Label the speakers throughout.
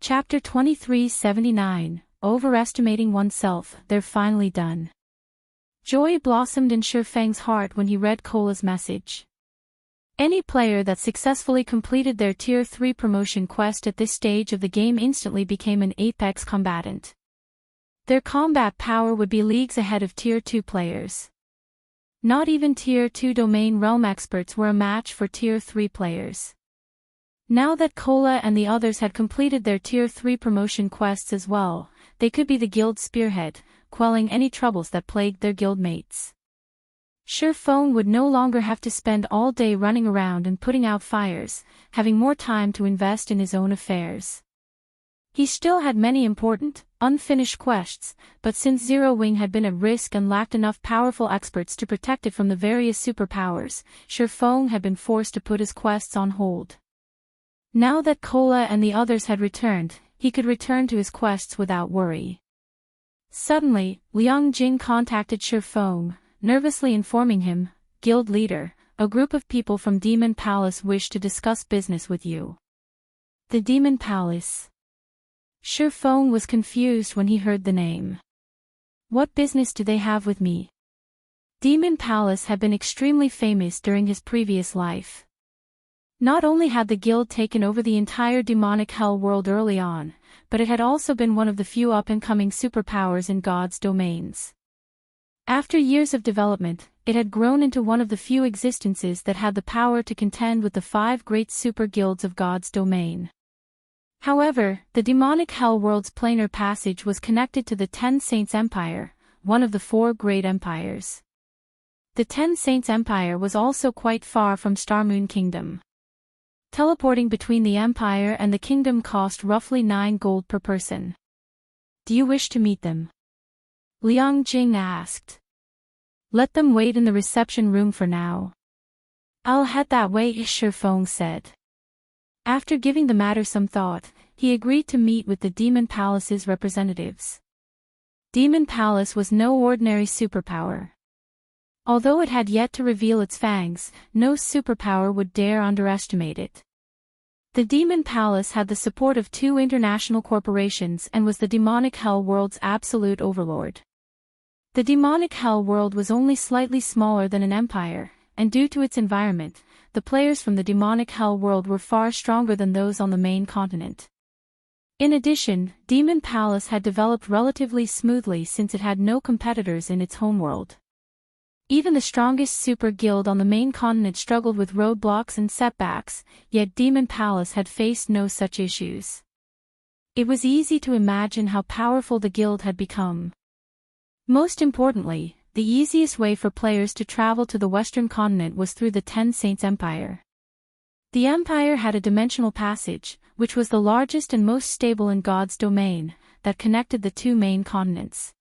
Speaker 1: Chapter 2379, Overestimating Oneself. They're finally done. Joy blossomed in Shifeng's heart when he read Cola's message. Any player that successfully completed their Tier 3 promotion quest at this stage of the game instantly became an Apex combatant. Their combat power would be leagues ahead of Tier 2 players. Not even Tier 2 domain realm experts were a match for Tier 3 players. Now that Cola and the others had completed their Tier 3 promotion quests as well, they could be the guild spearhead, quelling any troubles that plagued their guild mates. Shifeng would no longer have to spend all day running around and putting out fires, having more time to invest in his own affairs. He still had many important, unfinished quests, but since Zero Wing had been at risk and lacked enough powerful experts to protect it from the various superpowers, Shifeng had been forced to put his quests on hold. Now that Cola and the others had returned, he could return to his quests without worry. Suddenly, Liang Jing contacted Shifeng, nervously informing him, "Guild leader, a group of people from Demon Palace wish to discuss business with you." The Demon Palace. Shifeng was confused when he heard the name. What business do they have with me? Demon Palace had been extremely famous during his previous life. Not only had the guild taken over the entire demonic hell world early on, but it had also been one of the few up-and-coming superpowers in God's domains. After years of development, it had grown into one of the few existences that had the power to contend with the 5 great super guilds of God's domain. However, the demonic hell world's planar passage was connected to the Ten Saints Empire, one of the 4 great empires. The Ten Saints Empire was also quite far from Starmoon Kingdom. Teleporting between the empire and the kingdom cost roughly 9 gold per person. Do you wish to meet them? Liang Jing asked. Let them wait in the reception room for now. I'll head that way, Shifeng said. After giving the matter some thought, he agreed to meet with the Demon Palace's representatives. Demon Palace was no ordinary superpower. Although it had yet to reveal its fangs, no superpower would dare underestimate it. The Demon Palace had the support of 2 international corporations and was the demonic hell world's absolute overlord. The demonic hell world was only slightly smaller than an empire, and due to its environment, the players from the demonic hell world were far stronger than those on the main continent. In addition, Demon Palace had developed relatively smoothly since it had no competitors in its homeworld. Even the strongest super guild on the main continent struggled with roadblocks and setbacks, yet Demon Palace had faced no such issues. It was easy to imagine how powerful the guild had become. Most importantly, the easiest way for players to travel to the western continent was through the Ten Saints Empire. The empire had a dimensional passage, which was the largest and most stable in God's domain, that connected the 2 main continents.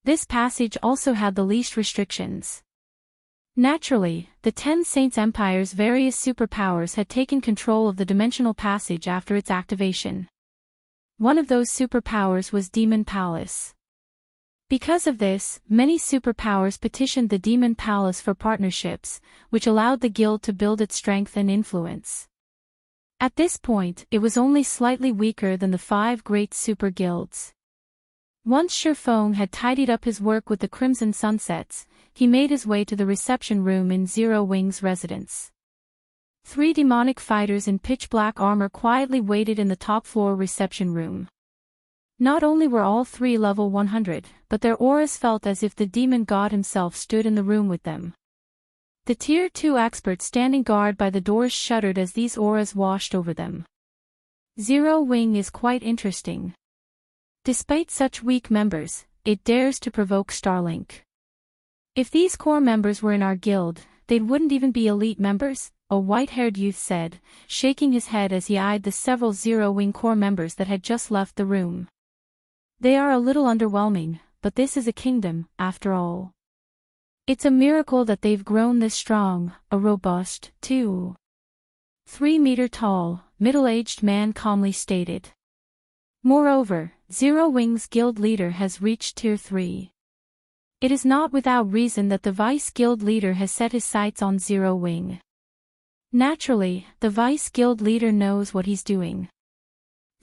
Speaker 1: This passage also had the least restrictions. Naturally, the Ten Saints Empire's various superpowers had taken control of the dimensional passage after its activation. One of those superpowers was Demon Palace. Because of this, many superpowers petitioned the Demon Palace for partnerships, which allowed the guild to build its strength and influence. At this point, it was only slightly weaker than the 5 great super guilds. Once Shifeng had tidied up his work with the Crimson Sunsets, he made his way to the reception room in Zero Wing's residence. 3 demonic fighters in pitch-black armor quietly waited in the top-floor reception room. Not only were all 3 level 100, but their auras felt as if the demon god himself stood in the room with them. The Tier 2 experts standing guard by the doors shuddered as these auras washed over them. Zero Wing is quite interesting. Despite such weak members, it dares to provoke Starlink. If these core members were in our guild, they wouldn't even be elite members, a white-haired youth said, shaking his head as he eyed the several Zero Wing core members that had just left the room. They are a little underwhelming, but this is a kingdom, after all. It's a miracle that they've grown this strong, a robust, 2-3 meter tall, middle-aged man calmly stated. Moreover, Zero Wing's guild leader has reached Tier 3. It is not without reason that the Vice Guild leader has set his sights on Zero Wing. Naturally, the Vice Guild leader knows what he's doing.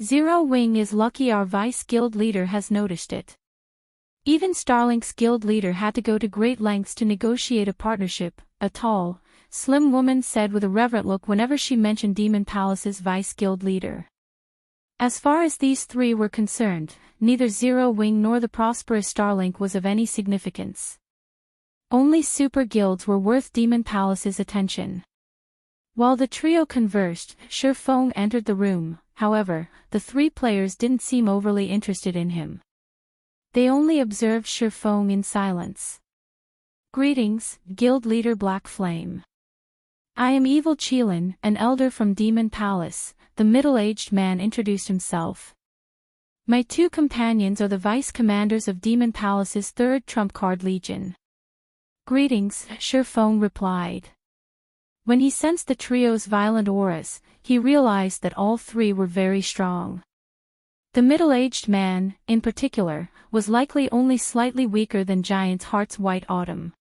Speaker 1: Zero Wing is lucky our Vice Guild leader has noticed it. Even Starlink's guild leader had to go to great lengths to negotiate a partnership, a tall, slim woman said with a reverent look whenever she mentioned Demon Palace's Vice Guild leader. As far as these three were concerned, neither Zero Wing nor the prosperous Starlink was of any significance. Only super guilds were worth Demon Palace's attention. While the trio conversed, Shifeng entered the room. However, the three players didn't seem overly interested in him. They only observed Shifeng in silence. Greetings, Guild Leader Black Flame. I am Evil Qilin, an elder from Demon Palace, the middle-aged man introduced himself. My two companions are the vice commanders of Demon Palace's 3rd Trump Card Legion. Greetings, Shifeng replied. When he sensed the trio's violent auras, he realized that all three were very strong. The middle-aged man, in particular, was likely only slightly weaker than Giant's Heart's White Autumn.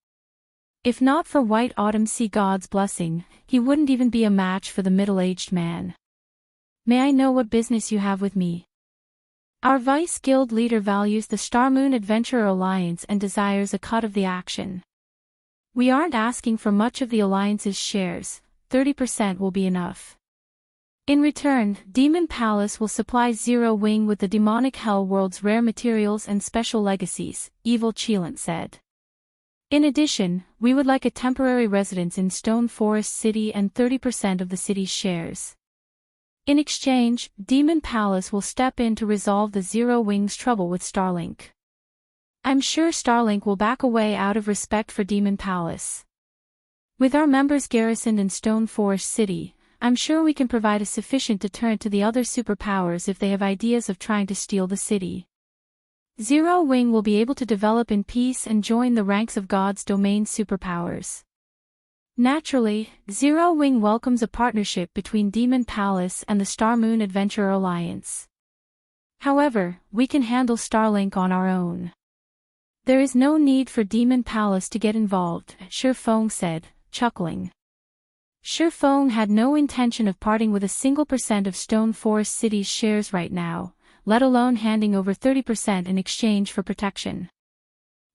Speaker 1: If not for White Autumn Sea God's blessing, he wouldn't even be a match for the middle-aged man. May I know what business you have with me? Our Vice Guild leader values the Star Moon Adventurer Alliance and desires a cut of the action. We aren't asking for much of the Alliance's shares, 30% will be enough. In return, Demon Palace will supply Zero Wing with the demonic hell world's rare materials and special legacies, Evil Qilin said. In addition, we would like a temporary residence in Stone Forest City and 30% of the city's shares. In exchange, Demon Palace will step in to resolve the Zero Wing's trouble with Starlink. I'm sure Starlink will back away out of respect for Demon Palace. With our members garrisoned in Stone Forest City, I'm sure we can provide a sufficient deterrent to the other superpowers if they have ideas of trying to steal the city. Zero Wing will be able to develop in peace and join the ranks of God's domain superpowers. Naturally, Zero Wing welcomes a partnership between Demon Palace and the Star Moon Adventurer Alliance. However, we can handle Starlink on our own. There is no need for Demon Palace to get involved, Shifeng said, chuckling. Shifeng had no intention of parting with a single % of Stone Forest City's shares right now, let alone handing over 30% in exchange for protection.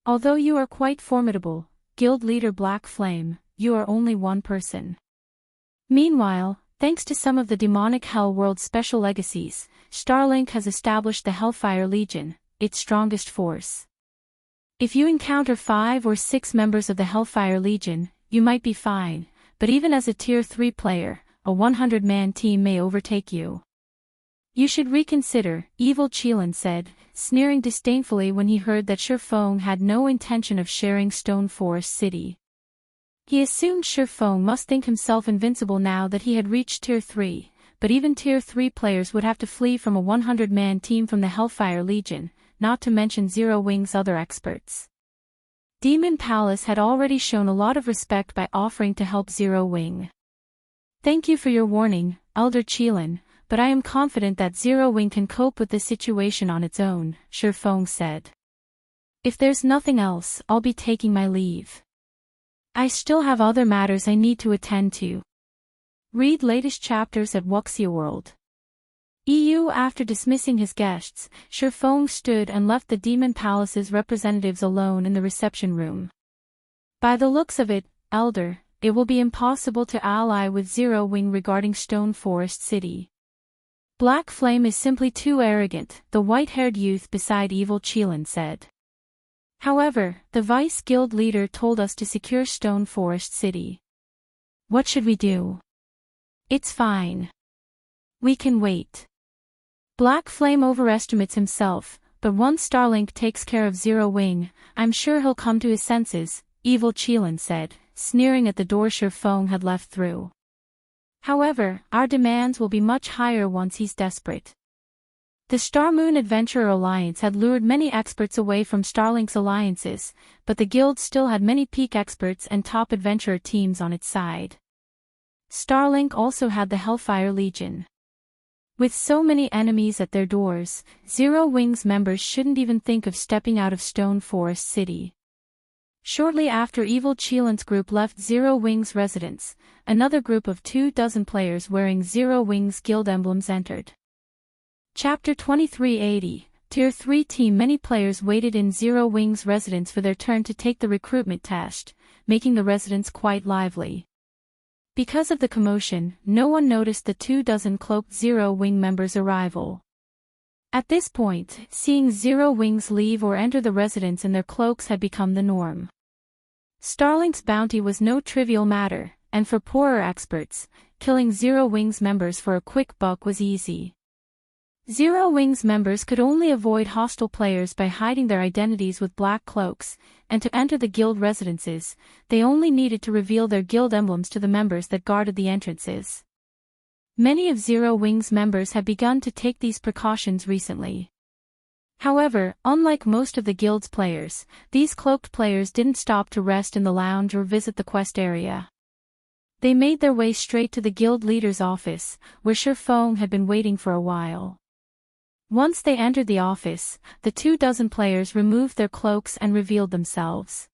Speaker 1: Although you are quite formidable, Guild Leader Black Flame, you are only one person. Meanwhile, thanks to some of the demonic hell world's special legacies, Starlink has established the Hellfire Legion, its strongest force. If you encounter 5 or 6 members of the Hellfire Legion, you might be fine. But even as a Tier 3 player, a 100-man team may overtake you. You should reconsider, Evil Qilin said, sneering disdainfully when he heard that Shifeng had no intention of sharing Stone Forest City. He assumed Shifeng must think himself invincible now that he had reached Tier 3, but even Tier 3 players would have to flee from a 100-man team from the Hellfire Legion, not to mention Zero Wing's other experts. Demon Palace had already shown a lot of respect by offering to help Zero Wing. Thank you for your warning, Elder Qilin, but I am confident that Zero Wing can cope with this situation on its own, Shifeng said. If there's nothing else, I'll be taking my leave. I still have other matters I need to attend to. Read latest chapters at Wuxia World. EU. After dismissing his guests, Shifeng stood and left the Demon Palace's representatives alone in the reception room. By the looks of it, Elder, it will be impossible to ally with Zero Wing regarding Stone Forest City. Black Flame is simply too arrogant, the white-haired youth beside Evil Qilin said. However, the Vice Guild leader told us to secure Stone Forest City. What should we do? It's fine. We can wait. Black Flame overestimates himself, but once Starlink takes care of Zero Wing, I'm sure he'll come to his senses, Evil Qilin said, sneering at the door Shifeng had left through. However, our demands will be much higher once he's desperate. The Star Moon Adventurer Alliance had lured many experts away from Starlink's alliances, but the guild still had many peak experts and top adventurer teams on its side. Starlink also had the Hellfire Legion. With so many enemies at their doors, Zero Wing's members shouldn't even think of stepping out of Stone Forest City. Shortly after Evil Qilin's group left Zero Wing's residence, another group of 24 players wearing Zero Wing's guild emblems entered. Chapter 2380, Tier 3 Team. Many players waited in Zero Wings residence for their turn to take the recruitment test, making the residence quite lively. Because of the commotion, no one noticed the 24 cloaked Zero Wing members' arrival. At this point, seeing Zero Wings leave or enter the residence in their cloaks had become the norm. Starlink's bounty was no trivial matter, and for poorer experts, killing Zero Wings members for a quick buck was easy. Zero Wings members could only avoid hostile players by hiding their identities with black cloaks, and to enter the guild residences, they only needed to reveal their guild emblems to the members that guarded the entrances. Many of Zero Wings members had begun to take these precautions recently. However, unlike most of the guild's players, these cloaked players didn't stop to rest in the lounge or visit the quest area. They made their way straight to the guild leader's office, where Shurfong had been waiting for a while. Once they entered the office, the 24 players removed their cloaks and revealed themselves.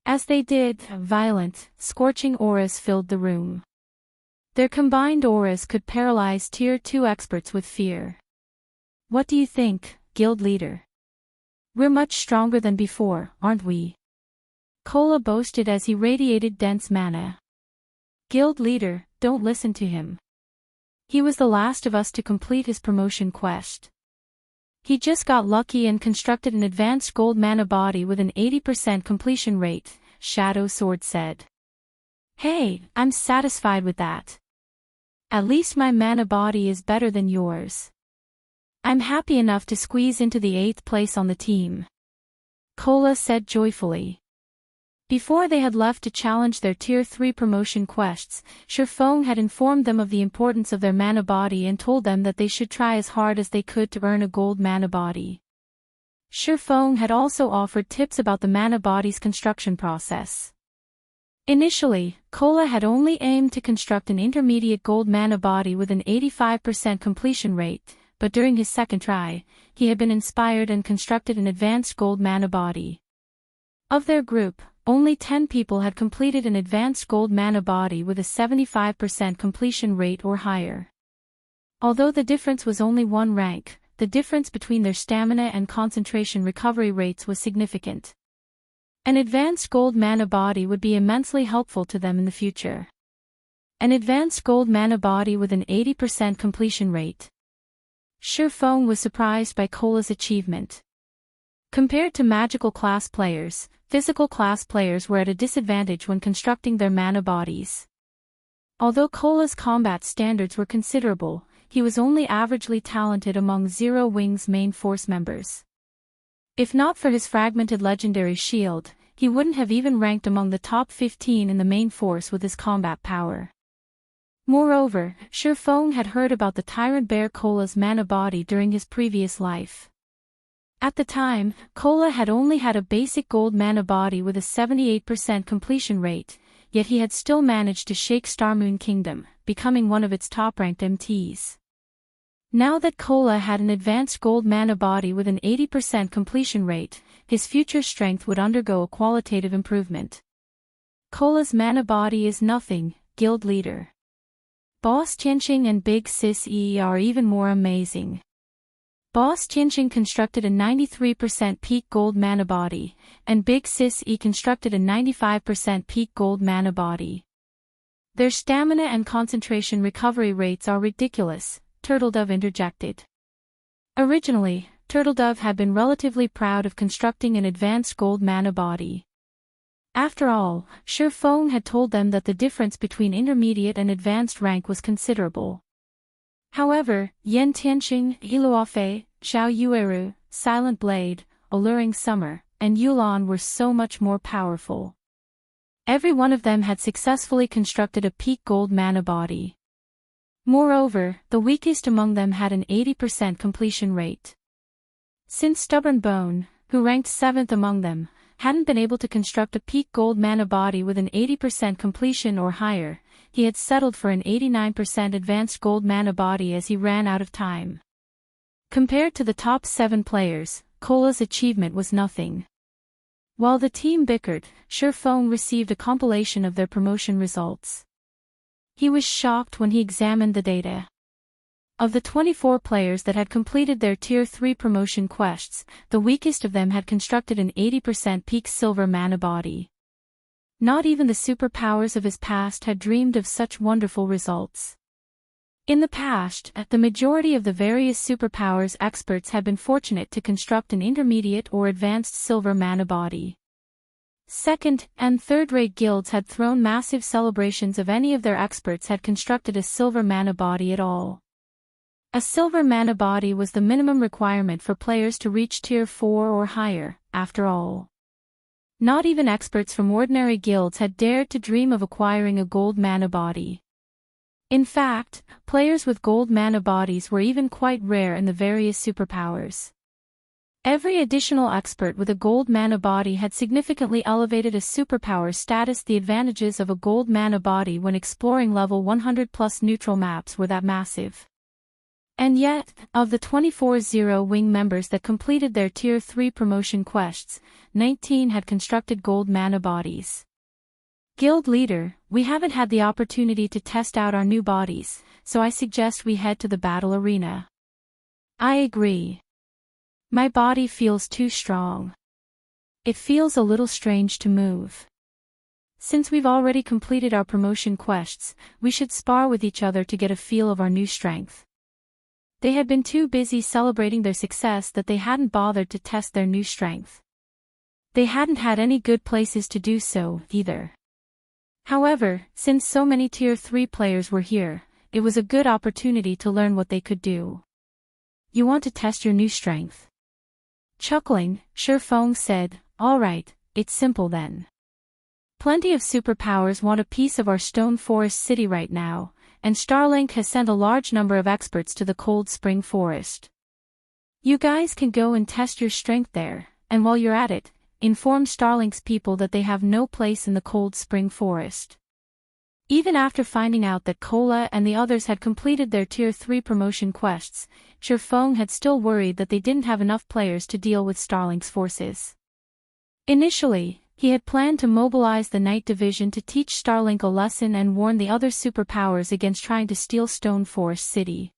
Speaker 1: As they did, violent, scorching auras filled the room. Their combined auras could paralyze Tier 2 experts with fear. "What do you think, guild leader? We're much stronger than before, aren't we?" Kola boasted as he radiated dense mana. "Guild leader, don't listen to him. He was the last of us to complete his promotion quest. He just got lucky and constructed an advanced gold mana body with an 80% completion rate," Shadow Sword said. "Hey, I'm satisfied with that. At least my mana body is better than yours. I'm happy enough to squeeze into the 8th place on the team," Kola said joyfully. Before they had left to challenge their Tier 3 promotion quests, Shurfong had informed them of the importance of their mana body and told them that they should try as hard as they could to earn a gold mana body. Shurfong had also offered tips about the mana body's construction process. Initially, Kola had only aimed to construct an intermediate gold mana body with an 85% completion rate, but during his second try, he had been inspired and constructed an advanced gold mana body. Of their group, only 10 people had completed an advanced gold mana body with a 75% completion rate or higher. Although the difference was only 1 rank, the difference between their stamina and concentration recovery rates was significant. An advanced gold mana body would be immensely helpful to them in the future. An advanced gold mana body with an 80% completion rate. Shurfong was surprised by Kola's achievement. Compared to magical class players, physical class players were at a disadvantage when constructing their mana bodies. Although Kola's combat standards were considerable, he was only averagely talented among Zero Wings main force members. If not for his fragmented legendary shield, he wouldn't have even ranked among the top 15 in the main force with his combat power. Moreover, Shurfong had heard about the Tyrant Bear Kola's mana body during his previous life. At the time, Kola had only had a basic gold mana body with a 78% completion rate, yet he had still managed to shake Starmoon Kingdom, becoming one of its top-ranked MTs. Now that Kola had an advanced gold mana body with an 80% completion rate, his future strength would undergo a qualitative improvement. Kola's mana body is nothing, guild leader. Boss Tianqing and Big Sis E are even more amazing. Boss Tianqing constructed a 93% peak gold mana body, and Big Sis E constructed a 95% peak gold mana body. Their stamina and concentration recovery rates are ridiculous, Turtledove interjected. Originally, Turtledove had been relatively proud of constructing an advanced gold mana body. After all, Shurfong had told them that the difference between intermediate and advanced rank was considerable. However, Yen Tianqing, Iluofei, Xiao Yueru, Silent Blade, Alluring Summer, and Yulan were so much more powerful. Every one of them had successfully constructed a peak gold mana body. Moreover, the weakest among them had an 80% completion rate. Since Stubborn Bone, who ranked 7th among them, hadn't been able to construct a peak gold mana body with an 80% completion or higher, he had settled for an 89% advanced gold mana body as he ran out of time. Compared to the top 7 players, Kola's achievement was nothing. While the team bickered, Shurfong received a compilation of their promotion results. He was shocked when he examined the data. Of the 24 players that had completed their Tier 3 promotion quests, the weakest of them had constructed an 80% peak silver mana body. Not even the superpowers of his past had dreamed of such wonderful results. In the past, the majority of the various superpowers experts had been fortunate to construct an intermediate or advanced silver mana body. Second- and third-rate guilds had thrown massive celebrations if any of their experts had constructed a silver mana body at all. A silver mana body was the minimum requirement for players to reach Tier 4 or higher, after all. Not even experts from ordinary guilds had dared to dream of acquiring a gold mana body. In fact, players with gold mana bodies were even quite rare in the various superpowers. Every additional expert with a gold mana body had significantly elevated a superpower status. The advantages of a gold mana body when exploring level 100+ neutral maps were that massive. And yet, of the 24 Zero-Wing members that completed their Tier 3 promotion quests, 19 had constructed gold mana bodies. Guild leader, we haven't had the opportunity to test out our new bodies, so I suggest we head to the battle arena. I agree. My body feels too strong. It feels a little strange to move. Since we've already completed our promotion quests, we should spar with each other to get a feel of our new strength. They had been too busy celebrating their success that they hadn't bothered to test their new strength. They hadn't had any good places to do so, either. However, since so many Tier 3 players were here, it was a good opportunity to learn what they could do. You want to test your new strength? Chuckling, Feng said, "Alright, it's simple then. Plenty of superpowers want a piece of our stone forest city right now, and Starlink has sent a large number of experts to the Cold Spring Forest. You guys can go and test your strength there, and while you're at it, inform Starlink's people that they have no place in the Cold Spring Forest." Even after finding out that Cola and the others had completed their Tier 3 promotion quests, Feng had still worried that they didn't have enough players to deal with Starlink's forces. Initially, he had planned to mobilize the Night Division to teach Starlink a lesson and warn the other superpowers against trying to steal Stone Forest City.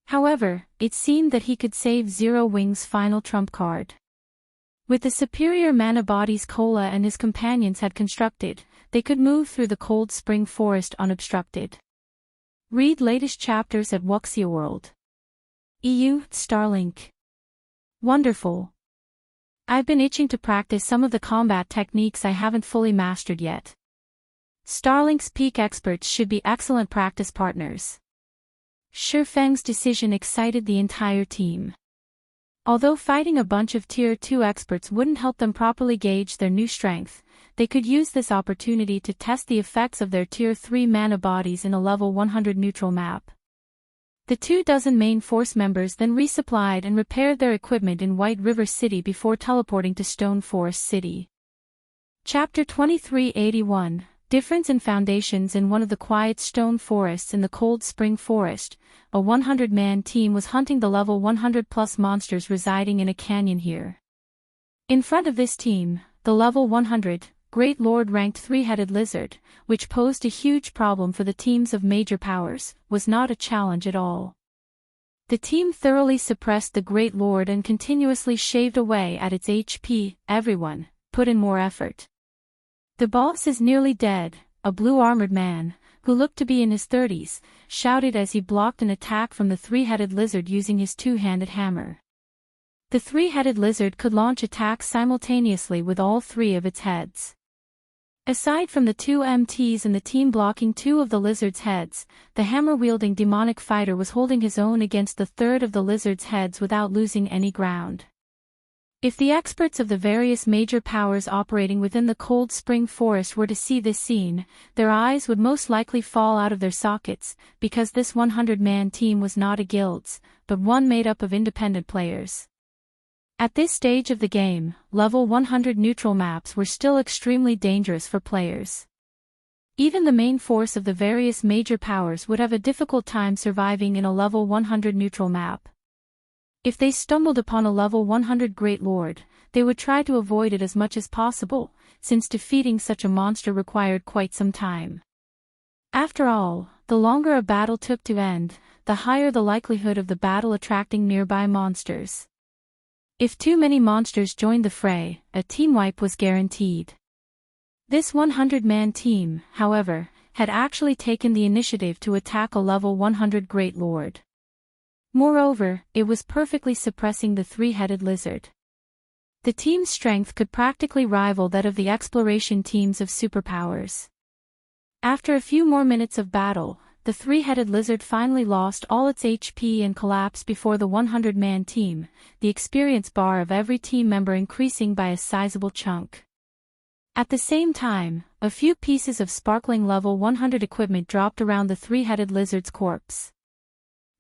Speaker 1: However, it seemed that he could save Zero-Wing's final trump card. With the superior mana bodies Cola and his companions had constructed, they could move through the Cold Spring Forest unobstructed. Read latest chapters at Wuxia World. EU, Starlink. Wonderful. I've been itching to practice some of the combat techniques I haven't fully mastered yet. Starlink's peak experts should be excellent practice partners. Feng's decision excited the entire team. Although fighting a bunch of Tier 2 experts wouldn't help them properly gauge their new strength, they could use this opportunity to test the effects of their Tier 3 mana bodies in a level 100 neutral map. The 24 main force members then resupplied and repaired their equipment in White River City before teleporting to Stone Forest City. Chapter 2381, Difference in Foundations. In one of the quiet stone forests in the Cold Spring Forest, a 100-man team was hunting the level 100+ monsters residing in a canyon here. In front of this team, the level 100, Great Lord ranked three-headed lizard, which posed a huge problem for the teams of major powers, was not a challenge at all. The team thoroughly suppressed the Great Lord and continuously shaved away at its HP. Everyone put in more effort. The boss is nearly dead, a blue-armored man, who looked to be in his 30s, shouted as he blocked an attack from the three-headed lizard using his two-handed hammer. The three-headed lizard could launch attacks simultaneously with all three of its heads. Aside from the two MTs and the team blocking two of the lizard's heads, the hammer-wielding demonic fighter was holding his own against the third of the lizard's heads without losing any ground. If the experts of the various major powers operating within the Cold Spring Forest were to see this scene, their eyes would most likely fall out of their sockets, because this 100-man team was not a guild's, but one made up of independent players. At this stage of the game, level 100 neutral maps were still extremely dangerous for players. Even the main force of the various major powers would have a difficult time surviving in a level 100 neutral map. If they stumbled upon a level 100 Great Lord, they would try to avoid it as much as possible, since defeating such a monster required quite some time. After all, the longer a battle took to end, the higher the likelihood of the battle attracting nearby monsters. If too many monsters joined the fray, a team wipe was guaranteed. This 100-man team, however, had actually taken the initiative to attack a level 100 Great Lord. Moreover, it was perfectly suppressing the three-headed lizard. The team's strength could practically rival that of the exploration teams of superpowers. After a few more minutes of battle, the three-headed lizard finally lost all its HP and collapsed before the 100-man team, the experience bar of every team member increasing by a sizable chunk. At the same time, a few pieces of sparkling level 100 equipment dropped around the three-headed lizard's corpse.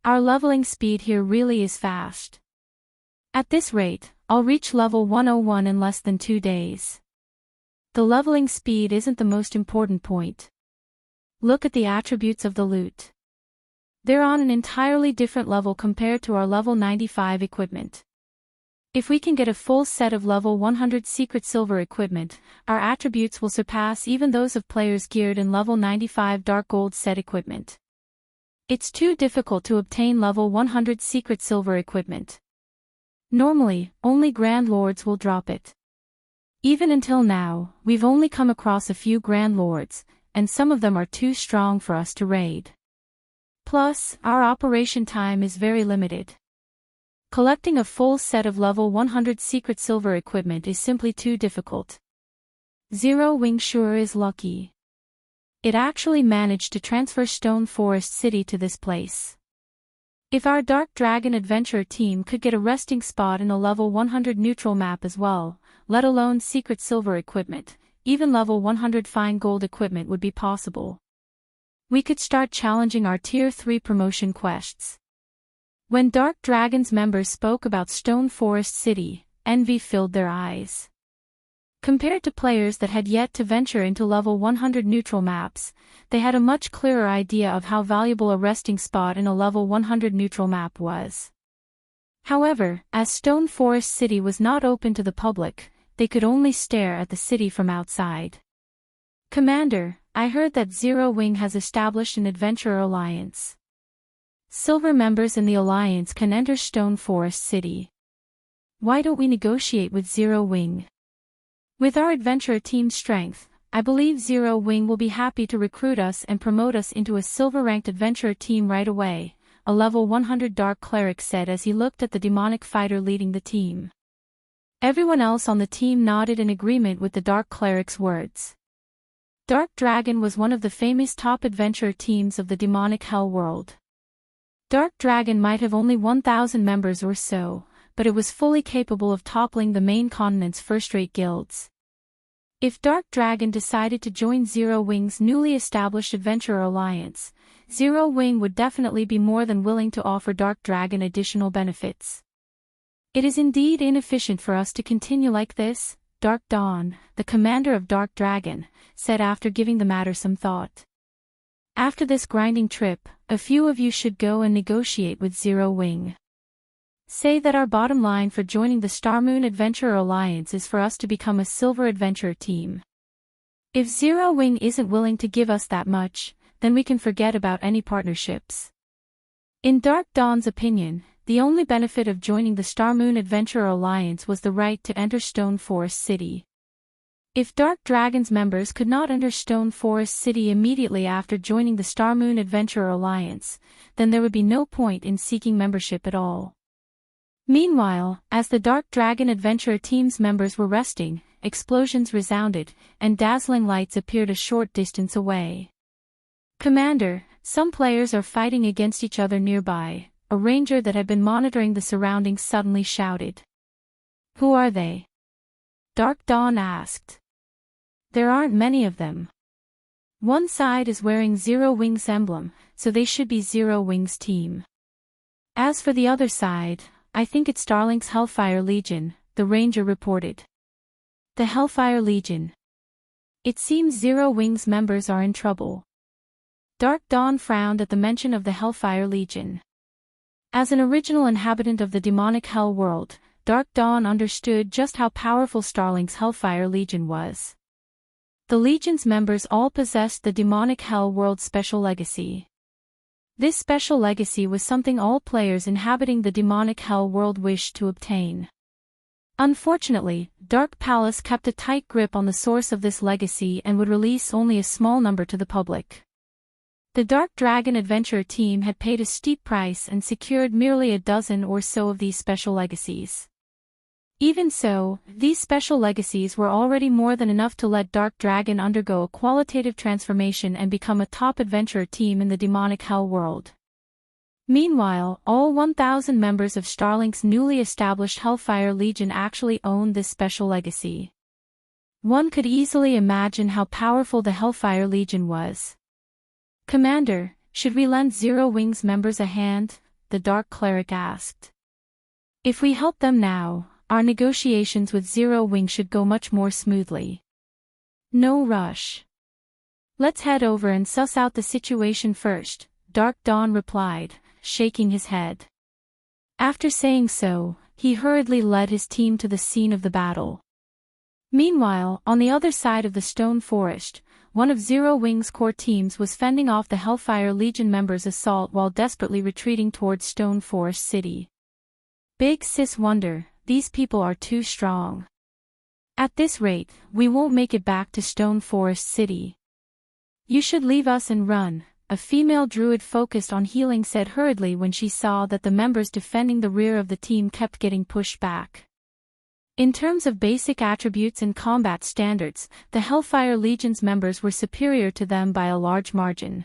Speaker 1: Our leveling speed here really is fast. At this rate, I'll reach level 101 in less than 2 days. The leveling speed isn't the most important point. Look at the attributes of the loot. They're on an entirely different level compared to our level 95 equipment. If we can get a full set of level 100 secret silver equipment, our attributes will surpass even those of players geared in level 95 dark gold set equipment. It's too difficult to obtain level 100 secret silver equipment. Normally, only Grand Lords will drop it. Even until now, we've only come across a few Grand Lords, and some of them are too strong for us to raid. Plus, our operation time is very limited. Collecting a full set of level 100 secret silver equipment is simply too difficult. Zero Wing sure is lucky. It actually managed to transfer Stone Forest City to this place. If our Dark Dragon adventurer team could get a resting spot in a level 100 neutral map as well, let alone secret silver equipment, even level 100 fine gold equipment would be possible. We could start challenging our Tier 3 promotion quests. When Dark Dragon's members spoke about Stone Forest City, envy filled their eyes. Compared to players that had yet to venture into level 100 neutral maps, they had a much clearer idea of how valuable a resting spot in a level 100 neutral map was. However, as Stone Forest City was not open to the public, they could only stare at the city from outside. Commander, I heard that Zero Wing has established an adventurer alliance. Silver members in the alliance can enter Stone Forest City. Why don't we negotiate with Zero Wing? With our adventurer team's strength, I believe Zero Wing will be happy to recruit us and promote us into a silver-ranked adventurer team right away, a level 100 Dark Cleric said as he looked at the demonic fighter leading the team. Everyone else on the team nodded in agreement with the Dark Cleric's words. Dark Dragon was one of the famous top adventurer teams of the demonic hell world. Dark Dragon might have only 1,000 members or so, but it was fully capable of toppling the main continent's first-rate guilds. If Dark Dragon decided to join Zero Wing's newly established adventurer alliance, Zero Wing would definitely be more than willing to offer Dark Dragon additional benefits. It is indeed inefficient for us to continue like this, Dark Dawn, the commander of Dark Dragon, said after giving the matter some thought. After this grinding trip, a few of you should go and negotiate with Zero Wing. Say that our bottom line for joining the Starmoon Adventurer Alliance is for us to become a silver adventurer team. If Zero Wing isn't willing to give us that much, then we can forget about any partnerships. In Dark Dawn's opinion, the only benefit of joining the Starmoon Adventurer Alliance was the right to enter Stone Forest City. If Dark Dragon's members could not enter Stone Forest City immediately after joining the Starmoon Adventurer Alliance, then there would be no point in seeking membership at all. Meanwhile, as the Dark Dragon Adventurer team's members were resting, explosions resounded, and dazzling lights appeared a short distance away. Commander, some players are fighting against each other nearby, a ranger that had been monitoring the surroundings suddenly shouted. Who are they? Dark Dawn asked. There aren't many of them. One side is wearing Zero Wing's emblem, so they should be Zero Wing's team. As for the other side, I think it's Starlink's Hellfire Legion, the ranger reported. The Hellfire Legion. It seems Zero Wing's members are in trouble. Dark Dawn frowned at the mention of the Hellfire Legion. As an original inhabitant of the demonic hell world, Dark Dawn understood just how powerful Starlink's Hellfire Legion was. The Legion's members all possessed the demonic hell world special legacy. This special legacy was something all players inhabiting the demonic hell world wished to obtain. Unfortunately, Dark Palace kept a tight grip on the source of this legacy and would release only a small number to the public. The Dark Dragon Adventurer team had paid a steep price and secured merely a dozen or so of these special legacies. Even so, these special legacies were already more than enough to let Dark Dragon undergo a qualitative transformation and become a top adventurer team in the demonic hell world. Meanwhile, all 1,000 members of Starlink's newly established Hellfire Legion actually owned this special legacy. One could easily imagine how powerful the Hellfire Legion was. "Commander, should we lend Zero Wings members a hand?" the Dark Cleric asked. "If we help them now, our negotiations with Zero Wing should go much more smoothly. No rush. Let's head over and suss out the situation first," Dark Dawn replied, shaking his head. After saying so, he hurriedly led his team to the scene of the battle. Meanwhile, on the other side of the stone forest, one of Zero Wing's core teams was fending off the Hellfire Legion members' assault while desperately retreating towards Stone Forest City. "Big Sis Wonder, these people are too strong. At this rate, we won't make it back to Stone Forest City. You should leave us and run," a female druid focused on healing said hurriedly when she saw that the members defending the rear of the team kept getting pushed back. In terms of basic attributes and combat standards, the Hellfire Legion's members were superior to them by a large margin.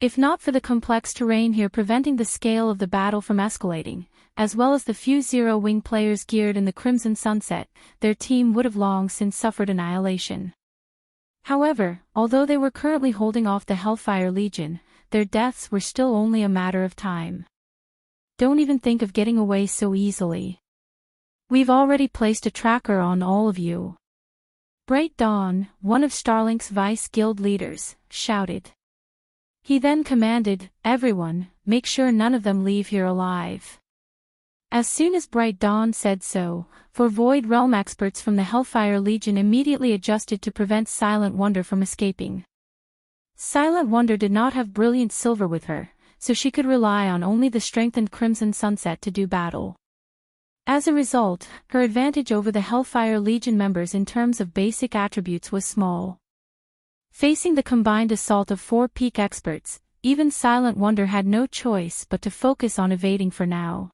Speaker 1: If not for the complex terrain here preventing the scale of the battle from escalating, as well as the few Zero Wing players geared in the Crimson Sunset, their team would have long since suffered annihilation. However, although they were currently holding off the Hellfire Legion, their deaths were still only a matter of time. "Don't even think of getting away so easily. We've already placed a tracker on all of you." Bright Dawn, one of Starlink's vice guild leaders, shouted. He then commanded, "Everyone, make sure none of them leave here alive." As soon as Bright Dawn said so, 4 Void Realm experts from the Hellfire Legion immediately adjusted to prevent Silent Wonder from escaping. Silent Wonder did not have brilliant silver with her, so she could rely on only the strengthened Crimson Sunset to do battle. As a result, her advantage over the Hellfire Legion members in terms of basic attributes was small. Facing the combined assault of 4 peak experts, even Silent Wonder had no choice but to focus on evading for now.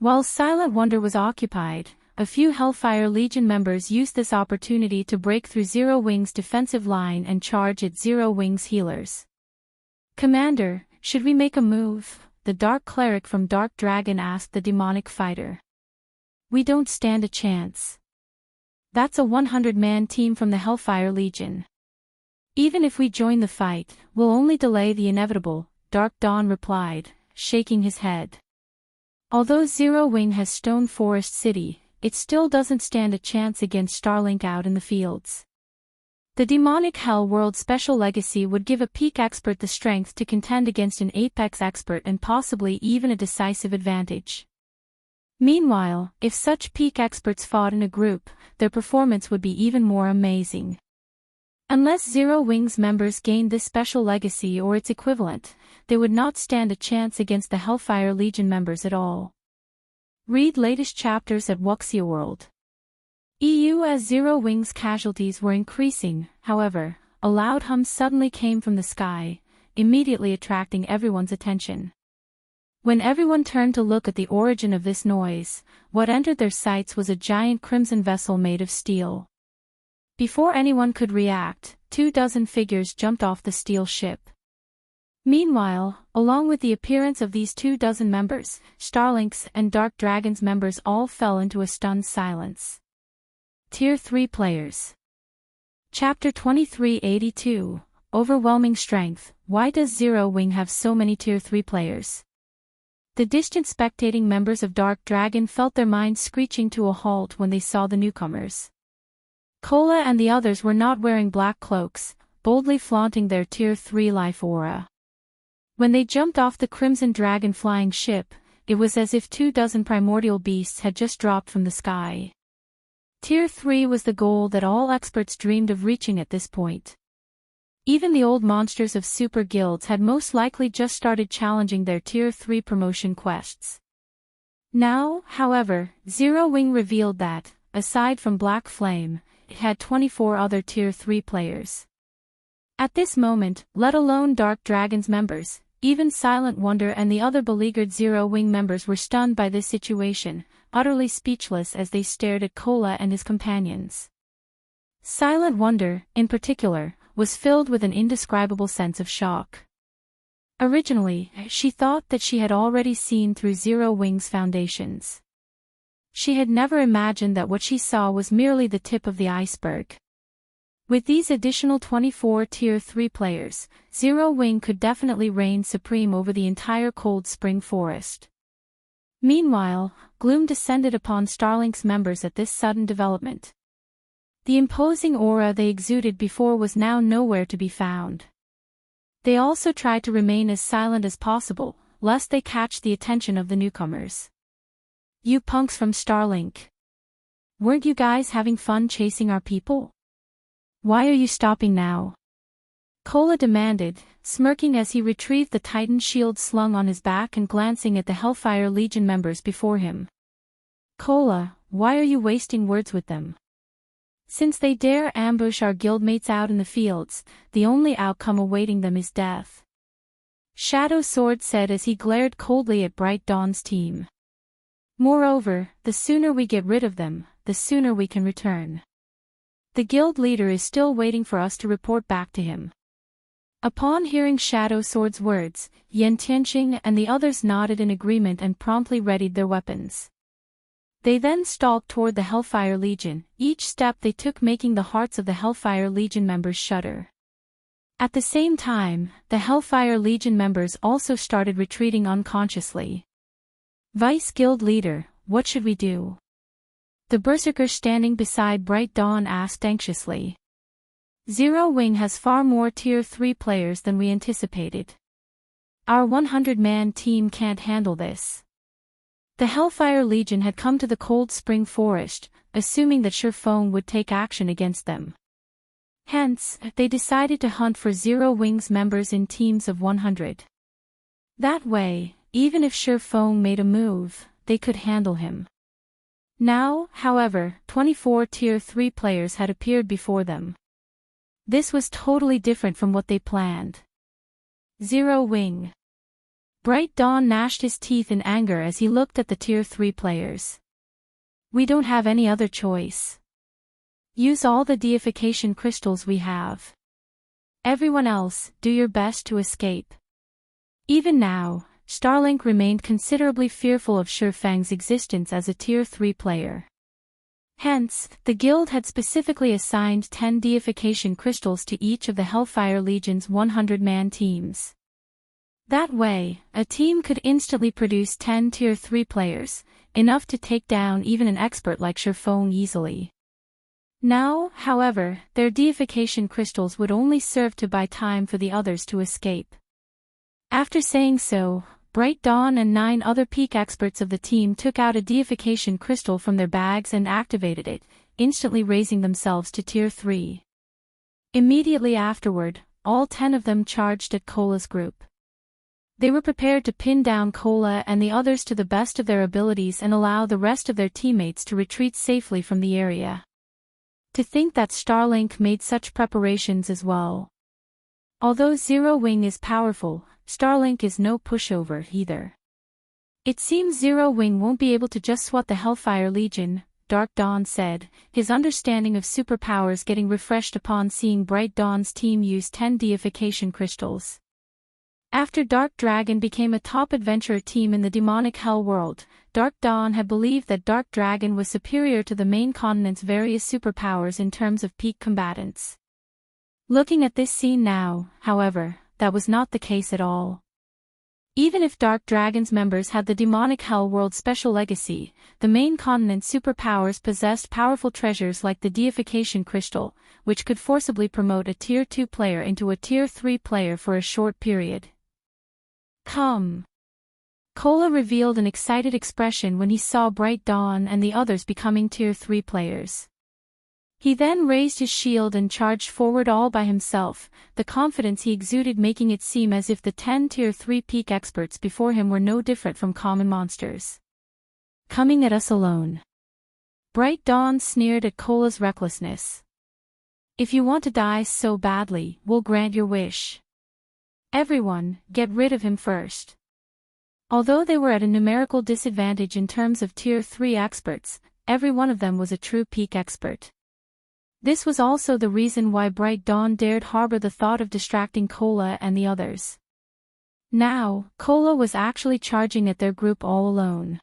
Speaker 1: While Silent Wonder was occupied, a few Hellfire Legion members used this opportunity to break through Zero Wing's defensive line and charge at Zero Wing's healers. "Commander, should we make a move?" the Dark Cleric from Dark Dragon asked the demonic fighter. "We don't stand a chance. That's a 100-man team from the Hellfire Legion. Even if we join the fight, we'll only delay the inevitable," Dark Dawn replied, shaking his head. "Although Zero Wing has Stone Forest City, it still doesn't stand a chance against Starlink out in the fields. The demonic hell world special legacy would give a peak expert the strength to contend against an apex expert and possibly even a decisive advantage. Meanwhile, if such peak experts fought in a group, their performance would be even more amazing. Unless Zero Wing's members gained this special legacy or its equivalent, they would not stand a chance against the Hellfire Legion members at all." Read latest chapters at Wuxia World. EU. As Zero Wing's casualties were increasing, however, a loud hum suddenly came from the sky, immediately attracting everyone's attention. When everyone turned to look at the origin of this noise, what entered their sights was a giant crimson vessel made of steel. Before anyone could react, 24 figures jumped off the steel ship. Meanwhile, along with the appearance of these 24 members, Starlink's and Dark Dragon's members all fell into a stunned silence. Tier 3 players. Chapter 2382, Overwhelming Strength. Why does Zero Wing have so many Tier 3 players? The distant spectating members of Dark Dragon felt their minds screeching to a halt when they saw the newcomers. Cola and the others were not wearing black cloaks, boldly flaunting their Tier 3 life aura. When they jumped off the Crimson Dragon flying ship, it was as if 24 primordial beasts had just dropped from the sky. Tier 3 was the goal that all experts dreamed of reaching at this point. Even the old monsters of super guilds had most likely just started challenging their Tier 3 promotion quests. Now, however, Zero Wing revealed that, aside from Black Flame, it had 24 other Tier 3 players. At this moment, let alone Dark Dragon's members, even Silent Wonder and the other beleaguered Zero Wing members were stunned by this situation, utterly speechless as they stared at Cola and his companions. Silent Wonder, in particular, was filled with an indescribable sense of shock. Originally, she thought that she had already seen through Zero Wing's foundations. She had never imagined that what she saw was merely the tip of the iceberg. With these additional 24 Tier 3 players, Zero Wing could definitely reign supreme over the entire Cold Spring Forest. Meanwhile, gloom descended upon Starlink's members at this sudden development. The imposing aura they exuded before was now nowhere to be found. They also tried to remain as silent as possible, lest they catch the attention of the newcomers. "You punks from Starlink. Weren't you guys having fun chasing our people? Why are you stopping now?" Cola demanded, smirking as he retrieved the Titan shield slung on his back and glancing at the Hellfire Legion members before him. "Cola, why are you wasting words with them? Since they dare ambush our guildmates out in the fields, the only outcome awaiting them is death," Shadow Sword said as he glared coldly at Bright Dawn's team. "Moreover, the sooner we get rid of them, the sooner we can return. The guild leader is still waiting for us to report back to him." Upon hearing Shadow Sword's words, Enchanting and the others nodded in agreement and promptly readied their weapons. They then stalked toward the Hellfire Legion, each step they took making the hearts of the Hellfire Legion members shudder. At the same time, the Hellfire Legion members also started retreating unconsciously. "Vice Guild Leader, what should we do?" The Berserker standing beside Bright Dawn asked anxiously. "Zero Wing has far more Tier 3 players than we anticipated. Our 100-man team can't handle this." The Hellfire Legion had come to the Cold Spring Forest, assuming that Sherfone would take action against them. Hence, they decided to hunt for Zero Wing's members in teams of 100. That way, even if Sherfone made a move, they could handle him. Now, however, 24 Tier 3 players had appeared before them. This was totally different from what they planned. Zero Wing. Bright Dawn gnashed his teeth in anger as he looked at the Tier 3 players. "We don't have any other choice. Use all the deification crystals we have. Everyone else, do your best to escape." Even now, Starlink remained considerably fearful of Sherfang's existence as a Tier 3 player. Hence, the guild had specifically assigned 10 deification crystals to each of the Hellfire Legion's 100-man teams. That way, a team could instantly produce 10 Tier 3 players, enough to take down even an expert like Sherfone easily. Now, however, their deification crystals would only serve to buy time for the others to escape. After saying so, Bright Dawn and 9 other peak experts of the team took out a deification crystal from their bags and activated it, instantly raising themselves to Tier 3. Immediately afterward, all 10 of them charged at Cola's group. They were prepared to pin down Cola and the others to the best of their abilities and allow the rest of their teammates to retreat safely from the area. To think that Starlink made such preparations as well. Although Zero Wing is powerful, Starlink is no pushover either. "It seems Zero Wing won't be able to just swat the Hellfire Legion," Dark Dawn said, his understanding of superpowers getting refreshed upon seeing Bright Dawn's team use 10 deification crystals. After Dark Dragon became a top adventurer team in the demonic hell world, Dark Dawn had believed that Dark Dragon was superior to the main continent's various superpowers in terms of peak combatants. Looking at this scene now, however, that was not the case at all. Even if Dark Dragon's members had the demonic hell world special legacy, the main continent's superpowers possessed powerful treasures like the deification crystal, which could forcibly promote a Tier 2 player into a Tier 3 player for a short period. "Come." Cola revealed an excited expression when he saw Bright Dawn and the others becoming Tier 3 players. He then raised his shield and charged forward all by himself, the confidence he exuded making it seem as if the 10 Tier 3 peak experts before him were no different from common monsters. Coming at us alone. Bright Dawn sneered at Cola's recklessness. If you want to die so badly, we'll grant your wish. Everyone, get rid of him first. Although they were at a numerical disadvantage in terms of Tier 3 experts, every one of them was a true peak expert. This was also the reason why Bright Dawn dared harbor the thought of distracting Cola and the others. Now, Cola was actually charging at their group all alone.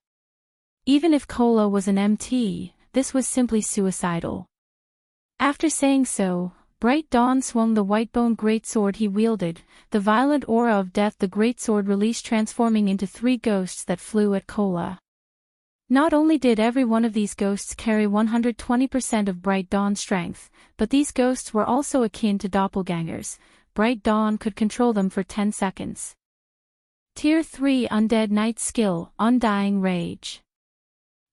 Speaker 1: Even if Cola was an MT, this was simply suicidal. After saying so, Bright Dawn swung the whitebone greatsword he wielded, the violent aura of death the greatsword released transforming into 3 ghosts that flew at Cola. Not only did every one of these ghosts carry 120% of Bright Dawn's strength, but these ghosts were also akin to doppelgangers. Bright Dawn could control them for 10 seconds. Tier 3 Undead Knight skill, Undying Rage.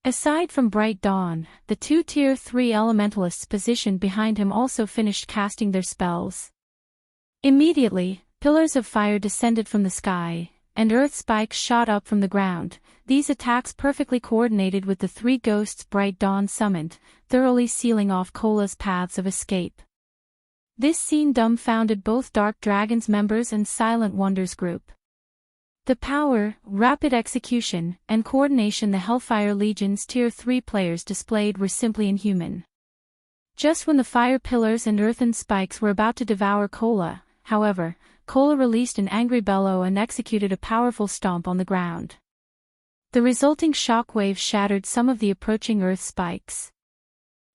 Speaker 1: Aside from Bright Dawn, the 2 Tier 3 elementalists positioned behind him also finished casting their spells. Immediately, pillars of fire descended from the sky, and earth spikes shot up from the ground. These attacks perfectly coordinated with the 3 ghosts Bright Dawn summoned, thoroughly sealing off Cola's paths of escape. This scene dumbfounded both Dark Dragon's members and Silent Wonder's group. The power, rapid execution, and coordination the Hellfire Legion's Tier 3 players displayed were simply inhuman. Just when the fire pillars and earthen spikes were about to devour Cola, however, Cola released an angry bellow and executed a powerful stomp on the ground. The resulting shockwave shattered some of the approaching earth spikes.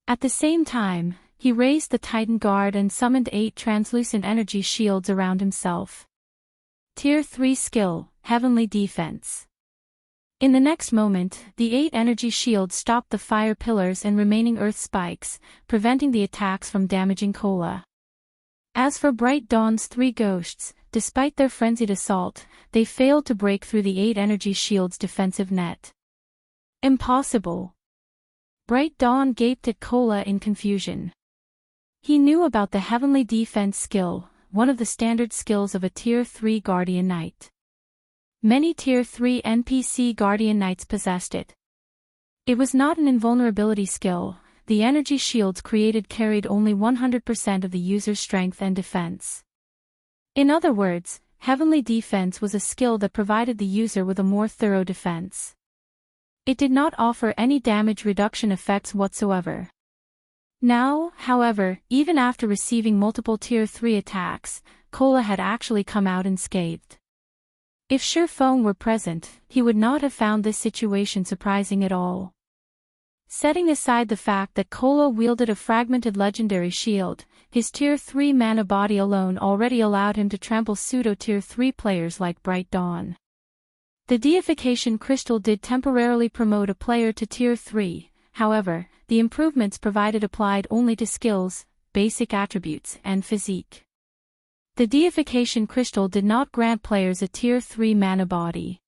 Speaker 1: At the same time, he raised the Titan Guard and summoned 8 translucent energy shields around himself. Tier 3 skill, Heavenly Defense. In the next moment, the 8 energy shields stopped the fire pillars and remaining earth spikes, preventing the attacks from damaging Cola. As for Bright Dawn's 3 ghosts, despite their frenzied assault, they failed to break through the 8 energy shields' defensive net. Impossible. Bright Dawn gaped at Cola in confusion. He knew about the Heavenly Defense skill, one of the standard skills of a Tier 3 Guardian Knight. Many Tier 3 NPC Guardian Knights possessed it. It was not an invulnerability skill. The energy shields created carried only 100% of the user's strength and defense. In other words, Heavenly Defense was a skill that provided the user with a more thorough defense. It did not offer any damage reduction effects whatsoever. Now, however, even after receiving multiple Tier 3 attacks, Cola had actually come out unscathed. If Feng were present, he would not have found this situation surprising at all. Setting aside the fact that Cola wielded a fragmented legendary shield, his Tier 3 mana body alone already allowed him to trample pseudo-Tier 3 players like Bright Dawn. The deification crystal did temporarily promote a player to Tier 3, however, the improvements provided applied only to skills, basic attributes, and physique. The deification crystal did not grant players a Tier 3 mana body.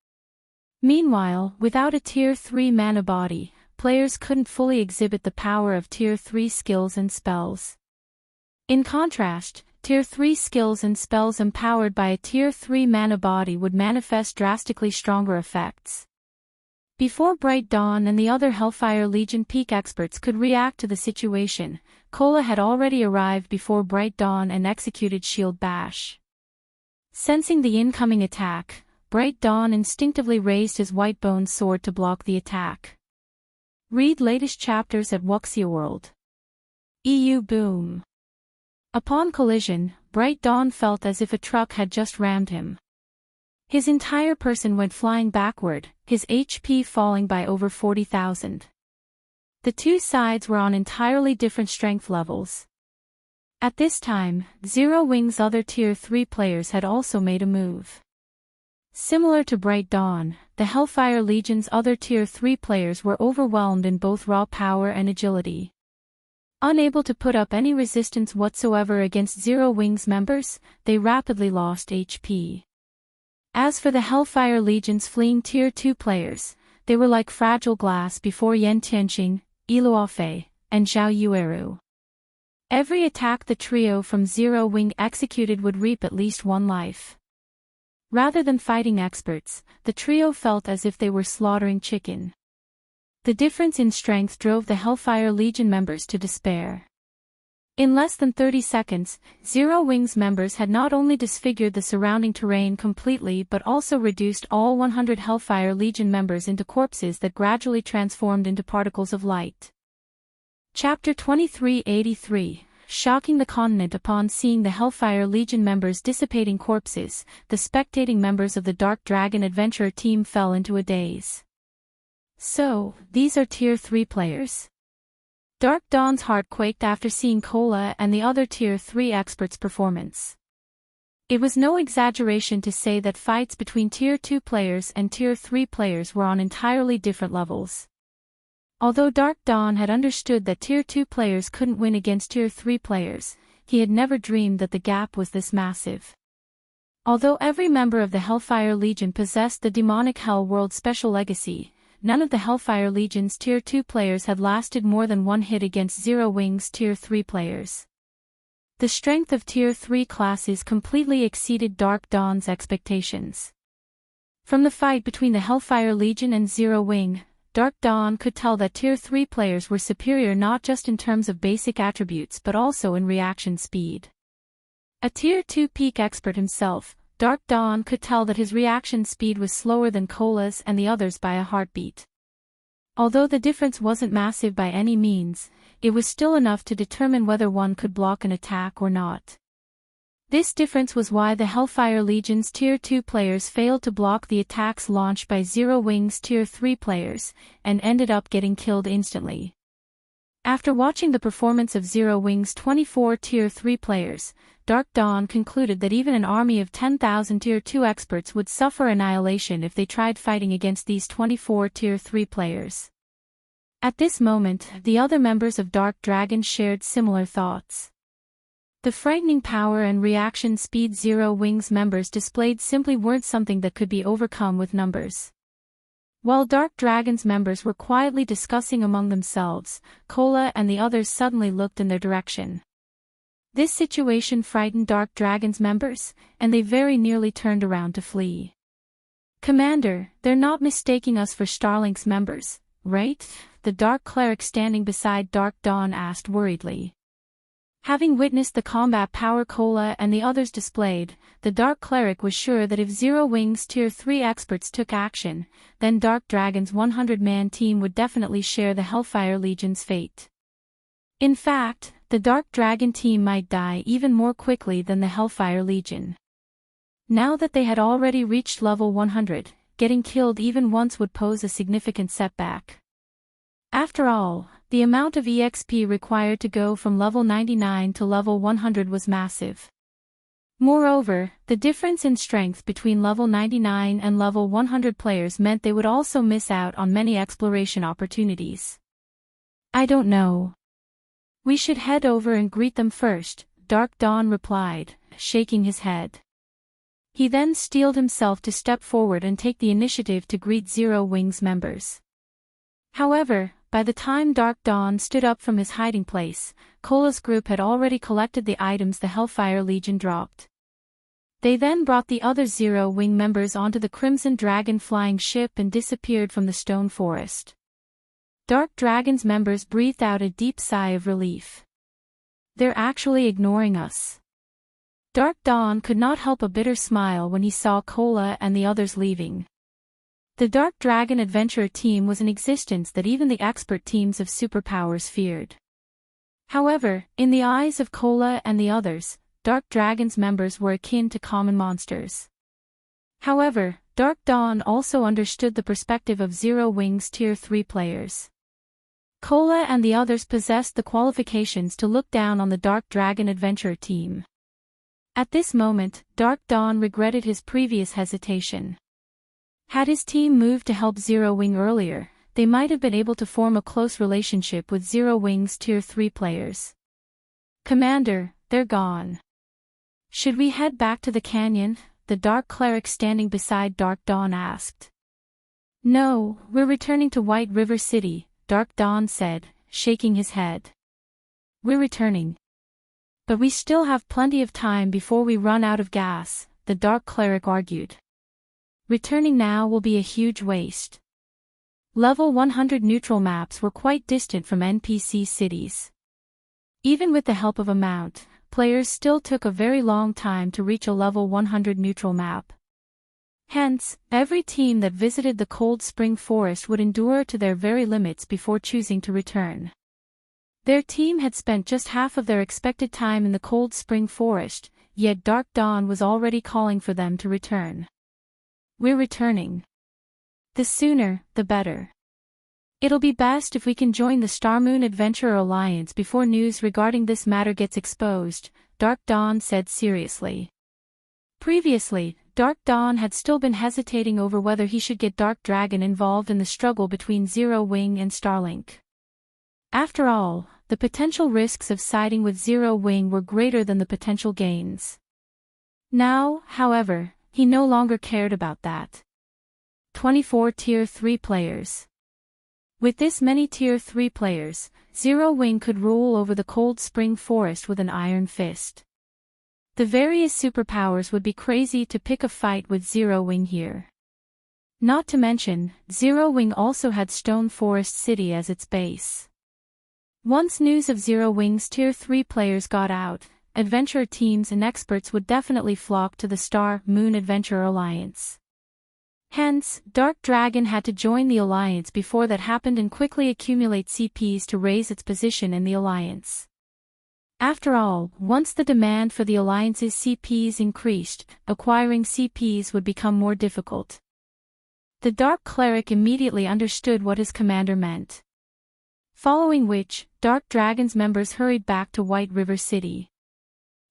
Speaker 1: Meanwhile, without a Tier 3 mana body, players couldn't fully exhibit the power of Tier 3 skills and spells. In contrast, Tier 3 skills and spells empowered by a Tier 3 mana body would manifest drastically stronger effects. Before Bright Dawn and the other Hellfire Legion peak experts could react to the situation, Cola had already arrived before Bright Dawn and executed Shield Bash. Sensing the incoming attack, Bright Dawn instinctively raised his whitebone sword to block the attack. Read latest chapters at Wuxia World. EU Boom. Upon collision, Bright Dawn felt as if a truck had just rammed him. His entire person went flying backward, his HP falling by over 40,000. The two sides were on entirely different strength levels. At this time, Zero Wing's other Tier 3 players had also made a move. Similar to Bright Dawn, the Hellfire Legion's other Tier 3 players were overwhelmed in both raw power and agility. Unable to put up any resistance whatsoever against Zero Wing's members, they rapidly lost HP. As for the Hellfire Legion's fleeing Tier 2 players, they were like fragile glass before Yen Tianqing, Iluofei, and Zhao Yueru. Every attack the trio from Zero Wing executed would reap at least one life. Rather than fighting experts, the trio felt as if they were slaughtering chicken. The difference in strength drove the Hellfire Legion members to despair. In less than 30 seconds, Zero Wing's members had not only disfigured the surrounding terrain completely but also reduced all 100 Hellfire Legion members into corpses that gradually transformed into particles of light. Chapter 2383. Shocking the continent. Upon seeing the Hellfire Legion members dissipating corpses, the spectating members of the Dark Dragon Adventurer team fell into a daze. So, these are Tier 3 players? Dark Dawn's heart quaked after seeing Cola and the other Tier 3 experts' performance. It was no exaggeration to say that fights between Tier 2 players and Tier 3 players were on entirely different levels. Although Dark Dawn had understood that Tier 2 players couldn't win against Tier 3 players, he had never dreamed that the gap was this massive. Although every member of the Hellfire Legion possessed the demonic Hell World special legacy, none of the Hellfire Legion's Tier 2 players had lasted more than one hit against Zero Wing's Tier 3 players. The strength of Tier 3 classes completely exceeded Dark Dawn's expectations. From the fight between the Hellfire Legion and Zero Wing, Dark Dawn could tell that Tier 3 players were superior not just in terms of basic attributes but also in reaction speed. A Tier 2 peak expert himself, Dark Dawn could tell that his reaction speed was slower than Cola's and the others by a heartbeat. Although the difference wasn't massive by any means, it was still enough to determine whether one could block an attack or not. This difference was why the Hellfire Legion's Tier 2 players failed to block the attacks launched by Zero Wing's Tier 3 players, and ended up getting killed instantly. After watching the performance of Zero Wing's 24 Tier 3 players, Dark Dawn concluded that even an army of 10,000 Tier 2 experts would suffer annihilation if they tried fighting against these 24 Tier 3 players. At this moment, the other members of Dark Dragon shared similar thoughts. The frightening power and reaction speed Zero Wing's members displayed simply weren't something that could be overcome with numbers. While Dark Dragon's members were quietly discussing among themselves, Cola and the others suddenly looked in their direction. This situation frightened Dark Dragon's members, and they very nearly turned around to flee. "Commander, they're not mistaking us for Starlink's members, right?" the Dark Cleric standing beside Dark Dawn asked worriedly. Having witnessed the combat power Cola and the others displayed, the Dark Cleric was sure that if Zero Wing's Tier 3 experts took action, then Dark Dragon's 100-man team would definitely share the Hellfire Legion's fate. In fact, the Dark Dragon team might die even more quickly than the Hellfire Legion. Now that they had already reached level 100, getting killed even once would pose a significant setback. After all, the amount of EXP required to go from level 99 to level 100 was massive. Moreover, the difference in strength between level 99 and level 100 players meant they would also miss out on many exploration opportunities. "I don't know. We should head over and greet them first," Dark Dawn replied, shaking his head. He then steeled himself to step forward and take the initiative to greet Zero Wing's members. However, by the time Dark Dawn stood up from his hiding place, Cola's group had already collected the items the Hellfire Legion dropped. They then brought the other Zero Wing members onto the Crimson Dragon flying ship and disappeared from the stone forest. Dark Dragon's members breathed out a deep sigh of relief. "They're actually ignoring us." Dark Dawn could not help a bitter smile when he saw Cola and the others leaving. The Dark Dragon Adventurer team was an existence that even the expert teams of superpowers feared. However, in the eyes of Cola and the others, Dark Dragon's members were akin to common monsters. However, Dark Dawn also understood the perspective of Zero Wing's Tier 3 players. Cola and the others possessed the qualifications to look down on the Dark Dragon Adventurer team. At this moment, Dark Dawn regretted his previous hesitation. Had his team moved to help Zero Wing earlier, they might have been able to form a close relationship with Zero Wing's Tier 3 players. "Commander, they're gone. Should we head back to the canyon?" the Dark Cleric standing beside Dark Dawn asked. "No, we're returning to White River City," Dark Dawn said, shaking his head. "We're returning. But we still have plenty of time before we run out of gas, the Dark Cleric argued. Returning now will be a huge waste. Level 100 neutral maps were quite distant from NPC cities. Even with the help of a mount, players still took a very long time to reach a level 100 neutral map. Hence, every team that visited the Cold Spring Forest would endure to their very limits before choosing to return. Their team had spent just half of their expected time in the Cold Spring Forest, yet Dark Dawn was already calling for them to return. We're returning. The sooner, the better. It'll be best if we can join the Starmoon Adventurer Alliance before news regarding this matter gets exposed, Dark Dawn said seriously. Previously, Dark Dawn had still been hesitating over whether he should get Dark Dragon involved in the struggle between Zero Wing and Starlink. After all, the potential risks of siding with Zero Wing were greater than the potential gains. Now, however, he no longer cared about that. 24 Tier 3 players. With this many Tier 3 players, Zero Wing could rule over the Cold Spring Forest with an iron fist. The various superpowers would be crazy to pick a fight with Zero Wing here. Not to mention, Zero Wing also had Stone Forest City as its base. Once news of Zero Wing's Tier 3 players got out, adventurer teams and experts would definitely flock to the Star Moon Adventurer Alliance. Hence, Dark Dragon had to join the Alliance before that happened and quickly accumulate CPs to raise its position in the Alliance. After all, once the demand for the Alliance's CPs increased, acquiring CPs would become more difficult. The Dark Cleric immediately understood what his commander meant. Following which, Dark Dragon's members hurried back to White River City.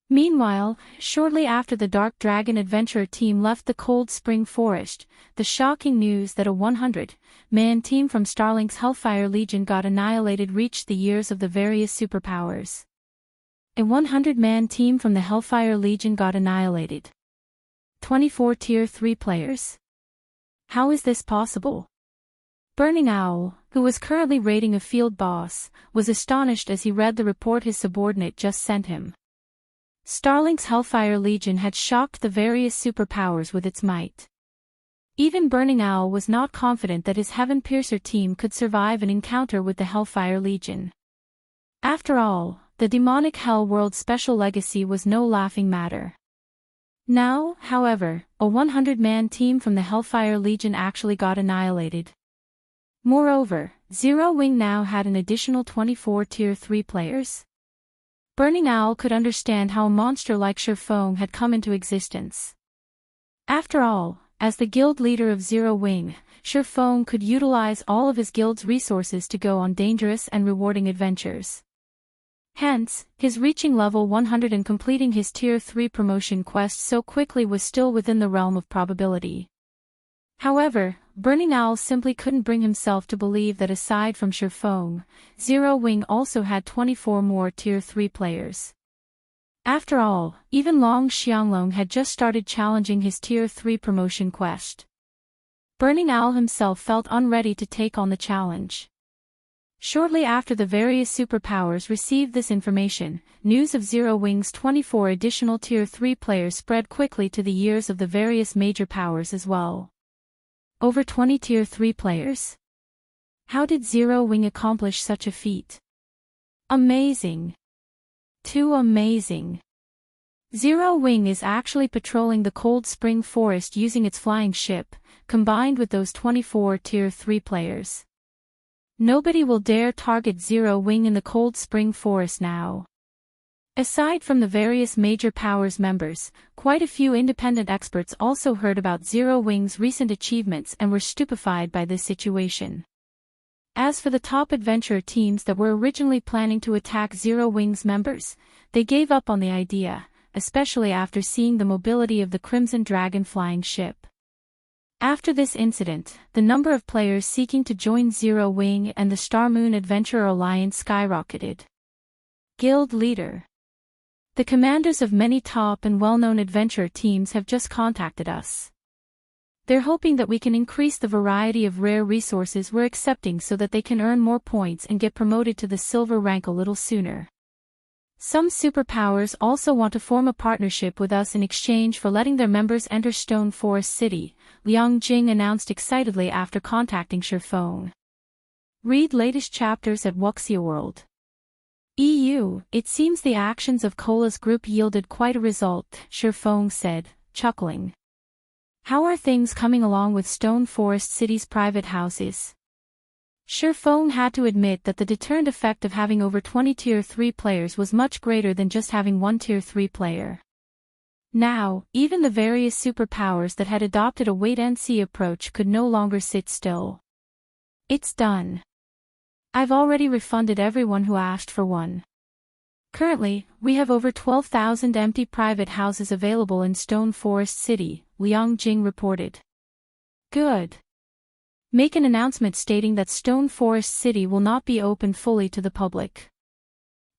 Speaker 1: Meanwhile, shortly after the Dark Dragon adventurer team left the Cold Spring Forest, the shocking news that a 100-man team from Starlink's Hellfire Legion got annihilated reached the ears of the various superpowers. A 100-man team from the Hellfire Legion got annihilated. 24 Tier 3 players. How is this possible? Burning Owl, who was currently raiding a field boss, was astonished as he read the report his subordinate just sent him. Starlink's Hellfire Legion had shocked the various superpowers with its might. Even Burning Owl was not confident that his Heaven Piercer team could survive an encounter with the Hellfire Legion. After all, the demonic Hell World Special Legacy was no laughing matter. Now, however, a 100-man team from the Hellfire Legion actually got annihilated. Moreover, Zero Wing now had an additional 24 Tier 3 players. Burning Owl could understand how a monster like Sherfong had come into existence. After all, as the guild leader of Zero Wing, Sherfong could utilize all of his guild's resources to go on dangerous and rewarding adventures. Hence, his reaching level 100 and completing his Tier 3 promotion quest so quickly was still within the realm of probability. However, Burning Owl simply couldn't bring himself to believe that aside from Sherfong, Zero Wing also had 24 more Tier 3 players. After all, even Long Xianglong had just started challenging his Tier 3 promotion quest. Burning Owl himself felt unready to take on the challenge. Shortly after the various superpowers received this information, news of Zero Wing's 24 additional Tier 3 players spread quickly to the ears of the various major powers as well. Over 20 Tier 3 players? How did Zero Wing accomplish such a feat? Amazing! Too amazing! Zero Wing is actually patrolling the Cold Spring Forest using its flying ship, combined with those 24 Tier 3 players. Nobody will dare target Zero Wing in the Cold Spring Forest now. Aside from the various major powers members, quite a few independent experts also heard about Zero Wing's recent achievements and were stupefied by this situation. As for the top adventurer teams that were originally planning to attack Zero Wing's members, they gave up on the idea, especially after seeing the mobility of the Crimson Dragon flying ship. After this incident, the number of players seeking to join Zero Wing and the Starmoon Adventurer Alliance skyrocketed. Guild Leader. The commanders of many top and well-known adventurer teams have just contacted us. They're hoping that we can increase the variety of rare resources we're accepting so that they can earn more points and get promoted to the silver rank a little sooner. Some superpowers also want to form a partnership with us in exchange for letting their members enter Stone Forest City, Liang Jing announced excitedly after contacting Shifeng. Read latest chapters at Wuxia World. EU. It seems the actions of Cola's group yielded quite a result, Shifeng said, chuckling. How are things coming along with Stone Forest City's private houses? Shifeng had to admit that the deterrent effect of having over 20 Tier 3 players was much greater than just having one Tier 3 player. Now, even the various superpowers that had adopted a wait-and-see approach could no longer sit still. It's done. I've already refunded everyone who asked for one. Currently, we have over 12,000 empty private houses available in Stone Forest City, Liang Jing reported. Good. Make an announcement stating that Stone Forest City will not be open fully to the public.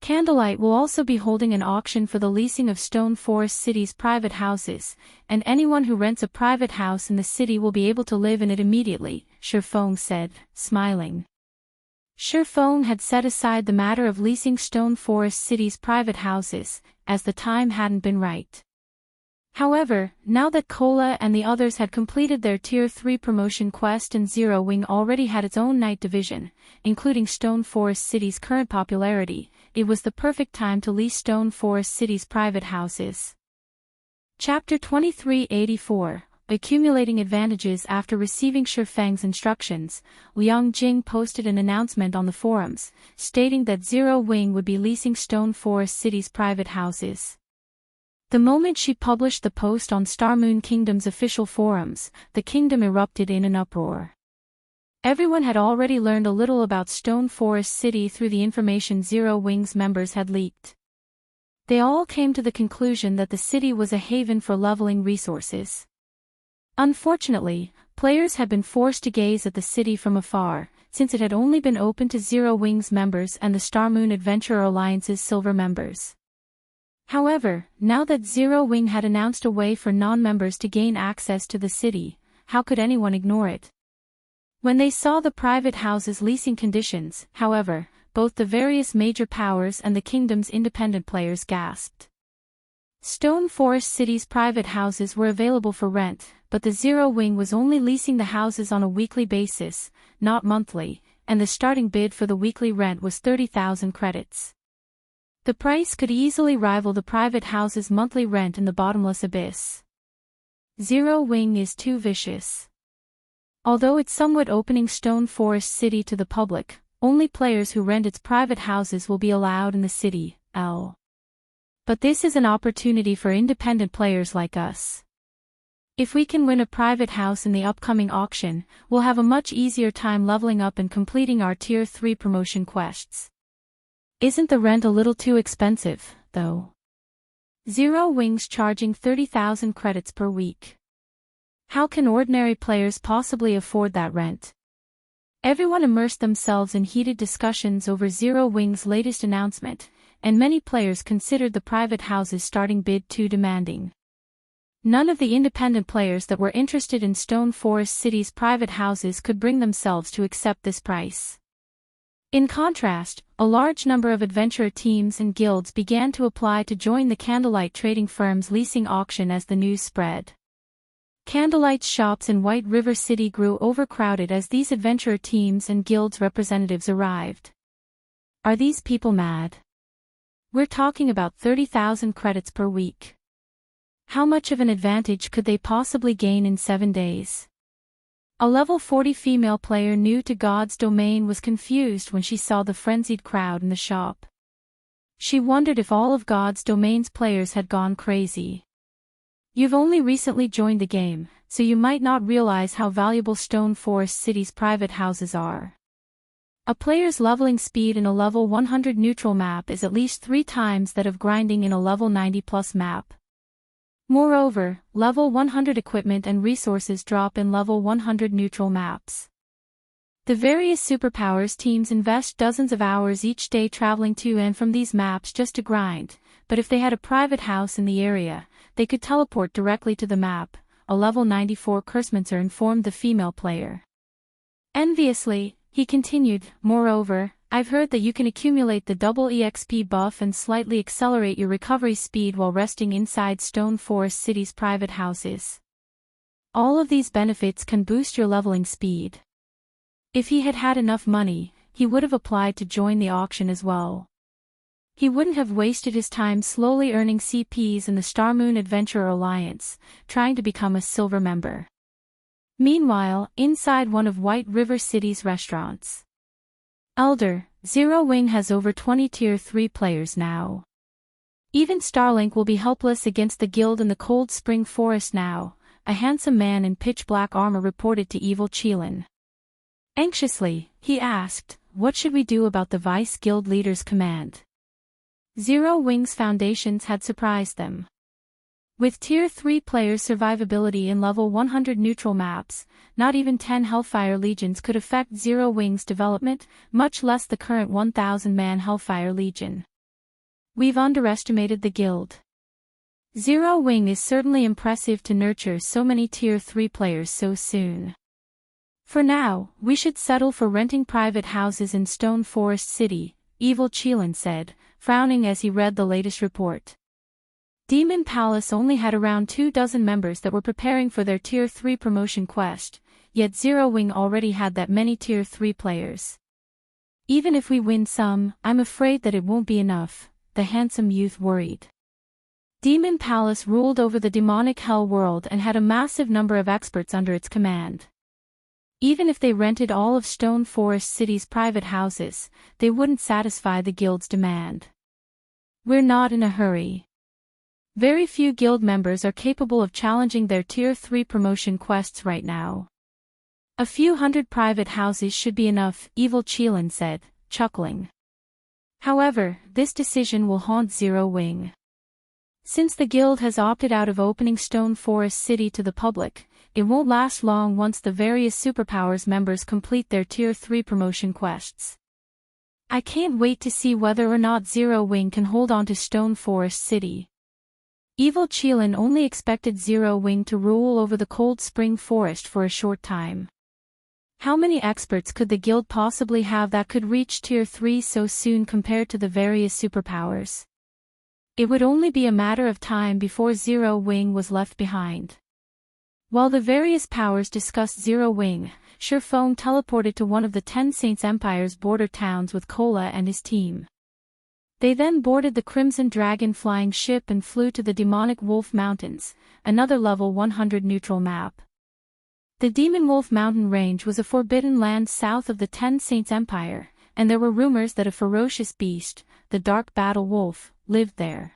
Speaker 1: Candlelight will also be holding an auction for the leasing of Stone Forest City's private houses, and anyone who rents a private house in the city will be able to live in it immediately, Shifeng said, smiling. Shifeng had set aside the matter of leasing Stone Forest City's private houses, as the time hadn't been right. However, now that Cola and the others had completed their Tier 3 promotion quest and Zero Wing already had its own night division, including Stone Forest City's current popularity, it was the perfect time to lease Stone Forest City's private houses. Chapter 2384, Accumulating Advantages. After receiving Shifeng's instructions, Liang Jing posted an announcement on the forums, stating that Zero Wing would be leasing Stone Forest City's private houses. The moment she published the post on Star Moon Kingdom's official forums, the kingdom erupted in an uproar. Everyone had already learned a little about Stone Forest City through the information Zero Wing's members had leaked. They all came to the conclusion that the city was a haven for leveling resources. Unfortunately, players had been forced to gaze at the city from afar, since it had only been open to Zero Wing's members and the Star Moon Adventurer Alliance's silver members. However, now that Zero Wing had announced a way for non-members to gain access to the city, how could anyone ignore it? When they saw the private houses' leasing conditions, however, both the various major powers and the kingdom's independent players gasped. Stone Forest City's private houses were available for rent, but the Zero Wing was only leasing the houses on a weekly basis, not monthly, and the starting bid for the weekly rent was 30,000 credits. The price could easily rival the private house's monthly rent in the bottomless abyss. Zero Wing is too vicious. Although it's somewhat opening Stone Forest City to the public, only players who rent its private houses will be allowed in the city, But this is an opportunity for independent players like us. If we can win a private house in the upcoming auction, we'll have a much easier time leveling up and completing our Tier 3 promotion quests. Isn't the rent a little too expensive, though? Zero Wing's charging 30,000 credits per week. How can ordinary players possibly afford that rent? Everyone immersed themselves in heated discussions over Zero Wing's latest announcement, and many players considered the private house's starting bid too demanding. None of the independent players that were interested in Stone Forest City's private houses could bring themselves to accept this price. In contrast, a large number of adventurer teams and guilds began to apply to join the Candlelight trading firm's leasing auction as the news spread. Candlelight's shops in White River City grew overcrowded as these adventurer teams and guilds representatives arrived. Are these people mad? We're talking about 30,000 credits per week. How much of an advantage could they possibly gain in 7 days? A level 40 female player new to God's domain was confused when she saw the frenzied crowd in the shop. She wondered if all of God's domain's players had gone crazy. You've only recently joined the game, so you might not realize how valuable Stone Forest City's private houses are. A player's leveling speed in a level 100 neutral map is at least 3 times that of grinding in a level 90 plus map. Moreover, level 100 equipment and resources drop in level 100 neutral maps. The various superpowers teams invest dozens of hours each day traveling to and from these maps just to grind, but if they had a private house in the area, they could teleport directly to the map, a level 94 Cursmancer informed the female player. Enviously, he continued, moreover, I've heard that you can accumulate the double EXP buff and slightly accelerate your recovery speed while resting inside Stone Forest City's private houses. All of these benefits can boost your leveling speed. If he had had enough money, he would have applied to join the auction as well. He wouldn't have wasted his time slowly earning CPs in the Starmoon Adventurer Alliance, trying to become a silver member. Meanwhile, inside one of White River City's restaurants. Elder, Zero Wing has over 20 Tier 3 players now. Even Starlink will be helpless against the guild in the Cold Spring Forest now, a handsome man in pitch-black armor reported to Evil Cheelin. Anxiously, he asked, what should we do about the Vice Guild leader's command? Zero Wing's foundations had surprised them. With Tier 3 players' survivability in level 100 neutral maps, not even 10 Hellfire Legions could affect Zero Wing's development, much less the current 1,000-man Hellfire Legion. We've underestimated the guild. Zero Wing is certainly impressive to nurture so many Tier 3 players so soon. For now, we should settle for renting private houses in Stone Forest City, Evil Cheelin said, frowning as he read the latest report. Demon Palace only had around 24 members that were preparing for their Tier 3 promotion quest, yet Zero Wing already had that many Tier 3 players. Even if we win some, I'm afraid that it won't be enough, the handsome youth worried. Demon Palace ruled over the demonic hell world and had a massive number of experts under its command. Even if they rented all of Stone Forest City's private houses, they wouldn't satisfy the guild's demand. We're not in a hurry. Very few guild members are capable of challenging their Tier 3 promotion quests right now. A few hundred private houses should be enough, Evil Cheelin said, chuckling. However, this decision will haunt Zero Wing. Since the guild has opted out of opening Stone Forest City to the public, it won't last long once the various superpowers members complete their Tier 3 promotion quests. I can't wait to see whether or not Zero Wing can hold on to Stone Forest City. Evil Cheelin only expected Zero Wing to rule over the Cold Spring Forest for a short time. How many experts could the guild possibly have that could reach Tier 3 so soon compared to the various superpowers? It would only be a matter of time before Zero Wing was left behind. While the various powers discussed Zero Wing, Sherfong teleported to one of the Ten Saints Empire's border towns with Kola and his team. They then boarded the Crimson Dragon flying ship and flew to the Demonic Wolf Mountains, another level 100 neutral map. The Demonwolf mountain range was a forbidden land south of the Ten Saints Empire, and there were rumors that a ferocious beast, the Dark Battle Wolf, lived there.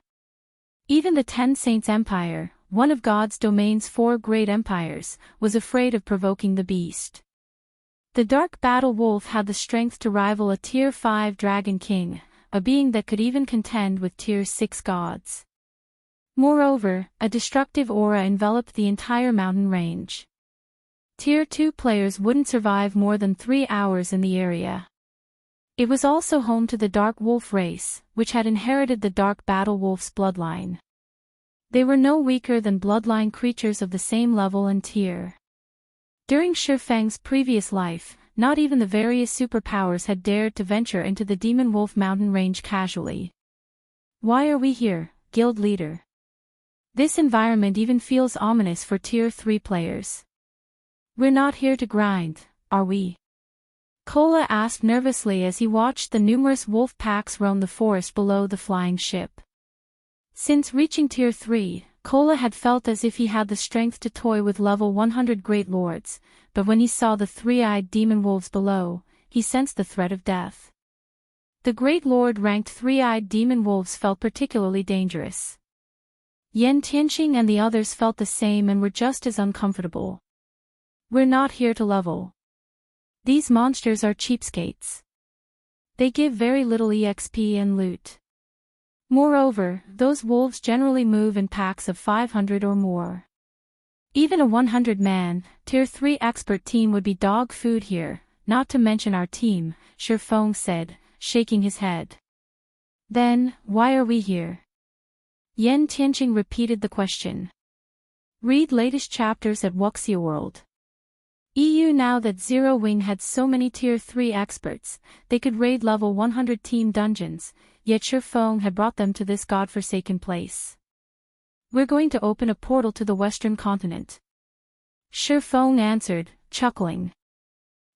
Speaker 1: Even the Ten Saints Empire, one of God's domain's 4 great empires, was afraid of provoking the beast. The Dark Battle Wolf had the strength to rival a Tier 5 Dragon King, a being that could even contend with Tier 6 gods. Moreover, a destructive aura enveloped the entire mountain range. Tier 2 players wouldn't survive more than 3 hours in the area. It was also home to the Dark Wolf race, which had inherited the Dark Battle Wolf's bloodline. They were no weaker than bloodline creatures of the same level and tier. During Shifeng's previous life, not even the various superpowers had dared to venture into the Demonwolf mountain range casually. Why are we here, guild leader? This environment even feels ominous for Tier 3 players. We're not here to grind, are we? Kola asked nervously as he watched the numerous wolf packs roam the forest below the flying ship. Since reaching Tier 3, Kola had felt as if he had the strength to toy with level 100 Great Lords, but when he saw the three-eyed demon wolves below, he sensed the threat of death. The Great Lord ranked three-eyed demon wolves felt particularly dangerous. Yan Tianqing and the others felt the same and were just as uncomfortable. We're not here to level. These monsters are cheapskates. They give very little EXP and loot. Moreover, those wolves generally move in packs of 500 or more. Even a 100-man, Tier 3 expert team would be dog food here, not to mention our team, Sherfong said, shaking his head. Then, why are we here? Yan Tianqing repeated the question. Read latest chapters at Wuxia World. Now that Zero Wing had so many Tier 3 experts, they could raid level 100 team dungeons, yet Shifeng had brought them to this godforsaken place. We're going to open a portal to the Western continent. Shifeng answered, chuckling.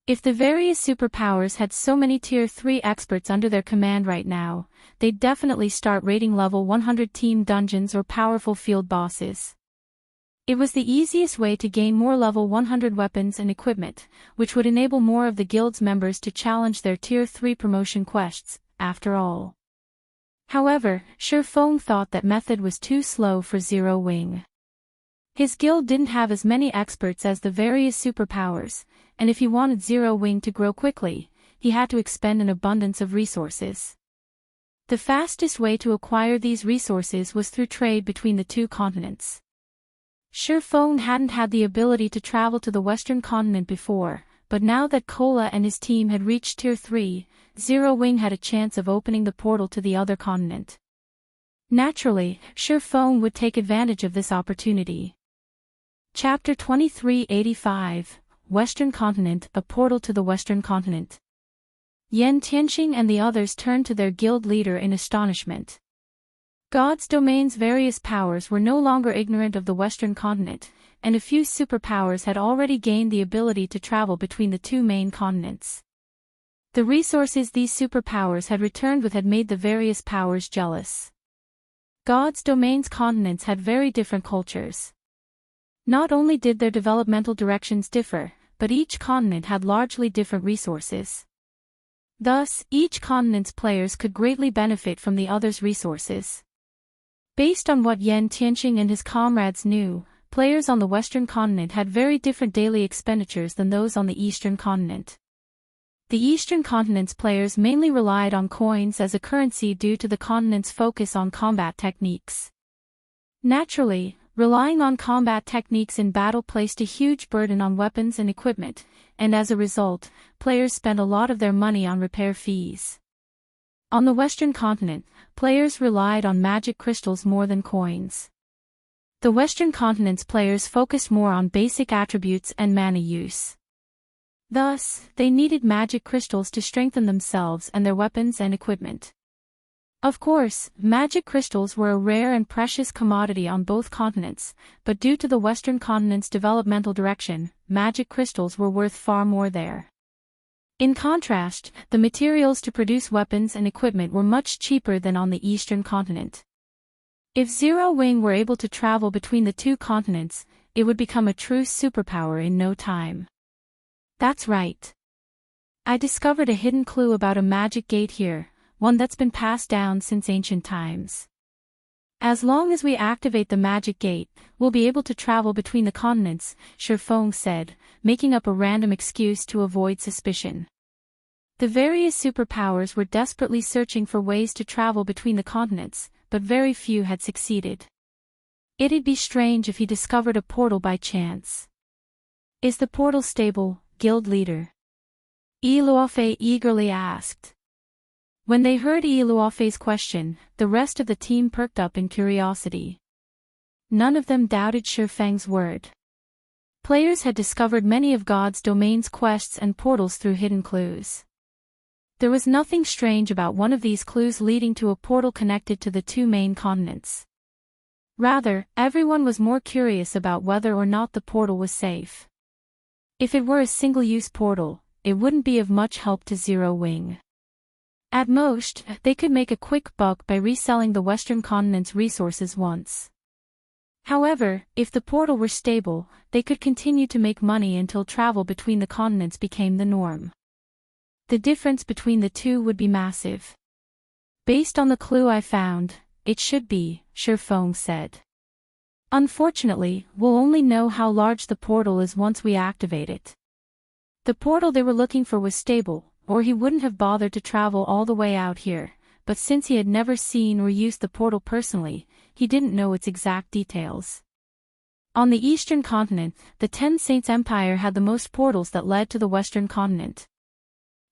Speaker 1: If the various superpowers had so many Tier 3 experts under their command right now, they'd definitely start raiding level 100 team dungeons or powerful field bosses. It was the easiest way to gain more level 100 weapons and equipment, which would enable more of the guild's members to challenge their Tier 3 promotion quests, after all. However, Shifeng thought that method was too slow for Zero Wing. His guild didn't have as many experts as the various superpowers, and if he wanted Zero Wing to grow quickly, he had to expend an abundance of resources. The fastest way to acquire these resources was through trade between the two continents. Shifeng hadn't had the ability to travel to the Western continent before, but now that Cola and his team had reached Tier 3, Zero Wing had a chance of opening the portal to the other continent. Naturally, Shifeng would take advantage of this opportunity. Chapter 2385, Western Continent, a portal to the Western Continent. Tianqing and the others turned to their guild leader in astonishment. God's domain's various powers were no longer ignorant of the Western continent, and a few superpowers had already gained the ability to travel between the two main continents. The resources these superpowers had returned with had made the various powers jealous. God's domain's continents had very different cultures. Not only did their developmental directions differ, but each continent had largely different resources. Thus, each continent's players could greatly benefit from the other's resources. Based on what Tianqing and his comrades knew, players on the Western continent had very different daily expenditures than those on the Eastern continent. The Eastern continent's players mainly relied on coins as a currency due to the continent's focus on combat techniques. Naturally, relying on combat techniques in battle placed a huge burden on weapons and equipment, and as a result, players spent a lot of their money on repair fees. On the Western continent, players relied on magic crystals more than coins. The Western continent's players focused more on basic attributes and mana use. Thus, they needed magic crystals to strengthen themselves and their weapons and equipment. Of course, magic crystals were a rare and precious commodity on both continents, but due to the Western continent's developmental direction, magic crystals were worth far more there. In contrast, the materials to produce weapons and equipment were much cheaper than on the Eastern continent. If Zero Wing were able to travel between the two continents, it would become a true superpower in no time. That's right. I discovered a hidden clue about a magic gate here, one that's been passed down since ancient times. As long as we activate the magic gate, we'll be able to travel between the continents, Shifeng said, making up a random excuse to avoid suspicion. The various superpowers were desperately searching for ways to travel between the continents, but very few had succeeded. It'd be strange if he discovered a portal by chance. Is the portal stable, guild leader? Luofei eagerly asked. When they heard Luofei's question, the rest of the team perked up in curiosity. None of them doubted Shifeng's word. Players had discovered many of God's domain's quests and portals through hidden clues. There was nothing strange about one of these clues leading to a portal connected to the two main continents. Rather, everyone was more curious about whether or not the portal was safe. If it were a single-use portal, it wouldn't be of much help to Zero Wing. At most, they could make a quick buck by reselling the Western continent's resources once. However, if the portal were stable, they could continue to make money until travel between the continents became the norm. The difference between the two would be massive. Based on the clue I found, it should be, Shifeng said. Unfortunately, we'll only know how large the portal is once we activate it. The portal they were looking for was stable, or he wouldn't have bothered to travel all the way out here, but since he had never seen or used the portal personally, he didn't know its exact details. On the Eastern continent, the Ten Saints Empire had the most portals that led to the Western continent.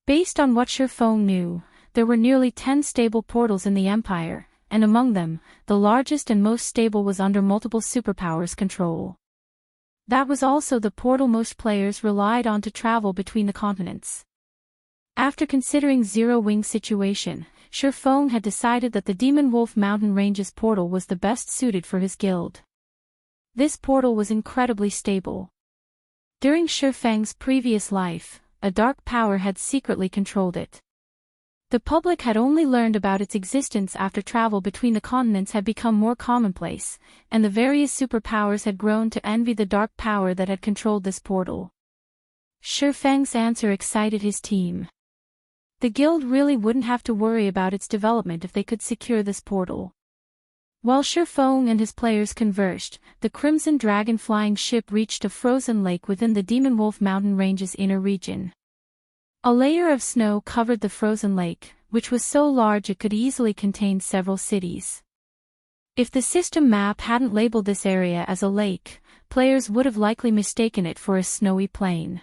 Speaker 1: Based on what Shifeng knew, there were nearly 10 stable portals in the Empire, and among them, the largest and most stable was under multiple superpowers' control. That was also the portal most players relied on to travel between the continents. After considering Zero-Wing's situation, Shurfeng had decided that the Demonwolf Mountain Ranges portal was the best suited for his guild. This portal was incredibly stable. During Shurfeng's previous life, a dark power had secretly controlled it. The public had only learned about its existence after travel between the continents had become more commonplace, and the various superpowers had grown to envy the dark power that had controlled this portal. Shurfeng's answer excited his team. The guild really wouldn't have to worry about its development if they could secure this portal. While Shurfeng and his players conversed, the Crimson Dragon flying ship reached a frozen lake within the Demonwolf Mountain Range's inner region. A layer of snow covered the frozen lake, which was so large it could easily contain several cities. If the system map hadn't labeled this area as a lake, players would have likely mistaken it for a snowy plain.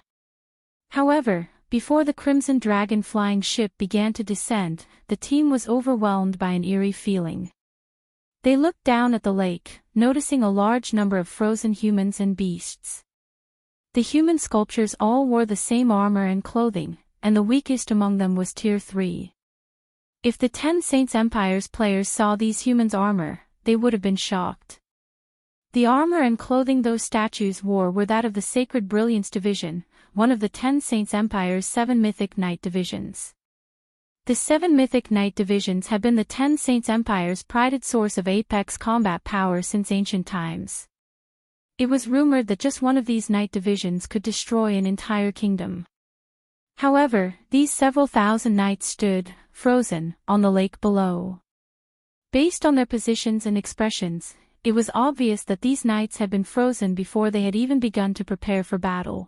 Speaker 1: However, before the Crimson Dragon flying ship began to descend, the team was overwhelmed by an eerie feeling. They looked down at the lake, noticing a large number of frozen humans and beasts. The human sculptures all wore the same armor and clothing, and the weakest among them was Tier 3. If the 10 Saints Empire's players saw these humans' armor, they would have been shocked. The armor and clothing those statues wore were that of the Sacred Brilliance Division, one of the 10 Saints Empire's 7 Mythic Knight divisions. The 7 Mythic Knight divisions have been the 10 Saints Empire's prided source of apex combat power since ancient times. It was rumored that just one of these knight divisions could destroy an entire kingdom. However, these several thousand knights stood, frozen, on the lake below. Based on their positions and expressions, it was obvious that these knights had been frozen before they had even begun to prepare for battle.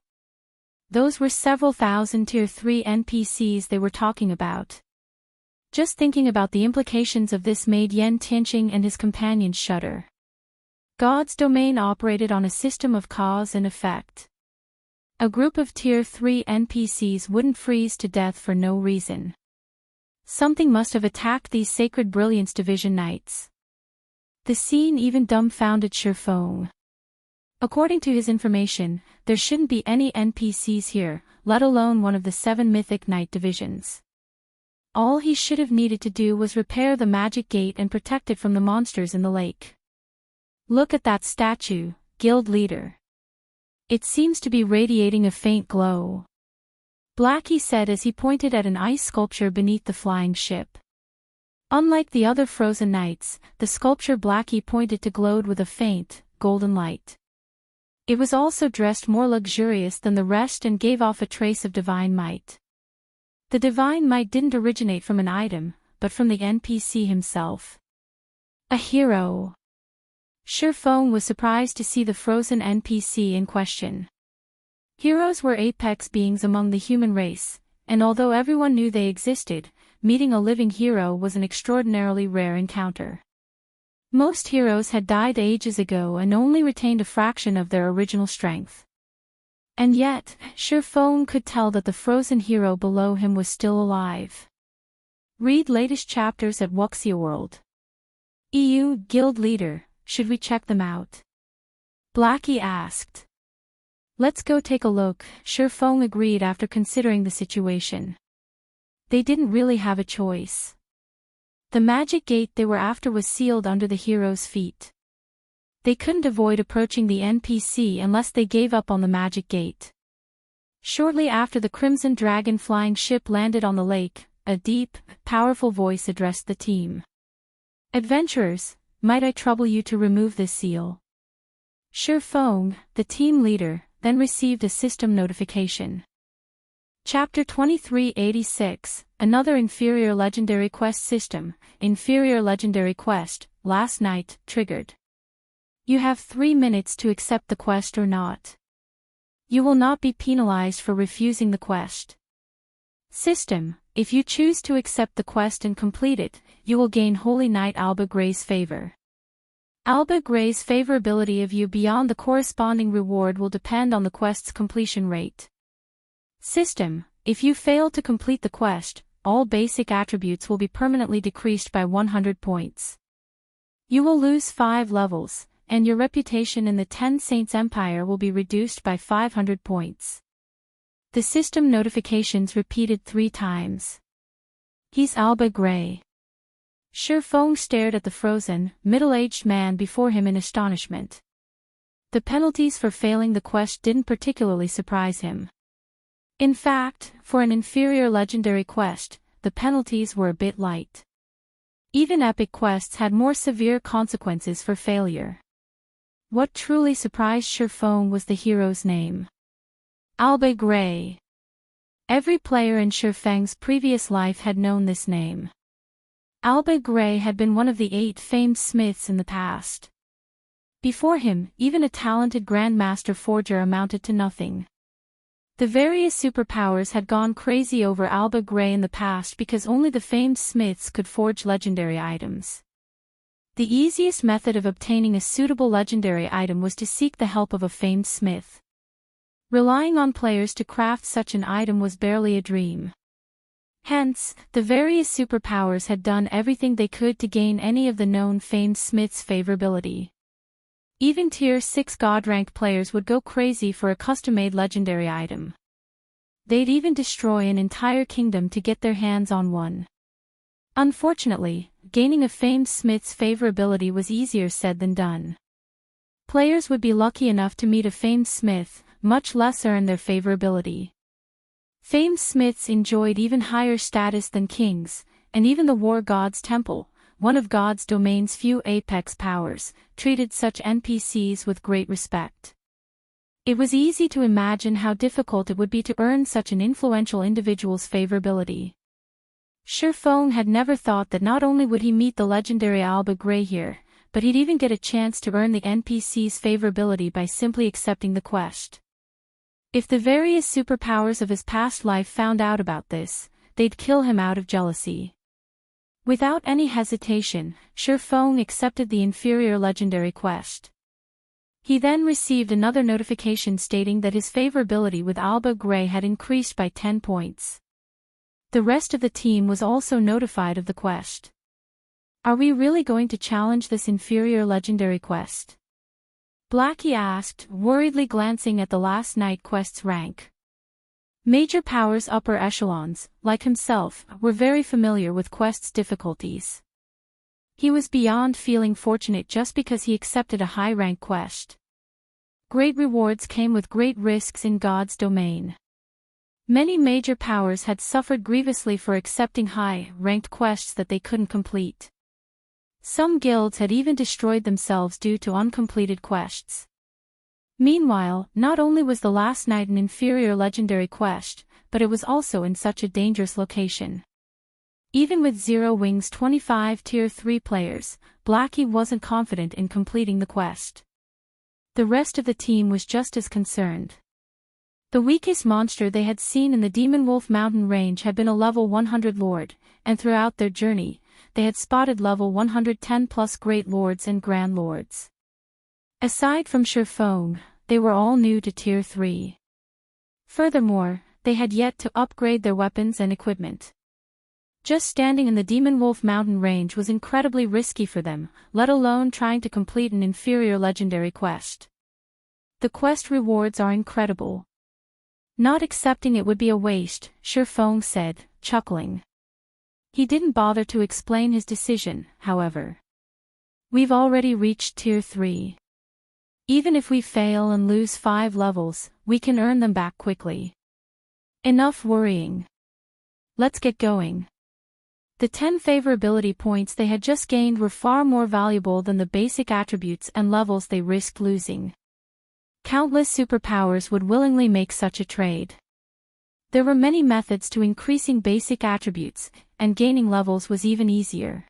Speaker 1: Those were several thousand Tier 3 NPCs they were talking about. Just thinking about the implications of this made Yen Tianqing and his companions shudder. God's domain operated on a system of cause and effect. A group of Tier 3 NPCs wouldn't freeze to death for no reason. Something must have attacked these Sacred Brilliance Division knights. The scene even dumbfounded Shurfeng. According to his information, there shouldn't be any NPCs here, let alone one of the 7 Mythic Knight divisions. All he should have needed to do was repair the magic gate and protect it from the monsters in the lake. Look at that statue, guild leader. It seems to be radiating a faint glow. Blackie said as he pointed at an ice sculpture beneath the flying ship. Unlike the other frozen knights, the sculpture Blackie pointed to glowed with a faint, golden light. It was also dressed more luxurious than the rest and gave off a trace of divine might. The divine might didn't originate from an item, but from the NPC himself. A hero. Shurfeng was surprised to see the frozen NPC in question. Heroes were apex beings among the human race, and although everyone knew they existed, meeting a living hero was an extraordinarily rare encounter. Most heroes had died ages ago and only retained a fraction of their original strength. And yet, Shurfeng could tell that the frozen hero below him was still alive. Read latest chapters at Wuxia World. EU Guild Leader, should we check them out? Blackie asked. Let's go take a look, Shurfeng agreed after considering the situation. They didn't really have a choice. The magic gate they were after was sealed under the hero's feet. They couldn't avoid approaching the NPC unless they gave up on the magic gate. Shortly after the Crimson Dragon flying ship landed on the lake, a deep, powerful voice addressed the team. Adventurers, might I trouble you to remove this seal? Shurfeng, the team leader, then received a system notification. Chapter 2386, Another Inferior Legendary Quest System, Inferior Legendary Quest, Last Night, triggered. You have 3 minutes to accept the quest or not. You will not be penalized for refusing the quest. System, if you choose to accept the quest and complete it, you will gain Holy Knight Alba Gray's favor. Alba Gray's favorability of you beyond the corresponding reward will depend on the quest's completion rate. System, if you fail to complete the quest, all basic attributes will be permanently decreased by 100 points. You will lose 5 levels, and your reputation in the 10 Saints Empire will be reduced by 500 points. The system notifications repeated 3 times. He's Alba Grey. Shurfong stared at the frozen, middle-aged man before him in astonishment. The penalties for failing the quest didn't particularly surprise him. In fact, for an inferior legendary quest, the penalties were a bit light. Even epic quests had more severe consequences for failure. What truly surprised Shurfong was the hero's name. Alba Grey. Every player in Shurfeng's previous life had known this name. Alba Grey had been one of the 8 famed smiths in the past. Before him, even a talented Grandmaster Forger amounted to nothing. The various superpowers had gone crazy over Alba Grey in the past because only the famed smiths could forge legendary items. The easiest method of obtaining a suitable legendary item was to seek the help of a famed smith. Relying on players to craft such an item was barely a dream. Hence, the various superpowers had done everything they could to gain any of the known famed smiths' favorability. Even Tier 6 God-ranked players would go crazy for a custom-made legendary item. They'd even destroy an entire kingdom to get their hands on one. Unfortunately, gaining a famed smith's favorability was easier said than done. Players would be lucky enough to meet a famed smith, much less earn their favorability. Famed smiths enjoyed even higher status than kings, and even the War God's Temple, one of God's domain's few apex powers, treated such NPCs with great respect. It was easy to imagine how difficult it would be to earn such an influential individual's favorability. Shurfong had never thought that not only would he meet the legendary Alba Grey here, but he'd even get a chance to earn the NPC's favorability by simply accepting the quest. If the various superpowers of his past life found out about this, they'd kill him out of jealousy. Without any hesitation, Shurfong accepted the inferior legendary quest. He then received another notification stating that his favorability with Alba Grey had increased by 10 points. The rest of the team was also notified of the quest. Are we really going to challenge this inferior legendary quest? Blackie asked, worriedly glancing at the last night quest's rank. Major powers upper echelons, like himself, were very familiar with quest's difficulties. He was beyond feeling fortunate just because he accepted a high-rank quest. Great rewards came with great risks in God's domain. Many major powers had suffered grievously for accepting high-ranked quests that they couldn't complete. Some guilds had even destroyed themselves due to uncompleted quests. Meanwhile, not only was the last night an inferior legendary quest, but it was also in such a dangerous location. Even with Zero Wing's 25 Tier 3 players, Blackie wasn't confident in completing the quest. The rest of the team was just as concerned. The weakest monster they had seen in the Demonwolf mountain range had been a level 100 lord, and throughout their journey, they had spotted level 110 plus great lords and grand lords. Aside from Shurfong, they were all new to Tier 3. Furthermore, they had yet to upgrade their weapons and equipment. Just standing in the Demonwolf mountain range was incredibly risky for them, let alone trying to complete an inferior legendary quest. The quest rewards are incredible. Not accepting it would be a waste, Shurfong said, chuckling. He didn't bother to explain his decision, however. We've already reached Tier 3. Even if we fail and lose 5 levels, we can earn them back quickly. Enough worrying. Let's get going. The 10 favorability points they had just gained were far more valuable than the basic attributes and levels they risked losing. Countless superpowers would willingly make such a trade. There were many methods to increasing basic attributes, and gaining levels was even easier.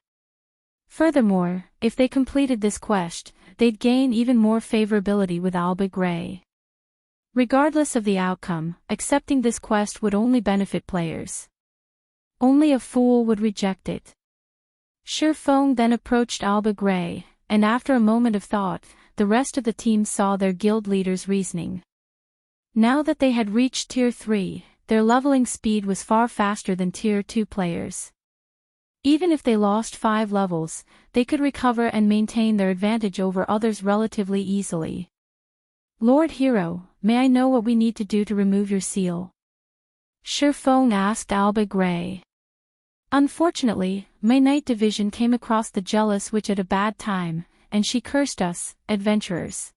Speaker 1: Furthermore, if they completed this quest, they'd gain even more favorability with Alba Grey. Regardless of the outcome, accepting this quest would only benefit players. Only a fool would reject it. Shurfong then approached Alba Grey, and after a moment of thought, the rest of the team saw their guild leader's reasoning. Now that they had reached Tier 3, their leveling speed was far faster than Tier 2 players. Even if they lost 5 levels, they could recover and maintain their advantage over others relatively easily. Lord Hero, may I know what we need to do to remove your seal? Shurfeng asked Alba Grey. Unfortunately, my night division came across the Jealous Witch at a bad time, and she cursed us, adventurers.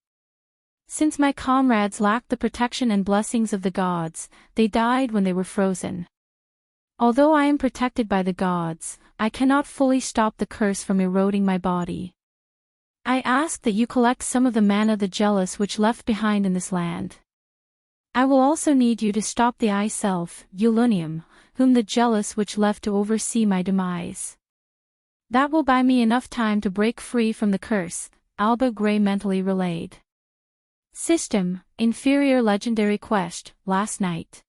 Speaker 1: Since my comrades lacked the protection and blessings of the gods, they died when they were frozen. Although I am protected by the gods, I cannot fully stop the curse from eroding my body. I ask that you collect some of the mana the Jealous Witch left behind in this land. I will also need you to stop the Ice Elf, Ulunium, whom the Jealous Witch left to oversee my demise. That will buy me enough time to break free from the curse, Alba Grey mentally relayed. System, Inferior Legendary Quest, Last Night.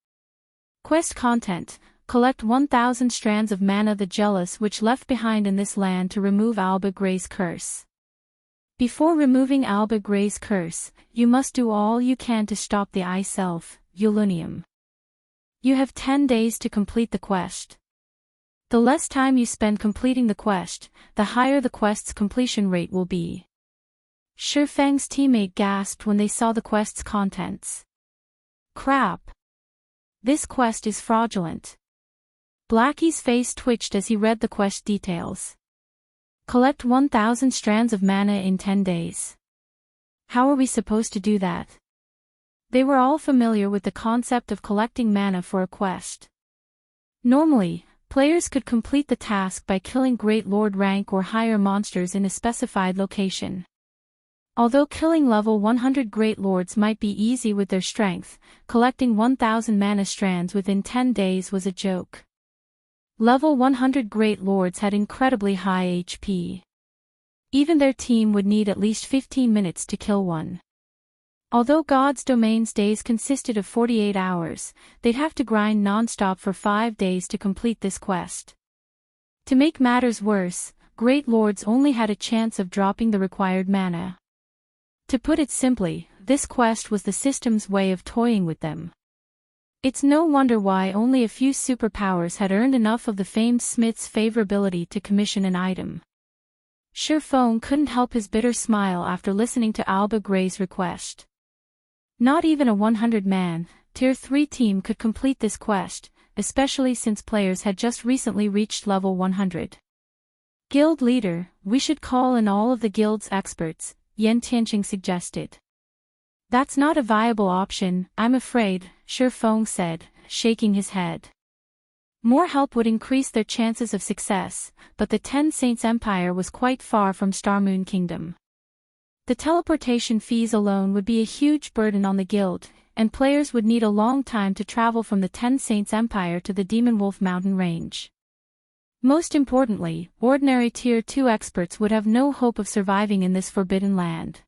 Speaker 1: Quest Content, collect 1,000 strands of mana the Jealous Witch left behind in this land to remove Alba Grey's curse. Before removing Alba Grey's curse, you must do all you can to stop the Ice Elf, Ulunium. You have 10 days to complete the quest. The less time you spend completing the quest, the higher the quest's completion rate will be. Shurfeng's teammate gasped when they saw the quest's contents. Crap! This quest is fraudulent. Blackie's face twitched as he read the quest details. Collect 1,000 strands of mana in 10 days. How are we supposed to do that? They were all familiar with the concept of collecting mana for a quest. Normally, players could complete the task by killing Great Lord rank or higher monsters in a specified location. Although killing level 100 Great Lords might be easy with their strength, collecting 1,000 mana strands within 10 days was a joke. Level 100 Great Lords had incredibly high HP. Even their team would need at least 15 minutes to kill one. Although God's Domain's days consisted of 48 hours, they'd have to grind non-stop for 5 days to complete this quest. To make matters worse, Great Lords only had a chance of dropping the required mana. To put it simply, this quest was the system's way of toying with them. It's no wonder why only a few superpowers had earned enough of the famed Smith's favorability to commission an item. Shurfeng couldn't help his bitter smile after listening to Alba Grey's request. Not even a 100-man, Tier 3 team could complete this quest, especially since players had just recently reached level 100. Guild leader, we should call in all of the guild's experts, Enchanting suggested. That's not a viable option, I'm afraid, Shurfeng said, shaking his head. More help would increase their chances of success, but the Ten Saints Empire was quite far from Starmoon Kingdom. The teleportation fees alone would be a huge burden on the guild, and players would need a long time to travel from the Ten Saints Empire to the Demonwolf mountain range. Most importantly, ordinary Tier 2 experts would have no hope of surviving in this forbidden land.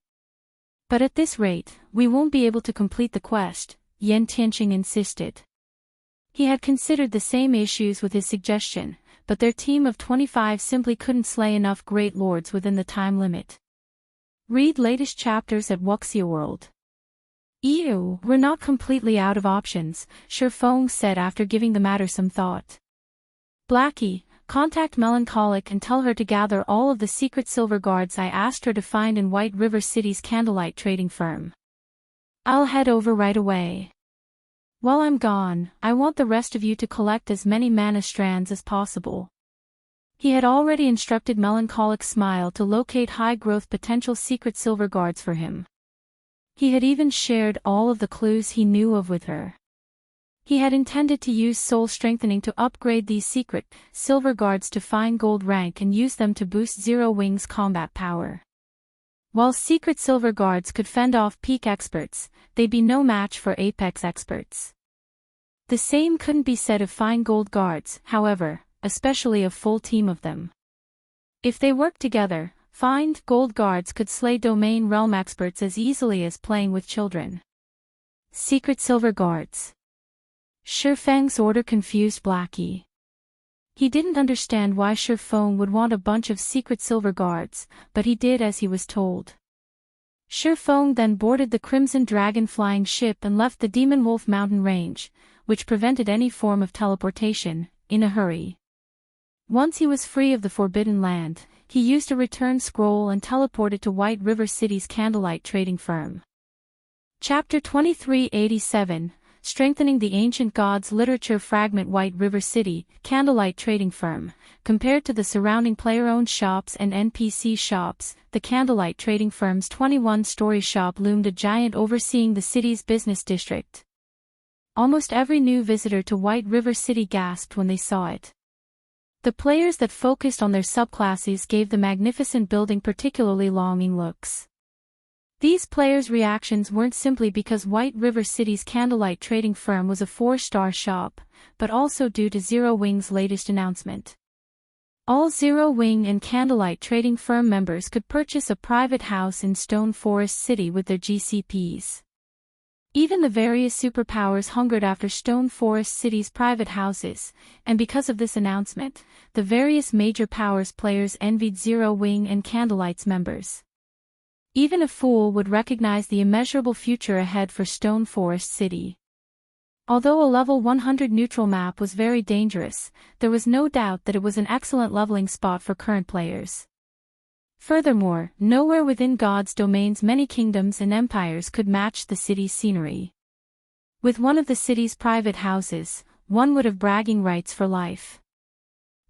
Speaker 1: But at this rate, we won't be able to complete the quest, Enchanting insisted. He had considered the same issues with his suggestion, but their team of 25 simply couldn't slay enough Great Lords within the time limit. Read latest chapters at Wuxia World. Ew, we're not completely out of options, Shurfeng said after giving the matter some thought. Blackie, contact Melancholic and tell her to gather all of the secret silver guards I asked her to find in White River City's Candlelight trading firm. I'll head over right away. While I'm gone, I want the rest of you to collect as many mana strands as possible. He had already instructed Melancholic Smile to locate high-growth potential secret silver guards for him. He had even shared all of the clues he knew of with her. He had intended to use soul strengthening to upgrade these secret silver guards to fine gold rank and use them to boost Zero Wing's combat power. While secret silver guards could fend off peak experts, they'd be no match for apex experts. The same couldn't be said of fine gold guards, however, especially a full team of them. If they worked together, fine gold guards could slay domain realm experts as easily as playing with children. Secret silver guards. Shurfeng's order confused Blackie. He didn't understand why Shurfeng would want a bunch of secret silver guards, but he did as he was told. Shurfeng then boarded the Crimson Dragon flying ship and left the Demonwolf mountain range, which prevented any form of teleportation, in a hurry. Once he was free of the Forbidden Land, he used a return scroll and teleported to White River City's Candlelight trading firm. Chapter 2387, Strengthening the Ancient Gods Literature. Fragment. White River City, Candlelight trading firm. Compared to the surrounding player-owned shops and NPC shops, the Candlelight trading firm's 21-story shop loomed a giant overseeing the city's business district. Almost every new visitor to White River City gasped when they saw it. The players that focused on their subclasses gave the magnificent building particularly longing looks. These players' reactions weren't simply because White River City's Candlelight trading firm was a 4-star shop, but also due to Zero Wing's latest announcement. All Zero Wing and Candlelight trading firm members could purchase a private house in Stone Forest City with their GCPs. Even the various superpowers hungered after Stone Forest City's private houses, and because of this announcement, the various major powers players envied Zero Wing and Candlelight's members. Even a fool would recognize the immeasurable future ahead for Stone Forest City. Although a level 100 neutral map was very dangerous, there was no doubt that it was an excellent leveling spot for current players. Furthermore, nowhere within God's domain's many kingdoms and empires could match the city's scenery. With one of the city's private houses, one would have bragging rights for life.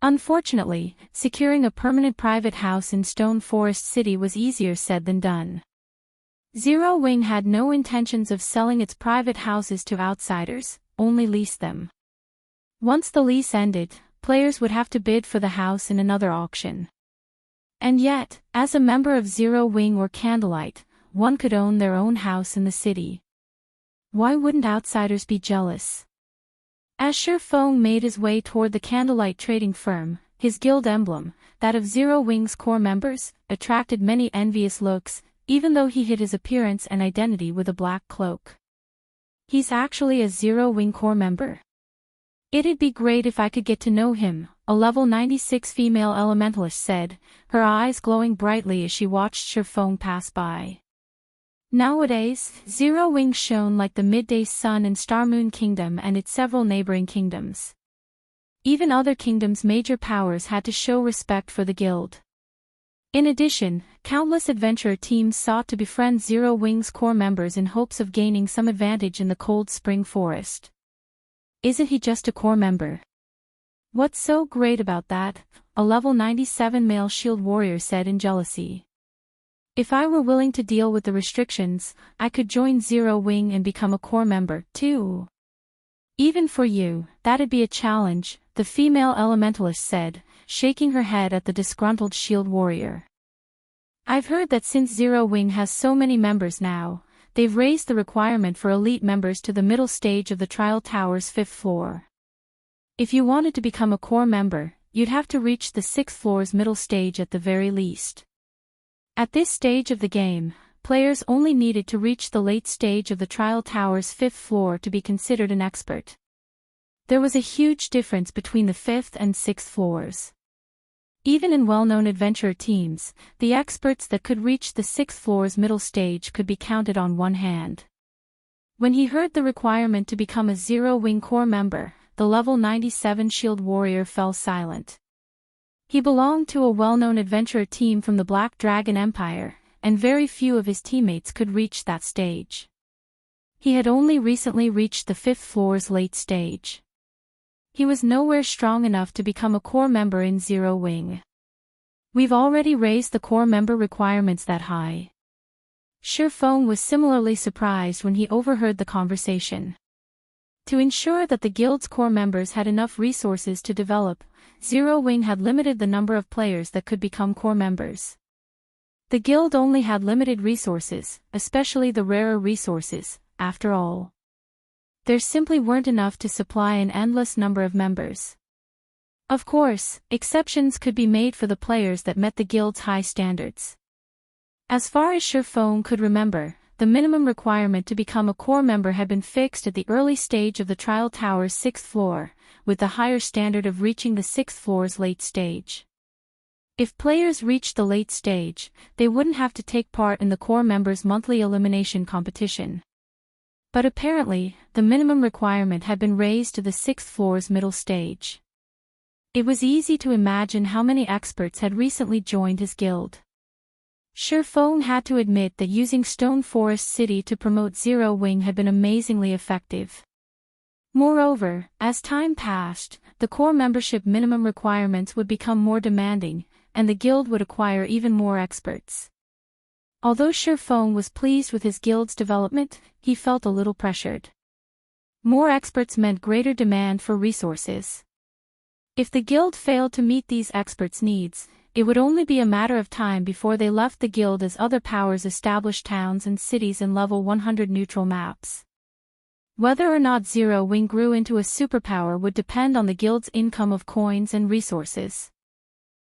Speaker 1: Unfortunately, securing a permanent private house in Stone Forest City was easier said than done. Zero Wing had no intentions of selling its private houses to outsiders, only lease them. Once the lease ended, players would have to bid for the house in another auction. And yet, as a member of Zero Wing or Candlelight, one could own their own house in the city. Why wouldn't outsiders be jealous? As Feng made his way toward the Candlelight trading firm, his guild emblem, that of Zero Wing's core members, attracted many envious looks, even though he hid his appearance and identity with a black cloak. He's actually a Zero Wing core member? It'd be great if I could get to know him, a level 96 female elementalist said, her eyes glowing brightly as she watched Feng pass by. Nowadays, Zero Wing shone like the midday sun in Starmoon Kingdom and its several neighboring kingdoms. Even other kingdoms' major powers had to show respect for the guild. In addition, countless adventurer teams sought to befriend Zero Wing's core members in hopes of gaining some advantage in the cold spring forest. Isn't he just a core member? What's so great about that? A level 97 male shield warrior said in jealousy. If I were willing to deal with the restrictions, I could join Zero Wing and become a core member, too. Even for you, that'd be a challenge, the female elementalist said, shaking her head at the disgruntled shield warrior. I've heard that since Zero Wing has so many members now, they've raised the requirement for elite members to the middle stage of the Trial Tower's 5th floor. If you wanted to become a core member, you'd have to reach the 6th floor's middle stage at the very least. At this stage of the game, players only needed to reach the late stage of the Trial Tower's 5th floor to be considered an expert. There was a huge difference between the 5th and 6th floors. Even in well-known adventurer teams, the experts that could reach the 6th floor's middle stage could be counted on one hand. When he heard the requirement to become a Zero Wing core member, the level 97 shield warrior fell silent. He belonged to a well-known adventurer team from the Black Dragon Empire, and very few of his teammates could reach that stage. He had only recently reached the 5th floor's late stage. He was nowhere strong enough to become a core member in Zero Wing. We've already raised the core member requirements that high. Feng was similarly surprised when he overheard the conversation. To ensure that the guild's core members had enough resources to develop, Zero Wing had limited the number of players that could become core members. The guild only had limited resources, especially the rarer resources, after all. There simply weren't enough to supply an endless number of members. Of course, exceptions could be made for the players that met the guild's high standards. As far as Feng could remember, the minimum requirement to become a core member had been fixed at the early stage of the Trial Tower's 6th floor, with the higher standard of reaching the 6th floor's late stage. If players reached the late stage, they wouldn't have to take part in the core members' monthly elimination competition. But apparently, the minimum requirement had been raised to the 6th floor's middle stage. It was easy to imagine how many experts had recently joined his guild. Feng had to admit that using Stone Forest City to promote Zero Wing had been amazingly effective. Moreover, as time passed, the core membership minimum requirements would become more demanding, and the guild would acquire even more experts. Although Feng was pleased with his guild's development, he felt a little pressured. More experts meant greater demand for resources. If the guild failed to meet these experts' needs, it would only be a matter of time before they left the guild as other powers established towns and cities in level 100 neutral maps. Whether or not Zero Wing grew into a superpower would depend on the guild's income of coins and resources.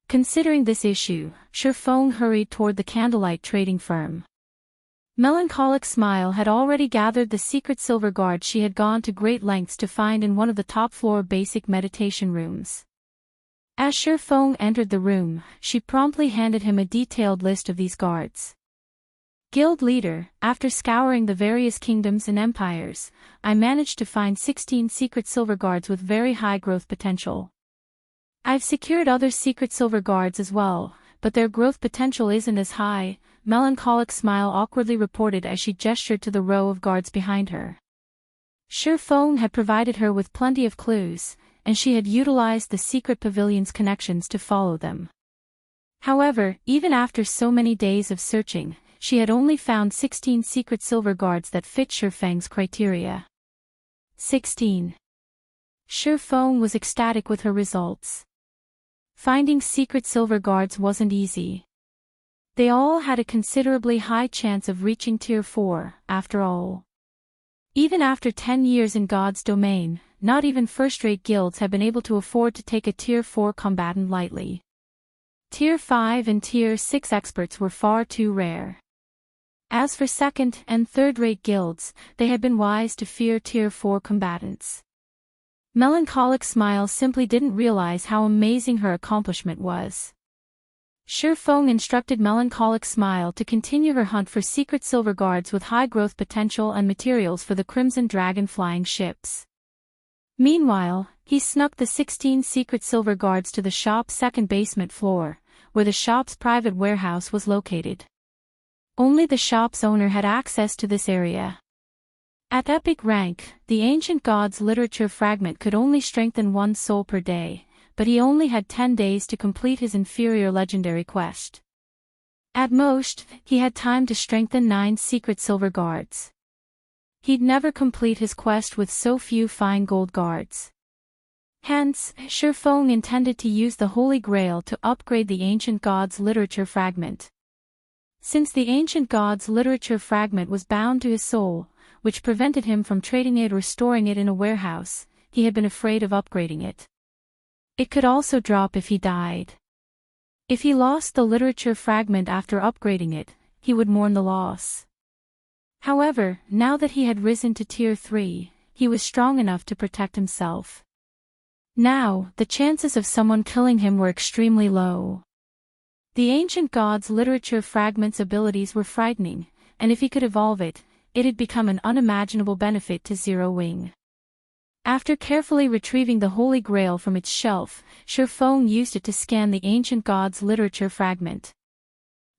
Speaker 1: Considering this issue, Feng hurried toward the Candlelight trading firm. Melancholic Smile had already gathered the secret silver guards she had gone to great lengths to find in one of the top-floor basic meditation rooms. As Feng entered the room, she promptly handed him a detailed list of these guards. Guild leader, after scouring the various kingdoms and empires, I managed to find 16 secret silver guards with very high growth potential. I've secured other secret silver guards as well, but their growth potential isn't as high, Melancholic Smile awkwardly reported as she gestured to the row of guards behind her. Feng had provided her with plenty of clues, and she had utilized the secret pavilion's connections to follow them. However, even after so many days of searching, she had only found 16 secret silver guards that fit Feng's criteria. 16. Feng was ecstatic with her results. Finding secret silver guards wasn't easy. They all had a considerably high chance of reaching Tier 4, after all. Even after 10 years in God's domain, not even first-rate guilds have been able to afford to take a Tier 4 combatant lightly. Tier 5 and Tier 6 experts were far too rare. As for second- and third-rate guilds, they had been wise to fear Tier 4 combatants. Melancholic Smile simply didn't realize how amazing her accomplishment was. Feng instructed Melancholic Smile to continue her hunt for secret silver guards with high growth potential and materials for the Crimson Dragon flying ships. Meanwhile, he snuck the 16 secret silver guards to the shop's second basement floor, where the shop's private warehouse was located. Only the shop's owner had access to this area. At epic rank, the ancient god's literature fragment could only strengthen 1 soul per day, but he only had 10 days to complete his inferior legendary quest. At most, he had time to strengthen 9 secret silver guards. He'd never complete his quest with so few fine gold guards. Hence, Feng intended to use the Holy Grail to upgrade the ancient god's literature fragment. Since the ancient god's literature fragment was bound to his soul, which prevented him from trading it or storing it in a warehouse, he had been afraid of upgrading it. It could also drop if he died. If he lost the literature fragment after upgrading it, he would mourn the loss. However, now that he had risen to Tier 3, he was strong enough to protect himself. Now, the chances of someone killing him were extremely low. The ancient god's literature fragment's abilities were frightening, and if he could evolve it, it'd become an unimaginable benefit to Zero Wing. After carefully retrieving the Holy Grail from its shelf, Feng used it to scan the ancient god's literature fragment.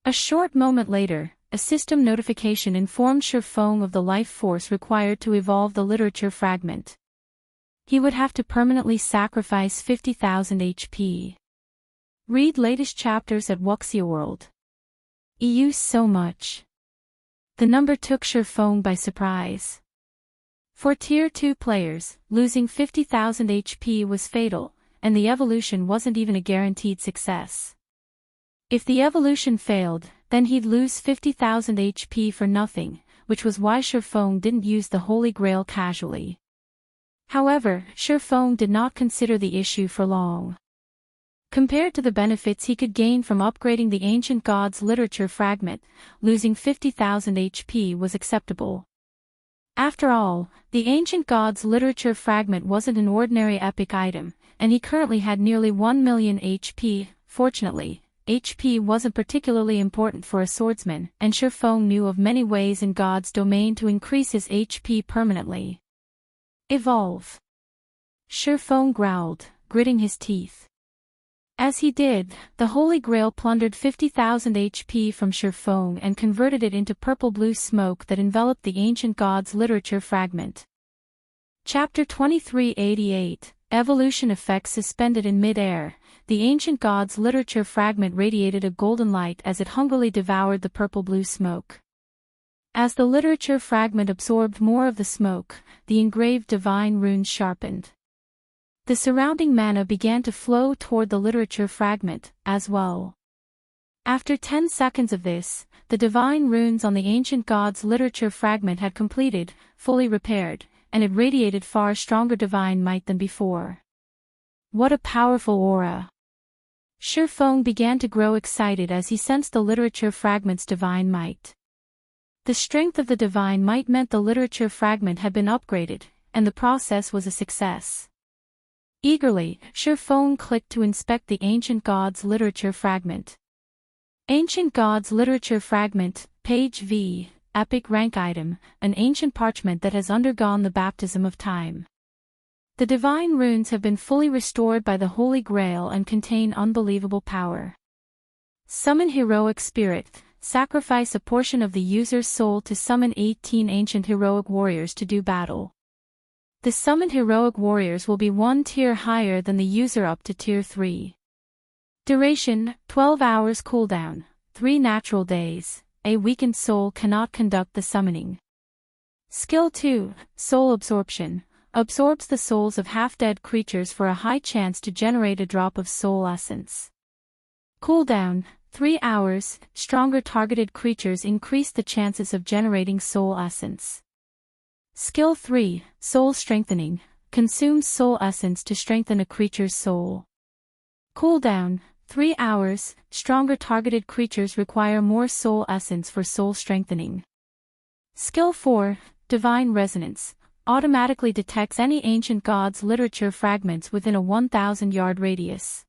Speaker 1: A short moment later, a system notification informed Feng of the life force required to evolve the literature fragment. He would have to permanently sacrifice 50,000 HP. Read latest chapters at Wuxia World. EU so much. The number took Feng by surprise. For Tier 2 players, losing 50,000 HP was fatal, and the evolution wasn't even a guaranteed success. If the evolution failed, then he'd lose 50,000 HP for nothing, which was why Feng didn't use the Holy Grail casually. However, Feng did not consider the issue for long. Compared to the benefits he could gain from upgrading the ancient god's literature fragment, losing 50,000 HP was acceptable. After all, the ancient god's literature fragment wasn't an ordinary epic item, and he currently had nearly 1 million HP. Fortunately, HP wasn't particularly important for a swordsman, and Feng knew of many ways in God's domain to increase his HP permanently. Evolve. Feng growled, gritting his teeth. As he did, the Holy Grail plundered 50,000 HP from Shurfeng and converted it into purple-blue smoke that enveloped the ancient god's literature fragment. Chapter 2388, Evolution Effects Suspended in Mid-Air. The ancient god's literature fragment radiated a golden light as it hungrily devoured the purple-blue smoke. As the literature fragment absorbed more of the smoke, the engraved divine runes sharpened. The surrounding mana began to flow toward the literature fragment, as well. After 10 seconds of this, the divine runes on the ancient god's literature fragment had completed, fully repaired, and it radiated far stronger divine might than before. What a powerful aura! Shurfeng began to grow excited as he sensed the literature fragment's divine might. The strength of the divine might meant the literature fragment had been upgraded, and the process was a success. Eagerly, Shurfeng clicked to inspect the ancient god's literature fragment. Ancient Gods Literature Fragment, Page V, Epic Rank Item, an ancient parchment that has undergone the baptism of time. The divine runes have been fully restored by the Holy Grail and contain unbelievable power. Summon Heroic Spirit, sacrifice a portion of the user's soul to summon 18 ancient heroic warriors to do battle. The summoned heroic warriors will be one tier higher than the user up to tier 3. Duration, 12 hours cooldown, 3 natural days. A weakened soul cannot conduct the summoning. Skill 2, Soul Absorption, absorbs the souls of half-dead creatures for a high chance to generate a drop of soul essence. Cooldown, 3 hours, stronger targeted creatures increase the chances of generating soul essence. Skill 3, Soul Strengthening, consumes soul essence to strengthen a creature's soul. Cooldown, 3 hours, stronger targeted creatures require more soul essence for soul strengthening. Skill 4, Divine Resonance, automatically detects any ancient god's literature fragments within a 1,000-yard radius.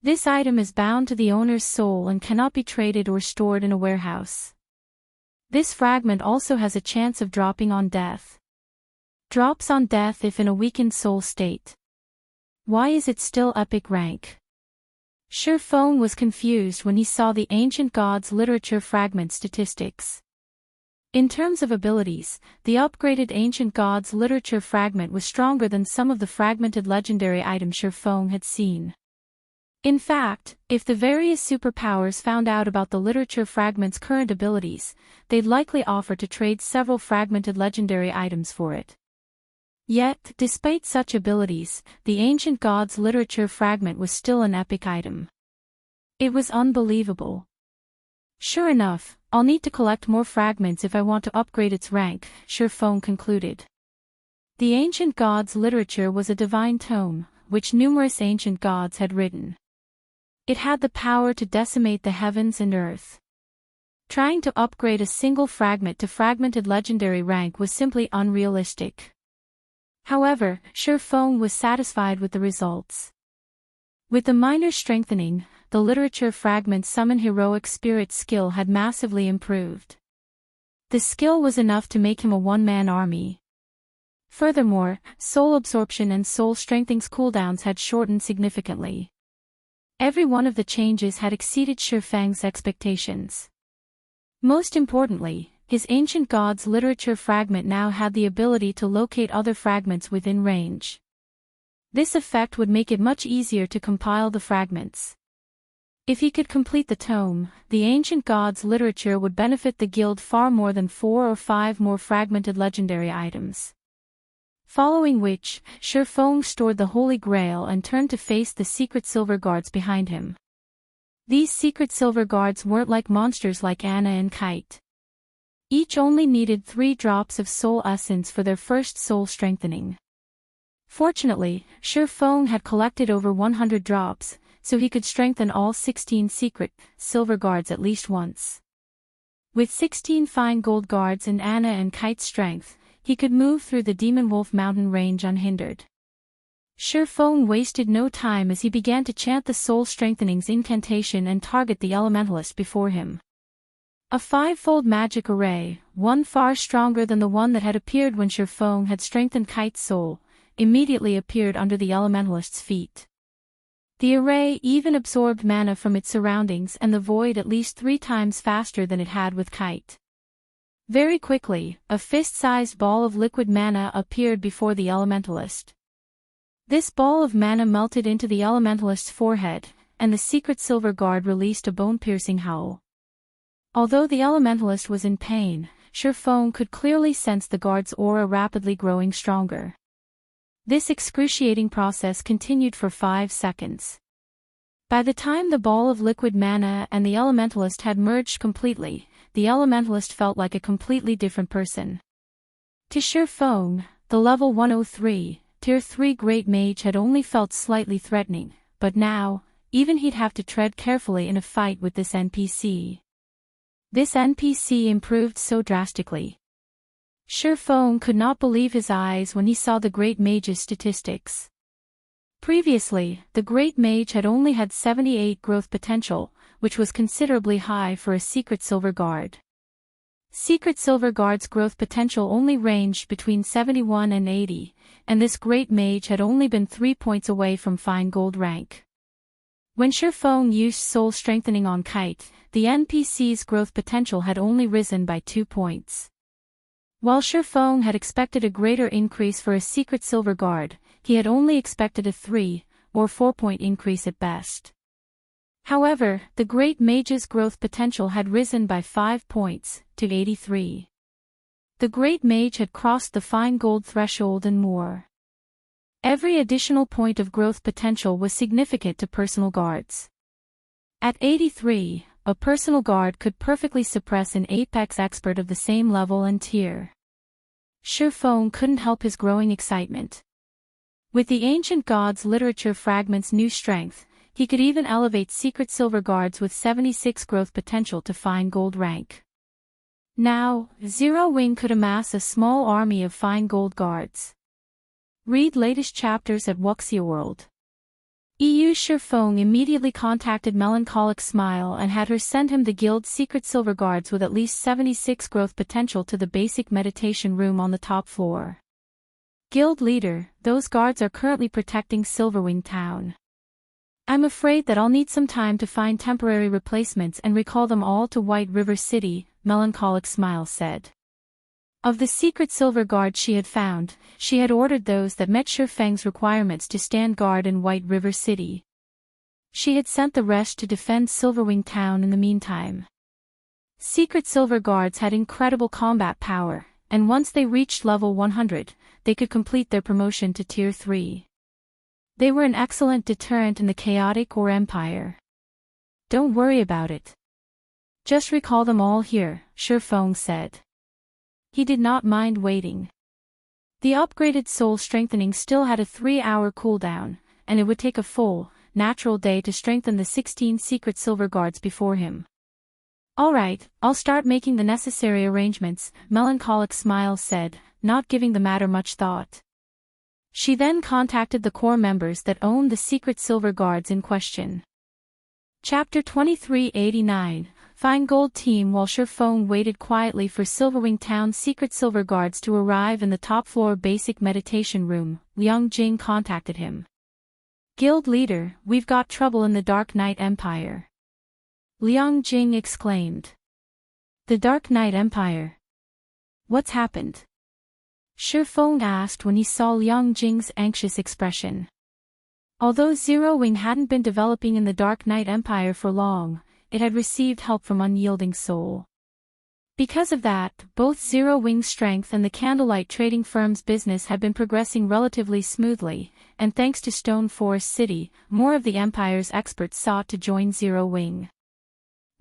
Speaker 1: This item is bound to the owner's soul and cannot be traded or stored in a warehouse. This fragment also has a chance of dropping on death. Drops on death if in a weakened soul state. Why is it still epic rank? Shurfeng was confused when he saw the ancient god's literature fragment statistics. In terms of abilities, the upgraded ancient god's literature fragment was stronger than some of the fragmented legendary items Shurfeng had seen. In fact, if the various superpowers found out about the literature fragment's current abilities, they'd likely offer to trade several fragmented legendary items for it. Yet, despite such abilities, the ancient god's literature fragment was still an epic item. It was unbelievable. Sure enough, I'll need to collect more fragments if I want to upgrade its rank, Shurfeng concluded. The ancient god's literature was a divine tome, which numerous ancient gods had written. It had the power to decimate the heavens and earth. Trying to upgrade a single fragment to fragmented legendary rank was simply unrealistic. However, Shurfeng was satisfied with the results. With the minor strengthening, the literature fragment's summon heroic spirit skill had massively improved. The skill was enough to make him a one-man army. Furthermore, soul absorption and soul strengthening's cooldowns had shortened significantly. Every one of the changes had exceeded Shurfeng's expectations. Most importantly, his ancient god's literature fragment now had the ability to locate other fragments within range. This effect would make it much easier to compile the fragments. If he could complete the tome, the ancient god's literature would benefit the guild far more than 4 or 5 more fragmented legendary items. Following which, Shurfeng stored the Holy Grail and turned to face the secret silver guards behind him. These secret silver guards weren't like monsters like Anna and Kite. Each only needed 3 drops of soul essence for their first soul strengthening. Fortunately, Shurfeng had collected over 100 drops, so he could strengthen all 16 secret silver guards at least once. With 16 fine gold guards and Anna and Kite's strength, he could move through the Demonwolf mountain range unhindered. Shurfeng wasted no time as he began to chant the soul strengthening's incantation and target the elementalist before him. A 5-fold magic array, one far stronger than the one that had appeared when Shurfeng had strengthened Kite's soul, immediately appeared under the elementalist's feet. The array even absorbed mana from its surroundings and the void at least 3 times faster than it had with Kite. Very quickly, a fist-sized ball of liquid mana appeared before the Elementalist. This ball of mana melted into the Elementalist's forehead, and the secret silver guard released a bone-piercing howl. Although the Elementalist was in pain, Sherfone could clearly sense the guard's aura rapidly growing stronger. This excruciating process continued for 5 seconds. By the time the ball of liquid mana and the Elementalist had merged completely, the Elementalist felt like a completely different person. To Sherfone, the level 103, Tier 3 Great Mage had only felt slightly threatening, but now, even he'd have to tread carefully in a fight with this NPC. This NPC improved so drastically. Sherfone could not believe his eyes when he saw the Great Mage's statistics. Previously, the Great Mage had only had 78 growth potential, which was considerably high for a Secret Silver Guard. Secret Silver Guard's growth potential only ranged between 71 and 80, and this Great Mage had only been 3 points away from Fine Gold rank. When Sherfone used Soul Strengthening on Kite, the NPC's growth potential had only risen by 2 points. While Sherfone had expected a greater increase for a Secret Silver Guard, he had only expected a 3 or 4 point increase at best. However, the Great Mage's growth potential had risen by 5 points, to 83. The Great Mage had crossed the Fine Gold threshold and more. Every additional point of growth potential was significant to personal guards. At 83, a personal guard could perfectly suppress an Apex expert of the same level and tier. Sherfone couldn't help his growing excitement. With the Ancient Gods Literature Fragment's new strength, he could even elevate Secret Silver Guards with 76 growth potential to Fine Gold rank. Now, Zero Wing could amass a small army of Fine Gold Guards. Read latest chapters at Wuxia World. EU Sherfone immediately contacted Melancholic Smile and had her send him the guild's Secret Silver Guards with at least 76 growth potential to the basic meditation room on the top floor. Guild leader, those guards are currently protecting Silverwing Town. I'm afraid that I'll need some time to find temporary replacements and recall them all to White River City, Melancholic Smile said. Of the Secret Silver Guard she had found, she had ordered those that met Sherfang's requirements to stand guard in White River City. She had sent the rest to defend Silverwing Town in the meantime. Secret Silver Guards had incredible combat power, and once they reached level 100, they could complete their promotion to Tier 3. They were an excellent deterrent in the chaotic or Empire. Don't worry about it. Just recall them all here, Sherfone said. He did not mind waiting. The upgraded Soul Strengthening still had a 3-hour cooldown, and it would take a full, natural day to strengthen the 16 Secret Silver Guards before him. Alright, I'll start making the necessary arrangements, Melancholic Smile said, not giving the matter much thought. She then contacted the core members that owned the Secret Silver Guards in question. Chapter 2389, Fine Gold Team. While Sherfone waited quietly for Silverwing Town's Secret Silver Guards to arrive in the top-floor basic meditation room, Liang Jing contacted him. Guild leader, we've got trouble in the Dark Knight Empire. Liang Jing exclaimed. The Dark Knight Empire? What's happened? Sherfone asked when he saw Liang Jing's anxious expression. Although Zero Wing hadn't been developing in the Dark Knight Empire for long, it had received help from Unyielding Soul. Because of that, both Zero Wing's strength and the Candlelight trading firm's business had been progressing relatively smoothly, and thanks to Stone Forest City, more of the Empire's experts sought to join Zero Wing.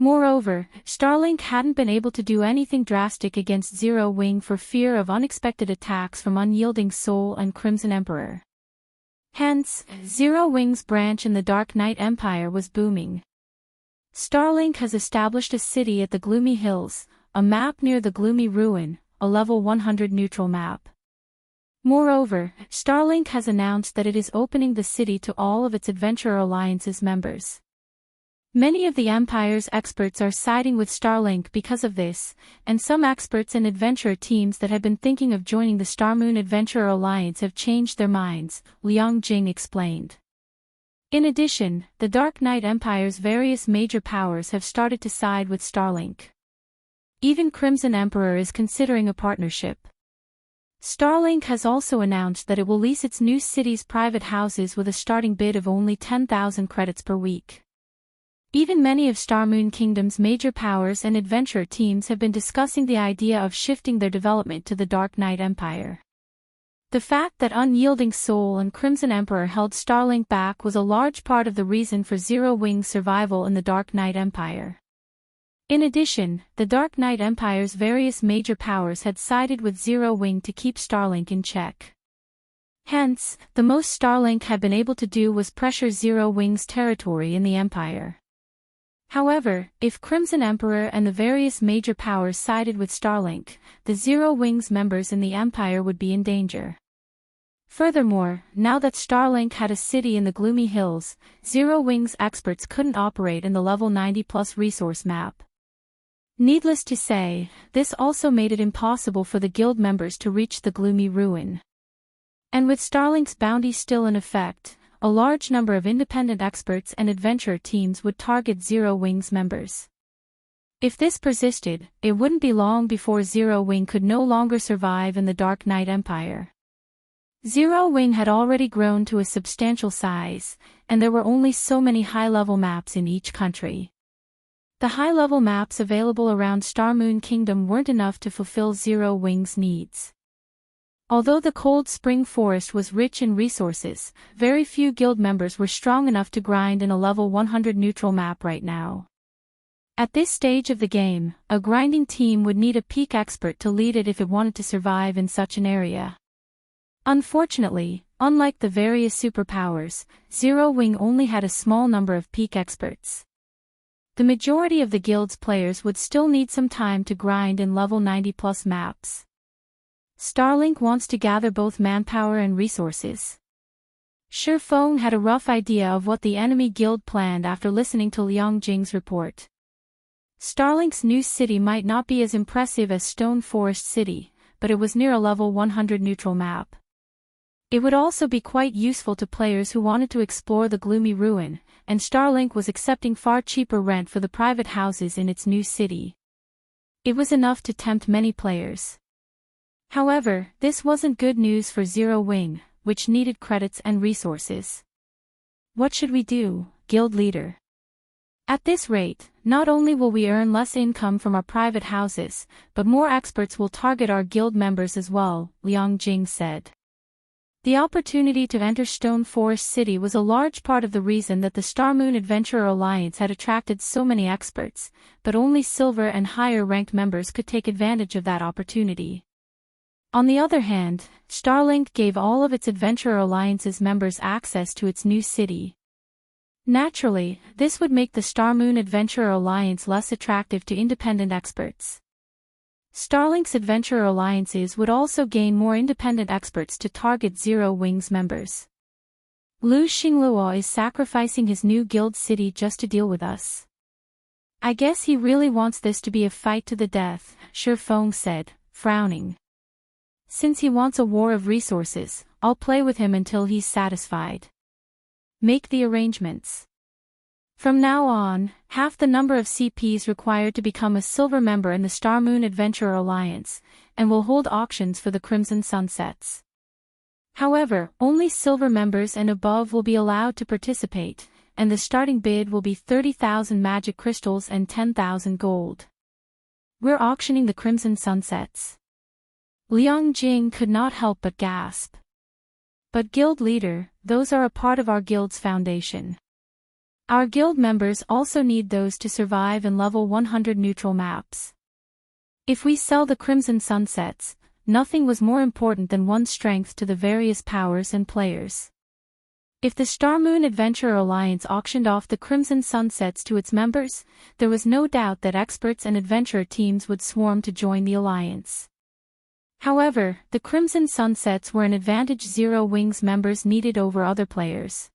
Speaker 1: Moreover, Starlink hadn't been able to do anything drastic against Zero Wing for fear of unexpected attacks from Unyielding Soul and Crimson Emperor. Hence, Zero Wing's branch in the Dark Knight Empire was booming. Starlink has established a city at the Gloomy Hills, a map near the Gloomy Ruin, a level 100 neutral map. Moreover, Starlink has announced that it is opening the city to all of its Adventurer Alliance's members. Many of the Empire's experts are siding with Starlink because of this, and some experts and adventurer teams that had been thinking of joining the Starmoon Adventurer Alliance have changed their minds, Liang Jing explained. In addition, the Dark Knight Empire's various major powers have started to side with Starlink. Even Crimson Emperor is considering a partnership. Starlink has also announced that it will lease its new city's private houses with a starting bid of only 10,000 credits per week. Even many of Starmoon Kingdom's major powers and adventurer teams have been discussing the idea of shifting their development to the Dark Knight Empire. The fact that Unyielding Soul and Crimson Emperor held Starlink back was a large part of the reason for Zero Wing's survival in the Dark Knight Empire. In addition, the Dark Knight Empire's various major powers had sided with Zero Wing to keep Starlink in check. Hence, the most Starlink had been able to do was pressure Zero Wing's territory in the Empire. However, if Crimson Emperor and the various major powers sided with Starlink, the Zero Wing's members in the Empire would be in danger. Furthermore, now that Starlink had a city in the Gloomy Hills, Zero Wing's experts couldn't operate in the level 90+ resource map. Needless to say, this also made it impossible for the guild members to reach the Gloomy Ruin. And with Starlink's bounty still in effect, a large number of independent experts and adventurer teams would target Zero Wing's members. If this persisted, it wouldn't be long before Zero Wing could no longer survive in the Dark Knight Empire. Zero Wing had already grown to a substantial size, and there were only so many high-level maps in each country. The high-level maps available around Starmoon Kingdom weren't enough to fulfill Zero Wing's needs. Although the Cold Spring Forest was rich in resources, very few guild members were strong enough to grind in a level 100 neutral map right now. At this stage of the game, a grinding team would need a peak expert to lead it if it wanted to survive in such an area. Unfortunately, unlike the various superpowers, Zero Wing only had a small number of peak experts. The majority of the guild's players would still need some time to grind in level 90+ maps. Starlink wants to gather both manpower and resources. Shifeng had a rough idea of what the enemy guild planned after listening to Liang Jing's report. Starlink's new city might not be as impressive as Stone Forest City, but it was near a level 100 neutral map. It would also be quite useful to players who wanted to explore the Gloomy Ruin, and Starlink was accepting far cheaper rent for the private houses in its new city. It was enough to tempt many players. However, this wasn't good news for Zero Wing, which needed credits and resources. What should we do, guild leader? At this rate, not only will we earn less income from our private houses, but more experts will target our guild members as well, Liang Jing said. The opportunity to enter Stone Forest City was a large part of the reason that the Starmoon Adventurer Alliance had attracted so many experts, but only silver and higher-ranked members could take advantage of that opportunity. On the other hand, Starlink gave all of its Adventurer Alliance's members access to its new city. Naturally, this would make the Starmoon Adventurer Alliance less attractive to independent experts. Starlink's Adventurer Alliances would also gain more independent experts to target Zero Wing's members. Lu Xingluo is sacrificing his new guild city just to deal with us. I guess he really wants this to be a fight to the death, Shifeng said, frowning. Since he wants a war of resources, I'll play with him until he's satisfied. Make the arrangements. From now on, half the number of CPs required to become a silver member in the Starmoon Adventurer Alliance, and will hold auctions for the Crimson Sunsets. However, only silver members and above will be allowed to participate, and the starting bid will be 30,000 magic crystals and 10,000 gold. We're auctioning the Crimson Sunsets. Liang Jing could not help but gasp. But guild leader, those are a part of our guild's foundation. Our guild members also need those to survive in level 100 neutral maps. If we sell the Crimson Sunsets, nothing was more important than one's strength to the various powers and players. If the Starmoon Adventurer Alliance auctioned off the Crimson Sunsets to its members, there was no doubt that experts and adventurer teams would swarm to join the alliance. However, the Crimson Sunsets were an advantage Zero Wing's members needed over other players.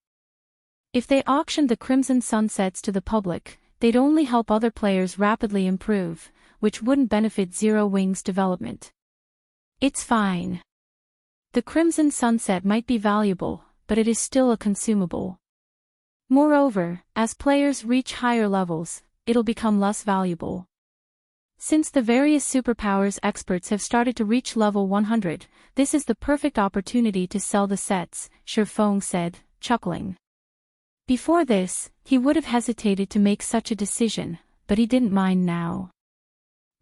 Speaker 1: If they auctioned the Crimson Sunsets to the public, they'd only help other players rapidly improve, which wouldn't benefit Zero Wing's development. It's fine. The Crimson Sunset might be valuable, but it is still a consumable. Moreover, as players reach higher levels, it'll become less valuable. Since the various superpowers experts have started to reach level 100, this is the perfect opportunity to sell the sets, Shurfeng said, chuckling. Before this, he would have hesitated to make such a decision, but he didn't mind now.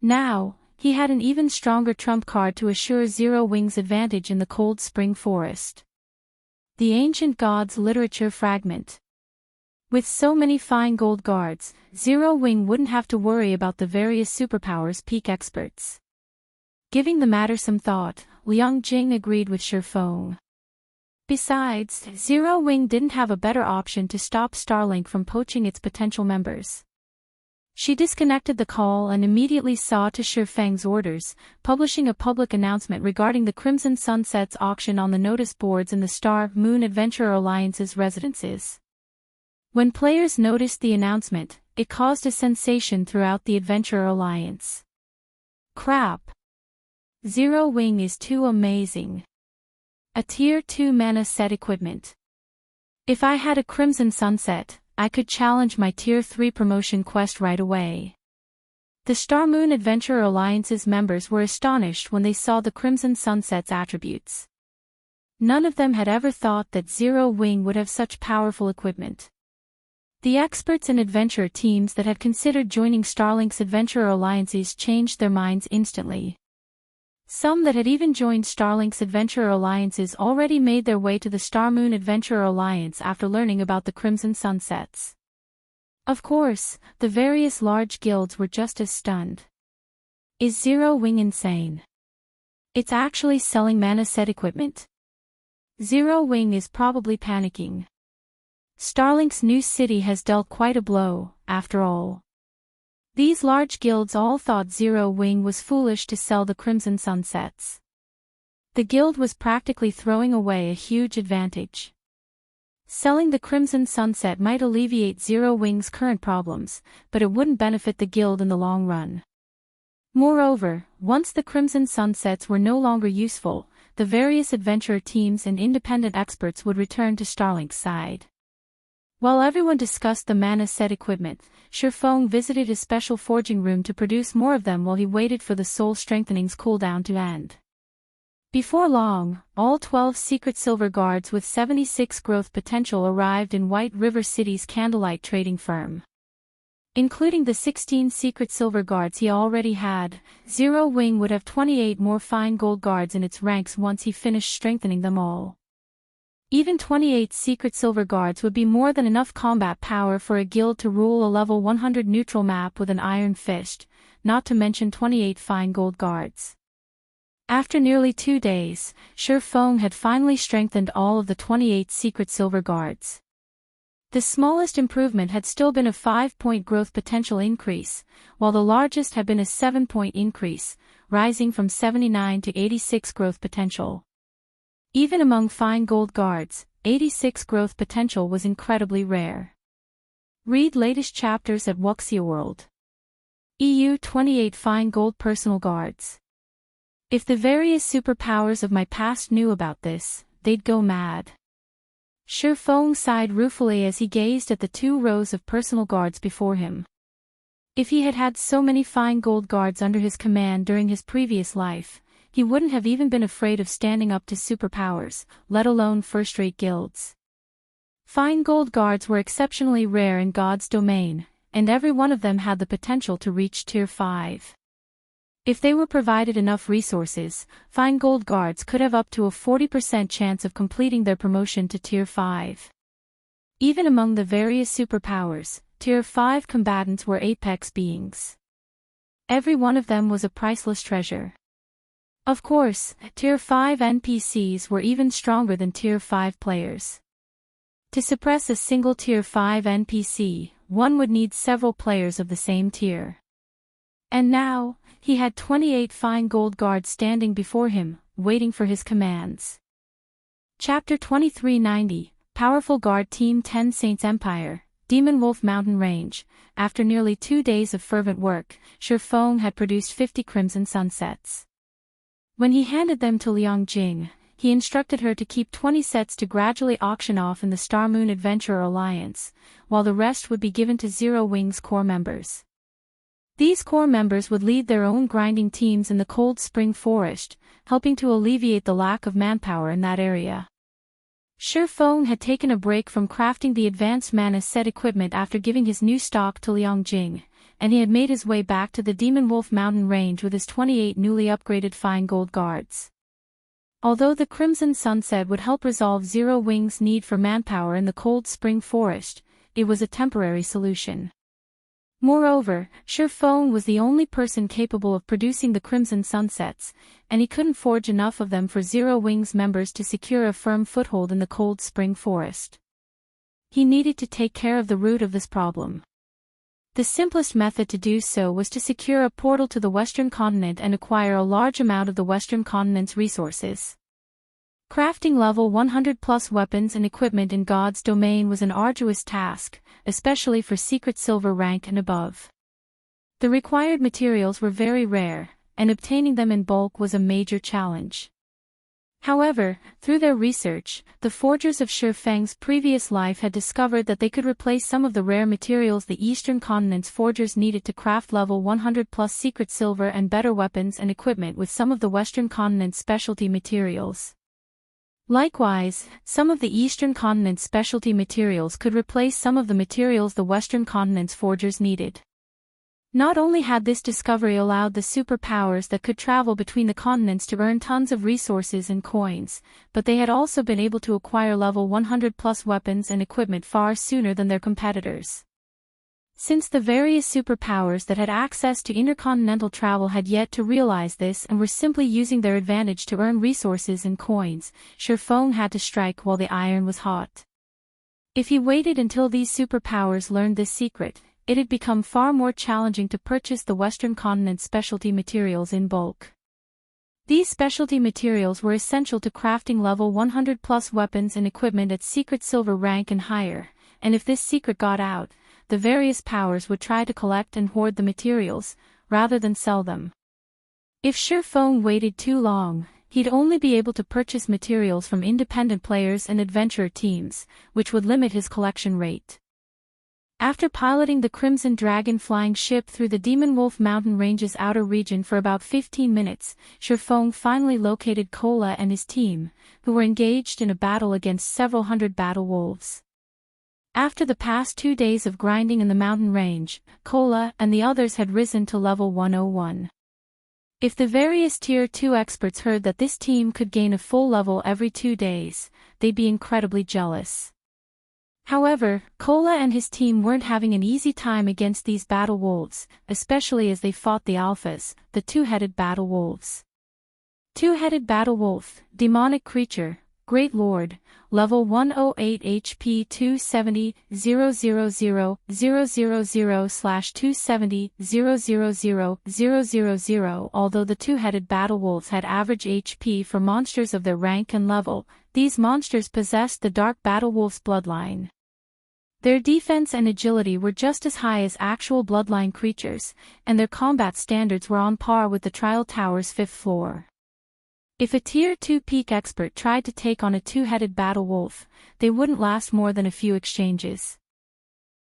Speaker 1: Now, he had an even stronger trump card to assure Zero Wing's advantage in the Cold Spring Forest. The Ancient Gods Literature Fragment. With so many fine gold guards, Zero Wing wouldn't have to worry about the various superpowers peak experts. Giving the matter some thought, Liang Jing agreed with Shurfeng. Besides, Zero Wing didn't have a better option to stop Starlink from poaching its potential members. She disconnected the call and immediately saw to Shurfeng's orders, publishing a public announcement regarding the Crimson Sunsets auction on the notice boards in the Star Moon Adventurer Alliance's residences. When players noticed the announcement, it caused a sensation throughout the Adventurer Alliance. Crap! Zero Wing is too amazing. A Tier 2 mana set equipment. If I had a Crimson Sunset, I could challenge my Tier 3 promotion quest right away. The Star Moon Adventurer Alliance's members were astonished when they saw the Crimson Sunset's attributes. None of them had ever thought that Zero Wing would have such powerful equipment. The experts and adventure teams that had considered joining Starlink's Adventurer Alliances changed their minds instantly. Some that had even joined Starlink's Adventurer Alliances already made their way to the Star Moon Adventurer Alliance after learning about the Crimson Sunsets. Of course, the various large guilds were just as stunned. Is Zero Wing insane? It's actually selling mana set equipment? Zero Wing is probably panicking. Starlink's new city has dealt quite a blow, after all. These large guilds all thought Zero Wing was foolish to sell the Crimson Sunsets. The guild was practically throwing away a huge advantage. Selling the Crimson Sunset might alleviate Zero Wing's current problems, but it wouldn't benefit the guild in the long run. Moreover, once the Crimson Sunsets were no longer useful, the various adventurer teams and independent experts would return to Starlink's side. While everyone discussed the mana set equipment, Shurfeng visited his special forging room to produce more of them while he waited for the Soul Strengthening's cooldown to end. Before long, all 12 secret silver guards with 76 growth potential arrived in White River City's Candlelight trading firm. Including the 16 secret silver guards he already had, Zero Wing would have 28 more fine gold guards in its ranks once he finished strengthening them all. Even 28 secret silver guards would be more than enough combat power for a guild to rule a level 100 neutral map with an iron fist, not to mention 28 fine gold guards. After nearly 2 days, Shurfeng had finally strengthened all of the 28 secret silver guards. The smallest improvement had still been a 5-point growth potential increase, while the largest had been a 7-point increase, rising from 79 to 86 growth potential. Even among fine gold guards, 86 growth potential was incredibly rare. Read latest chapters at Wuxia World. EU 28 fine gold personal guards. If the various superpowers of my past knew about this, they'd go mad. Shurfeng sighed ruefully as he gazed at the 2 rows of personal guards before him. If he had had so many fine gold guards under his command during his previous life, he wouldn't have even been afraid of standing up to superpowers, let alone first-rate guilds. Fine gold guards were exceptionally rare in God's domain, and every one of them had the potential to reach Tier 5. If they were provided enough resources, fine gold guards could have up to a 40% chance of completing their promotion to Tier 5. Even among the various superpowers, Tier 5 combatants were apex beings. Every one of them was a priceless treasure. Of course, Tier 5 NPCs were even stronger than Tier 5 players. To suppress a single Tier 5 NPC, one would need several players of the same tier. And now, he had 28 fine gold guards standing before him, waiting for his commands. Chapter 2390, Powerful Guard Team 10 Saints Empire, Demonwolf Mountain Range. After nearly 2 days of fervent work, Shurfeng had produced 50 Crimson Sunsets. When he handed them to Liang Jing, he instructed her to keep 20 sets to gradually auction off in the Star Moon Adventurer Alliance, while the rest would be given to Zero Wings core members. These core members would lead their own grinding teams in the Cold Spring Forest, helping to alleviate the lack of manpower in that area. Shifeng had taken a break from crafting the advanced mana set equipment after giving his new stock to Liang Jing, and he had made his way back to the Demonwolf mountain range with his 28 newly upgraded fine gold guards. Although the Crimson Sunset would help resolve Zero Wings' need for manpower in the Cold Spring Forest, it was a temporary solution. Moreover, Shifeng was the only person capable of producing the Crimson Sunsets, and he couldn't forge enough of them for Zero Wings members to secure a firm foothold in the Cold Spring Forest. He needed to take care of the root of this problem. The simplest method to do so was to secure a portal to the Western Continent and acquire a large amount of the Western Continent's resources. Crafting level 100+ weapons and equipment in God's domain was an arduous task, especially for secret silver rank and above. The required materials were very rare, and obtaining them in bulk was a major challenge. However, through their research, the forgers of Shifeng's previous life had discovered that they could replace some of the rare materials the Eastern Continent's forgers needed to craft level 100+ secret silver and better weapons and equipment with some of the Western Continent's specialty materials. Likewise, some of the Eastern Continent's specialty materials could replace some of the materials the Western Continent's forgers needed. Not only had this discovery allowed the superpowers that could travel between the continents to earn tons of resources and coins, but they had also been able to acquire level 100+ weapons and equipment far sooner than their competitors. Since the various superpowers that had access to intercontinental travel had yet to realize this and were simply using their advantage to earn resources and coins, Shifeng had to strike while the iron was hot. If he waited until these superpowers learned this secret, it had become far more challenging to purchase the Western Continent's specialty materials in bulk. These specialty materials were essential to crafting level 100+ weapons and equipment at secret silver rank and higher, and if this secret got out, the various powers would try to collect and hoard the materials, rather than sell them. If Shifeng waited too long, he'd only be able to purchase materials from independent players and adventurer teams, which would limit his collection rate. After piloting the Crimson Dragon flying ship through the Demonwolf mountain range's outer region for about 15 minutes, Shifeng finally located Kola and his team, who were engaged in a battle against several hundred battle wolves. After the past 2 days of grinding in the mountain range, Kola and the others had risen to level 101. If the various Tier 2 experts heard that this team could gain a full level every 2 days, they'd be incredibly jealous. However, Kola and his team weren't having an easy time against these battle wolves, especially as they fought the Alphas, the two-headed battle wolves. Two-headed battle wolf, demonic creature, Great Lord, level 108 HP 270 000 000/270 000 000. Although the two-headed battle wolves had average HP for monsters of their rank and level, these monsters possessed the Dark Battle Wolf's bloodline. Their defense and agility were just as high as actual bloodline creatures, and their combat standards were on par with the Trial Tower's 5th floor. If a Tier 2 peak expert tried to take on a two-headed battle wolf, they wouldn't last more than a few exchanges.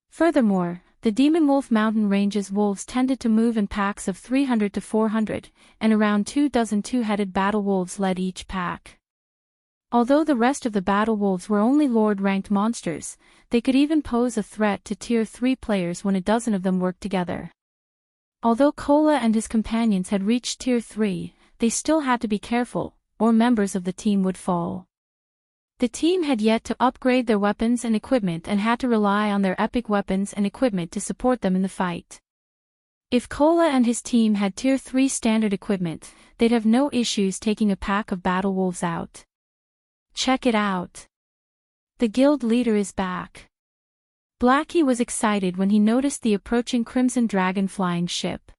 Speaker 1: Furthermore, the Demonwolf mountain range's wolves tended to move in packs of 300 to 400, and around 24 two-headed battle wolves led each pack. Although the rest of the battle wolves were only Lord-ranked monsters, they could even pose a threat to Tier 3 players when a dozen of them worked together. Although Kola and his companions had reached Tier 3, they still had to be careful, or members of the team would fall. The team had yet to upgrade their weapons and equipment and had to rely on their epic weapons and equipment to support them in the fight. If Kola and his team had Tier 3 standard equipment, they'd have no issues taking a pack of battle wolves out. Check it out! The guild leader is back. Blackie was excited when he noticed the approaching Crimson Dragon flying ship.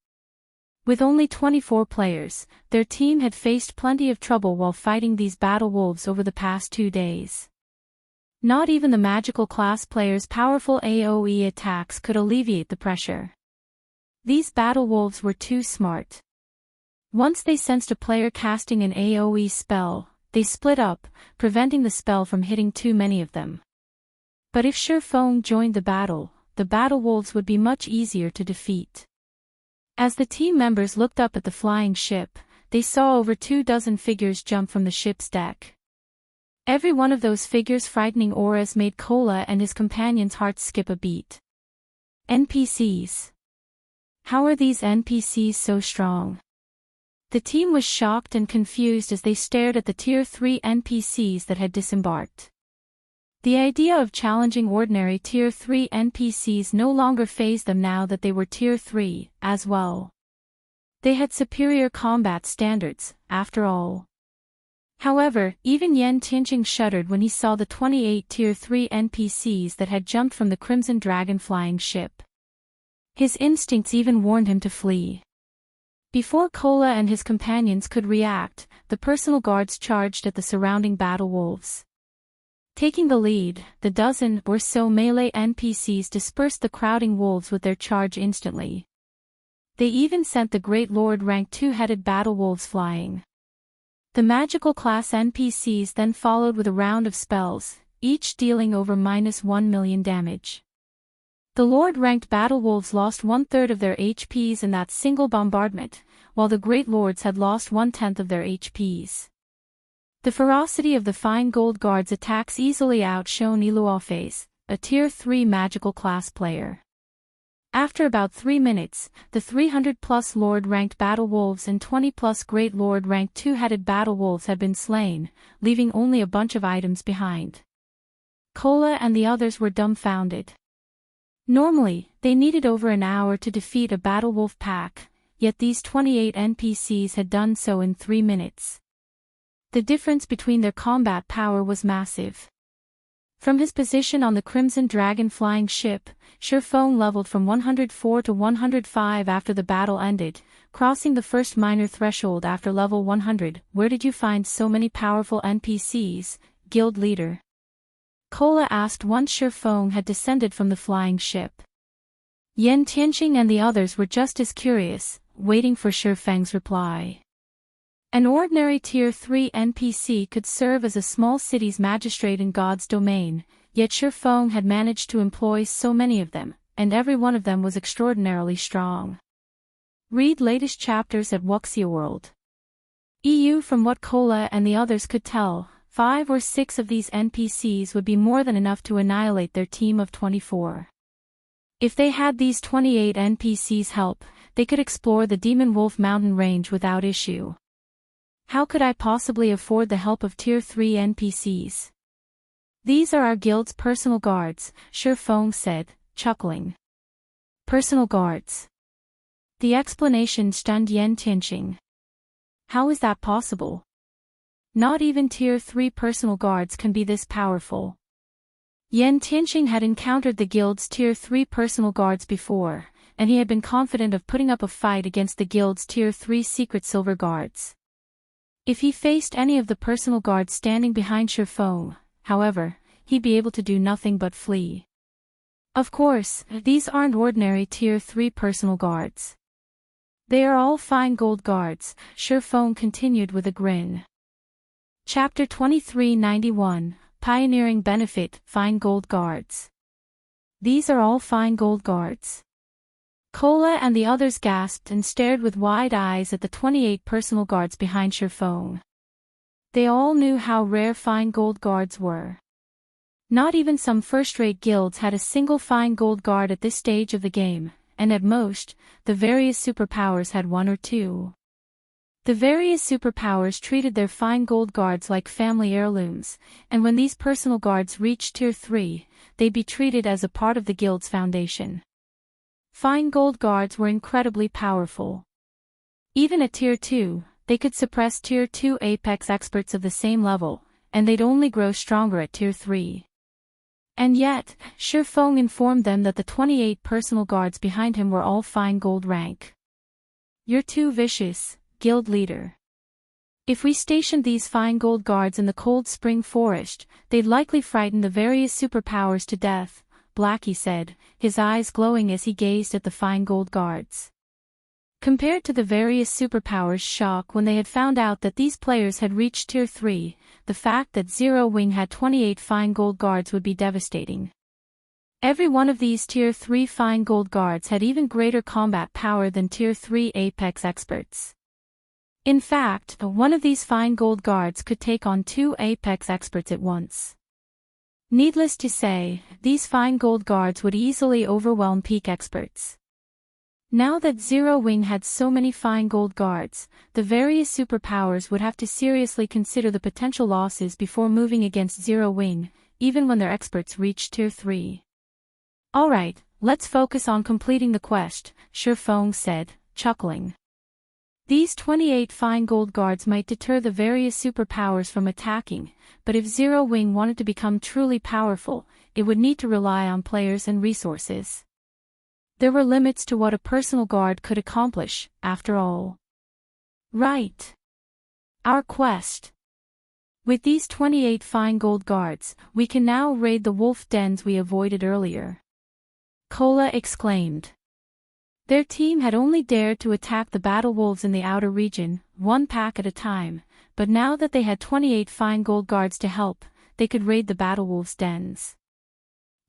Speaker 1: With only 24 players, their team had faced plenty of trouble while fighting these battle wolves over the past 2 days. Not even the magical class players' powerful AoE attacks could alleviate the pressure. These battle wolves were too smart. Once they sensed a player casting an AoE spell, they split up, preventing the spell from hitting too many of them. But if Sherfong joined the battle wolves would be much easier to defeat. As the team members looked up at the flying ship, they saw over 24 figures jump from the ship's deck. Every one of those figures' frightening auras made Kola and his companions' hearts skip a beat. NPCs. How are these NPCs so strong? The team was shocked and confused as they stared at the Tier 3 NPCs that had disembarked. The idea of challenging ordinary Tier 3 NPCs no longer fazed them now that they were Tier 3, as well. They had superior combat standards, after all. However, even Enchanting shuddered when he saw the 28 Tier 3 NPCs that had jumped from the Crimson Dragon flying ship. His instincts even warned him to flee. Before Kola and his companions could react, the personal guards charged at the surrounding battle wolves. Taking the lead, the dozen or so melee NPCs dispersed the crowding wolves with their charge instantly. They even sent the Great Lord ranked two-headed battle wolves flying. The magical class NPCs then followed with a round of spells, each dealing over -1 million damage. The Lord-ranked battle wolves lost 1/3 of their HPs in that single bombardment, while the Great Lords had lost 1/10 of their HPs. The ferocity of the Fine Gold Guard's attacks easily outshone Iluofe's, a Tier 3 magical class player. After about 3 minutes, the 300+ Lord-ranked battle wolves and 20+ Great Lord-ranked two-headed battle wolves had been slain, leaving only a bunch of items behind. Kola and the others were dumbfounded. Normally, they needed over an hour to defeat a battle wolf pack, yet these 28 NPCs had done so in 3 minutes. The difference between their combat power was massive. From his position on the Crimson Dragon flying ship, Sherfong leveled from 104 to 105 after the battle ended, crossing the first minor threshold after level 100. Where did you find so many powerful NPCs, guild leader? Kola asked once Sherfong had descended from the flying ship. Enchanting and the others were just as curious, waiting for Sherfang's reply. An ordinary Tier 3 NPC could serve as a small city's magistrate in God's domain, yet Sherfong had managed to employ so many of them, and every one of them was extraordinarily strong. Read latest chapters at Wuxia World. EU. From what Kola and the others could tell, 5 or 6 of these NPCs would be more than enough to annihilate their team of 24. If they had these 28 NPCs help, they could explore the Demonwolf mountain range without issue. How could I possibly afford the help of Tier 3 NPCs? These are our guild's personal guards, Sherfong said, chuckling. Personal guards. The explanation stunned Enchanting. How is that possible? Not even Tier 3 personal guards can be this powerful. Enchanting had encountered the guild's Tier 3 personal guards before, and he had been confident of putting up a fight against the guild's Tier 3 secret silver guards. If he faced any of the personal guards standing behind Sherfong, however, he'd be able to do nothing but flee. Of course, these aren't ordinary Tier 3 personal guards. They are all fine gold guards, Sherfong continued with a grin. Chapter 2391, Pioneering Benefit, Fine Gold Guards. These are all fine gold guards. Kola and the others gasped and stared with wide eyes at the 28 personal guards behind Sherfong. They all knew how rare fine gold guards were. Not even some first-rate guilds had a single fine gold guard at this stage of the game, and at most, the various superpowers had 1 or 2. The various superpowers treated their fine gold guards like family heirlooms, and when these personal guards reached Tier 3, they'd be treated as a part of the guild's foundation. Fine gold guards were incredibly powerful. Even at Tier 2, they could suppress Tier 2 Apex experts of the same level, and they'd only grow stronger at Tier 3. And yet, Sherfong informed them that the 28 personal guards behind him were all fine gold rank. You're too vicious, guild leader. If we stationed these fine gold guards in the Cold Spring Forest, they'd likely frighten the various superpowers to death, Blackie said, his eyes glowing as he gazed at the fine gold guards. Compared to the various superpowers' shock when they had found out that these players had reached Tier 3, the fact that Zero Wing had 28 fine gold guards would be devastating. Every one of these Tier 3 fine gold guards had even greater combat power than Tier 3 Apex experts. In fact, one of these fine gold guards could take on 2 Apex experts at once. Needless to say, these fine gold guards would easily overwhelm peak experts. Now that Zero Wing had so many fine gold guards, the various superpowers would have to seriously consider the potential losses before moving against Zero Wing, even when their experts reached Tier 3. Alright, let's focus on completing the quest, Shifeng said, chuckling. These 28 fine gold guards might deter the various superpowers from attacking, but if Zero Wing wanted to become truly powerful, it would need to rely on players and resources. There were limits to what a personal guard could accomplish, after all. Right. Our quest. With these 28 fine gold guards, we can now raid the wolf dens we avoided earlier. Cola exclaimed. Their team had only dared to attack the battle wolves in the outer region, one pack at a time, but now that they had 28 fine gold guards to help, they could raid the battle wolves' dens.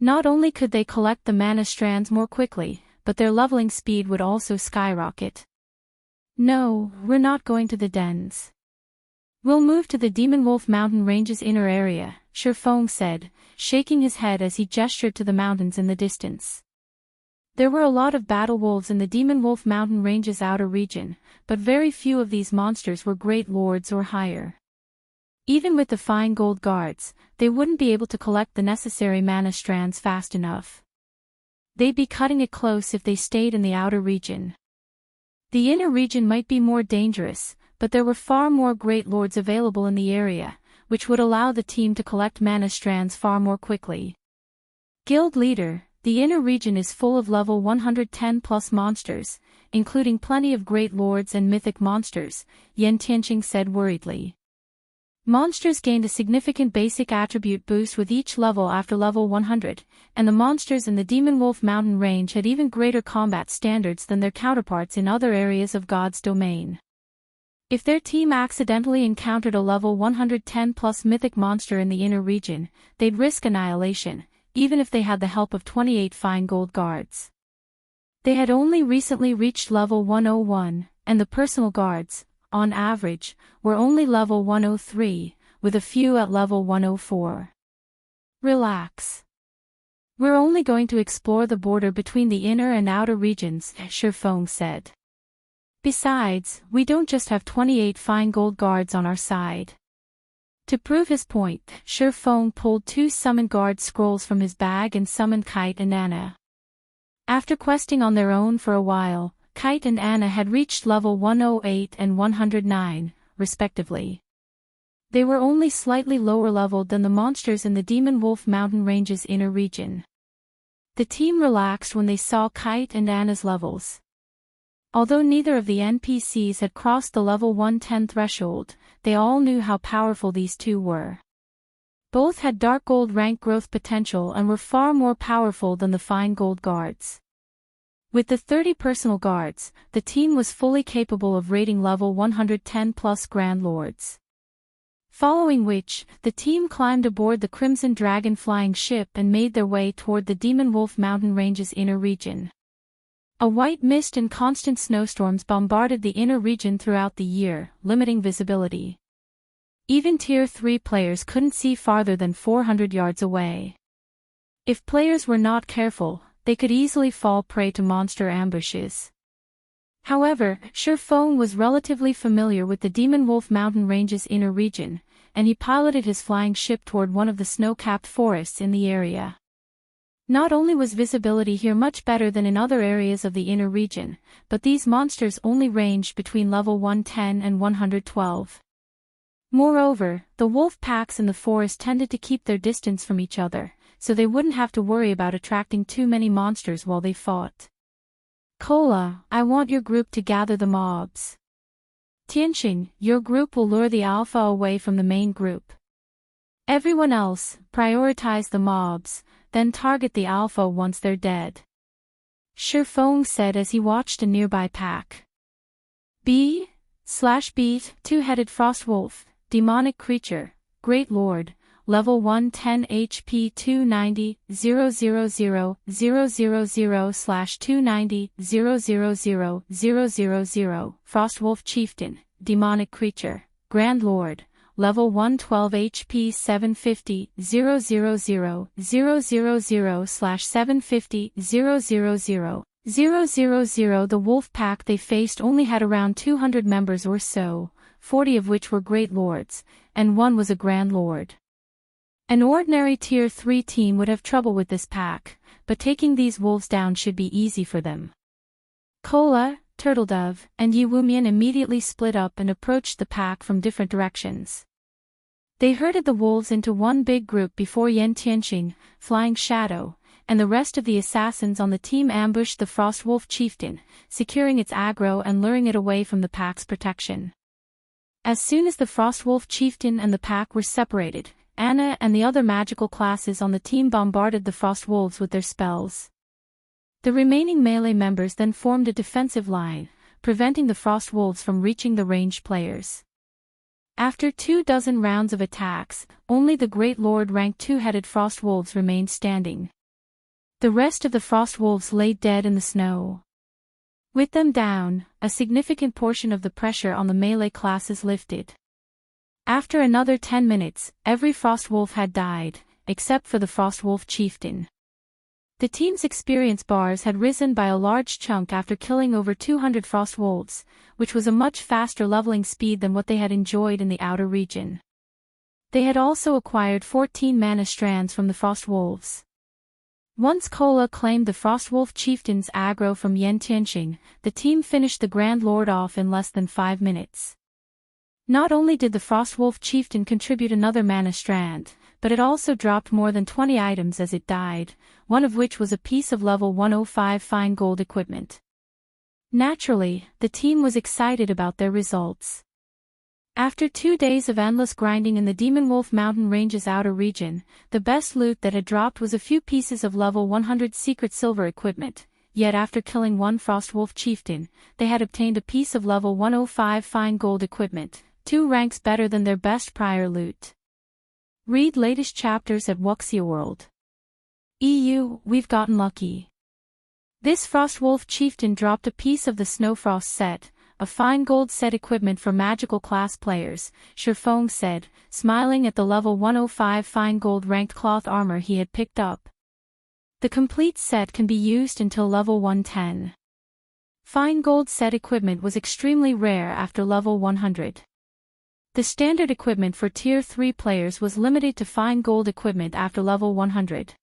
Speaker 1: Not only could they collect the mana strands more quickly, but their leveling speed would also skyrocket. No, we're not going to the dens. We'll move to the Demonwolf mountain range's inner area, Shifeng said, shaking his head as he gestured to the mountains in the distance. There were a lot of battle wolves in the Demonwolf mountain range's outer region, but very few of these monsters were great lords or higher. Even with the fine gold guards, they wouldn't be able to collect the necessary mana strands fast enough. They'd be cutting it close if they stayed in the outer region. The inner region might be more dangerous, but there were far more great lords available in the area, which would allow the team to collect mana strands far more quickly. Guild Leader, the inner region is full of level 110 plus monsters, including plenty of great lords and mythic monsters, Tianqing said worriedly. Monsters gained a significant basic attribute boost with each level after level 100, and the monsters in the Demonwolf mountain range had even greater combat standards than their counterparts in other areas of God's domain. If their team accidentally encountered a level 110 plus mythic monster in the inner region, they'd risk annihilation, even if they had the help of 28 fine gold guards. They had only recently reached level 101, and the personal guards, on average, were only level 103, with a few at level 104. Relax. We're only going to explore the border between the inner and outer regions, Shifeng said. Besides, we don't just have 28 fine gold guards on our side. To prove his point, Shifeng pulled 2 summon guard scrolls from his bag and summoned Kite and Anna. After questing on their own for a while, Kite and Anna had reached level 108 and 109, respectively. They were only slightly lower leveled than the monsters in the Demonwolf mountain range's inner region. The team relaxed when they saw Kite and Anna's levels. Although neither of the NPCs had crossed the level 110 threshold, they all knew how powerful these two were. Both had dark gold rank growth potential and were far more powerful than the fine gold guards. With the 30 personal guards, the team was fully capable of raiding level 110 plus Grand Lords. Following which, the team climbed aboard the Crimson Dragon flying ship and made their way toward the Demonwolf mountain range's inner region. A white mist and constant snowstorms bombarded the inner region throughout the year, limiting visibility. Even Tier 3 players couldn't see farther than 400 yards away. If players were not careful, they could easily fall prey to monster ambushes. However, Shifeng was relatively familiar with the Demonwolf mountain range's inner region, and he piloted his flying ship toward one of the snow-capped forests in the area. Not only was visibility here much better than in other areas of the inner region, but these monsters only ranged between level 110 and 112. Moreover, the wolf packs in the forest tended to keep their distance from each other, so they wouldn't have to worry about attracting too many monsters while they fought. Cola, I want your group to gather the mobs. Tianqing, your group will lure the alpha away from the main group. Everyone else, prioritize the mobs, then target the alpha once they're dead. Shifeng said as he watched a nearby pack. B/Beat, Two-Headed Frostwolf, Demonic Creature, Great Lord, Level 1 10 HP 290 000 000 /290 000 000 Frostwolf Chieftain, Demonic Creature, Grand Lord, Level 112 HP 750 000 000 /750 000 000 The wolf pack they faced only had around 200 members or so, 40 of which were Great Lords, and one was a Grand Lord. An ordinary Tier 3 team would have trouble with this pack, but taking these wolves down should be easy for them. Cola, Turtledove, and Yuwumian immediately split up and approached the pack from different directions. They herded the wolves into one big group before Enchanting, Flying Shadow, and the rest of the assassins on the team ambushed the Frostwolf Chieftain, securing its aggro and luring it away from the pack's protection. As soon as the Frostwolf Chieftain and the pack were separated, Anna and the other magical classes on the team bombarded the Frostwolves with their spells. The remaining melee members then formed a defensive line, preventing the Frostwolves from reaching the ranged players. After 24 rounds of attacks, only the Great Lord ranked Two-Headed Frostwolves remained standing. The rest of the Frostwolves lay dead in the snow. With them down, a significant portion of the pressure on the melee classes lifted. After another 10 minutes, every Frostwolf had died, except for the Frostwolf Chieftain. The team's experience bars had risen by a large chunk after killing over 200 Frostwolves, which was a much faster leveling speed than what they had enjoyed in the outer region. They had also acquired 14 mana strands from the Frostwolves. Once Cola claimed the Frostwolf Chieftain's aggro from Enchanting, the team finished the Grand Lord off in less than 5 minutes. Not only did the Frostwolf Chieftain contribute another mana strand, but it also dropped more than 20 items as it died, one of which was a piece of level 105 fine gold equipment. Naturally, the team was excited about their results. After 2 days of endless grinding in the Demonwolf mountain range's outer region, the best loot that had dropped was a few pieces of level 100 secret silver equipment, yet after killing one Frostwolf Chieftain, they had obtained a piece of level 105 fine gold equipment, 2 ranks better than their best prior loot. Read latest chapters at Wuxia World. We've gotten lucky. This Frostwolf Chieftain dropped a piece of the Snowfrost set, a fine gold set equipment for magical class players, Shifeng said, smiling at the level 105 fine gold ranked cloth armor he had picked up. The complete set can be used until level 110. Fine gold set equipment was extremely rare after level 100. The standard equipment for Tier 3 players was limited to fine gold equipment after level 100.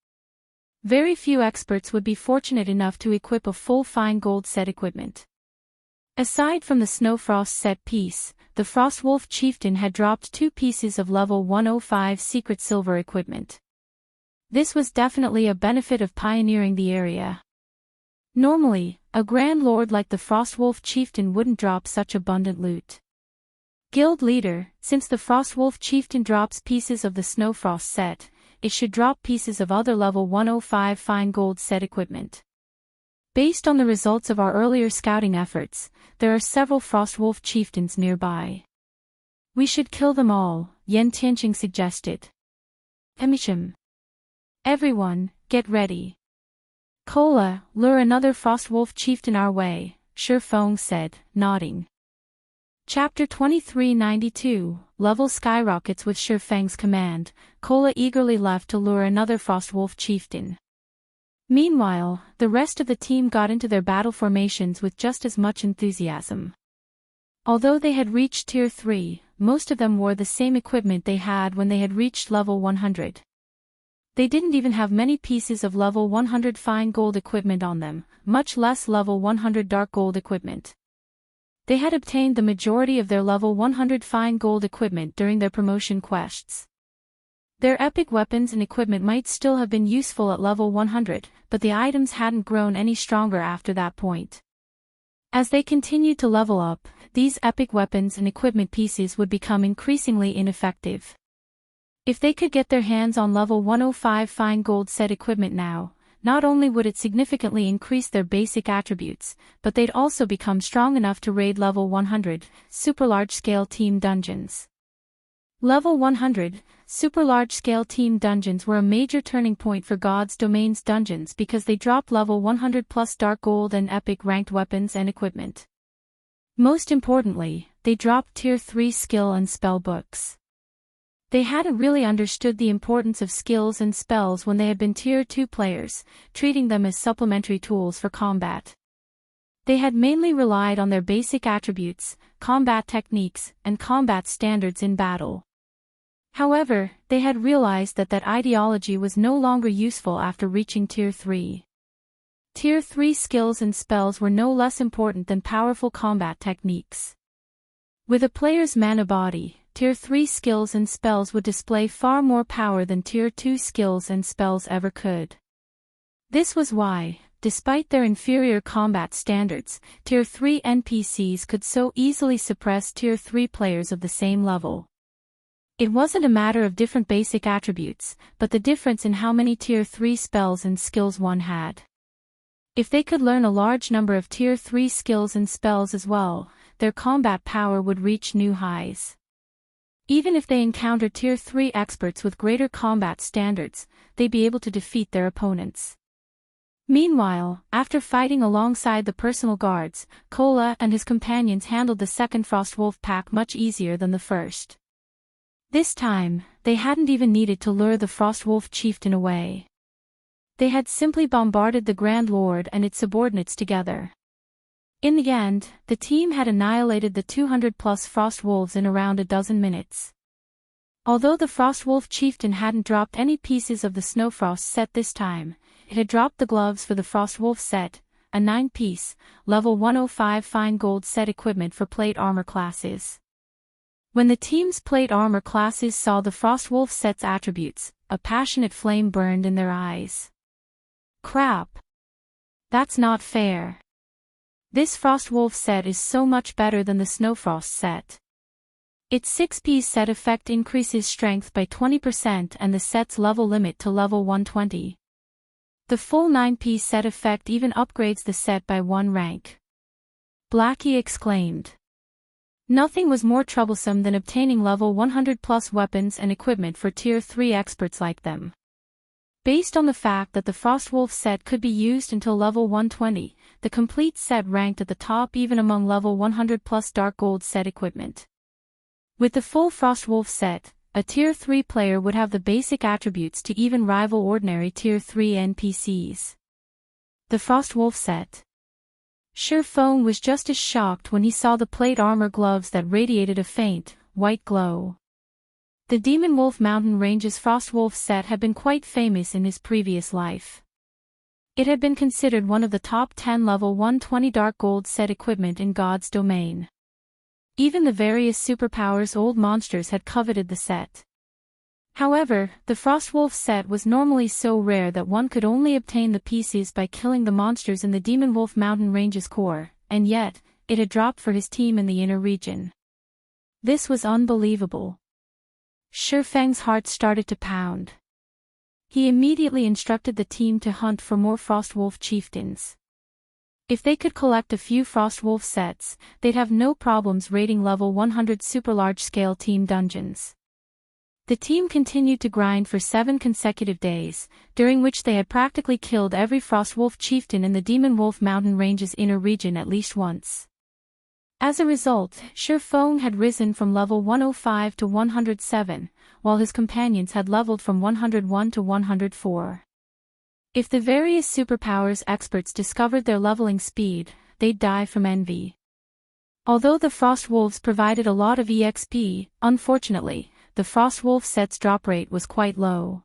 Speaker 1: Very few experts would be fortunate enough to equip a full fine gold set equipment. Aside from the Snowfrost set piece, the Frostwolf Chieftain had dropped 2 pieces of level 105 secret silver equipment. This was definitely a benefit of pioneering the area. Normally, a Grand Lord like the Frostwolf Chieftain wouldn't drop such abundant loot. Guild Leader, since the Frostwolf Chieftain drops pieces of the Snowfrost set, it should drop pieces of other level 105 fine gold set equipment. Based on the results of our earlier scouting efforts, there are several Frostwolf Chieftains nearby. We should kill them all, Enchanting suggested. Emisham. Everyone, get ready. Cola, lure another Frostwolf Chieftain our way, Shifeng said, nodding. Chapter 2392, Level Skyrockets. With Shifeng's command, Cola eagerly left to lure another Frostwolf Chieftain. Meanwhile, the rest of the team got into their battle formations with just as much enthusiasm. Although they had reached Tier 3, most of them wore the same equipment they had when they had reached level 100. They didn't even have many pieces of level 100 fine gold equipment on them, much less level 100 dark gold equipment. They had obtained the majority of their level 100 fine gold equipment during their promotion quests. Their epic weapons and equipment might still have been useful at level 100, but the items hadn't grown any stronger after that point. As they continued to level up, these epic weapons and equipment pieces would become increasingly ineffective. If they could get their hands on level 105 fine gold set equipment now, not only would it significantly increase their basic attributes, but they'd also become strong enough to raid level 100, super large-scale team dungeons. Level 100, super large-scale team dungeons were a major turning point for God's Domain's dungeons because they dropped level 100 plus dark gold and epic ranked weapons and equipment. Most importantly, they dropped tier 3 skill and spell books. They hadn't really understood the importance of skills and spells when they had been tier 2 players, treating them as supplementary tools for combat. They had mainly relied on their basic attributes, combat techniques, and combat standards in battle. However, they had realized that ideology was no longer useful after reaching tier 3. Tier 3 skills and spells were no less important than powerful combat techniques. With a player's mana body, tier 3 skills and spells would display far more power than tier 2 skills and spells ever could. This was why, despite their inferior combat standards, tier 3 NPCs could so easily suppress tier 3 players of the same level. It wasn't a matter of different basic attributes, but the difference in how many tier 3 spells and skills one had. If they could learn a large number of tier 3 skills and spells as well, their combat power would reach new highs. Even if they encountered tier 3 experts with greater combat standards, they'd be able to defeat their opponents. Meanwhile, after fighting alongside the personal guards, Kola and his companions handled the second Frostwolf pack much easier than the first. This time, they hadn't even needed to lure the Frostwolf chieftain away. They had simply bombarded the Grand Lord and its subordinates together. In the end, the team had annihilated the 200-plus Frostwolves in around a dozen minutes. Although the Frostwolf chieftain hadn't dropped any pieces of the Snowfrost set this time, it had dropped the gloves for the Frostwolf set, a 9-piece, level 105 fine gold set equipment for plate armor classes. When the team's plate armor classes saw the Frostwolf set's attributes, a passionate flame burned in their eyes. Crap! That's not fair. This Frostwolf set is so much better than the Snowfrost set. Its 6-piece set effect increases strength by 20% and the set's level limit to level 120. The full 9-piece set effect even upgrades the set by 1 rank. Blackie exclaimed. Nothing was more troublesome than obtaining level 100-plus weapons and equipment for tier 3 experts like them. Based on the fact that the Frostwolf set could be used until level 120, the complete set ranked at the top even among level 100-plus dark gold set equipment. With the full Frostwolf set, a tier 3 player would have the basic attributes to even rival ordinary tier 3 NPCs. The Frostwolf set. Feng was just as shocked when he saw the plate armor gloves that radiated a faint, white glow. The Demonwolf Mountain Range's Frostwolf set had been quite famous in his previous life. It had been considered one of the top 10 level 120 dark gold set equipment in God's Domain. Even the various superpowers old monsters had coveted the set. However, the Frostwolf set was normally so rare that one could only obtain the pieces by killing the monsters in the Demonwolf Mountain Range's core, and yet, it had dropped for his team in the inner region. This was unbelievable. Feng's heart started to pound. He immediately instructed the team to hunt for more Frostwolf chieftains. If they could collect a few Frostwolf sets, they'd have no problems raiding level 100 super large-scale team dungeons. The team continued to grind for 7 consecutive days, during which they had practically killed every Frostwolf chieftain in the Demonwolf Mountain Range's inner region at least once. As a result, Feng had risen from level 105 to 107, while his companions had leveled from 101 to 104. If the various superpowers experts discovered their leveling speed, they'd die from envy. Although the Frostwolves provided a lot of EXP, unfortunately, the Frostwolf set's drop rate was quite low.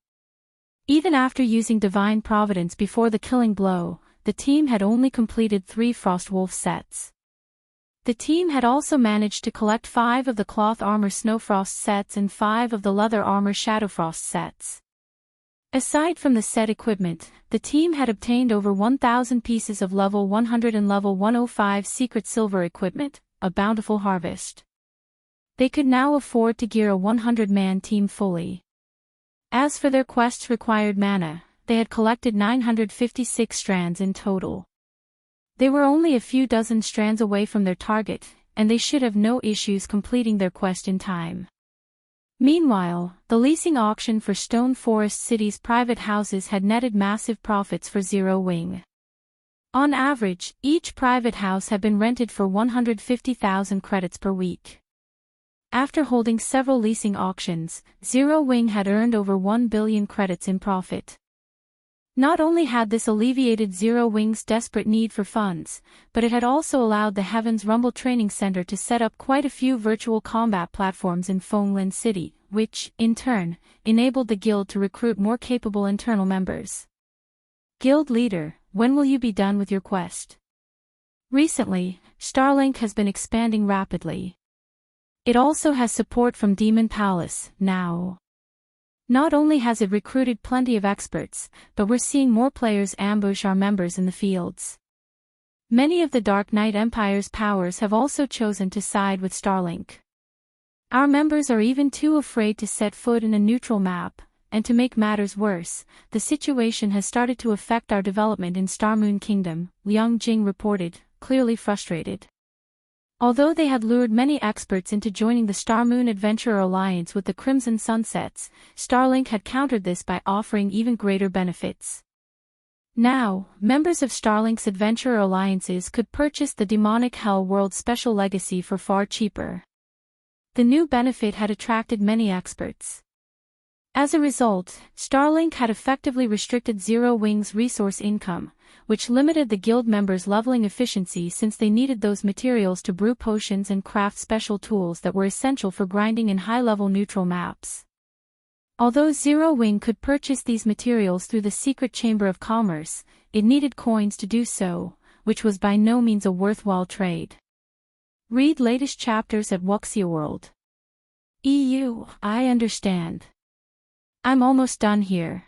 Speaker 1: Even after using Divine Providence before the killing blow, the team had only completed 3 Frostwolf sets. The team had also managed to collect 5 of the Cloth Armor Snowfrost sets and 5 of the Leather Armor Shadowfrost sets. Aside from the set equipment, the team had obtained over 1,000 pieces of level 100 and level 105 secret silver equipment, a bountiful harvest. They could now afford to gear a 100-man team fully. As for their quest's required mana, they had collected 956 strands in total. They were only a few dozen strands away from their target, and they should have no issues completing their quest in time. Meanwhile, the leasing auction for Stone Forest City's private houses had netted massive profits for Zero Wing. On average, each private house had been rented for 150,000 credits per week. After holding several leasing auctions, Zero Wing had earned over 1 billion credits in profit. Not only had this alleviated Zero Wing's desperate need for funds, but it had also allowed the Heavens Rumble Training Center to set up quite a few virtual combat platforms in Fenglin City, which, in turn, enabled the guild to recruit more capable internal members. Guild leader, when will you be done with your quest? Recently, Starlink has been expanding rapidly. It also has support from Demon Palace, now. Not only has it recruited plenty of experts, but we're seeing more players ambush our members in the fields. Many of the Dark Knight Empire's powers have also chosen to side with Starlink. Our members are even too afraid to set foot in a neutral map, and to make matters worse, the situation has started to affect our development in Starmoon Kingdom, Liang Jing reported, clearly frustrated. Although they had lured many experts into joining the Starmoon Adventurer Alliance with the Crimson Sunsets, Starlink had countered this by offering even greater benefits. Now, members of Starlink's Adventurer Alliances could purchase the Demonic Hell World Special Legacy for far cheaper. The new benefit had attracted many experts. As a result, Starlink had effectively restricted Zero Wing's resource income, which limited the guild members' leveling efficiency since they needed those materials to brew potions and craft special tools that were essential for grinding in high-level neutral maps. Although Zero Wing could purchase these materials through the Secret Chamber of Commerce, it needed coins to do so, which was by no means a worthwhile trade. Read latest chapters at Wuxia World. EU, I understand. I'm almost done here.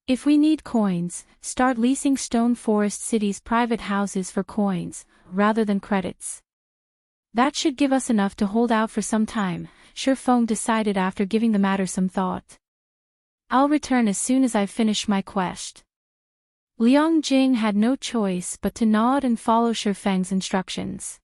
Speaker 1: If we need coins, start leasing Stone Forest City's private houses for coins, rather than credits. That should give us enough to hold out for some time, Shifeng decided after giving the matter some thought. I'll return as soon as I've finished my quest. Liang Jing had no choice but to nod and follow Shifeng's instructions.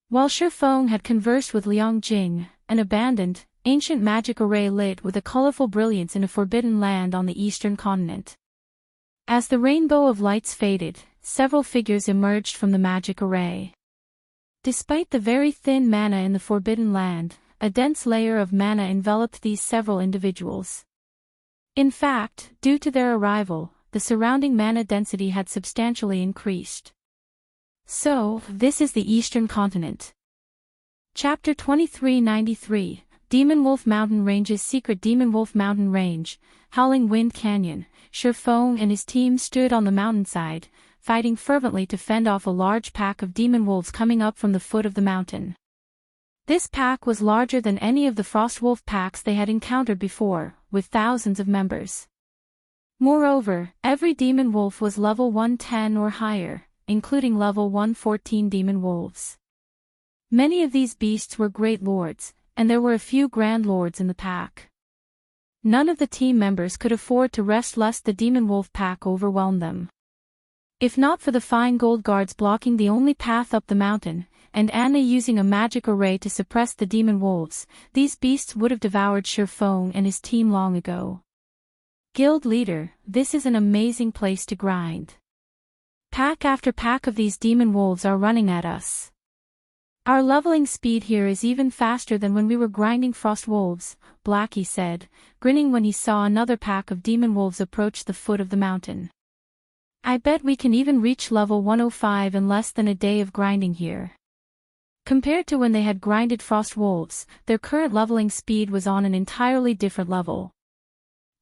Speaker 1: While Shifeng had conversed with Liang Jing, an abandoned, ancient magic array lit with a colorful brilliance in a forbidden land on the eastern continent. As the rainbow of lights faded, several figures emerged from the magic array. Despite the very thin mana in the forbidden land, a dense layer of mana enveloped these several individuals. In fact, due to their arrival, the surrounding mana density had substantially increased. So, this is the eastern continent. Chapter 2393. Demonwolf Mountain Range's secret Demonwolf Mountain Range, Howling Wind Canyon. Shifeng and his team stood on the mountainside, fighting fervently to fend off a large pack of demon wolves coming up from the foot of the mountain. This pack was larger than any of the Frostwolf packs they had encountered before, with thousands of members. Moreover, every demon wolf was level 110 or higher, including level 114 demon wolves. Many of these beasts were great lords, and there were a few grand lords in the pack. None of the team members could afford to rest lest the demon wolf pack overwhelmed them. If not for the fine gold guards blocking the only path up the mountain, and Anna using a magic array to suppress the demon wolves, these beasts would have devoured Shifeng and his team long ago. Guild leader, this is an amazing place to grind. Pack after pack of these demon wolves are running at us. Our leveling speed here is even faster than when we were grinding Frostwolves, Blackie said, grinning when he saw another pack of demon wolves approach the foot of the mountain. I bet we can even reach level 105 in less than a day of grinding here. Compared to when they had grinded Frostwolves, their current leveling speed was on an entirely different level.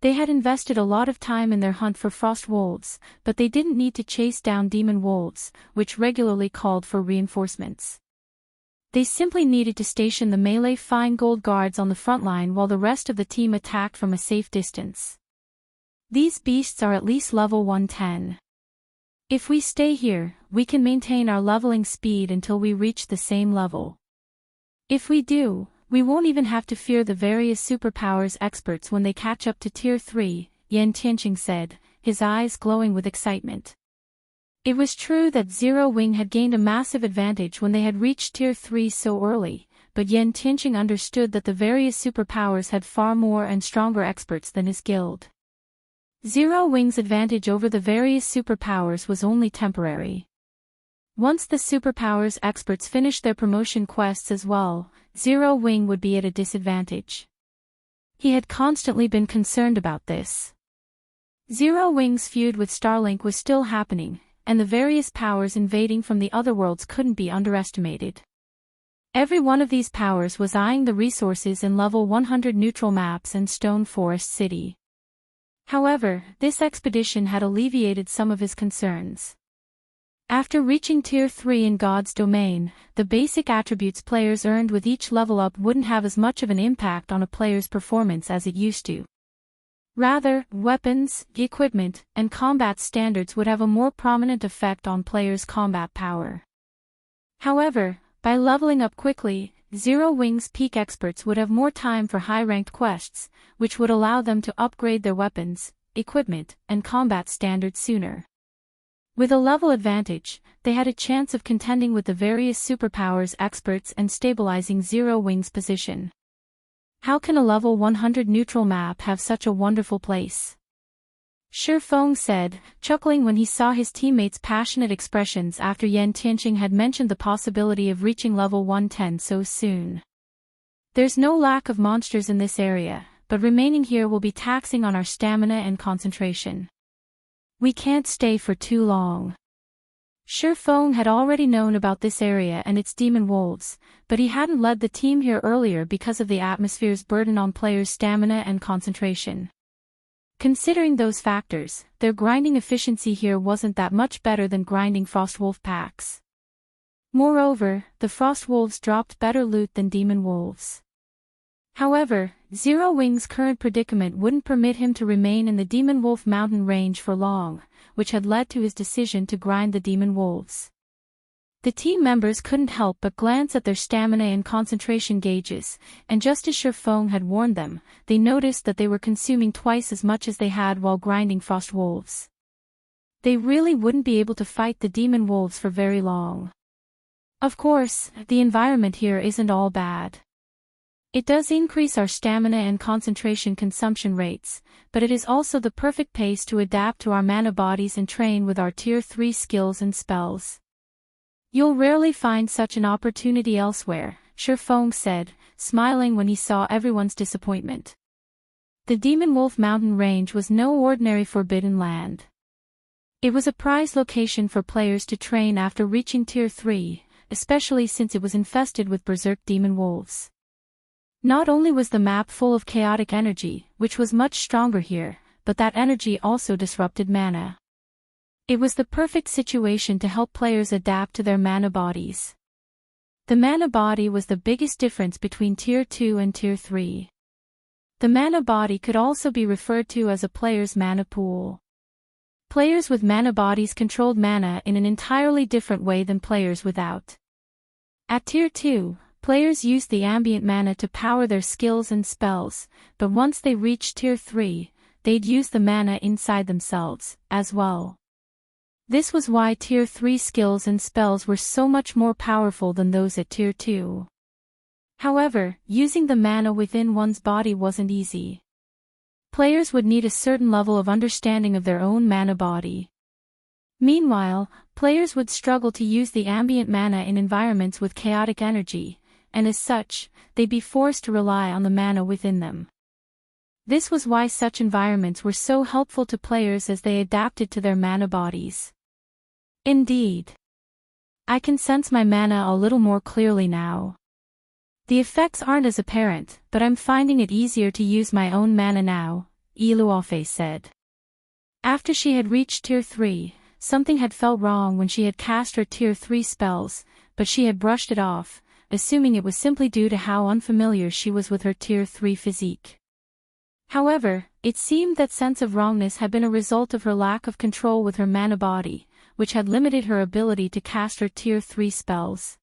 Speaker 1: They had invested a lot of time in their hunt for Frostwolves, but they didn't need to chase down demon wolves, which regularly called for reinforcements. They simply needed to station the melee fine gold guards on the front line while the rest of the team attacked from a safe distance. These beasts are at least level 110. If we stay here, we can maintain our leveling speed until we reach the same level. If we do, we won't even have to fear the various superpowers experts when they catch up to Tier 3, Yen Tianqing said, his eyes glowing with excitement. It was true that Zero Wing had gained a massive advantage when they had reached Tier 3 so early, but Enchanting understood that the various superpowers had far more and stronger experts than his guild. Zero Wing's advantage over the various superpowers was only temporary. Once the superpowers experts finished their promotion quests as well, Zero Wing would be at a disadvantage. He had constantly been concerned about this. Zero Wing's feud with Starlink was still happening, and the various powers invading from the other worlds couldn't be underestimated. Every one of these powers was eyeing the resources in level 100 neutral maps and Stone Forest City. However, this expedition had alleviated some of his concerns. After reaching Tier 3 in God's domain, the basic attributes players earned with each level up wouldn't have as much of an impact on a player's performance as it used to. Rather, weapons, equipment, and combat standards would have a more prominent effect on players' combat power. However, by leveling up quickly, Zero Wing's peak experts would have more time for high-ranked quests, which would allow them to upgrade their weapons, equipment, and combat standards sooner. With a level advantage, they had a chance of contending with the various superpowers experts and stabilizing Zero Wing's position. How can a level 100 neutral map have such a wonderful place? Shifeng said, chuckling when he saw his teammates' passionate expressions after Enchanting had mentioned the possibility of reaching level 110 so soon. There's no lack of monsters in this area, but remaining here will be taxing on our stamina and concentration. We can't stay for too long. Shifeng had already known about this area and its demon wolves, but he hadn't led the team here earlier because of the atmosphere's burden on players' stamina and concentration. Considering those factors, their grinding efficiency here wasn't that much better than grinding Frostwolf packs. Moreover, the Frostwolves dropped better loot than demon wolves. However, Zero Wing's current predicament wouldn't permit him to remain in the Demonwolf mountain range for long, which had led to his decision to grind the demon wolves. The team members couldn't help but glance at their stamina and concentration gauges, and just as Shifeng had warned them, they noticed that they were consuming twice as much as they had while grinding frost wolves. They really wouldn't be able to fight the demon wolves for very long. Of course, the environment here isn't all bad. It does increase our stamina and concentration consumption rates, but it is also the perfect pace to adapt to our mana bodies and train with our Tier 3 skills and spells. You'll rarely find such an opportunity elsewhere, Shifeng said, smiling when he saw everyone's disappointment. The Demonwolf mountain range was no ordinary forbidden land. It was a prized location for players to train after reaching Tier 3, especially since it was infested with berserk demon wolves. Not only was the map full of chaotic energy, which was much stronger here, but that energy also disrupted mana. It was the perfect situation to help players adapt to their mana bodies. The mana body was the biggest difference between Tier 2 and Tier 3. The mana body could also be referred to as a player's mana pool. Players with mana bodies controlled mana in an entirely different way than players without. At Tier 2, players used the ambient mana to power their skills and spells, but once they reached Tier 3, they'd use the mana inside themselves, as well. This was why Tier 3 skills and spells were so much more powerful than those at Tier 2. However, using the mana within one's body wasn't easy. Players would need a certain level of understanding of their own mana body. Meanwhile, players would struggle to use the ambient mana in environments with chaotic energy, and as such, they'd be forced to rely on the mana within them. This was why such environments were so helpful to players as they adapted to their mana bodies. Indeed. I can sense my mana a little more clearly now. The effects aren't as apparent, but I'm finding it easier to use my own mana now, Iluofe said. After she had reached Tier 3, something had felt wrong when she had cast her Tier 3 spells, but she had brushed it off, assuming it was simply due to how unfamiliar she was with her Tier 3 physique. However, it seemed that sense of wrongness had been a result of her lack of control with her mana body, which had limited her ability to cast her Tier 3 spells.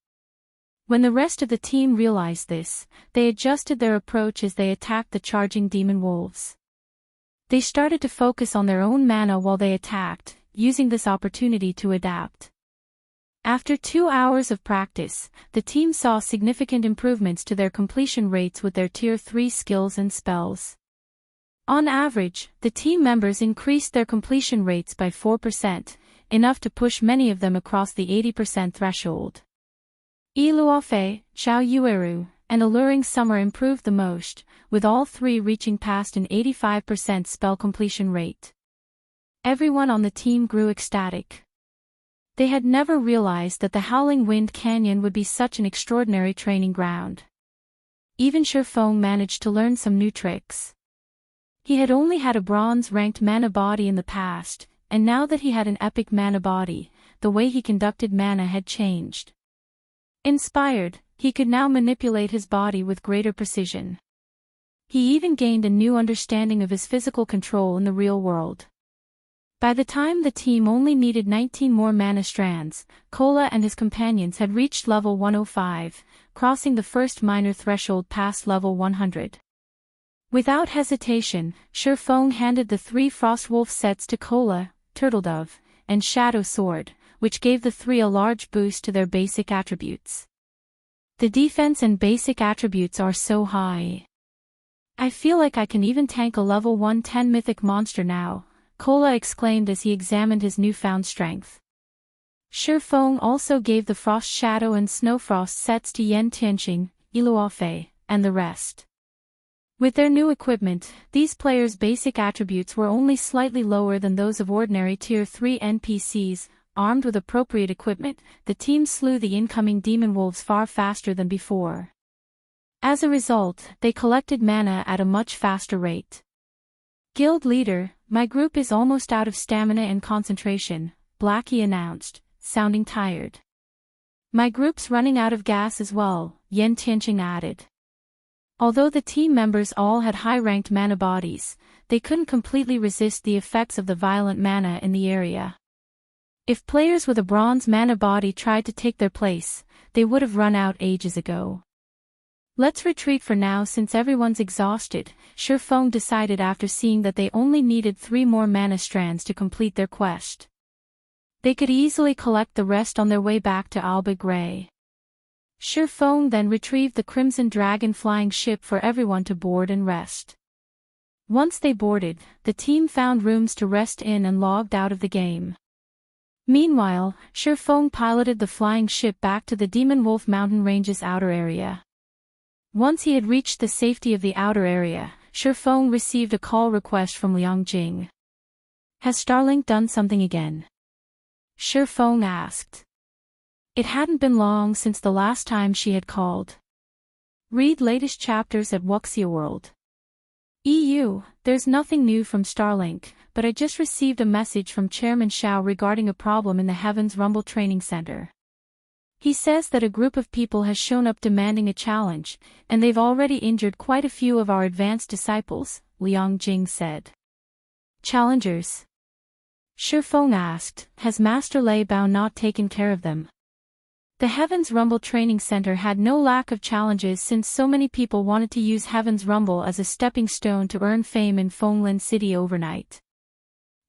Speaker 1: When the rest of the team realized this, they adjusted their approach as they attacked the charging demon wolves. They started to focus on their own mana while they attacked, using this opportunity to adapt. After 2 hours of practice, the team saw significant improvements to their completion rates with their Tier 3 skills and spells. On average, the team members increased their completion rates by 4%, enough to push many of them across the 80% threshold. Iluofe, Xiao Yueru, and Alluring Summer improved the most, with all three reaching past an 85% spell completion rate. Everyone on the team grew ecstatic. They had never realized that the Howling Wind Canyon would be such an extraordinary training ground. Even Shifeng managed to learn some new tricks. He had only had a bronze-ranked mana body in the past, and now that he had an epic mana body, the way he conducted mana had changed. Inspired, he could now manipulate his body with greater precision. He even gained a new understanding of his physical control in the real world. By the time the team only needed 19 more mana strands, Kola and his companions had reached level 105, crossing the first minor threshold past level 100. Without hesitation, Shifeng handed the 3 Frostwolf sets to Kola, Turtledove, and Shadow Sword, which gave the 3 a large boost to their basic attributes. The defense and basic attributes are so high. I feel like I can even tank a level 110 mythic monster now, Kola exclaimed as he examined his newfound strength. Shifeng also gave the Frost Shadow and Snowfrost sets to Yen Tianqing, Iluofe, and the rest. With their new equipment, these players' basic attributes were only slightly lower than those of ordinary Tier 3 NPCs. Armed with appropriate equipment, the team slew the incoming Demonwolves far faster than before. As a result, they collected mana at a much faster rate. Guild leader, my group is almost out of stamina and concentration, Blackie announced, sounding tired. My group's running out of gas as well, Yen Tianqing added. Although the team members all had high-ranked mana bodies, they couldn't completely resist the effects of the violent mana in the area. If players with a bronze mana body tried to take their place, they would have run out ages ago. Let's retreat for now since everyone's exhausted, Shifeng decided after seeing that they only needed 3 more mana strands to complete their quest. They could easily collect the rest on their way back to Alba Grey. Shifeng then retrieved the Crimson Dragon flying ship for everyone to board and rest. Once they boarded, the team found rooms to rest in and logged out of the game. Meanwhile, Shifeng piloted the flying ship back to the Demonwolf mountain range's outer area. Once he had reached the safety of the outer area, Shifeng received a call request from Liang Jing. Has Starlink done something again? Shifeng asked. It hadn't been long since the last time she had called. Read latest chapters at Wuxia World. EU, there's nothing new from Starlink, but I just received a message from Chairman Xiao regarding a problem in the Heavens Rumble Training Center. He says that a group of people has shown up demanding a challenge, and they've already injured quite a few of our advanced disciples, Liang Jing said. Challengers? Shifeng asked, has Master Lei Bao not taken care of them? The Heavens Rumble Training Center had no lack of challenges since so many people wanted to use Heavens Rumble as a stepping stone to earn fame in Fenglin City overnight.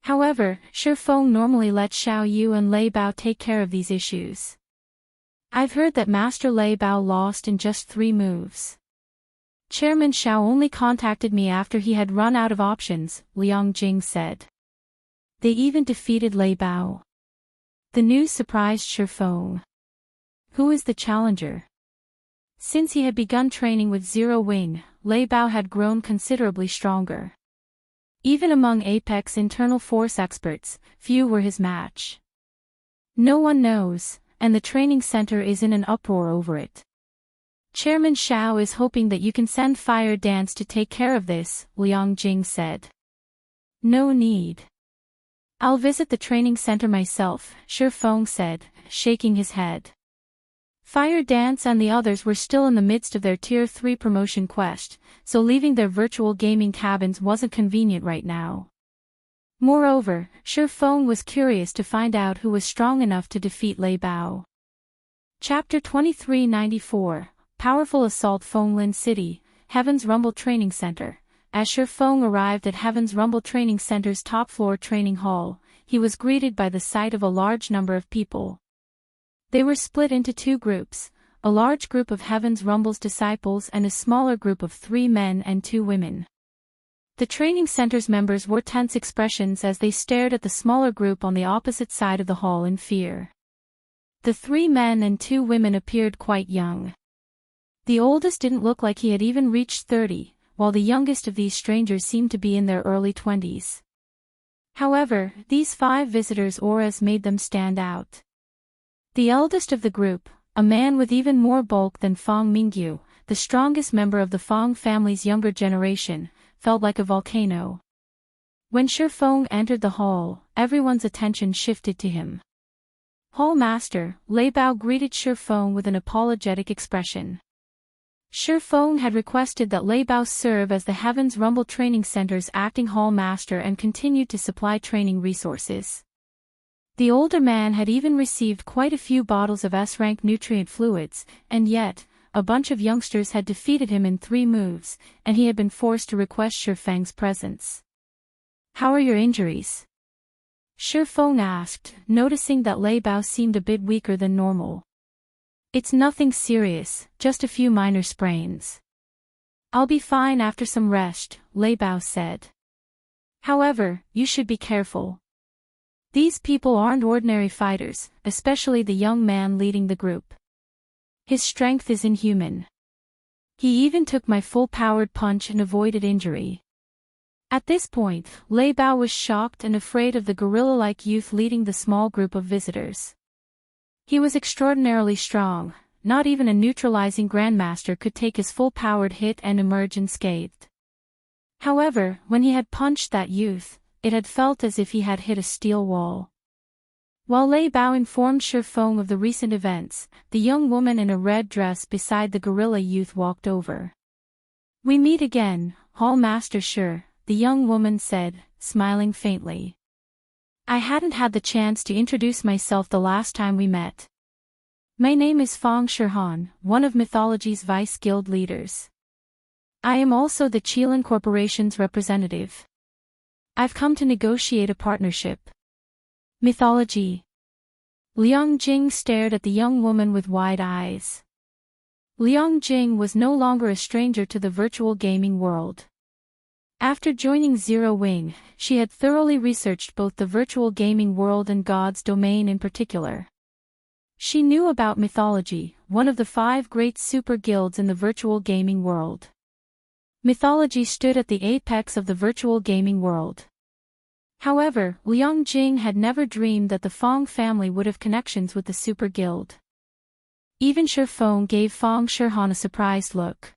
Speaker 1: However, Shifeng normally lets Xiao Yu and Lei Bao take care of these issues. I've heard that Master Lei Bao lost in just 3 moves. Chairman Xiao only contacted me after he had run out of options, Liang Jing said. They even defeated Lei Bao. The news surprised Shifeng. Who is the challenger? Since he had begun training with Zero Wing, Lei Bao had grown considerably stronger. Even among Apex internal force experts, few were his match. No one knows, and the training center is in an uproar over it. Chairman Xiao is hoping that you can send Fire Dance to take care of this, Liang Jing said. No need. I'll visit the training center myself, Shifeng said, shaking his head. Fire Dance and the others were still in the midst of their Tier 3 promotion quest, so leaving their virtual gaming cabins wasn't convenient right now. Moreover, Shifeng was curious to find out who was strong enough to defeat Lei Bao. Chapter 2394, Powerful Assault Fenglin City, Heaven's Rumble Training Center, as Shifeng arrived at Heaven's Rumble Training Center's top floor training hall, he was greeted by the sight of a large number of people. They were split into two groups, a large group of Heaven's Rumble's disciples and a smaller group of 3 men and 2 women. The training center's members wore tense expressions as they stared at the smaller group on the opposite side of the hall in fear. The 3 men and 2 women appeared quite young. The oldest didn't look like he had even reached 30, while the youngest of these strangers seemed to be in their early 20s. However, these 5 visitors' auras made them stand out. The eldest of the group, a man with even more bulk than Feng Mingyu, the strongest member of the Feng family's younger generation, felt like a volcano. When Shifeng entered the hall, everyone's attention shifted to him. Hall Master, Lei Bao greeted Shifeng with an apologetic expression. Shifeng had requested that Lei Bao serve as the Heaven's Rumble Training Center's acting Hall Master and continued to supply training resources. The older man had even received quite a few bottles of S-rank nutrient fluids, and yet, a bunch of youngsters had defeated him in 3 moves, and he had been forced to request Shifeng's presence. "How are your injuries?" Shifeng asked, noticing that Lei Bao seemed a bit weaker than normal. "It's nothing serious, just a few minor sprains. I'll be fine after some rest," Lei Bao said. "However, you should be careful. These people aren't ordinary fighters, especially the young man leading the group. His strength is inhuman. He even took my full-powered punch and avoided injury." At this point, Lei Bao was shocked and afraid of the gorilla-like youth leading the small group of visitors. He was extraordinarily strong, not even a neutralizing grandmaster could take his full-powered hit and emerge unscathed. However, when he had punched that youth, it had felt as if he had hit a steel wall. While Lei Bao informed Shifeng of the recent events, the young woman in a red dress beside the gorilla youth walked over. "We meet again, Hall Master Shi," the young woman said, smiling faintly. "I hadn't had the chance to introduce myself the last time we met. My name is Feng Shihan, one of Mythology's Vice Guild leaders. I am also the Qilin Corporation's representative. I've come to negotiate a partnership." Mythology. Liang Jing stared at the young woman with wide eyes. Liang Jing was no longer a stranger to the virtual gaming world. After joining Zero Wing, she had thoroughly researched both the virtual gaming world and God's domain in particular. She knew about Mythology, one of the 5 great super guilds in the virtual gaming world. Mythology stood at the apex of the virtual gaming world. However, Liang Jing had never dreamed that the Feng family would have connections with the Super Guild. Even Shifeng gave Feng Shihan a surprised look.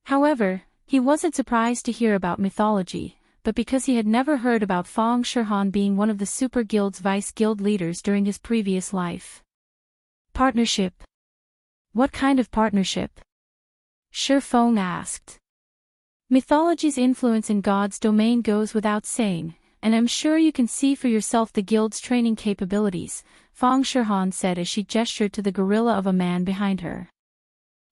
Speaker 1: However, he wasn't surprised to hear about Mythology, but because he had never heard about Feng Shihan being one of the Super Guild's Vice Guild leaders during his previous life. Partnership. What kind of partnership? Shifeng asked. Mythology's influence in God's domain goes without saying, and I'm sure you can see for yourself the guild's training capabilities, Feng Shihan said as she gestured to the gorilla of a man behind her.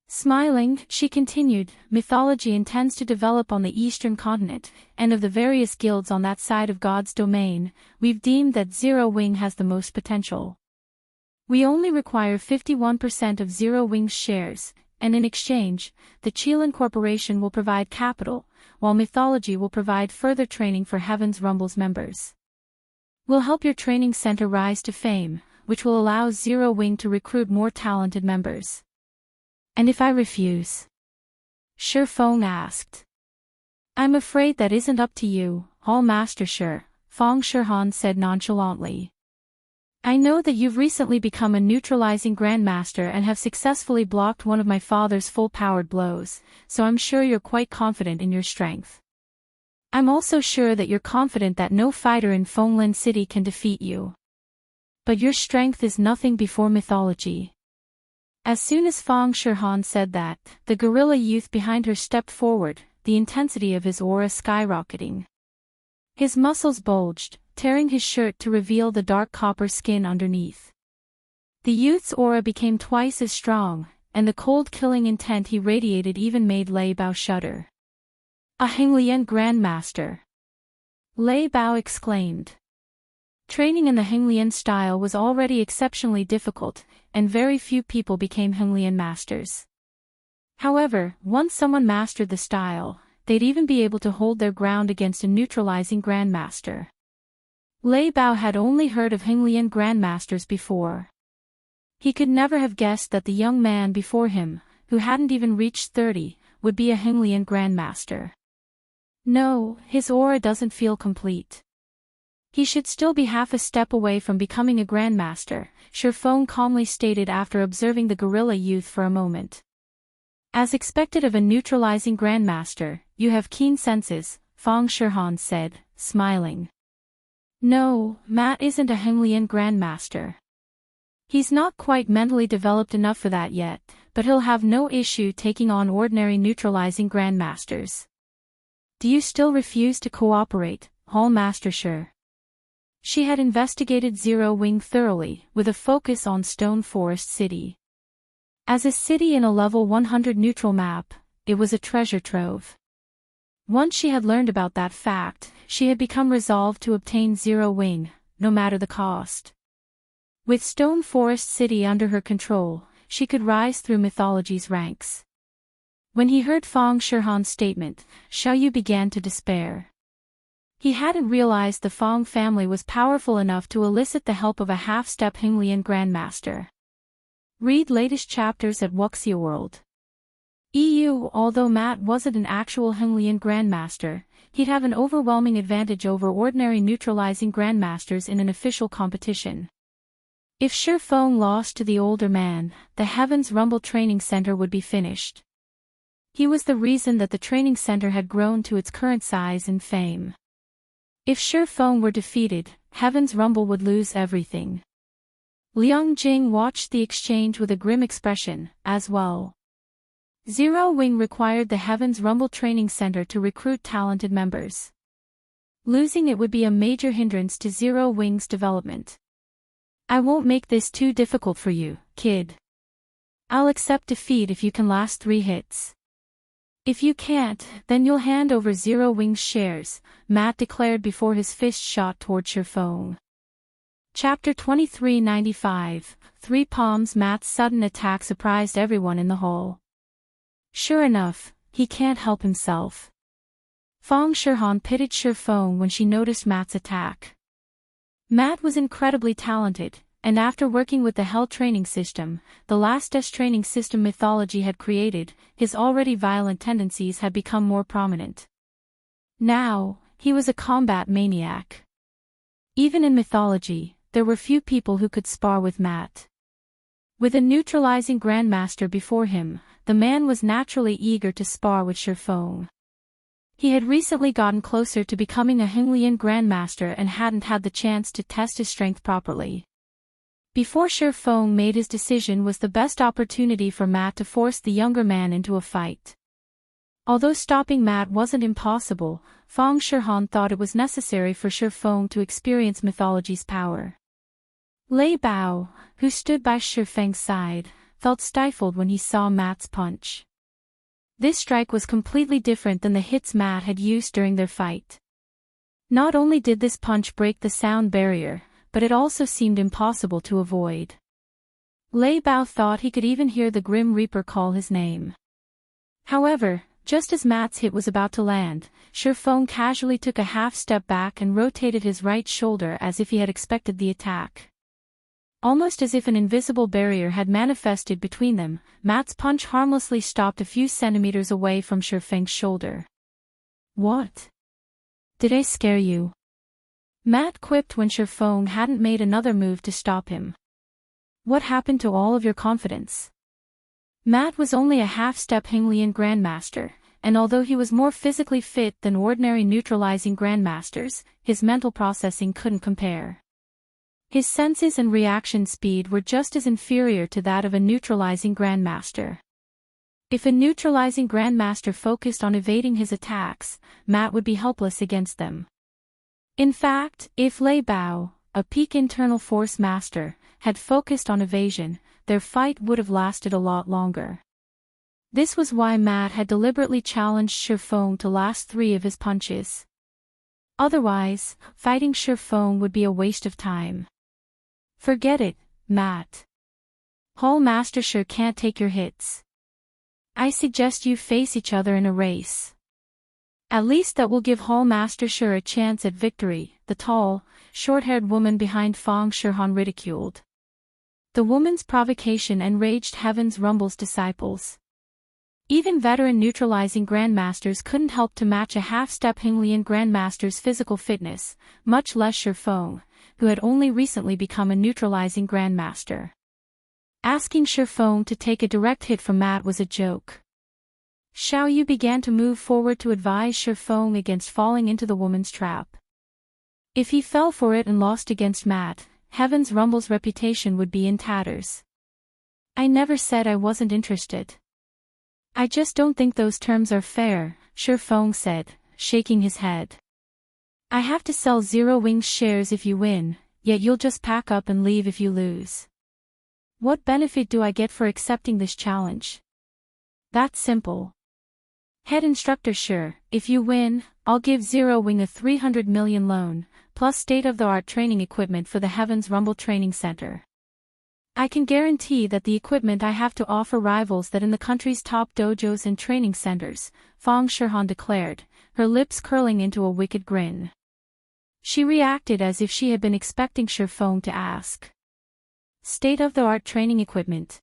Speaker 1: Smiling, she continued, Mythology intends to develop on the eastern continent, and of the various guilds on that side of God's domain, we've deemed that Zero Wing has the most potential. We only require 51% of Zero Wing's shares, and in exchange, the Qilin Corporation will provide capital, while Mythology will provide further training for Heaven's Rumble's members. We'll help your training center rise to fame, which will allow Zero Wing to recruit more talented members. And if I refuse? Shifeng asked. I'm afraid that isn't up to you, Hall Master Shi, Feng Shihan said nonchalantly. I know that you've recently become a neutralizing grandmaster and have successfully blocked one of my father's full-powered blows, so I'm sure you're quite confident in your strength. I'm also sure that you're confident that no fighter in Fenglin City can defeat you. But your strength is nothing before Mythology. As soon as Feng Shihan said that, the gorilla youth behind her stepped forward, the intensity of his aura skyrocketing. His muscles bulged, tearing his shirt to reveal the dark copper skin underneath. The youth's aura became twice as strong, and the cold killing intent he radiated even made Lei Bao shudder. A Henglian Grandmaster! Lei Bao exclaimed. Training in the Henglian style was already exceptionally difficult, and very few people became Henglian masters. However, once someone mastered the style, they'd even be able to hold their ground against a neutralizing Grandmaster. Lei Bao had only heard of Henglian Grandmasters before. He could never have guessed that the young man before him, who hadn't even reached 30, would be a Henglian Grandmaster. No, his aura doesn't feel complete. He should still be half a step away from becoming a Grandmaster, Shifeng calmly stated after observing the gorilla youth for a moment. As expected of a neutralizing Grandmaster, you have keen senses, Feng Shihan said, smiling. No, Matt isn't a Henglian Grandmaster. He's not quite mentally developed enough for that yet, but he'll have no issue taking on ordinary neutralizing Grandmasters. Do you still refuse to cooperate, Hall Master Shi? She had investigated Zero Wing thoroughly, with a focus on Stone Forest City. As a city in a level 100 neutral map, it was a treasure trove. Once she had learned about that fact, she had become resolved to obtain Zero Wing, no matter the cost. With Stone Forest City under her control, she could rise through mythology's ranks. When he heard Feng Shihan's statement, Xiaoyu began to despair. He hadn't realized the Feng family was powerful enough to elicit the help of a half-step Henglian Grandmaster. Read latest chapters at Wuxia World. Although Matt wasn't an actual Henglian Grandmaster, he'd have an overwhelming advantage over ordinary neutralizing Grandmasters in an official competition. If Shifeng lost to the older man, the Heaven's Rumble Training Center would be finished. He was the reason that the training center had grown to its current size and fame. If Shifeng were defeated, Heaven's Rumble would lose everything. Liang Jing watched the exchange with a grim expression, as well. Zero Wing required the Heaven's Rumble Training Center to recruit talented members. Losing it would be a major hindrance to Zero Wing's development. I won't make this too difficult for you, kid. I'll accept defeat if you can last 3 hits. If you can't, then you'll hand over Zero Wing's shares, Matt declared before his fist shot toward Shifeng. Chapter 2395, 3 Palms. Matt's sudden attack surprised everyone in the hall. Sure enough, he can't help himself. Feng Shihan pitied Shifeng when she noticed Matt's attack. Matt was incredibly talented, and after working with the Hell Training System, the last Death Training System mythology had created, his already violent tendencies had become more prominent. Now, he was a combat maniac. Even in mythology, there were few people who could spar with Matt. With a neutralizing Grandmaster before him, the man was naturally eager to spar with Shifeng. He had recently gotten closer to becoming a Henglian Grandmaster and hadn't had the chance to test his strength properly. Before Shifeng made his decision was the best opportunity for Matt to force the younger man into a fight. Although stopping Matt wasn't impossible, Feng Shihan thought it was necessary for Shifeng to experience mythology's power. Lei Bao, who stood by Shifeng's side, felt stifled when he saw Matt's punch. This strike was completely different than the hits Matt had used during their fight. Not only did this punch break the sound barrier, but it also seemed impossible to avoid. Lei Bao thought he could even hear the Grim Reaper call his name. However, just as Matt's hit was about to land, Shifeng casually took a half step back and rotated his right shoulder as if he had expected the attack. Almost as if an invisible barrier had manifested between them, Matt's punch harmlessly stopped a few centimeters away from Shifeng's shoulder. What? Did I scare you? Matt quipped when Shifeng hadn't made another move to stop him. What happened to all of your confidence? Matt was only a half-step Henglian Grandmaster, and although he was more physically fit than ordinary neutralizing Grandmasters, his mental processing couldn't compare. His senses and reaction speed were just as inferior to that of a neutralizing Grandmaster. If a neutralizing Grandmaster focused on evading his attacks, Matt would be helpless against them. In fact, if Lei Bao, a peak internal force master, had focused on evasion, their fight would have lasted a lot longer. This was why Matt had deliberately challenged Shifeng to last 3 of his punches. Otherwise, fighting Shifeng would be a waste of time. Forget it, Matt. Hall Master sure can't take your hits. I suggest you face each other in a race. At least that will give Hall Master sure a chance at victory, the tall, short-haired woman behind Fang Shirhan ridiculed. The woman's provocation enraged Heaven's Rumble's disciples. Even veteran neutralizing grandmasters couldn't help to match a half-step Hinglian grandmaster's physical fitness, much less Shifeng, who had only recently become a neutralizing grandmaster. Asking Shifeng to take a direct hit from Matt was a joke. Xiao Yu began to move forward to advise Shifeng against falling into the woman's trap. If he fell for it and lost against Matt, Heaven's Rumble's reputation would be in tatters. I never said I wasn't interested. I just don't think those terms are fair, Shifeng said, shaking his head. I have to sell Zero Wings shares if you win, yet you'll just pack up and leave if you lose. What benefit do I get for accepting this challenge? That's simple. Head instructor sure, if you win, I'll give Zero Wing a 300 million loan, plus state-of-the-art training equipment for the Heaven's Rumble Training Center. I can guarantee that the equipment I have to offer rivals that in the country's top dojos and training centers, Fang Shirhan declared, her lips curling into a wicked grin. She reacted as if she had been expecting Shifeng to ask. State-of-the-art training equipment.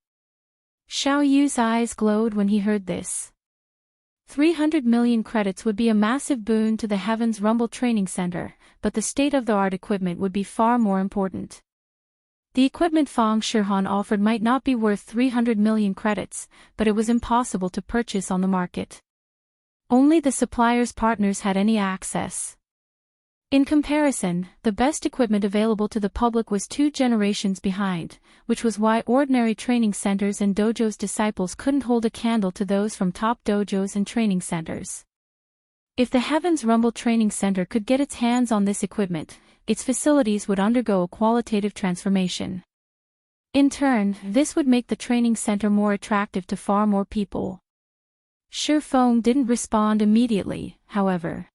Speaker 1: Xiao Yu's eyes glowed when he heard this. 300 million credits would be a massive boon to the Heaven's Rumble Training Center, but the state-of-the-art equipment would be far more important. The equipment Fang Shirhan offered might not be worth 300 million credits, but it was impossible to purchase on the market. Only the supplier's partners had any access. In comparison, the best equipment available to the public was 2 generations behind, which was why ordinary training centers and dojos' disciples couldn't hold a candle to those from top dojos and training centers. If the Heaven's Rumble Training Center could get its hands on this equipment, its facilities would undergo a qualitative transformation. In turn, this would make the training center more attractive to far more people. Shifeng didn't respond immediately, however.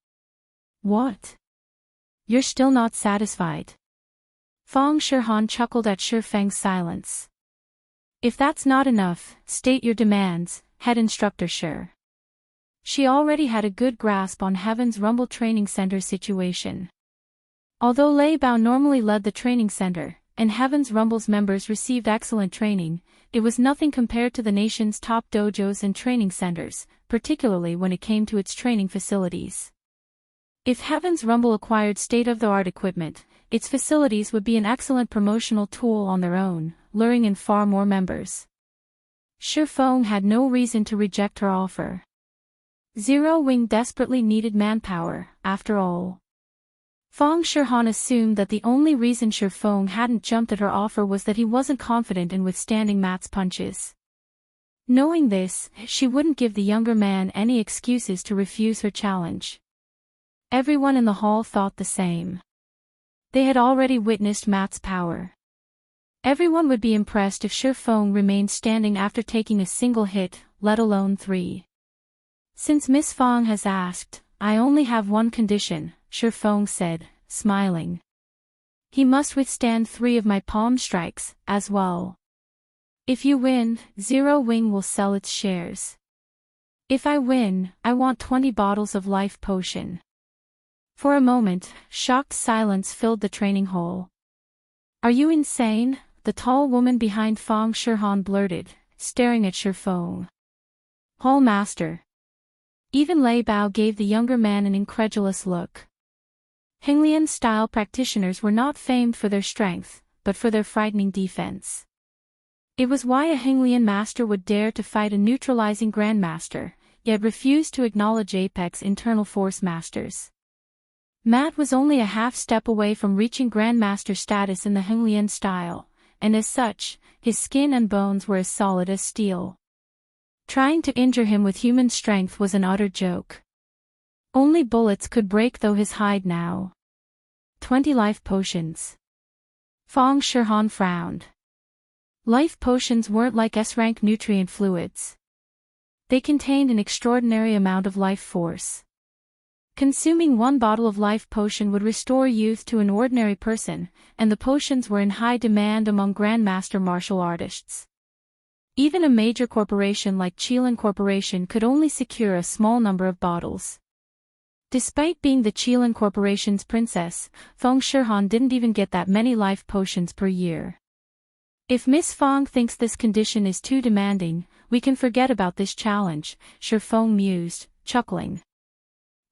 Speaker 1: What? You're still not satisfied? Fang Shirhan chuckled at Shifeng's silence. If that's not enough, state your demands, head instructor Shir. She already had a good grasp on Heaven's Rumble Training Center's situation. Although Lei Bao normally led the training center, and Heaven's Rumble's members received excellent training, it was nothing compared to the nation's top dojos and training centers, particularly when it came to its training facilities. If Heaven's Rumble acquired state-of-the-art equipment, its facilities would be an excellent promotional tool on their own, luring in far more members. Shifeng had no reason to reject her offer. Zero Wing desperately needed manpower, after all. Fang Shirhan assumed that the only reason Shifeng hadn't jumped at her offer was that he wasn't confident in withstanding Matt's punches. Knowing this, she wouldn't give the younger man any excuses to refuse her challenge. Everyone in the hall thought the same. They had already witnessed Matt's power. Everyone would be impressed if Shifeng remained standing after taking a single hit, let alone 3. Since Miss Fang has asked, I only have one condition, Shifeng said, smiling. He must withstand 3 of my palm strikes, as well. If you win, Zero Wing will sell its shares. If I win, I want 20 bottles of life potion. For a moment, shocked silence filled the training hall. Are you insane? The tall woman behind Fang Shirhan blurted, staring at Shifeng. Hall Master. Even Lei Bao gave the younger man an incredulous look. Hinglian-style practitioners were not famed for their strength, but for their frightening defense. It was why a Hinglian master would dare to fight a neutralizing grandmaster, yet refuse to acknowledge Apex internal force masters. Matt was only a half-step away from reaching grandmaster status in the Hinglian style, and as such, his skin and bones were as solid as steel. Trying to injure him with human strength was an utter joke. Only bullets could break through his hide now. 20 life potions. Fang Shirhan frowned. Life potions weren't like S-rank nutrient fluids. They contained an extraordinary amount of life force. Consuming one bottle of life potion would restore youth to an ordinary person, and the potions were in high demand among grandmaster martial artists. Even a major corporation like Qilin Corporation could only secure a small number of bottles. Despite being the Qilin Corporation's princess, Feng Shihan didn't even get that many life potions per year. If Miss Feng thinks this condition is too demanding, we can forget about this challenge, Shi Feng mused, chuckling.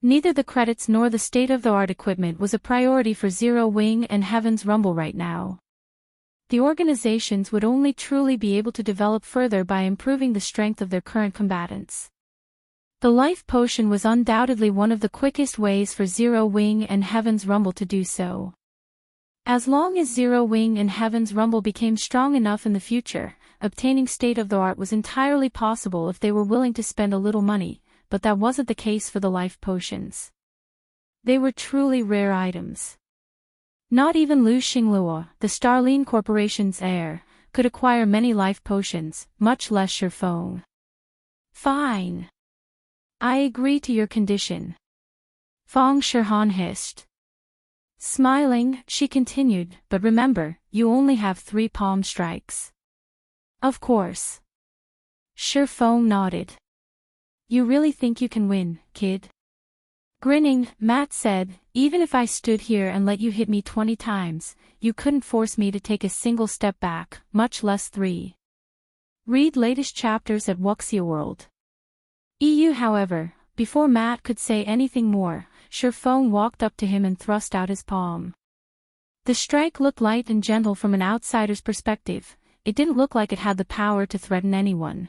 Speaker 1: Neither the credits nor the state-of-the-art equipment was a priority for Zero Wing and Heaven's Rumble right now. The organizations would only truly be able to develop further by improving the strength of their current combatants. The life potion was undoubtedly one of the quickest ways for Zero Wing and Heaven's Rumble to do so. As long as Zero Wing and Heaven's Rumble became strong enough in the future, obtaining state-of-the-art was entirely possible if they were willing to spend a little money, but that wasn't the case for the life potions. They were truly rare items. Not even Lu Xinglua, the Starline Corporation's heir, could acquire many life potions, much less Shi Feng. Fine. I agree to your condition. Feng Shihan hissed. Smiling, she continued, but remember, you only have 3 palm strikes. Of course. Shi Feng nodded. You really think you can win, kid? Grinning, Matt said, even if I stood here and let you hit me 20 times, you couldn't force me to take a single step back, much less 3. Read latest chapters at Wuxia World. EU. However, before Matt could say anything more, Shi Feng walked up to him and thrust out his palm. The strike looked light and gentle from an outsider's perspective. It didn't look like it had the power to threaten anyone.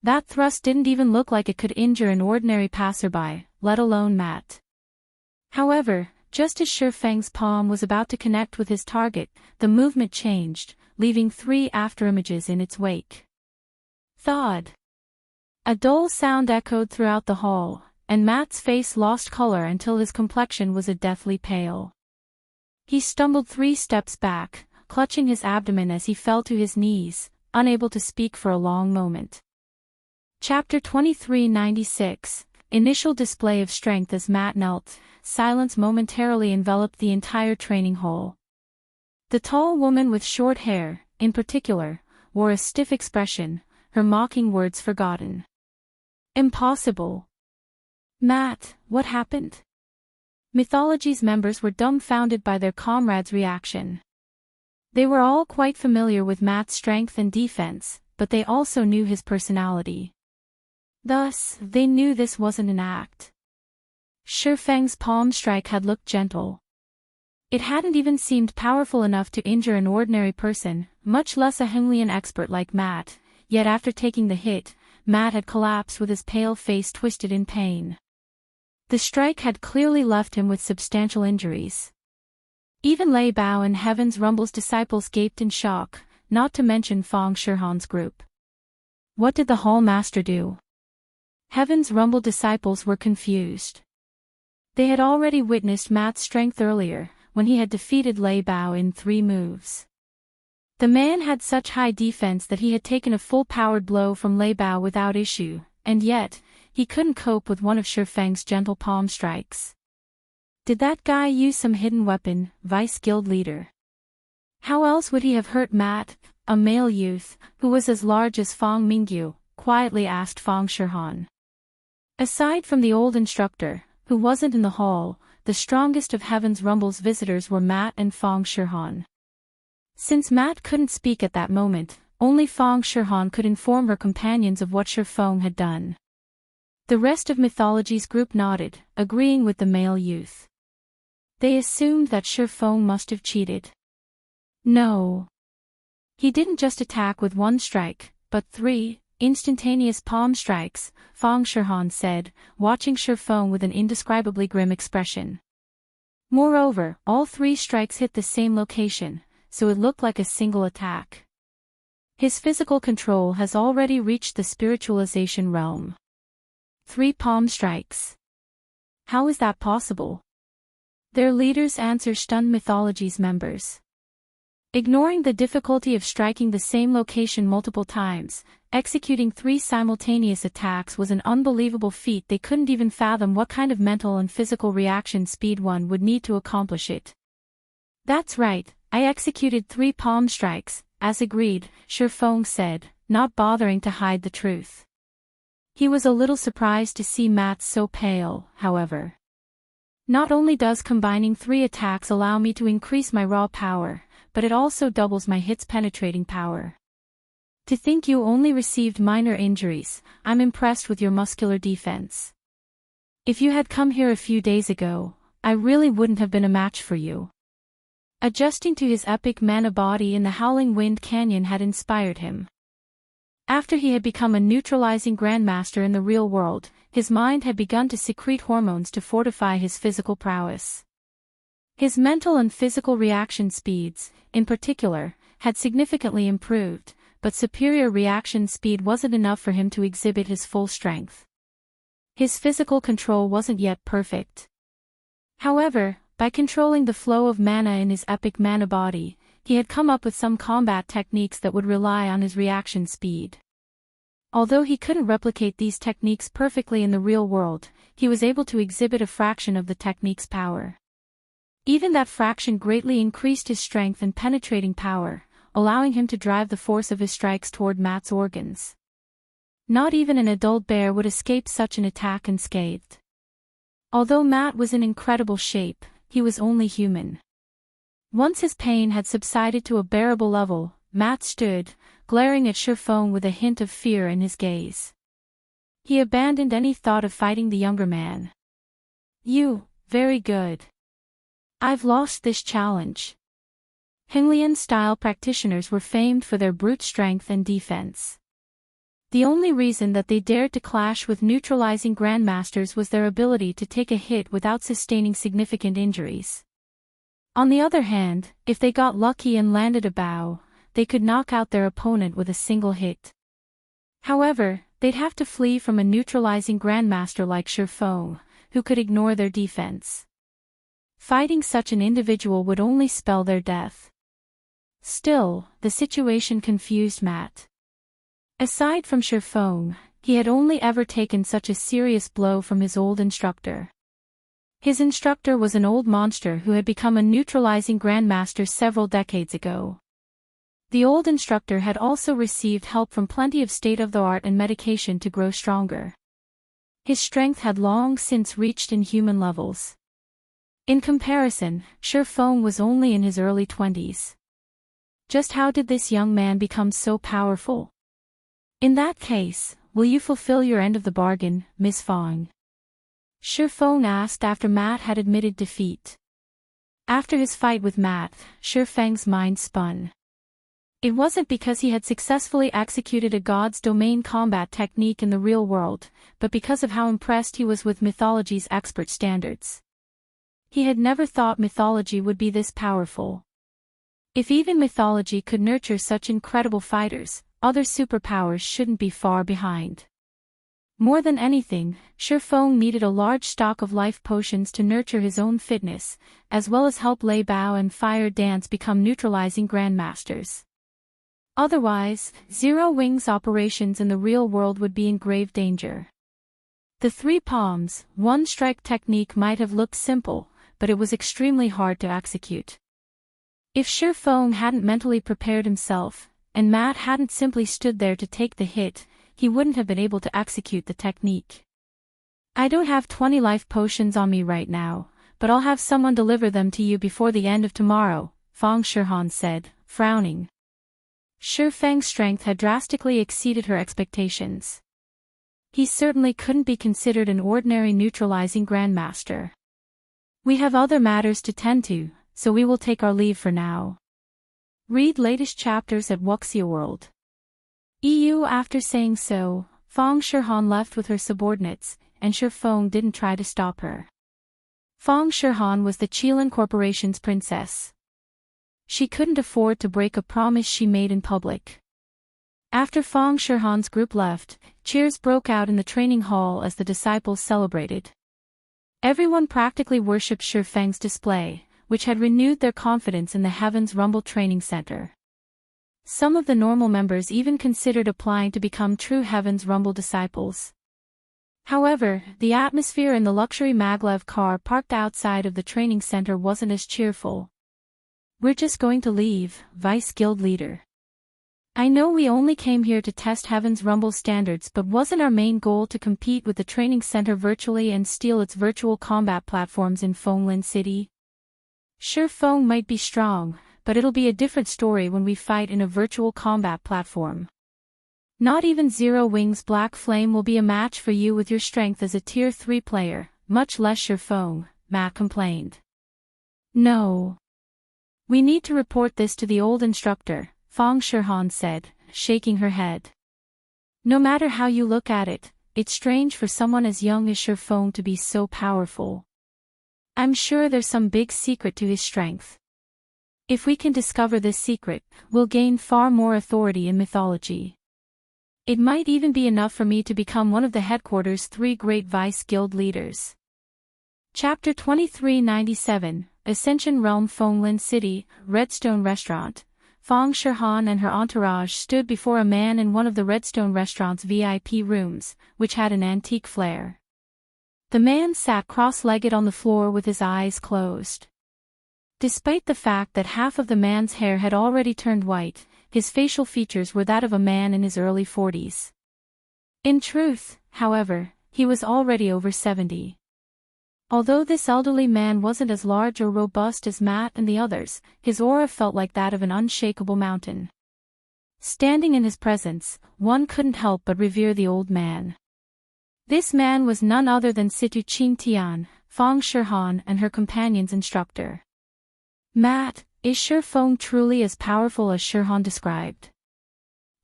Speaker 1: That thrust didn't even look like it could injure an ordinary passerby, let alone Matt. However, just as Shi Feng's palm was about to connect with his target, the movement changed, leaving 3 afterimages in its wake. Thud. A dull sound echoed throughout the hall, and Matt's face lost color until his complexion was a deathly pale. He stumbled 3 steps back, clutching his abdomen as he fell to his knees, unable to speak for a long moment. Chapter 2396, Initial Display of Strength. As Matt knelt, silence momentarily enveloped the entire training hall. The tall woman with short hair, in particular, wore a stiff expression, her mocking words forgotten. Impossible. Matt, what happened? Mythology's members were dumbfounded by their comrades' reaction. They were all quite familiar with Matt's strength and defense, but they also knew his personality. Thus, they knew this wasn't an act. Shi Feng's palm strike had looked gentle. It hadn't even seemed powerful enough to injure an ordinary person, much less a Henglian expert like Matt, yet after taking the hit, Matt had collapsed with his pale face twisted in pain. The strike had clearly left him with substantial injuries. Even Lei Bao and Heaven's Rumble's disciples gaped in shock, not to mention Feng Shihan's group. What did the Hall Master do? Heaven's Rumble disciples were confused. They had already witnessed Matt's strength earlier, when he had defeated Lei Bao in 3 moves. The man had such high defense that he had taken a full-powered blow from Lei Bao without issue, and yet, he couldn't cope with one of Shi Feng's gentle palm strikes. Did that guy use some hidden weapon, Vice Guild Leader? How else would he have hurt Matt, a male youth, who was as large as Feng Mingyu? Quietly asked Feng Shihan. Aside from the old instructor, who wasn't in the hall, the strongest of Heaven's Rumble's visitors were Matt and Feng Shihan. Since Matt couldn't speak at that moment, only Feng Shihan could inform her companions of what Shi Feng had done. The rest of Mythology's group nodded, agreeing with the male youth. They assumed that Shi Feng must have cheated. No. He didn't just attack with 1 strike, but 3, instantaneous palm strikes, Feng Shihan said, watching Shi Feng with an indescribably grim expression. Moreover, all 3 strikes hit the same location, so it looked like a single attack. His physical control has already reached the spiritualization realm. 3 palm strikes. How is that possible? Their leader's answer stunned Mythology's members. Ignoring the difficulty of striking the same location multiple times, executing 3 simultaneous attacks was an unbelievable feat. They couldn't even fathom what kind of mental and physical reaction speed one would need to accomplish it. That's right, I executed 3 palm strikes, as agreed, Shifeng said, not bothering to hide the truth. He was a little surprised to see Matt so pale, however. Not only does combining 3 attacks allow me to increase my raw power, but it also doubles my hits penetrating power. To think you only received minor injuries, I'm impressed with your muscular defense. If you had come here a few days ago, I really wouldn't have been a match for you. Adjusting to his epic mana body in the Howling Wind Canyon had inspired him. After he had become a neutralizing grandmaster in the real world, his mind had begun to secrete hormones to fortify his physical prowess. His mental and physical reaction speeds, in particular, had significantly improved, but superior reaction speed wasn't enough for him to exhibit his full strength. His physical control wasn't yet perfect. However, by controlling the flow of mana in his epic mana body, he had come up with some combat techniques that would rely on his reaction speed. Although he couldn't replicate these techniques perfectly in the real world, he was able to exhibit a fraction of the technique's power. Even that fraction greatly increased his strength and penetrating power, allowing him to drive the force of his strikes toward Matt's organs. Not even an adult bear would escape such an attack unscathed. Although Matt was in incredible shape, he was only human. Once his pain had subsided to a bearable level, Matt stood, glaring at Shifeng with a hint of fear in his gaze. He abandoned any thought of fighting the younger man. Very good. I've lost this challenge. Fenglin-style practitioners were famed for their brute strength and defense. The only reason that they dared to clash with neutralizing grandmasters was their ability to take a hit without sustaining significant injuries. On the other hand, if they got lucky and landed a bow, they could knock out their opponent with a single hit. However, they'd have to flee from a neutralizing grandmaster like Shifeng, who could ignore their defense. Fighting such an individual would only spell their death. Still, the situation confused Matt. Aside from Shifeng, he had only ever taken such a serious blow from his old instructor. His instructor was an old monster who had become a neutralizing grandmaster several decades ago. The old instructor had also received help from plenty of state-of-the-art and medication to grow stronger. His strength had long since reached inhuman levels. In comparison, Shifeng was only in his early 20s. Just how did this young man become so powerful? In that case, will you fulfill your end of the bargain, Miss Feng? Shifeng asked after Matt had admitted defeat. After his fight with Matt, Shifeng's mind spun. It wasn't because he had successfully executed a god's domain combat technique in the real world, but because of how impressed he was with mythology's expert standards. He had never thought mythology would be this powerful. If even mythology could nurture such incredible fighters, other superpowers shouldn't be far behind. More than anything, Shifeng needed a large stock of life potions to nurture his own fitness, as well as help Lei Bao and Fire Dance become neutralizing grandmasters. Otherwise, Zero Wings operations in the real world would be in grave danger. The 3 palms, 1 strike technique might have looked simple, but it was extremely hard to execute. If Shifeng hadn't mentally prepared himself, and Matt hadn't simply stood there to take the hit, he wouldn't have been able to execute the technique. I don't have 20 life potions on me right now, but I'll have someone deliver them to you before the end of tomorrow, Feng Shihan said, frowning. Shifeng's strength had drastically exceeded her expectations. He certainly couldn't be considered an ordinary neutralizing grandmaster. We have other matters to tend to, so we will take our leave for now. Read latest chapters at Wuxia World. After saying so, Feng Shihan left with her subordinates, and Shifeng didn't try to stop her. Feng Shihan was the Qilin Corporation's princess. She couldn't afford to break a promise she made in public. After Feng Shihan's group left, cheers broke out in the training hall as the disciples celebrated. Everyone practically worshipped Shifeng's display, which had renewed their confidence in the Heaven's Rumble Training Center. Some of the normal members even considered applying to become true Heaven's Rumble disciples. However, the atmosphere in the luxury maglev car parked outside of the training center wasn't as cheerful. "We're just going to leave, Vice Guild Leader. I know we only came here to test Heaven's Rumble standards, but wasn't our main goal to compete with the training center virtually and steal its virtual combat platforms in Fenglin City? Sure, Feng might be strong, but it'll be a different story when we fight in a virtual combat platform. Not even Zero Wing's Black Flame will be a match for you with your strength as a Tier 3 player, much less Sure Feng," Matt complained. "No. We need to report this to the old instructor," Feng Shihan said, shaking her head. "No matter how you look at it, it's strange for someone as young as Sure Feng to be so powerful. I'm sure there's some big secret to his strength. If we can discover this secret, we'll gain far more authority in mythology. It might even be enough for me to become one of the headquarters' 3 great Vice Guild leaders." Chapter 2397, Ascension Realm. Fenglin City, Redstone Restaurant. Feng Shihan and her entourage stood before a man in one of the Redstone restaurant's VIP rooms, which had an antique flair. The man sat cross-legged on the floor with his eyes closed. Despite the fact that half of the man's hair had already turned white, his facial features were that of a man in his early 40s. In truth, however, he was already over 70. Although this elderly man wasn't as large or robust as Matt and the others, his aura felt like that of an unshakable mountain. Standing in his presence, one couldn't help but revere the old man. This man was none other than Situ Qingtian, Feng Shihan and her companion's instructor. "Matt, is Sure Feng truly as powerful as Shihan described?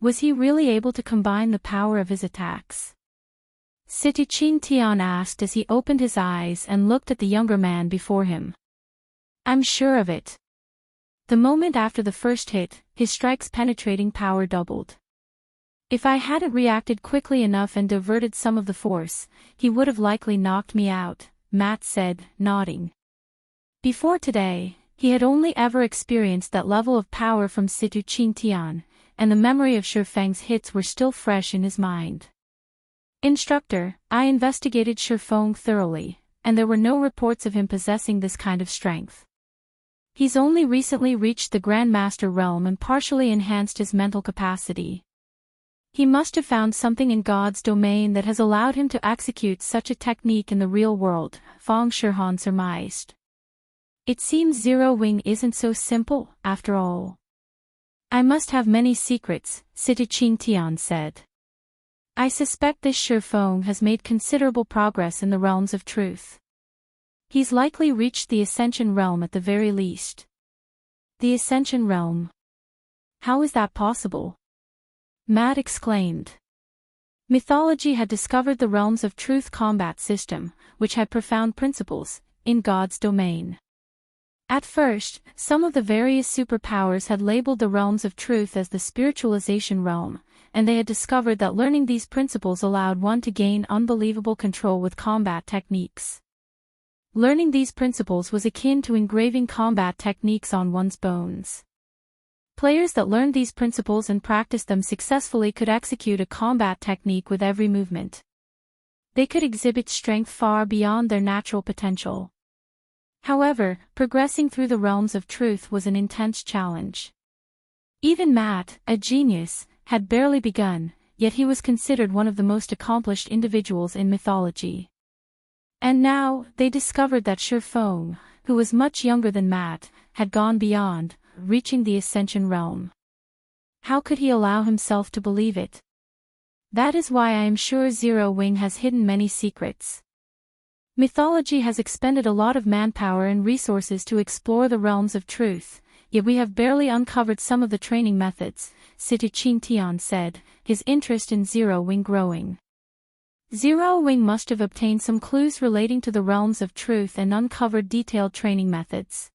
Speaker 1: Was he really able to combine the power of his attacks?" Situ Qingtian asked as he opened his eyes and looked at the younger man before him. "I'm sure of it. The moment after the first hit, his strike's penetrating power doubled. If I hadn't reacted quickly enough and diverted some of the force, he would have likely knocked me out," Matt said, nodding. Before today, he had only ever experienced that level of power from Situ Qingtian, and the memory of Sure Feng's hits were still fresh in his mind. "Instructor, I investigated Sure Feng thoroughly, and there were no reports of him possessing this kind of strength. He's only recently reached the Grandmaster realm and partially enhanced his mental capacity. He must have found something in God's domain that has allowed him to execute such a technique in the real world," Feng Shihan surmised. "It seems Zero Wing isn't so simple, after all." "I must have many secrets," Situ Qingtian said. "I suspect this Sure Feng has made considerable progress in the realms of truth. He's likely reached the Ascension realm at the very least." "The Ascension realm? How is that possible?" Matt exclaimed. Mythology had discovered the realms of truth combat system, which had profound principles, in God's domain. At first, some of the various superpowers had labeled the realms of truth as the spiritualization realm, and they had discovered that learning these principles allowed one to gain unbelievable control with combat techniques. Learning these principles was akin to engraving combat techniques on one's bones. Players that learned these principles and practiced them successfully could execute a combat technique with every movement. They could exhibit strength far beyond their natural potential. However, progressing through the realms of truth was an intense challenge. Even Matt, a genius, had barely begun, yet he was considered one of the most accomplished individuals in mythology. And now, they discovered that Sure Feng, who was much younger than Matt, had gone beyond, reaching the Ascension realm. How could he allow himself to believe it? That is why I am sure Zero Wing has hidden many secrets. Mythology has expended a lot of manpower and resources to explore the realms of truth, yet we have barely uncovered some of the training methods, Situ Qingtian said, his interest in Zero Wing growing. Zero Wing must have obtained some clues relating to the realms of truth and uncovered detailed training methods.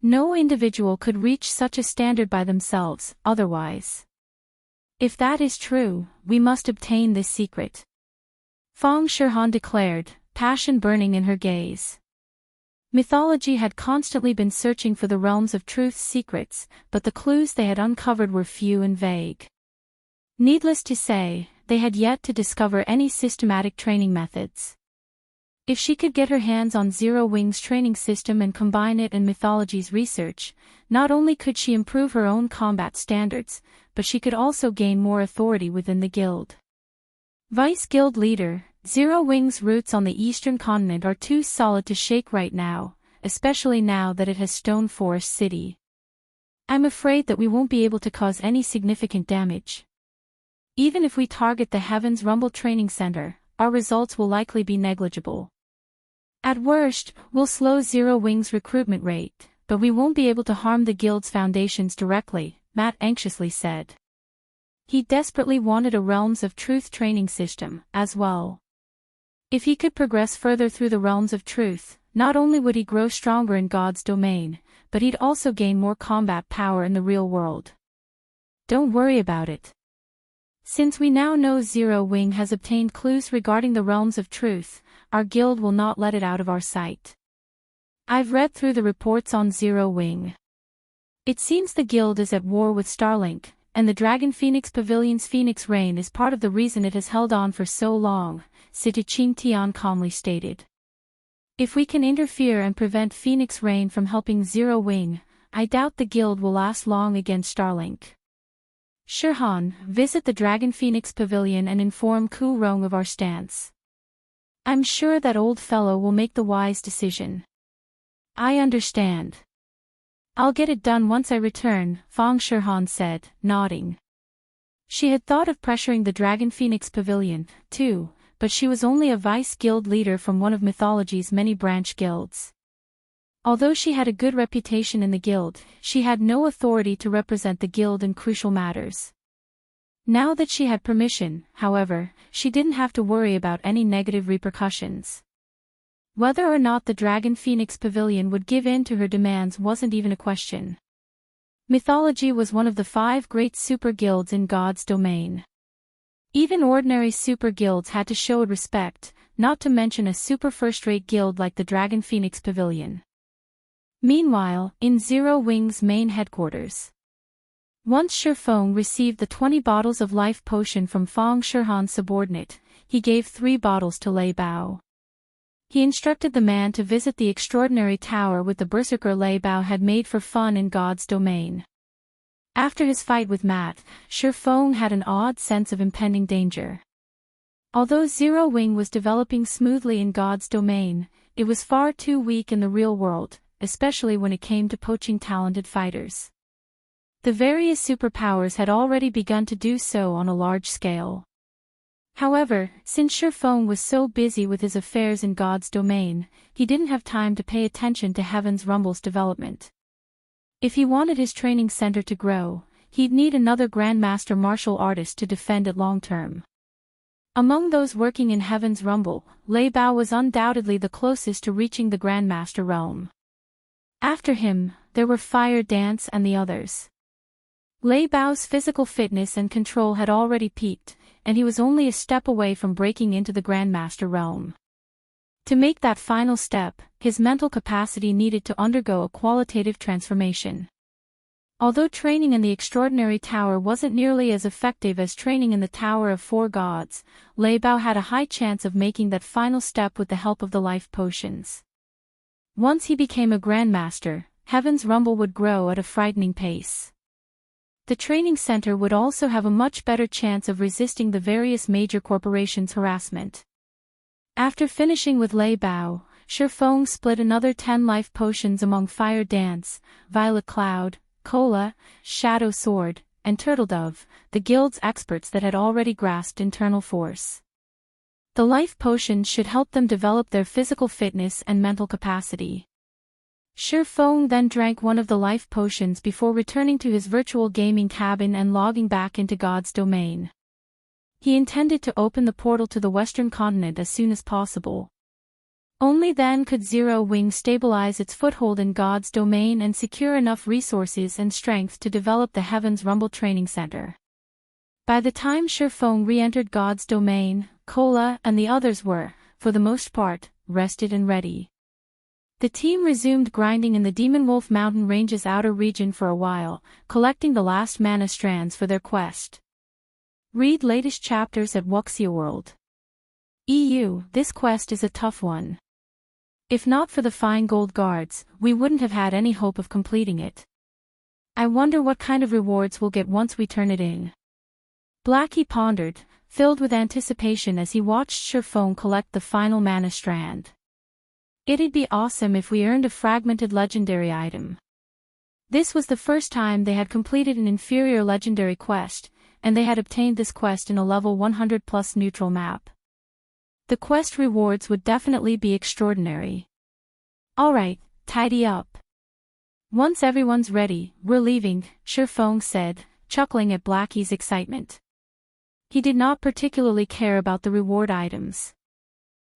Speaker 1: No individual could reach such a standard by themselves, otherwise. If that is true, we must obtain this secret. Feng Shihan declared, passion burning in her gaze. Mythology had constantly been searching for the realms of truth's secrets, but the clues they had uncovered were few and vague. Needless to say, they had yet to discover any systematic training methods. If she could get her hands on Zero Wing's training system and combine it and Mythology's research, not only could she improve her own combat standards, but she could also gain more authority within the guild. Vice Guild Leader, Zero Wing's roots on the eastern continent are too solid to shake right now, especially now that it has Stone Forest City. I'm afraid that we won't be able to cause any significant damage. Even if we target the Heaven's Rumble Training Center, our results will likely be negligible. At worst, we'll slow Zero Wing's recruitment rate, but we won't be able to harm the guild's foundations directly, Matt anxiously said. He desperately wanted a Realms of Truth training system, as well. If he could progress further through the Realms of Truth, not only would he grow stronger in God's domain, but he'd also gain more combat power in the real world. Don't worry about it. Since we now know Zero Wing has obtained clues regarding the Realms of Truth, our guild will not let it out of our sight. I've read through the reports on Zero Wing. It seems the guild is at war with Starlink, and the Dragon Phoenix Pavilion's Phoenix Rain is part of the reason it has held on for so long, Sitiching Tian calmly stated. If we can interfere and prevent Phoenix Rain from helping Zero Wing, I doubt the guild will last long against Starlink. Shirhan, visit the Dragon Phoenix Pavilion and inform Ku Rong of our stance. I'm sure that old fellow will make the wise decision. I understand. I'll get it done once I return, Fang Shirhan said, nodding. She had thought of pressuring the Dragon Phoenix Pavilion, too, but she was only a vice guild leader from one of Mythology's many branch guilds. Although she had a good reputation in the guild, she had no authority to represent the guild in crucial matters. Now that she had permission, however, she didn't have to worry about any negative repercussions. Whether or not the Dragon Phoenix Pavilion would give in to her demands wasn't even a question. Mythology was one of the 5 great super guilds in God's domain. Even ordinary super guilds had to show respect, not to mention a super first-rate guild like the Dragon Phoenix Pavilion. Meanwhile, in Zero Wing's main headquarters. Once Shifeng received the 20 bottles of life potion from Fang Shirhan's subordinate, he gave 3 bottles to Lei Bao. He instructed the man to visit the extraordinary tower with the berserker Lei Bao had made for fun in God's domain. After his fight with Matt, Shifeng had an odd sense of impending danger. Although Zero Wing was developing smoothly in God's domain, it was far too weak in the real world, especially when it came to poaching talented fighters. The various superpowers had already begun to do so on a large scale. However, since Shifeng was so busy with his affairs in God's domain, he didn't have time to pay attention to Heaven's Rumble's development. If he wanted his training center to grow, he'd need another Grandmaster martial artist to defend it long-term. Among those working in Heaven's Rumble, Lei Bao was undoubtedly the closest to reaching the Grandmaster realm. After him, there were Fire Dance and the others. Lei Bao's physical fitness and control had already peaked, and he was only a step away from breaking into the Grandmaster realm. To make that final step, his mental capacity needed to undergo a qualitative transformation. Although training in the Extraordinary Tower wasn't nearly as effective as training in the Tower of 4 Gods, Lei Bao had a high chance of making that final step with the help of the life potions. Once he became a Grandmaster, Heaven's Rumble would grow at a frightening pace. The training center would also have a much better chance of resisting the various major corporations' harassment. After finishing with Lei Bao, Shifeng split another 10 life potions among Fire Dance, Violet Cloud, Cola, Shadow Sword, and Turtledove, the guild's experts that had already grasped internal force. The life potions should help them develop their physical fitness and mental capacity. Shifeng then drank one of the life potions before returning to his virtual gaming cabin and logging back into God's domain. He intended to open the portal to the western continent as soon as possible. Only then could Zero Wing stabilize its foothold in God's domain and secure enough resources and strength to develop the Heaven's Rumble Training Center. By the time Shifeng re-entered God's domain, Cola and the others were, for the most part, rested and ready. The team resumed grinding in the Demonwolf mountain range's outer region for a while, collecting the last mana strands for their quest. Read latest chapters at Wuxia World. EU. This quest is a tough one. If not for the fine gold guards, we wouldn't have had any hope of completing it. I wonder what kind of rewards we'll get once we turn it in. Blackie pondered, filled with anticipation as he watched Sherfone collect the final mana strand. It'd be awesome if we earned a fragmented legendary item. This was the first time they had completed an inferior legendary quest, and they had obtained this quest in a level 100+ neutral map. The quest rewards would definitely be extraordinary. Alright, tidy up. Once everyone's ready, we're leaving, Sherfone said, chuckling at Blackie's excitement. He did not particularly care about the reward items.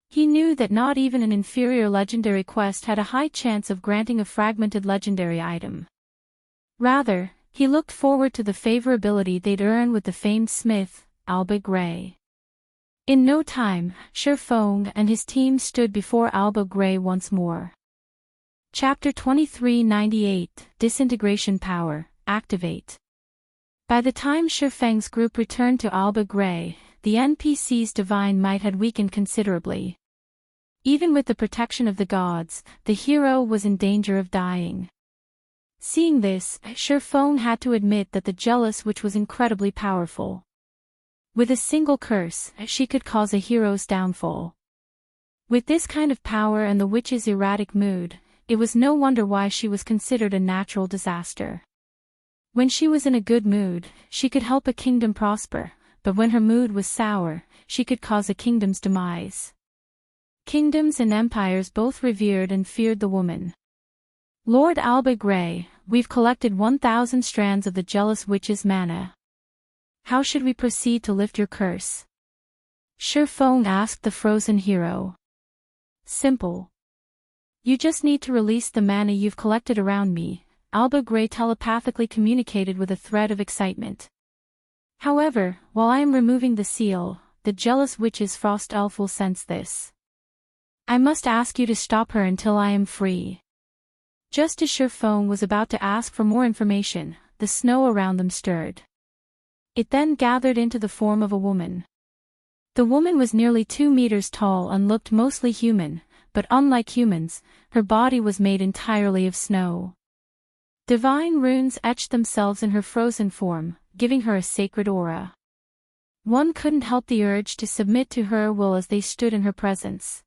Speaker 1: He knew that not even an inferior legendary quest had a high chance of granting a fragmented legendary item. Rather, he looked forward to the favorability they'd earn with the famed smith, Alba Grey. In no time, Sherfone and his team stood before Alba Grey once more. Chapter 2398, Disintegration Power, Activate. By the time Sherfang's group returned to Alba Grey, the NPC's divine might had weakened considerably. Even with the protection of the gods, the hero was in danger of dying. Seeing this, Sherfone had to admit that the jealous witch was incredibly powerful. With a single curse, she could cause a hero's downfall. With this kind of power and the witch's erratic mood, it was no wonder why she was considered a natural disaster. When she was in a good mood, she could help a kingdom prosper, but when her mood was sour, she could cause a kingdom's demise. Kingdoms and empires both revered and feared the woman. Lord Alba Grey, we've collected 1,000 strands of the jealous witch's mana. How should we proceed to lift your curse? Sherfone asked the frozen hero. Simple. You just need to release the mana you've collected around me, Alba Grey telepathically communicated with a thread of excitement. However, while I am removing the seal, the jealous witch's frost elf will sense this. I must ask you to stop her until I am free. Just as Sherfone was about to ask for more information, the snow around them stirred. It then gathered into the form of a woman. The woman was nearly 2 meters tall and looked mostly human, but unlike humans, her body was made entirely of snow. Divine runes etched themselves in her frozen form, giving her a sacred aura. One couldn't help the urge to submit to her will as they stood in her presence.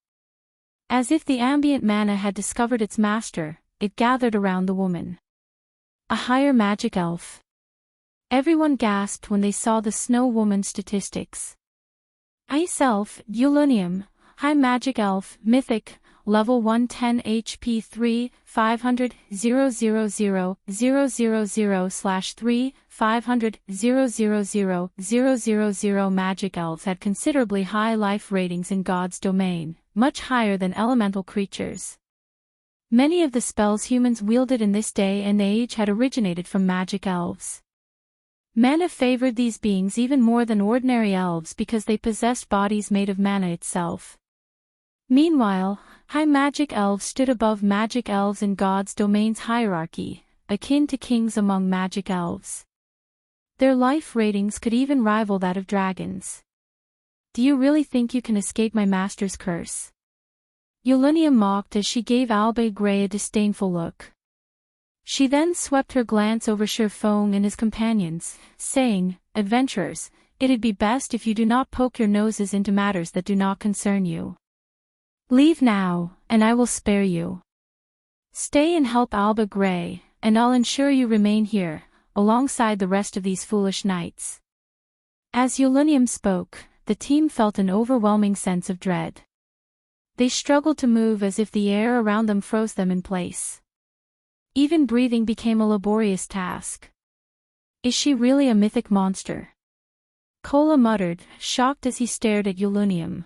Speaker 1: As if the ambient mana had discovered its master, it gathered around the woman. A higher magic elf. Everyone gasped when they saw the snow woman's statistics. Ice elf, Eulunium, high magic elf, mythic, level 110 HP 3, 500, 000/3, 500, 000/000 magic elves had considerably high life ratings in God's domain, much higher than elemental creatures. Many of the spells humans wielded in this day and age had originated from magic elves. Mana favored these beings even more than ordinary elves because they possessed bodies made of mana itself. Meanwhile, high magic elves stood above magic elves in God's domain's hierarchy, akin to kings among magic elves. Their life ratings could even rival that of dragons. Do you really think you can escape my master's curse? Eulunium mocked as she gave Alba Grey a disdainful look. She then swept her glance over Sherfone and his companions, saying, "Adventurers, it'd be best if you do not poke your noses into matters that do not concern you. Leave now, and I will spare you. Stay and help Alba Grey, and I'll ensure you remain here, alongside the rest of these foolish knights." As Eulunium spoke, the team felt an overwhelming sense of dread. They struggled to move as if the air around them froze them in place. Even breathing became a laborious task. Is she really a mythic monster? Kola muttered, shocked as he stared at Eulunium.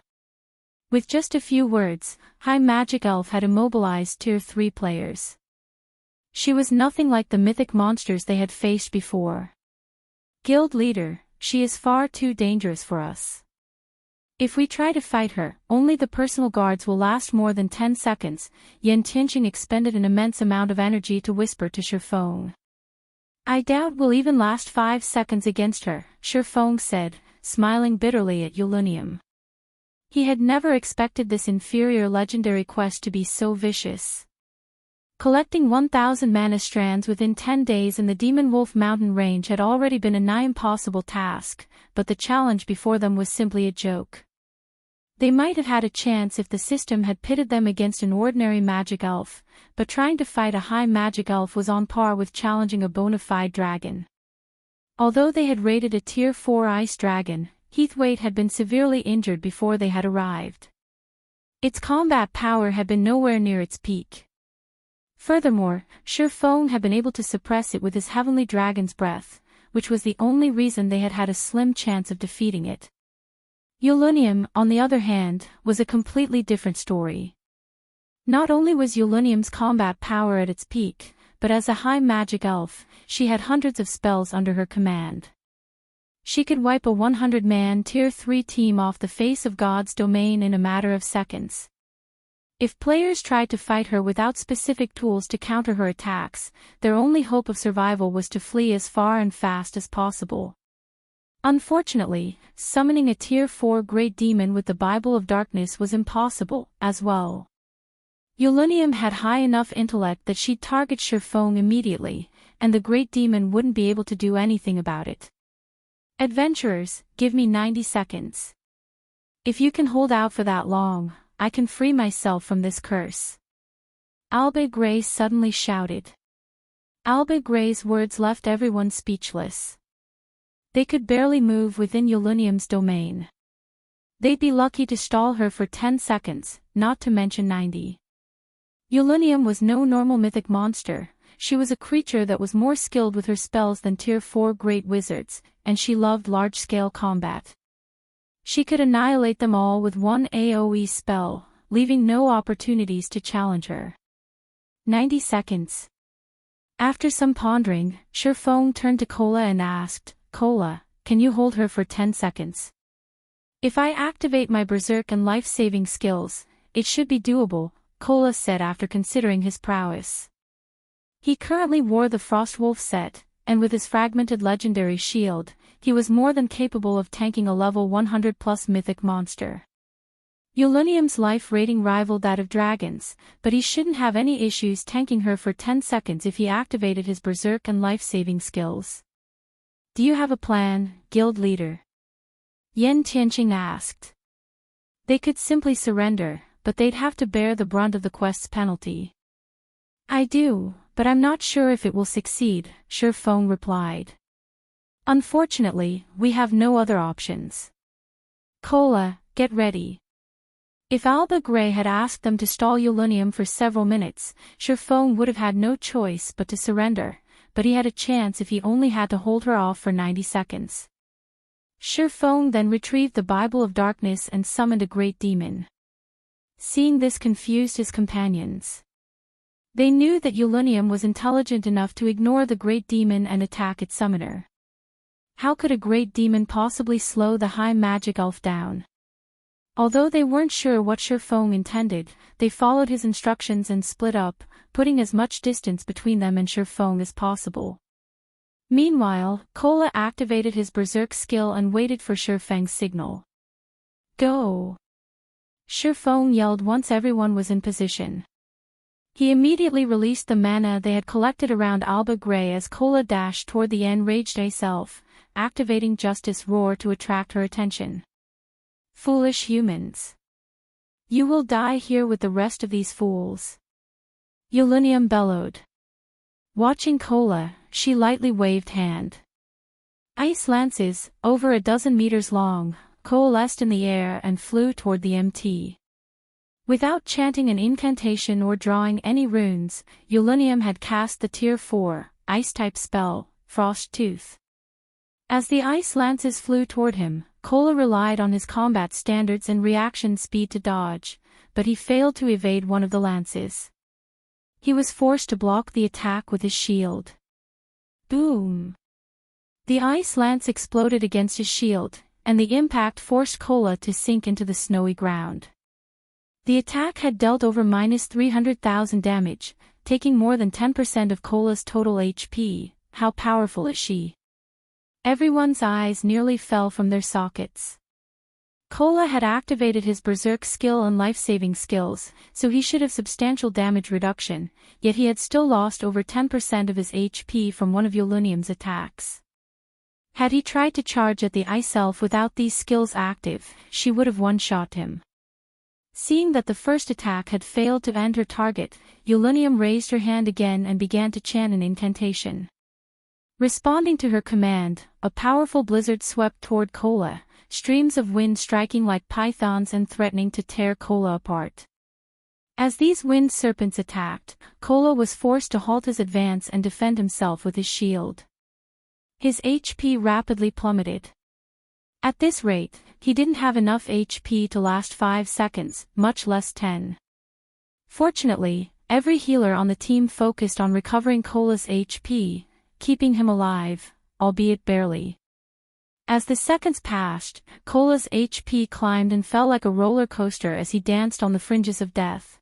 Speaker 1: With just a few words, High Magic Elf had immobilized Tier 3 players. She was nothing like the mythic monsters they had faced before. Guild leader, she is far too dangerous for us. If we try to fight her, only the personal guards will last more than 10 seconds. Enchanting expended an immense amount of energy to whisper to Shifeng. I doubt we'll even last 5 seconds against her, Shifeng said, smiling bitterly at Yulunium. He had never expected this inferior legendary quest to be so vicious. Collecting 1,000 mana strands within 10 days in the Demonwolf mountain range had already been a nigh impossible task, but the challenge before them was simply a joke. They might have had a chance if the system had pitted them against an ordinary magic elf, but trying to fight a high magic elf was on par with challenging a bona fide dragon. Although they had raided a tier 4 ice dragon, Heathwaite had been severely injured before they had arrived. Its combat power had been nowhere near its peak. Furthermore, Shifeng had been able to suppress it with his heavenly dragon's breath, which was the only reason they had had a slim chance of defeating it. Yulunium, on the other hand, was a completely different story. Not only was Yulunium's combat power at its peak, but as a high magic elf, she had hundreds of spells under her command. She could wipe a 100-man tier 3 team off the face of God's domain in a matter of seconds. If players tried to fight her without specific tools to counter her attacks, their only hope of survival was to flee as far and fast as possible. Unfortunately, summoning a tier 4 great demon with the Bible of Darkness was impossible, as well. Yulunium had high enough intellect that she'd target Shifeng immediately, and the great demon wouldn't be able to do anything about it. Adventurers, give me 90 seconds. If you can hold out for that long, I can free myself from this curse. Alba Grey suddenly shouted. Alba Grey's words left everyone speechless. They could barely move within Yulunium's domain. They'd be lucky to stall her for 10 seconds, not to mention 90. Yulunium was no normal mythic monster, she was a creature that was more skilled with her spells than tier 4 great wizards, and she loved large-scale combat. She could annihilate them all with one AoE spell, leaving no opportunities to challenge her. 90 seconds. After some pondering, Shifeng turned to Kola and asked, Kola, can you hold her for 10 seconds? If I activate my Berserk and life-saving skills, it should be doable, Kola said after considering his prowess. He currently wore the Frostwolf set, and with his fragmented legendary shield, he was more than capable of tanking a level 100+ mythic monster. Yulunium's life rating rivaled that of dragons, but he shouldn't have any issues tanking her for 10 seconds if he activated his Berserk and life-saving skills. Do you have a plan, guild leader? Yen Tianqing asked. They could simply surrender, but they'd have to bear the brunt of the quest's penalty. I do, but I'm not sure if it will succeed, Shifeng replied. Unfortunately, we have no other options. Kola, get ready. If Alba Grey had asked them to stall Yulunium for several minutes, Shifeng would have had no choice but to surrender, but he had a chance if he only had to hold her off for 90 seconds. Shifeng then retrieved the Bible of Darkness and summoned a great demon. Seeing this confused his companions. They knew that Yulunium was intelligent enough to ignore the great demon and attack its summoner. How could a great demon possibly slow the high magic elf down? Although they weren't sure what Shifeng intended, they followed his instructions and split up, putting as much distance between them and Shifeng as possible. Meanwhile, Kola activated his Berserk skill and waited for Shifeng's signal. Go! Shifeng yelled once everyone was in position. He immediately released the mana they had collected around Alba Grey as Kola dashed toward the enraged Ace Elf, activating Justice Roar to attract her attention. Foolish humans. You will die here with the rest of these fools. Yulunium bellowed. Watching Kola, she lightly waved hand. Ice lances, over a dozen meters long, coalesced in the air and flew toward the MT. Without chanting an incantation or drawing any runes, Yulunium had cast the Tier 4, Ice-type spell, Frost Tooth. As the ice lances flew toward him, Kola relied on his combat standards and reaction speed to dodge, but he failed to evade one of the lances. He was forced to block the attack with his shield. Boom! The ice lance exploded against his shield, and the impact forced Cola to sink into the snowy ground. The attack had dealt over -300,000 damage, taking more than 10% of Cola's total HP. How powerful is she? Everyone's eyes nearly fell from their sockets. Cola had activated his Berserk skill and life-saving skills, so he should have substantial damage reduction, yet he had still lost over 10% of his HP from one of Yolunium's attacks. Had he tried to charge at the Ice Elf without these skills active, she would have one-shot him. Seeing that the first attack had failed to end her target, Yolunium raised her hand again and began to chant an incantation. Responding to her command, a powerful blizzard swept toward Cola, streams of wind striking like pythons and threatening to tear Cola apart. As these wind serpents attacked, Cola was forced to halt his advance and defend himself with his shield. His HP rapidly plummeted. At this rate, he didn't have enough HP to last 5 seconds, much less 10. Fortunately, every healer on the team focused on recovering Cola's HP, keeping him alive, albeit barely. As the seconds passed, Cola's HP climbed and fell like a roller coaster as he danced on the fringes of death.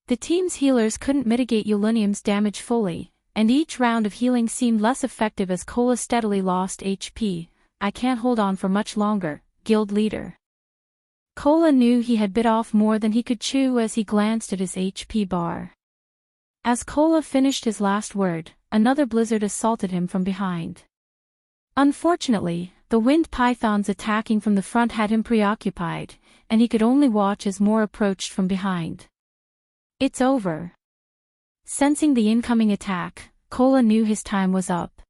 Speaker 1: The team's healers couldn't mitigate Yolunium's damage fully, and each round of healing seemed less effective as Cola steadily lost HP. I can't hold on for much longer, guild leader. Cola knew he had bit off more than he could chew as he glanced at his HP bar. As Cola finished his last word, another blizzard assaulted him from behind. Unfortunately, the wind pythons attacking from the front had him preoccupied, and he could only watch as more approached from behind. It's over. Sensing the incoming attack, Cola knew his time was up.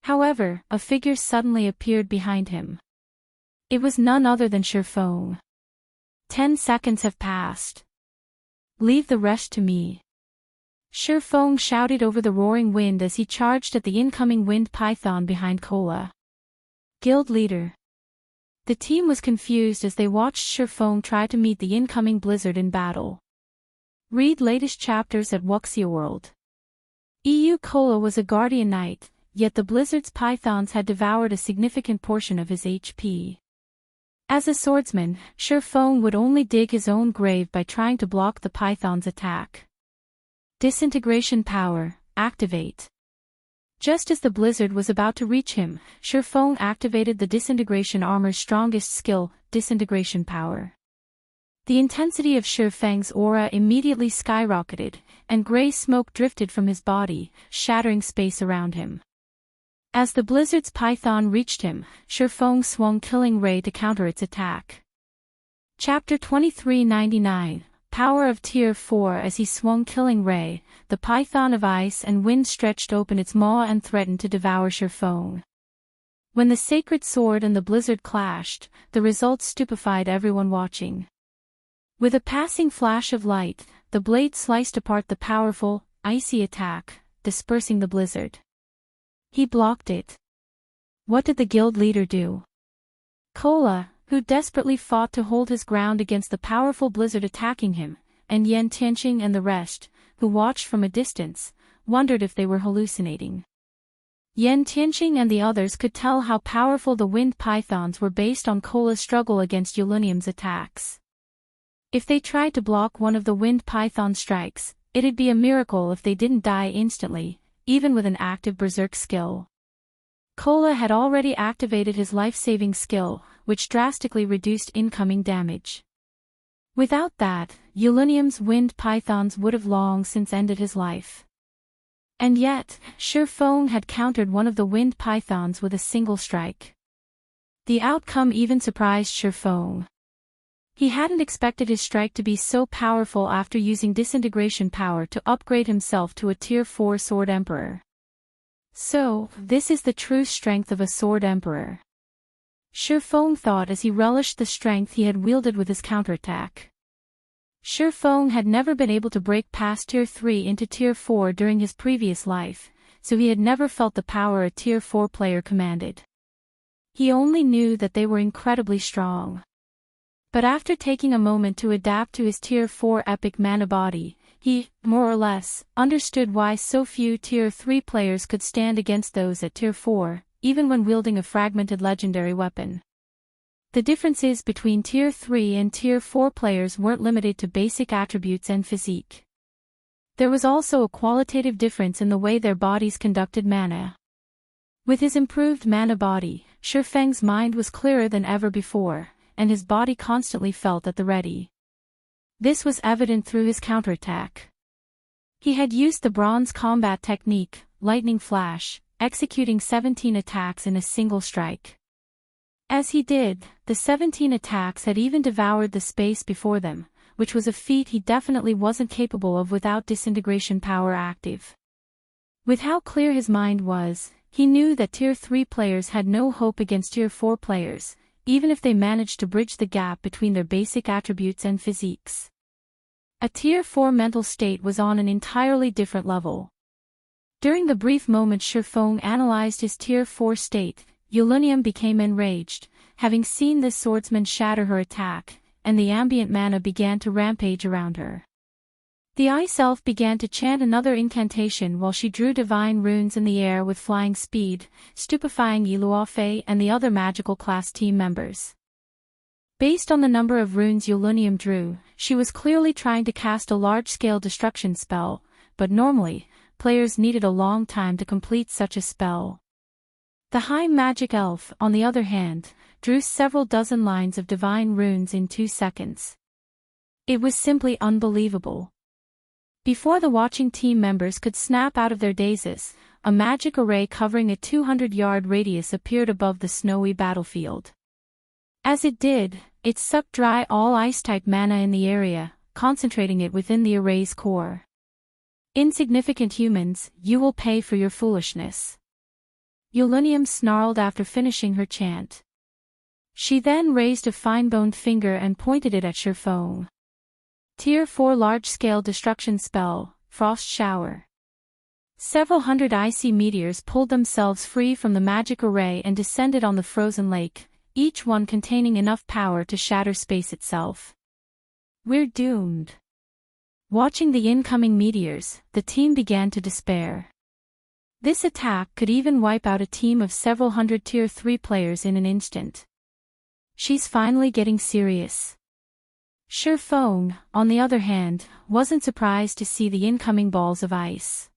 Speaker 1: However, a figure suddenly appeared behind him. It was none other than Shurfong. 10 seconds have passed. Leave the rest to me. Shurfong shouted over the roaring wind as he charged at the incoming wind python behind Cola. Guild leader. The team was confused as they watched Shurfong try to meet the incoming blizzard in battle. Read latest chapters at Wuxia World. Cola was a guardian knight, yet the blizzard's pythons had devoured a significant portion of his HP. As a swordsman, Shurfong would only dig his own grave by trying to block the python's attack. Disintegration power, activate. Just as the blizzard was about to reach him, Shurfong activated the disintegration armor's strongest skill, disintegration power. The intensity of Shurfeng's aura immediately skyrocketed, and gray smoke drifted from his body, shattering space around him. As the blizzard's python reached him, Shurfong swung Killing Ray to counter its attack. Chapter 2399, Power of Tier 4. As he swung Killing Ray, the python of ice and wind stretched open its maw and threatened to devour Shurfong. When the sacred sword and the blizzard clashed, the result stupefied everyone watching. With a passing flash of light, the blade sliced apart the powerful, icy attack, dispersing the blizzard. He blocked it. What did the guild leader do? Cola, who desperately fought to hold his ground against the powerful blizzard attacking him, and Enchanting and the rest, who watched from a distance, wondered if they were hallucinating. Enchanting and the others could tell how powerful the wind pythons were based on Cola's struggle against Yolunium's attacks. If they tried to block one of the wind python strikes, it'd be a miracle if they didn't die instantly, even with an active berserk skill. Cola had already activated his life-saving skill, which drastically reduced incoming damage. Without that, Yolunium's wind pythons would have long since ended his life. And yet, Shurfong had countered one of the wind pythons with a single strike. The outcome even surprised Shurfong. He hadn't expected his strike to be so powerful after using disintegration power to upgrade himself to a Tier 4 Sword Emperor. So, this is the true strength of a Sword Emperor. Shurfong thought as he relished the strength he had wielded with his counterattack. Shurfong had never been able to break past Tier 3 into Tier 4 during his previous life, so he had never felt the power a Tier 4 player commanded. He only knew that they were incredibly strong. But after taking a moment to adapt to his Tier 4 epic mana body, he, more or less, understood why so few Tier 3 players could stand against those at Tier 4, even when wielding a fragmented legendary weapon. The differences between Tier 3 and Tier 4 players weren't limited to basic attributes and physique. There was also a qualitative difference in the way their bodies conducted mana. With his improved mana body, Shifeng's mind was clearer than ever before, and his body constantly felt at the ready. This was evident through his counterattack. He had used the bronze combat technique, Lightning Flash, executing 17 attacks in a single strike. As he did, the 17 attacks had even devoured the space before them, which was a feat he definitely wasn't capable of without disintegration power active. With how clear his mind was, he knew that Tier 3 players had no hope against Tier 4 players, even if they managed to bridge the gap between their basic attributes and physiques. A Tier 4 mental state was on an entirely different level. During the brief moment Shifeng analyzed his Tier 4 state, Yulunium became enraged, having seen this swordsman shatter her attack, and the ambient mana began to rampage around her. The Ice Elf began to chant another incantation while she drew divine runes in the air with flying speed, stupefying Iluafe and the other magical class team members. Based on the number of runes Yulunium drew, she was clearly trying to cast a large-scale destruction spell, but normally, players needed a long time to complete such a spell. The High Magic Elf, on the other hand, drew several dozen lines of divine runes in 2 seconds. It was simply unbelievable. Before the watching team members could snap out of their dazes, a magic array covering a 200-yard radius appeared above the snowy battlefield. As it did, it sucked dry all ice-type mana in the area, concentrating it within the array's core. Insignificant humans, you will pay for your foolishness. Yulunium snarled after finishing her chant. She then raised a fine-boned finger and pointed it at Shifeng. Tier 4 large-scale destruction spell, Frost Shower. Several hundred icy meteors pulled themselves free from the magic array and descended on the frozen lake, each one containing enough power to shatter space itself. We're doomed. Watching the incoming meteors, the team began to despair. This attack could even wipe out a team of several hundred Tier 3 players in an instant. She's finally getting serious. Shifeng, on the other hand, wasn't surprised to see the incoming balls of ice.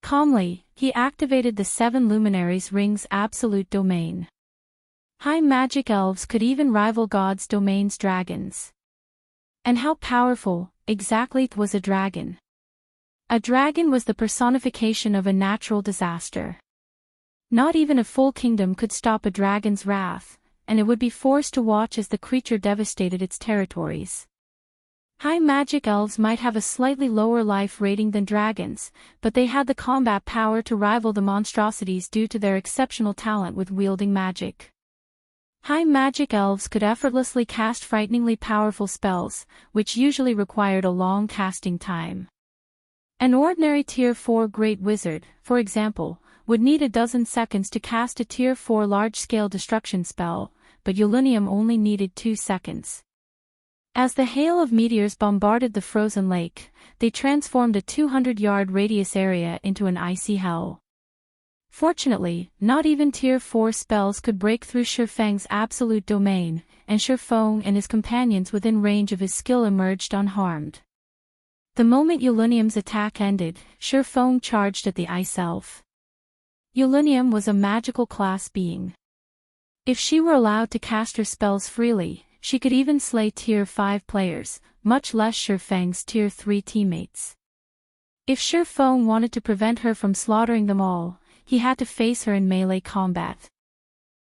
Speaker 1: Calmly, he activated the 7 Luminaries' Ring's absolute domain. High magic elves could even rival God's domain's dragons. And how powerful, exactly, was a dragon? A dragon was the personification of a natural disaster. Not even a full kingdom could stop a dragon's wrath, and it would be forced to watch as the creature devastated its territories. High magic elves might have a slightly lower life rating than dragons, but they had the combat power to rival the monstrosities due to their exceptional talent with wielding magic. High magic elves could effortlessly cast frighteningly powerful spells, which usually required a long casting time. An ordinary Tier 4 Great Wizard, for example, would need a dozen seconds to cast a Tier 4 large-scale destruction spell, but Yulunium only needed 2 seconds. As the hail of meteors bombarded the frozen lake, they transformed a 200-yard radius area into an icy hell. Fortunately, not even Tier 4 spells could break through Shifeng's absolute domain, and Shifeng and his companions within range of his skill emerged unharmed. The moment Yulunium's attack ended, Shifeng charged at the Ice Elf. Yulunium was a magical class being. If she were allowed to cast her spells freely, she could even slay Tier 5 players, much less Shifeng's Tier 3 teammates. If Shifeng wanted to prevent her from slaughtering them all, he had to face her in melee combat.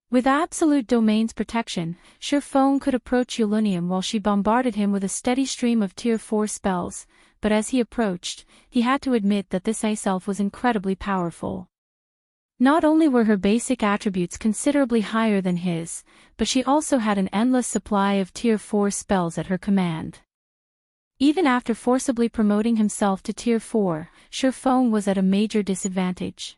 Speaker 1: With absolute domain's protection, Shifeng could approach Yulunium while she bombarded him with a steady stream of Tier 4 spells, but as he approached, he had to admit that this Ice Elf was incredibly powerful. Not only were her basic attributes considerably higher than his, but she also had an endless supply of Tier 4 spells at her command. Even after forcibly promoting himself to Tier 4, Shifeng was at a major disadvantage.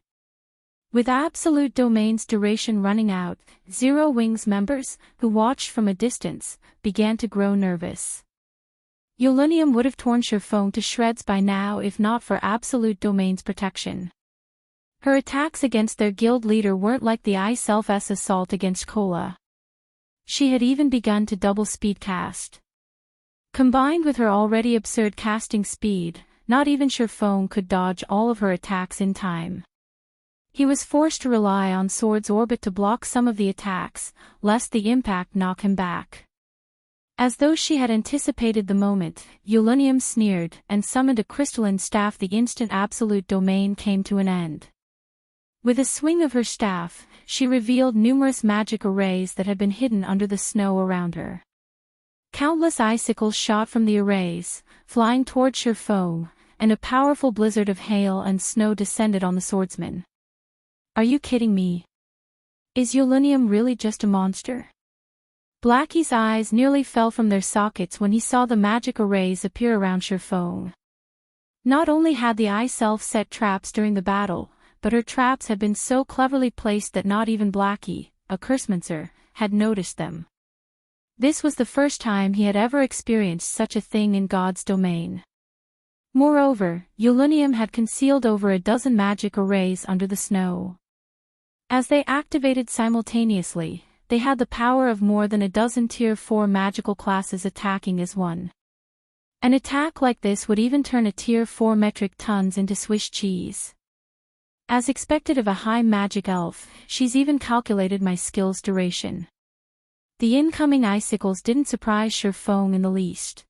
Speaker 1: With absolute domain's duration running out, Zero Wings members, who watched from a distance, began to grow nervous. Yulunium would have torn Shifeng to shreds by now if not for absolute domain's protection. Her attacks against their guild leader weren't like the Ice Elf's assault against Kola. She had even begun to double speed cast. Combined with her already absurd casting speed, not even Sherfone could dodge all of her attacks in time. He was forced to rely on Sword's orbit to block some of the attacks, lest the impact knock him back. As though she had anticipated the moment, Yulunium sneered and summoned a crystalline staff. The instant absolute domain came to an end. With a swing of her staff, she revealed numerous magic arrays that had been hidden under the snow around her. Countless icicles shot from the arrays, flying toward Sherfone, and a powerful blizzard of hail and snow descended on the swordsman. Are you kidding me? Is Yulunium really just a monster? Blackie's eyes nearly fell from their sockets when he saw the magic arrays appear around Sherfone. Not only had the Ice Elf set traps during the battle, but her traps had been so cleverly placed that not even Blackie, a cursemancer, had noticed them. This was the first time he had ever experienced such a thing in God's domain. Moreover, Yulunium had concealed over a dozen magic arrays under the snow. As they activated simultaneously, they had the power of more than a dozen Tier 4 magical classes attacking as one. An attack like this would even turn a Tier 4 metric tons into Swiss cheese. As expected of a high magic elf, she's even calculated my skill's duration. The incoming icicles didn't surprise Sherfone in the least.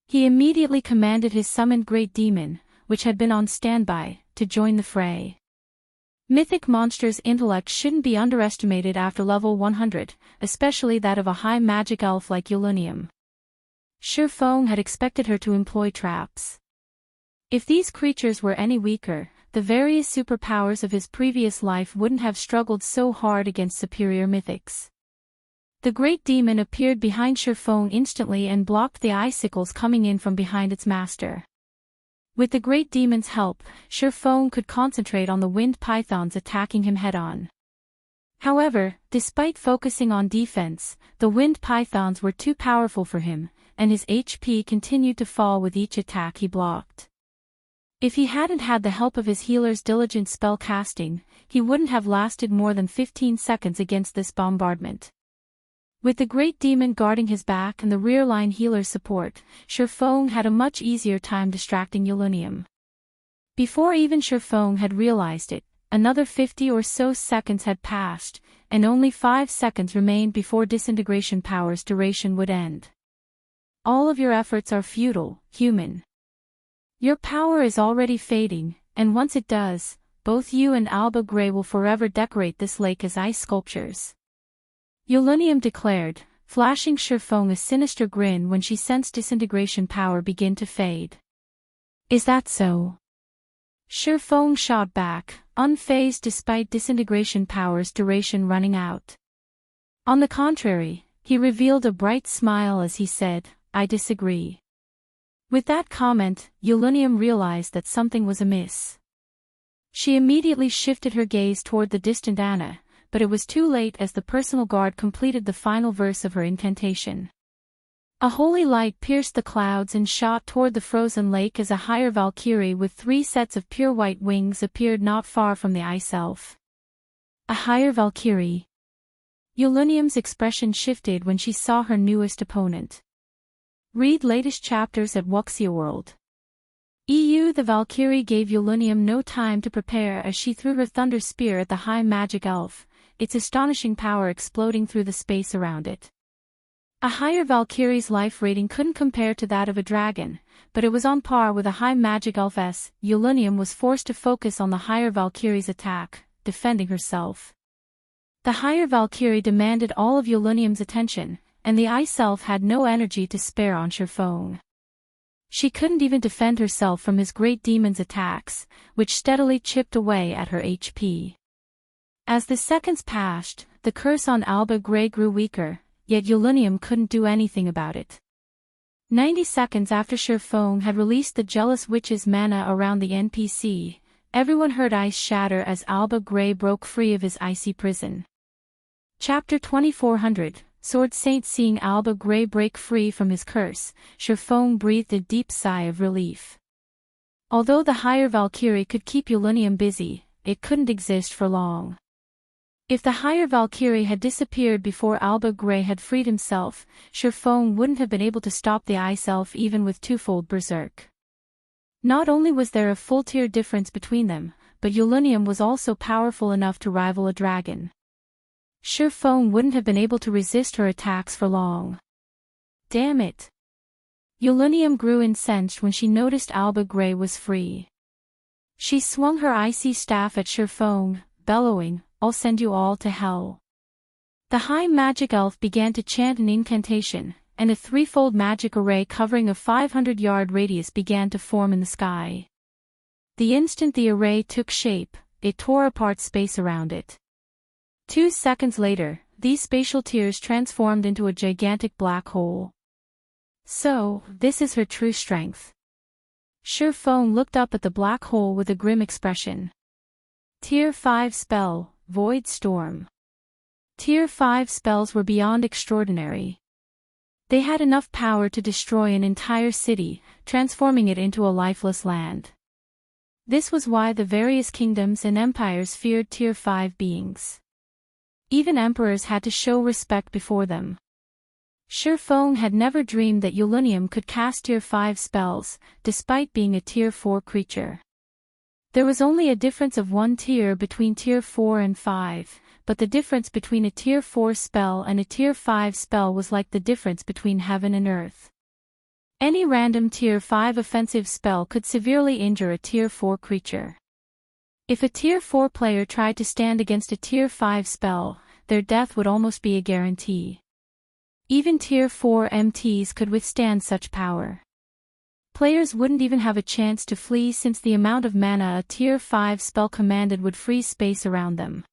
Speaker 1: He immediately commanded his summoned Great Demon, which had been on standby, to join the fray. Mythic monsters' intellect shouldn't be underestimated after level 100, especially that of a high magic elf like Yulunium. Sherfone had expected her to employ traps. If these creatures were any weaker, the various superpowers of his previous life wouldn't have struggled so hard against superior mythics. The Great Demon appeared behind Sherfone instantly and blocked the icicles coming in from behind its master. With the Great Demon's help, Sherfone could concentrate on the wind pythons attacking him head-on. However, despite focusing on defense, the wind pythons were too powerful for him, and his HP continued to fall with each attack he blocked. If he hadn't had the help of his healer's diligent spell casting, he wouldn't have lasted more than 15 seconds against this bombardment. With the Great Demon guarding his back and the rear line healer's support, Sherfone had a much easier time distracting Yulunium. Before even Sherfone had realized it, another 50 or so seconds had passed, and only 5 seconds remained before Disintegration power's duration would end. All of your efforts are futile, human. Your power is already fading, and once it does, both you and Alba Grey will forever decorate this lake as ice sculptures. Yulunium declared, flashing Sherfone a sinister grin when she sensed Disintegration power begin to fade. Is that so? Sherfone shot back, unfazed despite Disintegration power's duration running out. On the contrary, he revealed a bright smile as he said, I disagree. With that comment, Yulunium realized that something was amiss. She immediately shifted her gaze toward the distant Anna, but it was too late as the personal guard completed the final verse of her incantation. A holy light pierced the clouds and shot toward the frozen lake as a higher Valkyrie with 3 sets of pure white wings appeared not far from the Ice Elf. A higher Valkyrie. Yulunium's expression shifted when she saw her newest opponent. Read latest chapters at Wuxia World. The Valkyrie gave Yulunium no time to prepare as she threw her thunder spear at the high magic elf, its astonishing power exploding through the space around it. A higher Valkyrie's life rating couldn't compare to that of a dragon, but it was on par with a high magic elfess. Yulunium was forced to focus on the higher Valkyrie's attack, defending herself. The higher Valkyrie demanded all of Yulunium's attention, and the Ice Elf had no energy to spare on Sherfone. She couldn't even defend herself from his Great Demon's attacks, which steadily chipped away at her HP. As the seconds passed, the curse on Alba Grey grew weaker, yet Yulunium couldn't do anything about it. 90 seconds after Sherfone had released the Jealous Witch's mana around the NPC, everyone heard ice shatter as Alba Grey broke free of his icy prison. Chapter 2400, Sword Saint. Seeing Alba Grey break free from his curse, Sherfone breathed a deep sigh of relief. Although the higher Valkyrie could keep Yulunium busy, it couldn't exist for long. If the higher Valkyrie had disappeared before Alba Grey had freed himself, Sherfone wouldn't have been able to stop the Ice Elf even with twofold Berserk. Not only was there a full tier difference between them, but Yulunium was also powerful enough to rival a dragon. Sherfone wouldn't have been able to resist her attacks for long. Damn it! Yulunium grew incensed when she noticed Alba Grey was free. She swung her icy staff at Sherfone, bellowing, "I'll send you all to hell." The high magic elf began to chant an incantation, and a threefold magic array covering a 500-yard radius began to form in the sky. The instant the array took shape, it tore apart space around it. 2 seconds later, these spatial tiers transformed into a gigantic black hole. So, this is her true strength. Sherfone looked up at the black hole with a grim expression. Tier 5 spell, Void Storm. Tier 5 spells were beyond extraordinary. They had enough power to destroy an entire city, transforming it into a lifeless land. This was why the various kingdoms and empires feared Tier 5 beings. Even emperors had to show respect before them. Sherfone had never dreamed that Yulunium could cast Tier 5 spells, despite being a Tier 4 creature. There was only a difference of 1 tier between Tier 4 and 5, but the difference between a Tier 4 spell and a Tier 5 spell was like the difference between heaven and earth. Any random Tier 5 offensive spell could severely injure a Tier 4 creature. If a Tier 4 player tried to stand against a Tier 5 spell, their death would almost be a guarantee. Even Tier 4 MTs could withstand such power. Players wouldn't even have a chance to flee since the amount of mana a Tier 5 spell commanded would freeze space around them.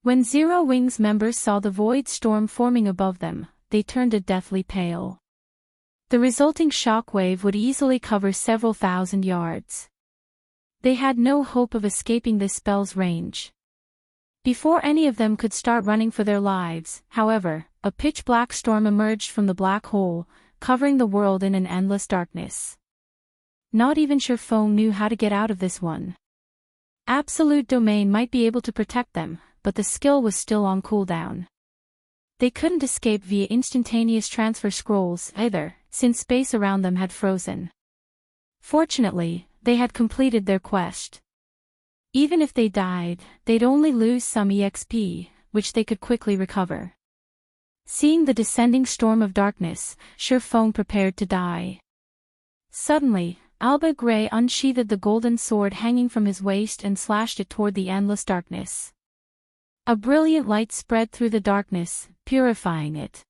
Speaker 1: When Zero Wings members saw the Void Storm forming above them, they turned a deathly pale. The resulting shockwave would easily cover several thousand yards. They had no hope of escaping this spell's range. Before any of them could start running for their lives, however, a pitch-black storm emerged from the black hole, covering the world in an endless darkness. Not even Sherfone knew how to get out of this one. Absolute Domain might be able to protect them, but the skill was still on cooldown. They couldn't escape via instantaneous transfer scrolls either, since space around them had frozen. Fortunately, they had completed their quest. Even if they died, they'd only lose some EXP, which they could quickly recover. Seeing the descending storm of darkness, Sherfone prepared to die. Suddenly, Alba Grey unsheathed the golden sword hanging from his waist and slashed it toward the endless darkness. A brilliant light spread through the darkness, purifying it.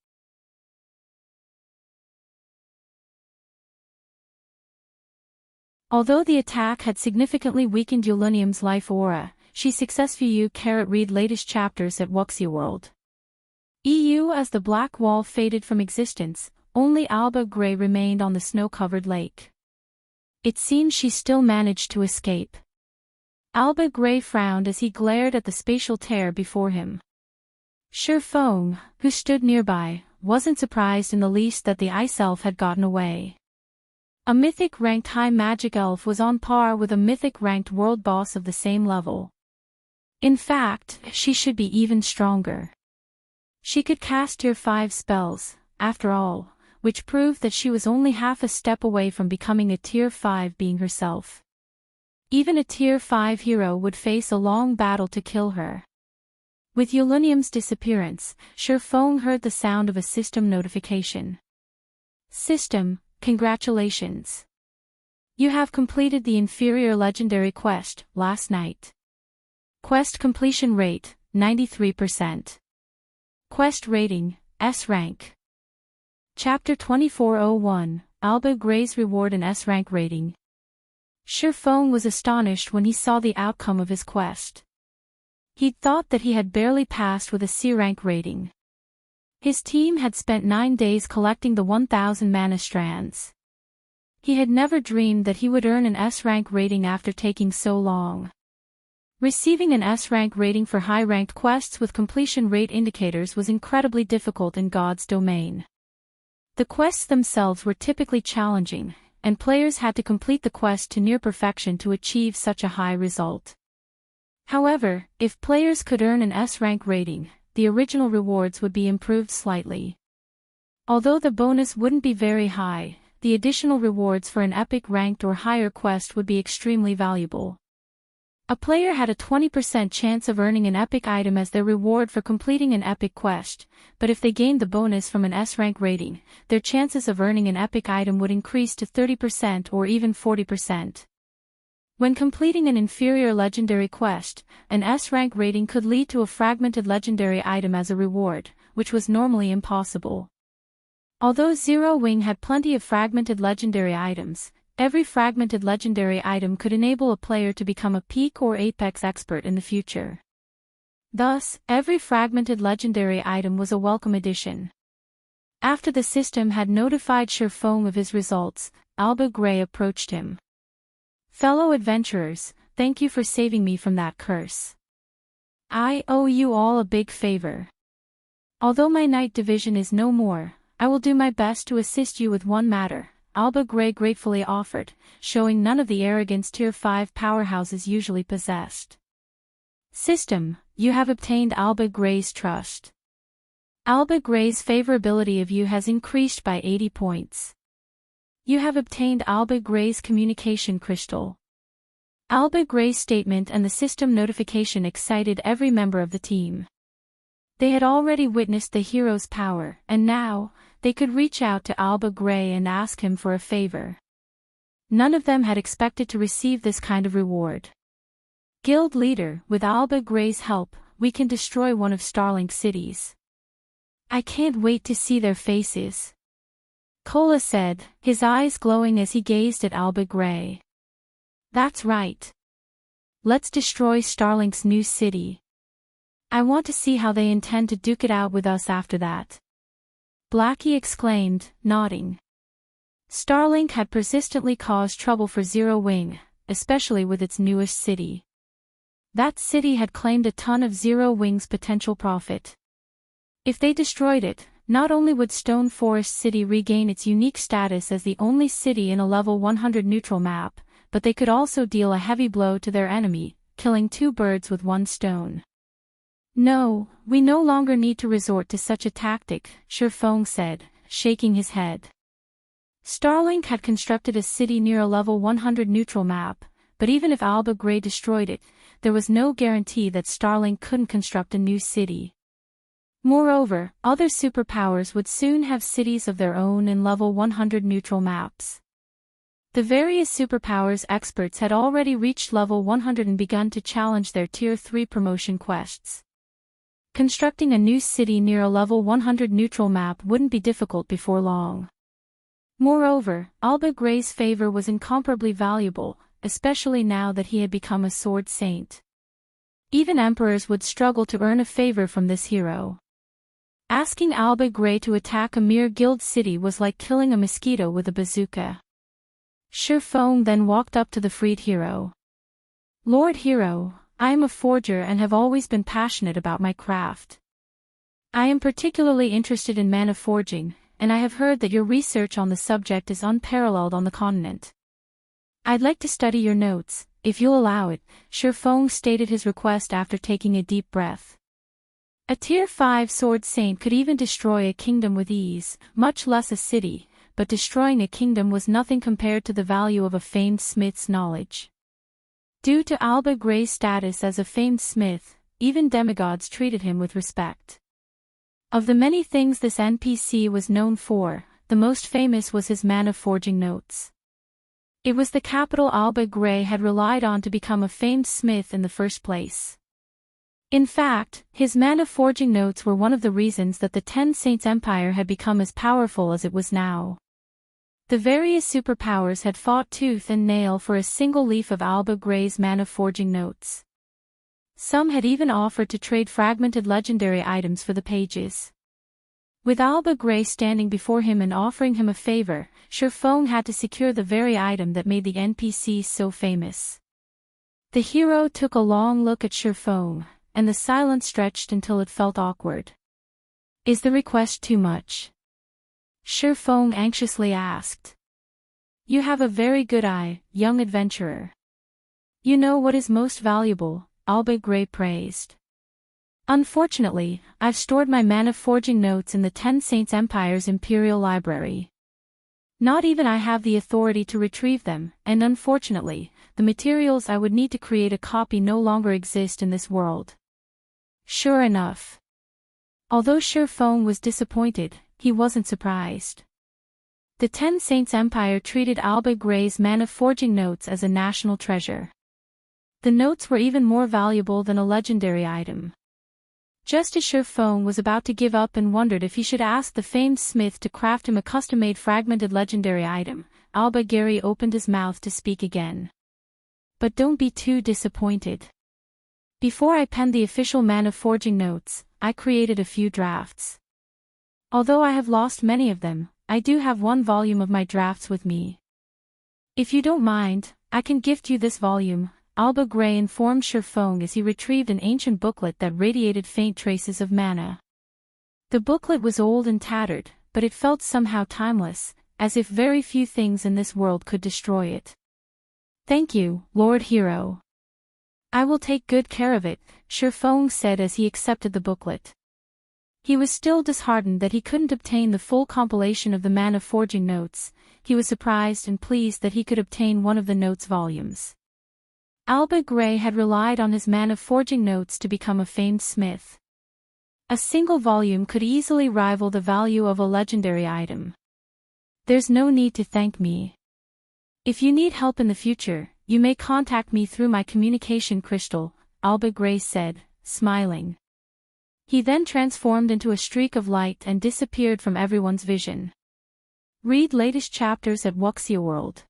Speaker 1: Although the attack had significantly weakened Yulunium's life aura, she successfully read latest chapters at Wuxia World. As the black wall faded from existence, only Alba Grey remained on the snow-covered lake. It seemed she still managed to escape. Alba Grey frowned as he glared at the spatial tear before him. Sherfone, who stood nearby, wasn't surprised in the least that the Ice Elf had gotten away. A Mythic-ranked high magic elf was on par with a Mythic-ranked world boss of the same level. In fact, she should be even stronger. She could cast Tier 5 spells, after all, which proved that she was only half a step away from becoming a Tier 5 being herself. Even a Tier 5 hero would face a long battle to kill her. With Yulunium's disappearance, Sherfone heard the sound of a system notification. System, congratulations. You have completed the inferior legendary quest, last night. Quest completion rate, 93%. Quest rating, S rank. Chapter 2401, Alba Grey's reward and S rank rating. Sherfone was astonished when he saw the outcome of his quest. He'd thought that he had barely passed with a C rank rating. His team had spent 9 days collecting the 1000 mana strands. He had never dreamed that he would earn an S-rank rating after taking so long. Receiving an S-rank rating for high-ranked quests with completion rate indicators was incredibly difficult in God's domain. The quests themselves were typically challenging, and players had to complete the quest to near perfection to achieve such a high result. However, if players could earn an S-rank rating, the original rewards would be improved slightly. Although the bonus wouldn't be very high, the additional rewards for an epic ranked or higher quest would be extremely valuable. A player had a 20% chance of earning an epic item as their reward for completing an epic quest, but if they gained the bonus from an S-rank rating, their chances of earning an epic item would increase to 30% or even 40%. When completing an inferior legendary quest, an S-rank rating could lead to a fragmented legendary item as a reward, which was normally impossible. Although Zero Wing had plenty of fragmented legendary items, every fragmented legendary item could enable a player to become a peak or apex expert in the future. Thus, every fragmented legendary item was a welcome addition. After the system had notified Sherfong of his results, Alba Grey approached him. "Fellow adventurers, thank you for saving me from that curse. I owe you all a big favor. Although my night division is no more, I will do my best to assist you with one matter," Alba Grey gratefully offered, showing none of the arrogance Tier 5 powerhouses usually possessed. System, you have obtained Alba Grey's trust. Alba Grey's favorability of you has increased by 80 points. You have obtained Alba Grey's communication crystal. Alba Grey's statement and the system notification excited every member of the team. They had already witnessed the hero's power, and now, they could reach out to Alba Grey and ask him for a favor. None of them had expected to receive this kind of reward. "Guild leader, with Alba Grey's help, we can destroy one of Starlink's cities. I can't wait to see their faces," Cola said, his eyes glowing as he gazed at Alba Grey. "That's right. Let's destroy Starlink's new city. I want to see how they intend to duke it out with us after that," Blackie exclaimed, nodding. Starlink had persistently caused trouble for Zero Wing, especially with its newest city. That city had claimed a ton of Zero Wing's potential profit. If they destroyed it, not only would Stone Forest City regain its unique status as the only city in a level 100 neutral map, but they could also deal a heavy blow to their enemy, killing two birds with one stone. "No, we no longer need to resort to such a tactic," Sherfong said, shaking his head. Starlink had constructed a city near a level 100 neutral map, but even if Alba Grey destroyed it, there was no guarantee that Starlink couldn't construct a new city. Moreover, other superpowers would soon have cities of their own in level 100 neutral maps. The various superpowers experts had already reached level 100 and begun to challenge their Tier 3 promotion quests. Constructing a new city near a level 100 neutral map wouldn't be difficult before long. Moreover, Alba Grey's favor was incomparably valuable, especially now that he had become a sword saint. Even emperors would struggle to earn a favor from this hero. Asking Alba Grey to attack a mere guild city was like killing a mosquito with a bazooka. Sherfong then walked up to the freed hero. "Lord Hero, I am a forger and have always been passionate about my craft. I am particularly interested in mana forging, and I have heard that your research on the subject is unparalleled on the continent. I'd like to study your notes, if you'll allow it," Sherfong stated his request after taking a deep breath. A Tier 5 sword saint could even destroy a kingdom with ease, much less a city, but destroying a kingdom was nothing compared to the value of a famed smith's knowledge. Due to Alba Grey's status as a famed smith, even demigods treated him with respect. Of the many things this NPC was known for, the most famous was his mana forging notes. It was the capital Alba Grey had relied on to become a famed smith in the first place. In fact, his mana forging notes were one of the reasons that the Ten Saints Empire had become as powerful as it was now. The various superpowers had fought tooth and nail for a single leaf of Alba Grey's mana forging notes. Some had even offered to trade fragmented legendary items for the pages. With Alba Grey standing before him and offering him a favor, Sherfong had to secure the very item that made the NPC so famous. The hero took a long look at Sherfong, and the silence stretched until it felt awkward. "Is the request too much?" Sherfong anxiously asked. "You have a very good eye, young adventurer. You know what is most valuable, Alba Gray praised. Unfortunately, I've stored my mana forging notes in the 10 Saints Empire's Imperial Library. Not even I have the authority to retrieve them, and unfortunately, the materials I would need to create a copy no longer exist in this world. Sure enough. Although Shurfeng was disappointed, he wasn't surprised. The 10 Saints Empire treated Alba Gray's mana forging notes as a national treasure. The notes were even more valuable than a legendary item. Just as Shurfeng was about to give up and wondered if he should ask the famed smith to craft him a custom-made fragmented legendary item, Alba Gray opened his mouth to speak again. But don't be too disappointed. Before I penned the official mana forging notes, I created a few drafts. Although I have lost many of them, I do have one volume of my drafts with me. If you don't mind, I can gift you this volume, Alba Gray informed Shurfeng as he retrieved an ancient booklet that radiated faint traces of mana. The booklet was old and tattered, but it felt somehow timeless, as if very few things in this world could destroy it. Thank you, Lord Hero. I will take good care of it, Shurfeng said as he accepted the booklet. He was still disheartened that he couldn't obtain the full compilation of the mana forging notes. He was surprised and pleased that he could obtain one of the notes volumes. Alba Gray had relied on his mana forging notes to become a famed smith. A single volume could easily rival the value of a legendary item. There's no need to thank me. If you need help in the future, you may contact me through my communication crystal, Alba Gray said, smiling. He then transformed into a streak of light and disappeared from everyone's vision. Read latest chapters at Wuxia World.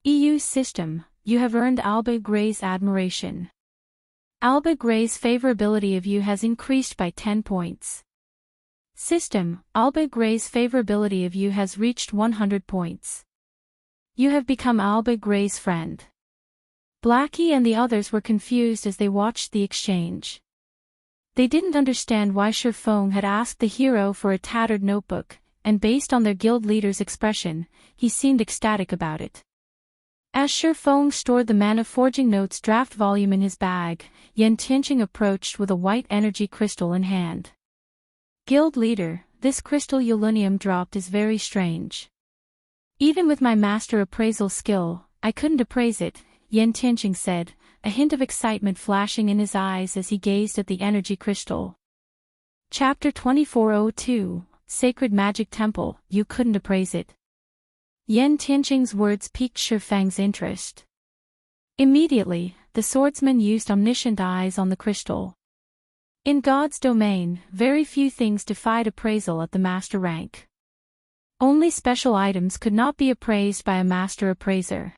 Speaker 1: EU System, you have earned Alba Gray's admiration. Alba Gray's favorability of you has increased by 10 points. System, Alba Gray's favorability of you has reached 100 points. You have become Alba Gray's friend. Blackie and the others were confused as they watched the exchange. They didn't understand why Shurfeng had asked the hero for a tattered notebook, and based on their guild leader's expression, he seemed ecstatic about it. As Shurfeng stored the mana forging notes draft volume in his bag, Enchanting approached with a white energy crystal in hand. Guild leader, this crystal Yulunium dropped is very strange. Even with my master appraisal skill, I couldn't appraise it, Enchanting said, a hint of excitement flashing in his eyes as he gazed at the energy crystal. Chapter 2402, Sacred Magic Temple, you couldn't appraise it. Enchanting's words piqued Shurfeng's interest. Immediately, the swordsman used omniscient eyes on the crystal. In God's domain, very few things defied appraisal at the master rank. Only special items could not be appraised by a master appraiser.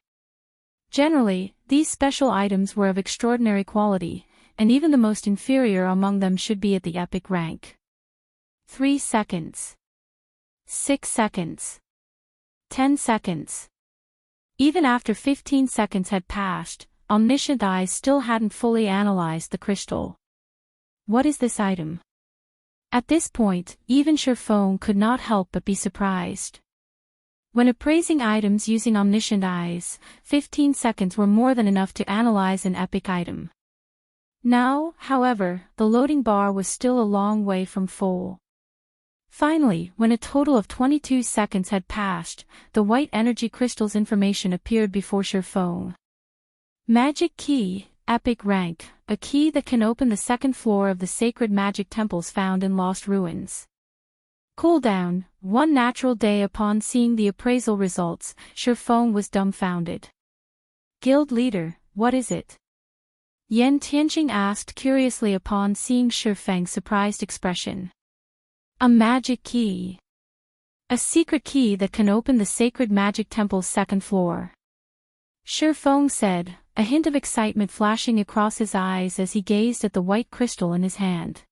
Speaker 1: Generally, these special items were of extraordinary quality, and even the most inferior among them should be at the epic rank. 3 seconds. 6 seconds. 10 seconds. Even after 15 seconds had passed, omniscient eyes still hadn't fully analyzed the crystal. What is this item? At this point, even Shurfeng could not help but be surprised. When appraising items using omniscient eyes, 15 seconds were more than enough to analyze an epic item. Now, however, the loading bar was still a long way from full. Finally, when a total of 22 seconds had passed, the white energy crystal's information appeared before Shurfeng. Magic Key, Epic Rank, a key that can open the second floor of the sacred magic temples found in Lost Ruins. Cooldown, 1 natural day. Upon seeing the appraisal results, Shurfeng was dumbfounded. Guild leader, what is it? Enchanting asked curiously upon seeing Shurfeng's surprised expression. A magic key. A secret key that can open the sacred magic temple's second floor. Shurfeng said, a hint of excitement flashing across his eyes as he gazed at the white crystal in his hand.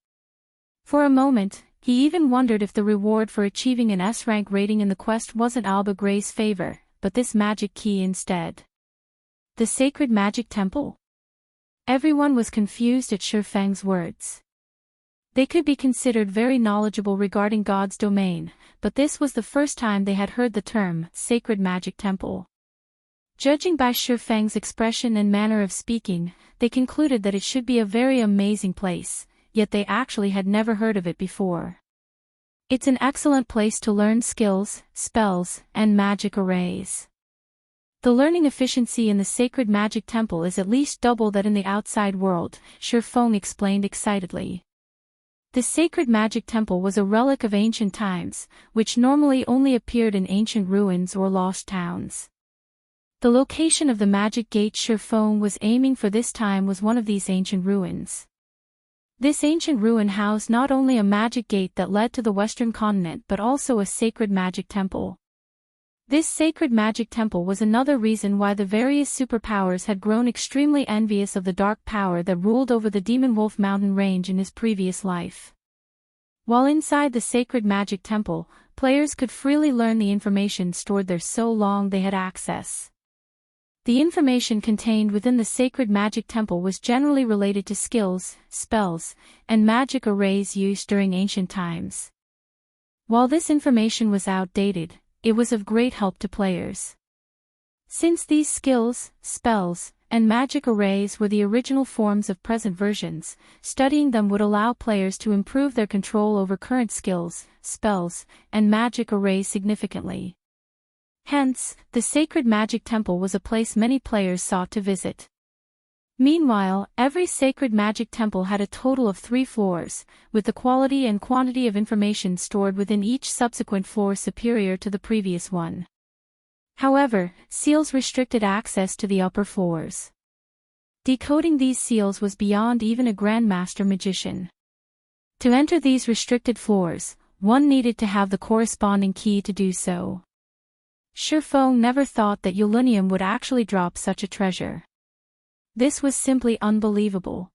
Speaker 1: For a moment, he even wondered if the reward for achieving an S-rank rating in the quest wasn't Alba Gray's favor, but this magic key instead. The sacred magic temple? Everyone was confused at Shurfeng's words. They could be considered very knowledgeable regarding God's domain, but this was the first time they had heard the term, Sacred Magic Temple. Judging by Shifeng's expression and manner of speaking, they concluded that it should be a very amazing place, yet they actually had never heard of it before. It's an excellent place to learn skills, spells, and magic arrays. The learning efficiency in the Sacred Magic Temple is at least double that in the outside world, Shifeng explained excitedly. The Sacred Magic Temple was a relic of ancient times, which normally only appeared in ancient ruins or lost towns. The location of the magic gate Shifeng was aiming for this time was one of these ancient ruins. This ancient ruin housed not only a magic gate that led to the Western continent but also a sacred magic temple. This sacred magic temple was another reason why the various superpowers had grown extremely envious of the dark power that ruled over the Demonwolf mountain range in his previous life. While inside the sacred magic temple, players could freely learn the information stored there so long they had access. The information contained within the sacred magic temple was generally related to skills, spells, and magic arrays used during ancient times. While this information was outdated, it was of great help to players. Since these skills, spells, and magic arrays were the original forms of present versions, studying them would allow players to improve their control over current skills, spells, and magic arrays significantly. Hence, the Sacred Magic Temple was a place many players sought to visit. Meanwhile, every Sacred Magic Temple had a total of 3 floors, with the quality and quantity of information stored within each subsequent floor superior to the previous one. However, seals restricted access to the upper floors. Decoding these seals was beyond even a Grandmaster magician. To enter these restricted floors, one needed to have the corresponding key to do so. Shifeng never thought that Yulunium would actually drop such a treasure. This was simply unbelievable.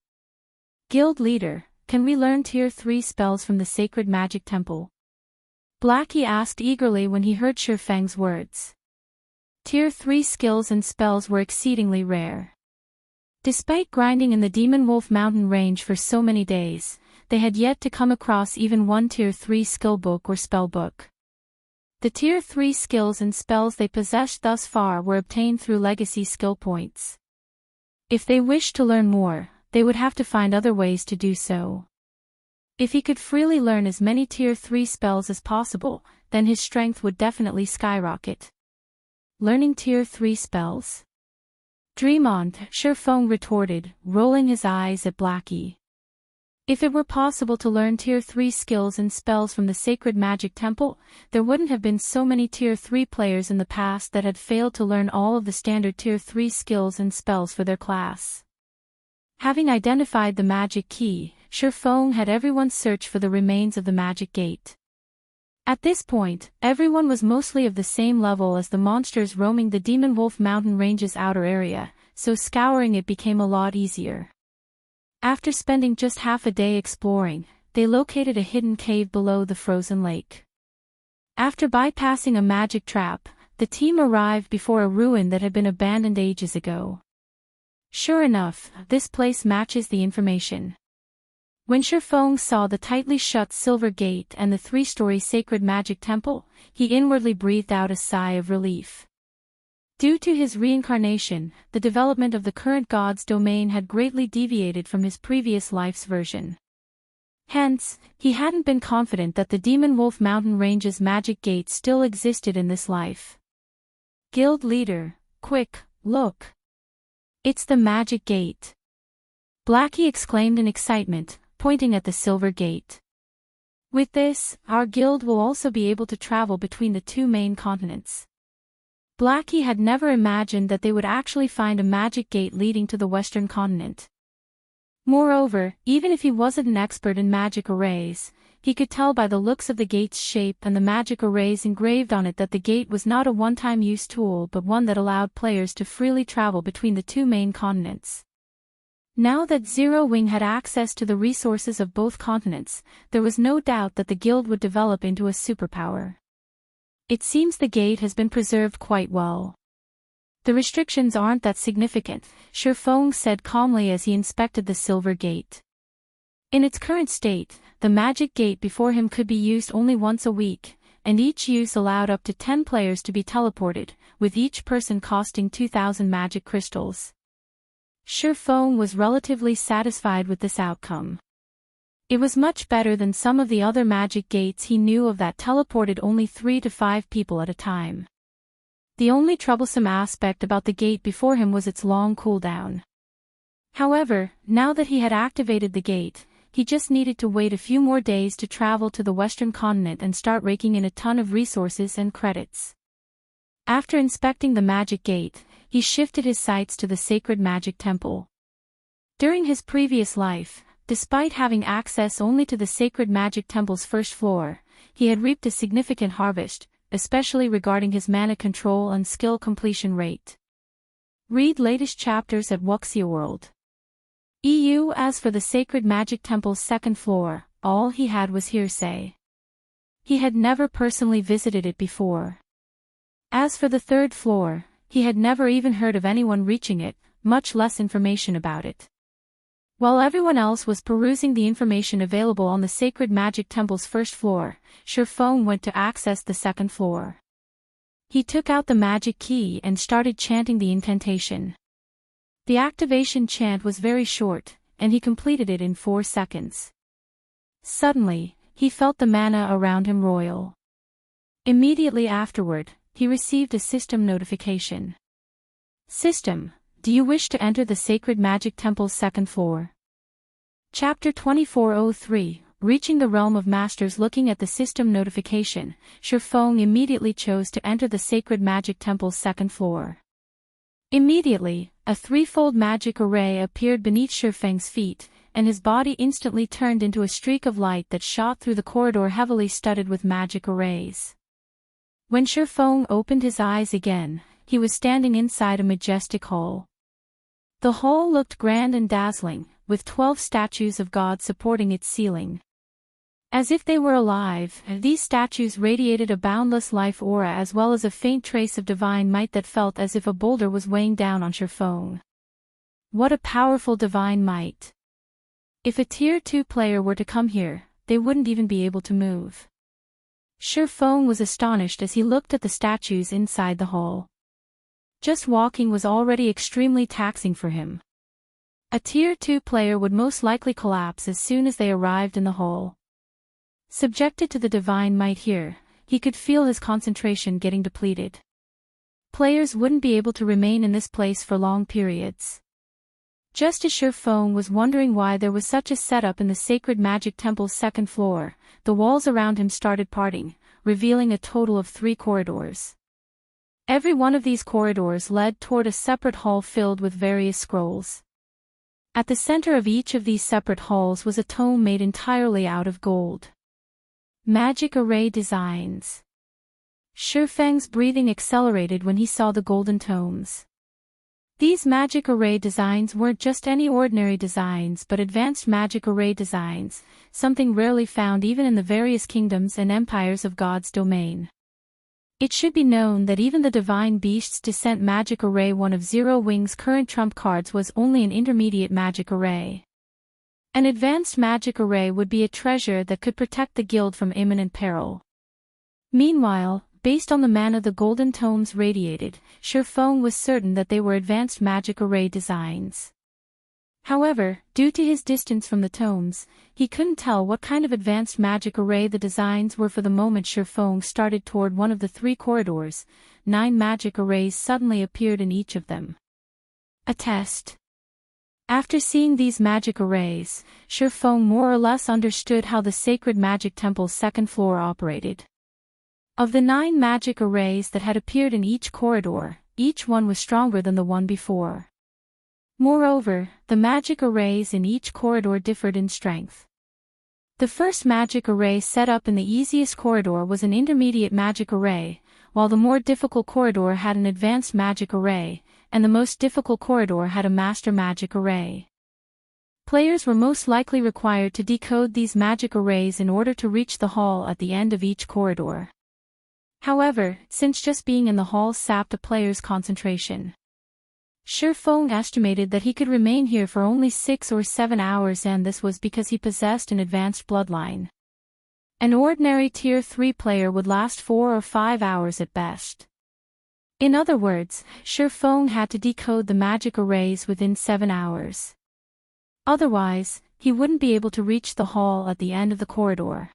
Speaker 1: Guild leader, can we learn Tier 3 spells from the Sacred Magic Temple? Blackie asked eagerly when he heard Shifeng's words. Tier 3 skills and spells were exceedingly rare. Despite grinding in the Demonwolf mountain range for so many days, they had yet to come across even one Tier 3 skill book or spell book. The Tier 3 skills and spells they possessed thus far were obtained through legacy skill points. If they wished to learn more, they would have to find other ways to do so. If he could freely learn as many Tier 3 spells as possible, then his strength would definitely skyrocket. Learning Tier 3 spells? Dream on, Shifeng retorted, rolling his eyes at Blackie. If it were possible to learn Tier 3 skills and spells from the Sacred Magic Temple, there wouldn't have been so many Tier 3 players in the past that had failed to learn all of the standard Tier 3 skills and spells for their class. Having identified the magic key, Shifeng had everyone search for the remains of the magic gate. At this point, everyone was mostly of the same level as the monsters roaming the Demonwolf mountain range's outer area, so scouring it became a lot easier. After spending just half a day exploring, they located a hidden cave below the frozen lake. After bypassing a magic trap, the team arrived before a ruin that had been abandoned ages ago. Sure enough, this place matches the information. When Shifeng saw the tightly shut silver gate and the 3-story sacred magic temple, he inwardly breathed out a sigh of relief. Due to his reincarnation, the development of the current god's domain had greatly deviated from his previous life's version. Hence, he hadn't been confident that the Demonwolf mountain range's magic gate still existed in this life. Guild leader, quick, look. It's the magic gate. Blackie exclaimed in excitement, pointing at the silver gate. With this, our guild will also be able to travel between the 2 main continents. Blackie had never imagined that they would actually find a magic gate leading to the Western continent. Moreover, even if he wasn't an expert in magic arrays, he could tell by the looks of the gate's shape and the magic arrays engraved on it that the gate was not a one-time use tool but one that allowed players to freely travel between the 2 main continents. Now that Zero Wing had access to the resources of both continents, there was no doubt that the guild would develop into a superpower. It seems the gate has been preserved quite well. The restrictions aren't that significant, Shifeng said calmly as he inspected the silver gate. In its current state, the magic gate before him could be used only once a week, and each use allowed up to 10 players to be teleported, with each person costing 2,000 magic crystals. Feng was relatively satisfied with this outcome. It was much better than some of the other magic gates he knew of that teleported only 3 to 5 people at a time. The only troublesome aspect about the gate before him was its long cooldown. However, now that he had activated the gate, he just needed to wait a few more days to travel to the western continent and start raking in a ton of resources and credits. After inspecting the magic gate, he shifted his sights to the sacred magic temple. During his previous life, despite having access only to the sacred magic temple's first floor, he had reaped a significant harvest, especially regarding his mana control and skill completion rate. Read latest chapters at Wuxia World. As for the sacred magic temple's second floor, all he had was hearsay. He had never personally visited it before. As for the third floor, he had never even heard of anyone reaching it, much less information about it. While everyone else was perusing the information available on the sacred magic temple's first floor, Feng went to access the second floor. He took out the magic key and started chanting the incantation. The activation chant was very short, and he completed it in 4 seconds. Suddenly, he felt the mana around him roil. Immediately afterward, he received a system notification. System, do you wish to enter the sacred magic temple's second floor? Chapter 2403, Reaching the Realm of Masters. Looking at the system notification, Feng immediately chose to enter the sacred magic temple's second floor. Immediately, a threefold magic array appeared beneath Feng's feet, and his body instantly turned into a streak of light that shot through the corridor heavily studded with magic arrays. When Feng opened his eyes again, he was standing inside a majestic hall. The hall looked grand and dazzling, with 12 statues of God supporting its ceiling. As if they were alive, these statues radiated a boundless life aura as well as a faint trace of divine might that felt as if a boulder was weighing down on Feng. What a powerful divine might! If a Tier 2 player were to come here, they wouldn't even be able to move. Feng was astonished as he looked at the statues inside the hall. Just walking was already extremely taxing for him. A Tier 2 player would most likely collapse as soon as they arrived in the hall. Subjected to the divine might here, he could feel his concentration getting depleted. Players wouldn't be able to remain in this place for long periods. Just as Feng was wondering why there was such a setup in the sacred magic temple's second floor, the walls around him started parting, revealing a total of 3 corridors. Every one of these corridors led toward a separate hall filled with various scrolls. At the center of each of these separate halls was a tome made entirely out of gold. Magic array designs. Feng's breathing accelerated when he saw the golden tomes. These magic array designs weren't just any ordinary designs but advanced magic array designs, something rarely found even in the various kingdoms and empires of God's domain. It should be known that even the Divine Beast's Descent magic array, one of Zero Wing's current trump cards, was only an intermediate magic array. An advanced magic array would be a treasure that could protect the guild from imminent peril. Meanwhile, based on the mana the golden tomes radiated, Feng was certain that they were advanced magic array designs. However, due to his distance from the tomes, he couldn't tell what kind of advanced magic array the designs were. For the moment Feng started toward one of the 3 corridors, 9 magic arrays suddenly appeared in each of them. A test. After seeing these magic arrays, Feng more or less understood how the sacred magic temple's second floor operated. Of the 9 magic arrays that had appeared in each corridor, each one was stronger than the one before. Moreover, the magic arrays in each corridor differed in strength. The first magic array set up in the easiest corridor was an intermediate magic array, while the more difficult corridor had an advanced magic array, and the most difficult corridor had a master magic array. Players were most likely required to decode these magic arrays in order to reach the hall at the end of each corridor. However, since just being in the hall sapped a player's concentration, Feng estimated that he could remain here for only 6 or 7 hours, and this was because he possessed an advanced bloodline. An ordinary Tier 3 player would last 4 or 5 hours at best. In other words, Shifeng had to decode the magic arrays within 7 hours. Otherwise, he wouldn't be able to reach the hall at the end of the corridor.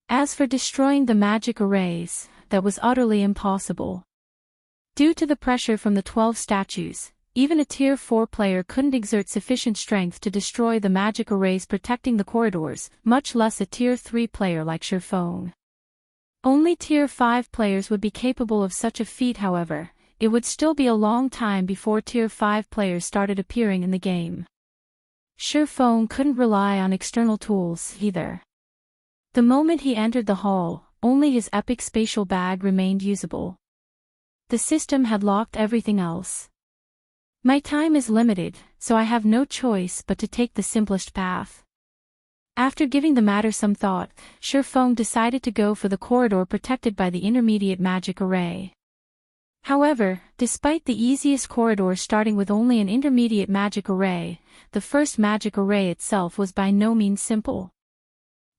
Speaker 1: As for destroying the magic arrays, that was utterly impossible. Due to the pressure from the 12 statues, even a Tier 4 player couldn't exert sufficient strength to destroy the magic arrays protecting the corridors, much less a Tier 3 player like Shifeng. Only Tier 5 players would be capable of such a feat. However, it would still be a long time before Tier 5 players started appearing in the game. Shifeng couldn't rely on external tools either. The moment he entered the hall, only his epic spatial bag remained usable. The system had locked everything else. My time is limited, so I have no choice but to take the simplest path. After giving the matter some thought, Shifeng decided to go for the corridor protected by the intermediate magic array. However, despite the easiest corridor starting with only an intermediate magic array, the first magic array itself was by no means simple.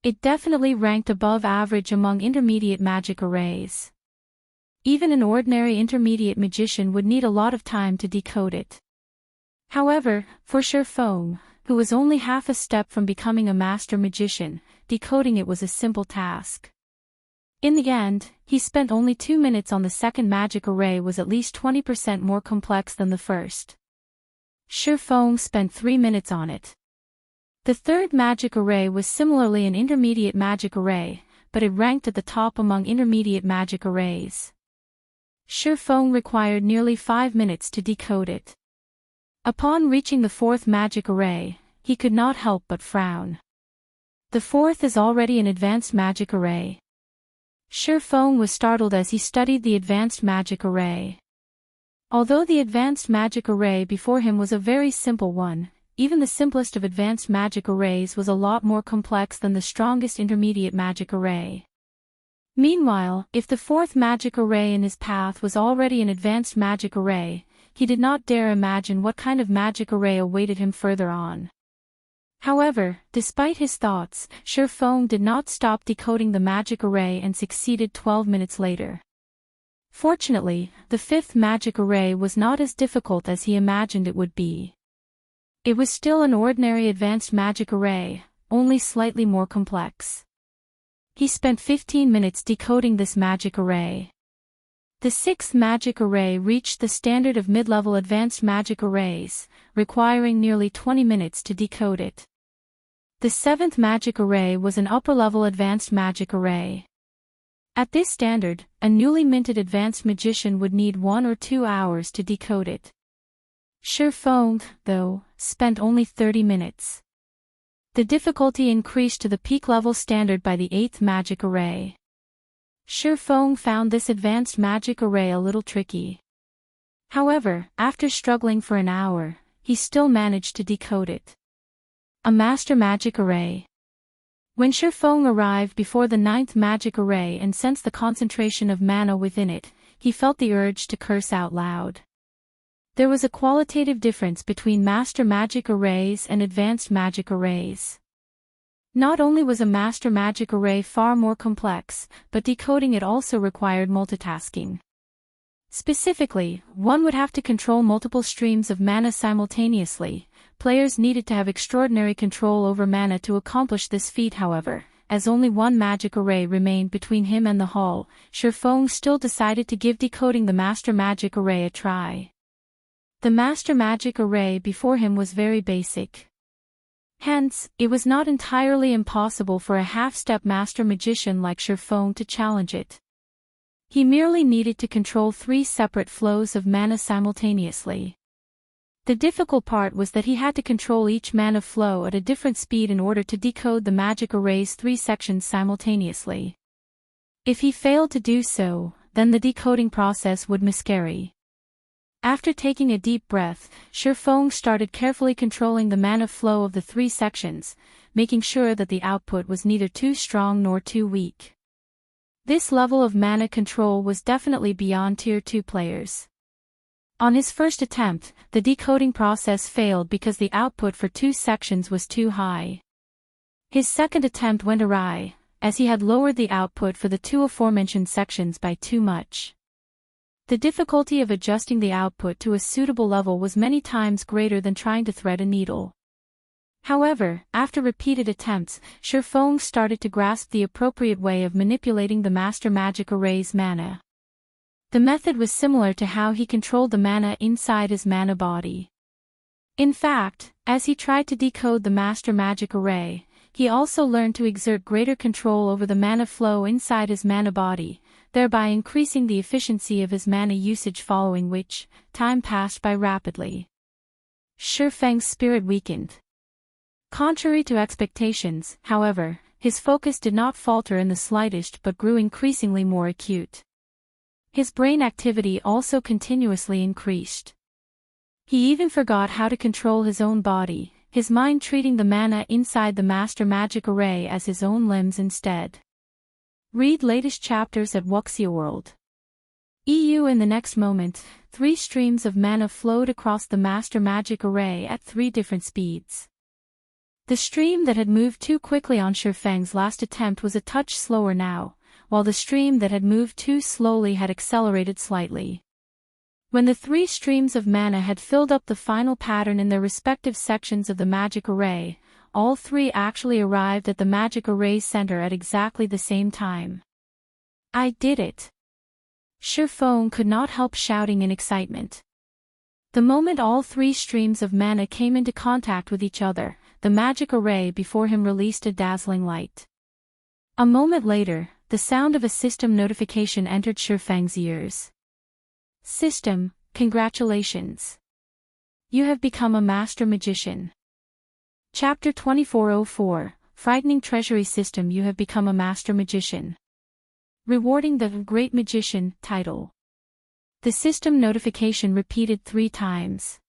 Speaker 1: It definitely ranked above average among intermediate magic arrays. Even an ordinary intermediate magician would need a lot of time to decode it. However, for Shifeng, who was only half a step from becoming a master magician, decoding it was a simple task. In the end, he spent only 2 minutes on the second magic array, was at least 20% more complex than the first. Shifeng spent 3 minutes on it. The third magic array was similarly an intermediate magic array, but it ranked at the top among intermediate magic arrays. Shifeng required nearly 5 minutes to decode it. Upon reaching the fourth magic array, he could not help but frown. The fourth is already an advanced magic array. Shifeng was startled as he studied the advanced magic array. Although the advanced magic array before him was a very simple one, even the simplest of advanced magic arrays was a lot more complex than the strongest intermediate magic array. Meanwhile, if the fourth magic array in his path was already an advanced magic array, he did not dare imagine what kind of magic array awaited him further on. However, despite his thoughts, Shifeng did not stop decoding the magic array and succeeded 12 minutes later. Fortunately, the fifth magic array was not as difficult as he imagined it would be. It was still an ordinary advanced magic array, only slightly more complex. He spent 15 minutes decoding this magic array. The sixth magic array reached the standard of mid-level advanced magic arrays, requiring nearly 20 minutes to decode it. The seventh magic array was an upper-level advanced magic array. At this standard, a newly minted advanced magician would need 1 or 2 hours to decode it. Shifeng, though, spent only 30 minutes. The difficulty increased to the peak-level standard by the eighth magic array. Shifeng found this advanced magic array a little tricky. However, after struggling for an hour, he still managed to decode it. A master magic array. When Shifeng arrived before the ninth magic array and sensed the concentration of mana within it, he felt the urge to curse out loud. There was a qualitative difference between master magic arrays and advanced magic arrays. Not only was a master magic array far more complex, but decoding it also required multitasking. Specifically, one would have to control multiple streams of mana simultaneously. Players needed to have extraordinary control over mana to accomplish this feat. However, as only one magic array remained between him and the hall, Shifeng still decided to give decoding the master magic array a try. The master magic array before him was very basic. Hence, it was not entirely impossible for a half-step master magician like Shifeng to challenge it. He merely needed to control 3 separate flows of mana simultaneously. The difficult part was that he had to control each mana flow at a different speed in order to decode the magic array's 3 sections simultaneously. If he failed to do so, then the decoding process would miscarry. After taking a deep breath, Shifeng started carefully controlling the mana flow of the 3 sections, making sure that the output was neither too strong nor too weak. This level of mana control was definitely beyond Tier 2 players. On his first attempt, the decoding process failed because the output for 2 sections was too high. His second attempt went awry, as he had lowered the output for the two aforementioned sections by too much. The difficulty of adjusting the output to a suitable level was many times greater than trying to thread a needle. However, after repeated attempts, Shurfeng started to grasp the appropriate way of manipulating the Master Magic Array's mana. The method was similar to how he controlled the mana inside his mana body. In fact, as he tried to decode the Master Magic Array, he also learned to exert greater control over the mana flow inside his mana body, thereby increasing the efficiency of his mana usage, following which, time passed by rapidly. Shurfeng's spirit weakened. Contrary to expectations, however, his focus did not falter in the slightest but grew increasingly more acute. His brain activity also continuously increased. He even forgot how to control his own body, his mind treating the mana inside the Master Magic Array as his own limbs instead. Read latest chapters at Wuxia World. EU. In the next moment, 3 streams of mana flowed across the Master Magic Array at 3 different speeds. The stream that had moved too quickly on Shurfeng's last attempt was a touch slower now, while the stream that had moved too slowly had accelerated slightly. When the 3 streams of mana had filled up the final pattern in their respective sections of the magic array, all 3 actually arrived at the magic array's center at exactly the same time. I did it! Shurfeng could not help shouting in excitement. The moment all 3 streams of mana came into contact with each other, the magic array before him released a dazzling light. A moment later, the sound of a system notification entered Shurfeng's ears. System, congratulations! You have become a master magician. Chapter 2404, Frightening Treasury System. You have become a master magician. Rewarding the Great Magician title. The system notification repeated 3 times.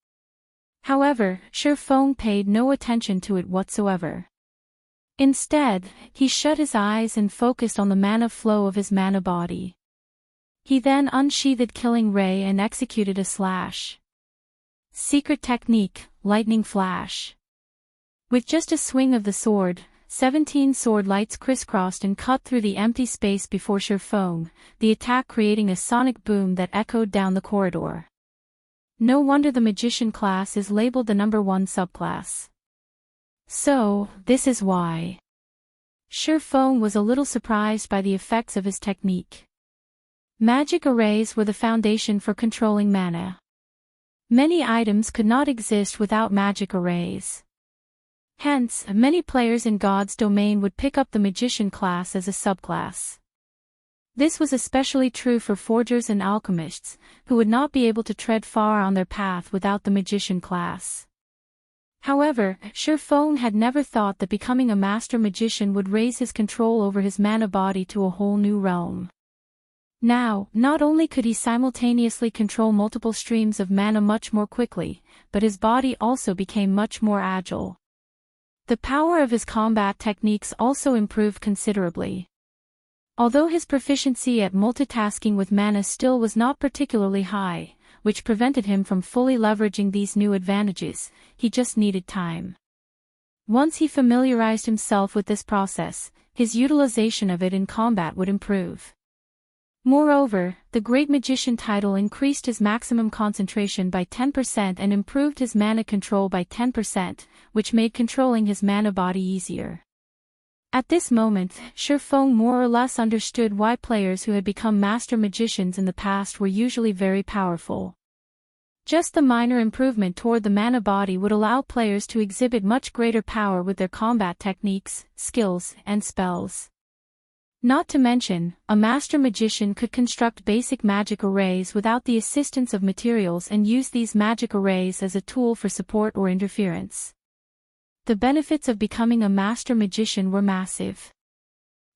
Speaker 1: However, Shurfeng paid no attention to it whatsoever. Instead, he shut his eyes and focused on the mana flow of his mana body. He then unsheathed Killing Ray and executed a slash. Secret technique, Lightning Flash. With just a swing of the sword, 17 sword lights crisscrossed and cut through the empty space before Shurfeng, the attack creating a sonic boom that echoed down the corridor. No wonder the magician class is labeled the number 1 subclass. So, this is why. Shurfeng was a little surprised by the effects of his technique. Magic arrays were the foundation for controlling mana. Many items could not exist without magic arrays. Hence, many players in God's domain would pick up the magician class as a subclass. This was especially true for forgers and alchemists, who would not be able to tread far on their path without the magician class. However, Shurfeng had never thought that becoming a master magician would raise his control over his mana body to a whole new realm. Now, not only could he simultaneously control multiple streams of mana much more quickly, but his body also became much more agile. The power of his combat techniques also improved considerably. Although his proficiency at multitasking with mana still was not particularly high, which prevented him from fully leveraging these new advantages, he just needed time. Once he familiarized himself with this process, his utilization of it in combat would improve. Moreover, the Great Magician title increased his maximum concentration by 10% and improved his mana control by 10%, which made controlling his mana body easier. At this moment, Shurfeng more or less understood why players who had become master magicians in the past were usually very powerful. Just the minor improvement toward the mana body would allow players to exhibit much greater power with their combat techniques, skills, and spells. Not to mention, a master magician could construct basic magic arrays without the assistance of materials and use these magic arrays as a tool for support or interference. The benefits of becoming a master magician were massive.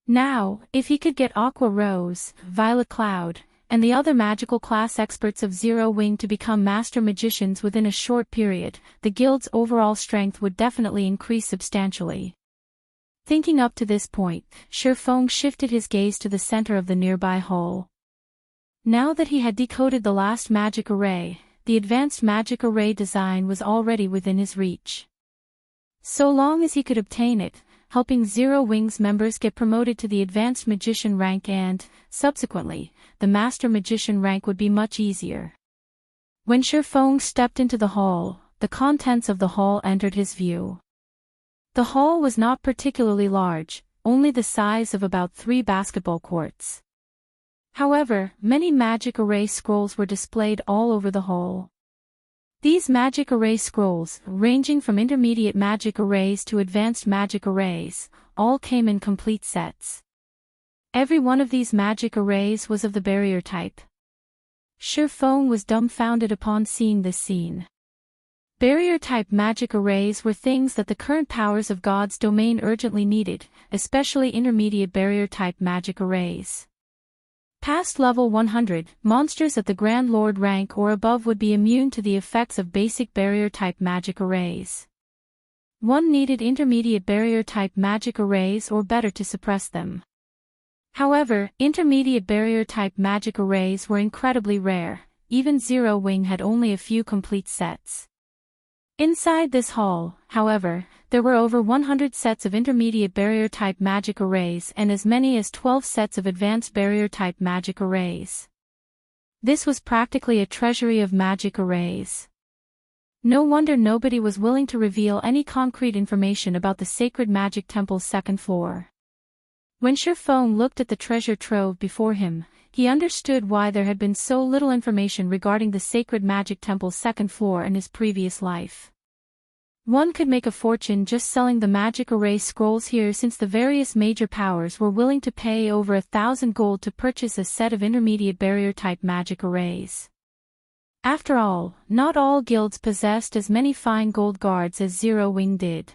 Speaker 1: Now, if he could get Aqua Rose, Violet Cloud, and the other magical class experts of Zero Wing to become master magicians within a short period, the guild's overall strength would definitely increase substantially. Thinking up to this point, Shurfeng shifted his gaze to the center of the nearby hole. Now that he had decoded the last magic array, the advanced magic array design was already within his reach. So long as he could obtain it, helping Zero Wings members get promoted to the Advanced Magician rank and, subsequently, the Master Magician rank would be much easier. When Shifeng stepped into the hall, the contents of the hall entered his view. The hall was not particularly large, only the size of about 3 basketball courts. However, many magic array scrolls were displayed all over the hall. These magic array scrolls, ranging from intermediate magic arrays to advanced magic arrays, all came in complete sets. Every one of these magic arrays was of the barrier type. Shifeng was dumbfounded upon seeing this scene. Barrier-type magic arrays were things that the current powers of God's domain urgently needed, especially intermediate barrier-type magic arrays. Past level 100, monsters at the Grand Lord rank or above would be immune to the effects of basic barrier-type magic arrays. One needed intermediate barrier-type magic arrays or better to suppress them. However, intermediate barrier-type magic arrays were incredibly rare, even Zero Wing had only a few complete sets. Inside this hall, however, there were over 100 sets of intermediate barrier-type magic arrays and as many as 12 sets of advanced barrier-type magic arrays. This was practically a treasury of magic arrays. No wonder nobody was willing to reveal any concrete information about the Sacred Magic Temple's second floor. When Shifeng looked at the treasure trove before him, he understood why there had been so little information regarding the Sacred Magic Temple's second floor in his previous life. One could make a fortune just selling the magic array scrolls here since the various major powers were willing to pay over 1,000 gold to purchase a set of intermediate barrier-type magic arrays. After all, not all guilds possessed as many fine gold guards as Zero Wing did.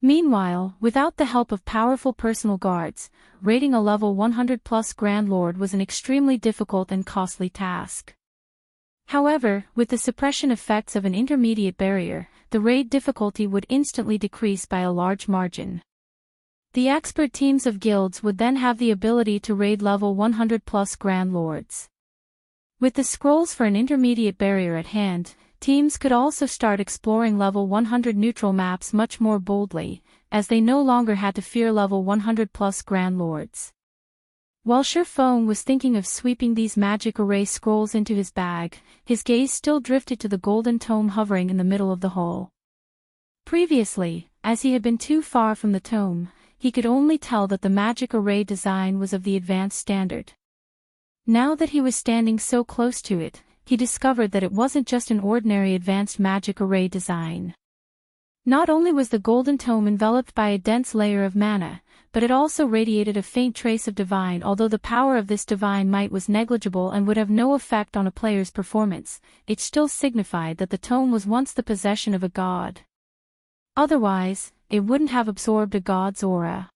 Speaker 1: Meanwhile, without the help of powerful personal guards, raiding a level 100+ Grand Lord was an extremely difficult and costly task. However, with the suppression effects of an intermediate barrier, the raid difficulty would instantly decrease by a large margin. The expert teams of guilds would then have the ability to raid level 100+ Grand Lords. With the scrolls for an intermediate barrier at hand, teams could also start exploring level 100 neutral maps much more boldly, as they no longer had to fear level 100+ Grand Lords. While Shifeng was thinking of sweeping these magic array scrolls into his bag, his gaze still drifted to the golden tome hovering in the middle of the hall. Previously, as he had been too far from the tome, he could only tell that the magic array design was of the advanced standard. Now that he was standing so close to it, he discovered that it wasn't just an ordinary advanced magic array design. Not only was the golden tome enveloped by a dense layer of mana, but it also radiated a faint trace of divine. Although the power of this divine might was negligible and would have no effect on a player's performance, it still signified that the tome was once the possession of a god. Otherwise, it wouldn't have absorbed a god's aura.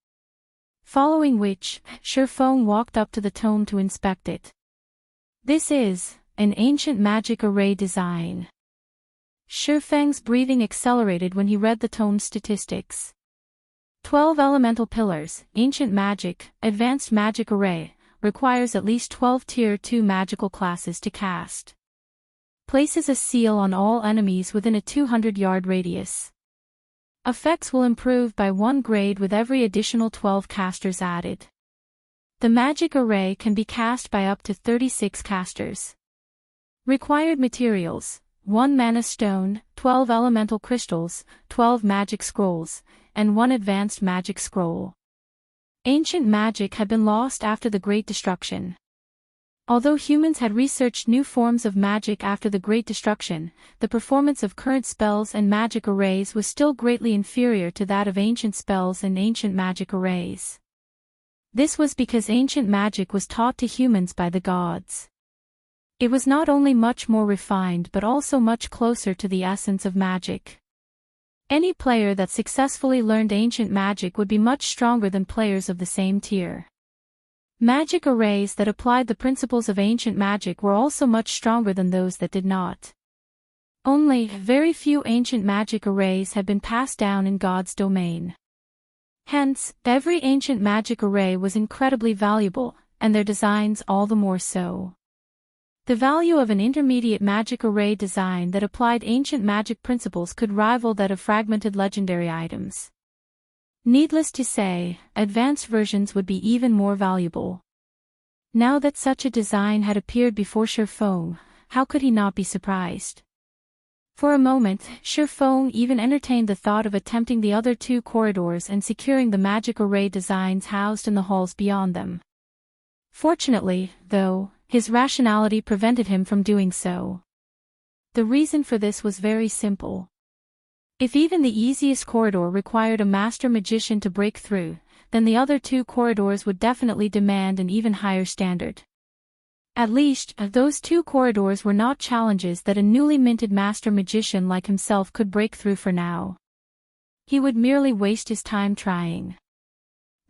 Speaker 1: Following which, Shifeng walked up to the tome to inspect it. This is an ancient magic array design. Shifeng's breathing accelerated when he read the tome's statistics. 12 elemental pillars, ancient magic, advanced magic array, requires at least 12 tier 2 magical classes to cast. Places a seal on all enemies within a 200-yard radius. Effects will improve by 1 grade with every additional 12 casters added. The magic array can be cast by up to 36 casters. Required materials: 1 mana stone, 12 elemental crystals, 12 magic scrolls, and 1 advanced magic scroll. Ancient magic had been lost after the Great Destruction. Although humans had researched new forms of magic after the Great Destruction, the performance of current spells and magic arrays was still greatly inferior to that of ancient spells and ancient magic arrays. This was because ancient magic was taught to humans by the gods. It was not only much more refined but also much closer to the essence of magic. Any player that successfully learned ancient magic would be much stronger than players of the same tier. Magic arrays that applied the principles of ancient magic were also much stronger than those that did not. Only very few ancient magic arrays had been passed down in God's domain. Hence, every ancient magic array was incredibly valuable, and their designs all the more so. The value of an intermediate magic array design that applied ancient magic principles could rival that of fragmented legendary items. Needless to say, advanced versions would be even more valuable. Now that such a design had appeared before Shurfeng, how could he not be surprised? For a moment, Shurfeng even entertained the thought of attempting the other two corridors and securing the magic array designs housed in the halls beyond them. Fortunately, though, his rationality prevented him from doing so. The reason for this was very simple. If even the easiest corridor required a master magician to break through, then the other two corridors would definitely demand an even higher standard. At least, those two corridors were not challenges that a newly minted master magician like himself could break through for now. He would merely waste his time trying.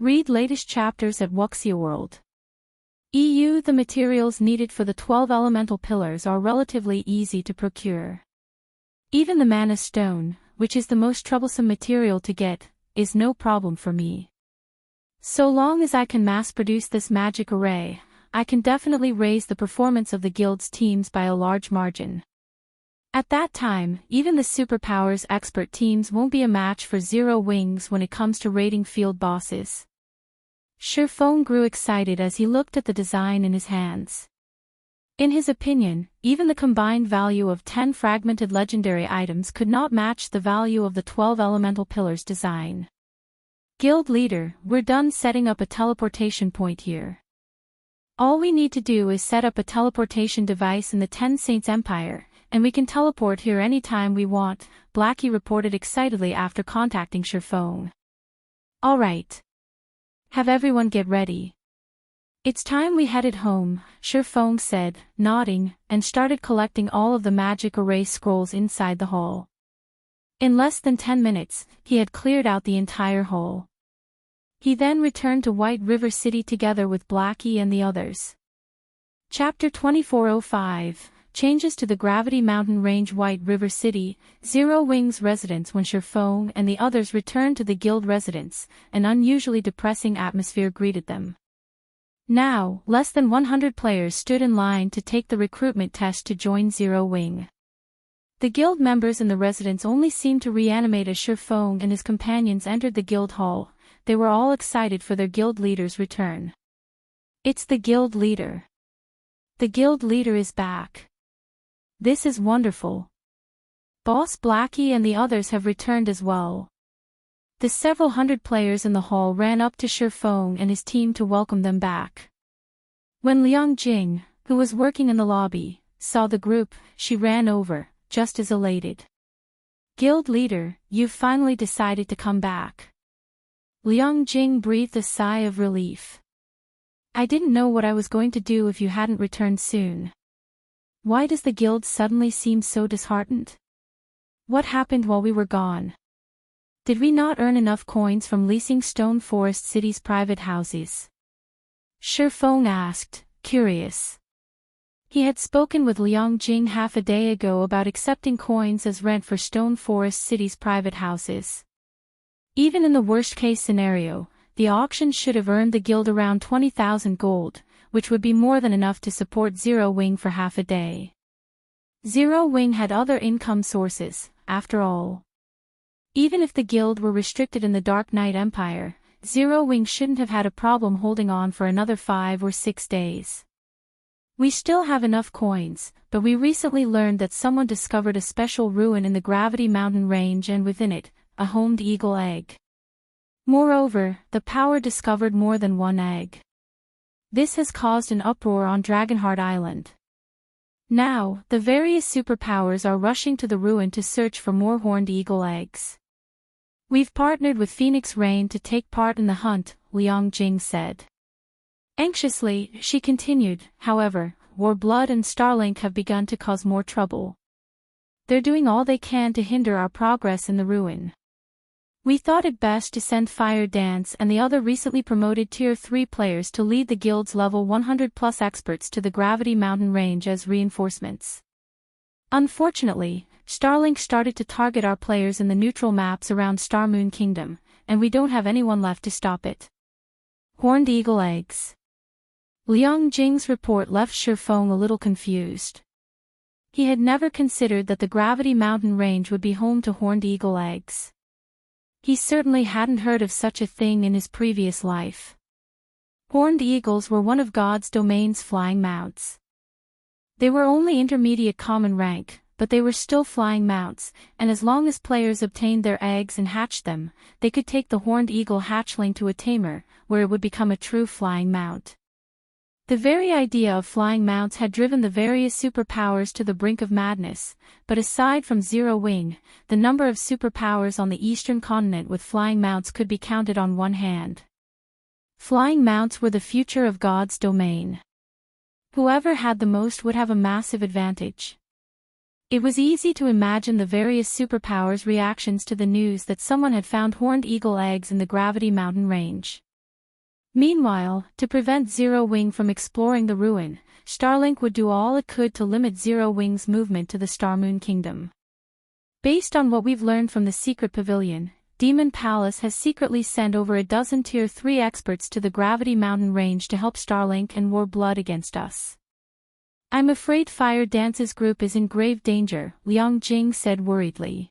Speaker 1: Read latest chapters at Wuxia World. EU. The materials needed for the 12 elemental pillars are relatively easy to procure. Even the mana stone, which is the most troublesome material to get, is no problem for me. So long as I can mass-produce this magic array, I can definitely raise the performance of the guild's teams by a large margin. At that time, even the superpowers expert teams won't be a match for Zero Wings when it comes to raiding field bosses. Shurfeng grew excited as he looked at the design in his hands. In his opinion, even the combined value of 10 fragmented legendary items could not match the value of the 12 elemental pillars design. Guild leader, we're done setting up a teleportation point here. All we need to do is set up a teleportation device in the Ten Saints Empire, and we can teleport here anytime we want, Blackie reported excitedly after contacting Shurfeng. Alright. Have everyone get ready. It's time we headed home, Shurfeng said, nodding, and started collecting all of the magic array scrolls inside the hall. In less than 10 minutes, he had cleared out the entire hall. He then returned to White River City together with Blackie and the others. Chapter 2405, Changes to the Gravity Mountain Range. White River City, Zero Wings residence. When Shurfeng and the others returned to the guild residence, an unusually depressing atmosphere greeted them. Now, less than 100 players stood in line to take the recruitment test to join Zero Wing. The guild members in the residence only seemed to reanimate as Shurfeng and his companions entered the guild hall. They were all excited for their guild leader's return. It's the guild leader. The guild leader is back. This is wonderful. Boss Blackie and the others have returned as well. The several hundred players in the hall ran up to Shurfeng and his team to welcome them back. When Liang Jing, who was working in the lobby, saw the group, she ran over, just as elated. Guild leader, you've finally decided to come back. Liang Jing breathed a sigh of relief. I didn't know what I was going to do if you hadn't returned soon. Why does the guild suddenly seem so disheartened? What happened while we were gone? Did we not earn enough coins from leasing Stone Forest City's private houses? Shurfeng asked, curious. He had spoken with Liang Jing half a day ago about accepting coins as rent for Stone Forest City's private houses. Even in the worst-case scenario, the auction should have earned the guild around 20,000 gold, which would be more than enough to support Zero Wing for half a day. Zero Wing had other income sources, after all. Even if the guild were restricted in the Dark Knight Empire, Zero Wing shouldn't have had a problem holding on for another 5 or 6 days. We still have enough coins, but we recently learned that someone discovered a special ruin in the Gravity Mountain Range and within it, a homed eagle egg. Moreover, the power discovered more than one egg. This has caused an uproar on Dragonheart Island. Now, the various superpowers are rushing to the ruin to search for more horned eagle eggs. We've partnered with Phoenix Rain to take part in the hunt, Liang Jing said. Anxiously, she continued, however, Warblood and Starlink have begun to cause more trouble. They're doing all they can to hinder our progress in the ruin. We thought it best to send Fire Dance and the other recently promoted Tier 3 players to lead the guild's level 100+ experts to the Gravity Mountain Range as reinforcements. Unfortunately, Starlink started to target our players in the neutral maps around Starmoon Kingdom, and we don't have anyone left to stop it. Horned eagle eggs. Liang Jing's report left Shurfeng a little confused. He had never considered that the Gravity Mountain Range would be home to horned eagle eggs. He certainly hadn't heard of such a thing in his previous life. Horned eagles were one of God's domain's flying mounts. They were only intermediate common rank, but they were still flying mounts, and as long as players obtained their eggs and hatched them, they could take the horned eagle hatchling to a tamer, where it would become a true flying mount. The very idea of flying mounts had driven the various superpowers to the brink of madness, but aside from Zero Wing, the number of superpowers on the eastern continent with flying mounts could be counted on one hand. Flying mounts were the future of God's domain. Whoever had the most would have a massive advantage. It was easy to imagine the various superpowers' reactions to the news that someone had found horned eagle eggs in the Gravity Mountain range. Meanwhile, to prevent Zero Wing from exploring the ruin, Starlink would do all it could to limit Zero Wing's movement to the Starmoon Kingdom. Based on what we've learned from the Secret Pavilion, Demon Palace has secretly sent over a dozen Tier 3 experts to the Gravity Mountain range to help Starlink and war blood against us. I'm afraid Fire Dance's group is in grave danger, Liang Jing said worriedly.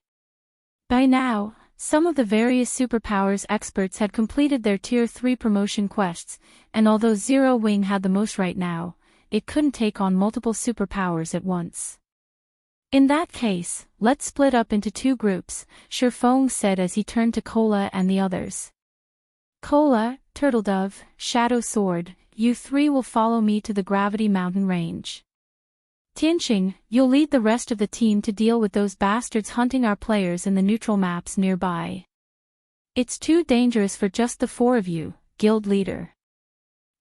Speaker 1: By now, some of the various superpowers experts had completed their Tier 3 promotion quests, and although Zero Wing had the most right now, it couldn't take on multiple superpowers at once. In that case, let's split up into two groups, Shifeng said as he turned to Kola and the others. Kola, Turtledove, Shadow Sword, you three will follow me to the Gravity Mountain range. Tianqing, you'll lead the rest of the team to deal with those bastards hunting our players in the neutral maps nearby. It's too dangerous for just the four of you, guild leader.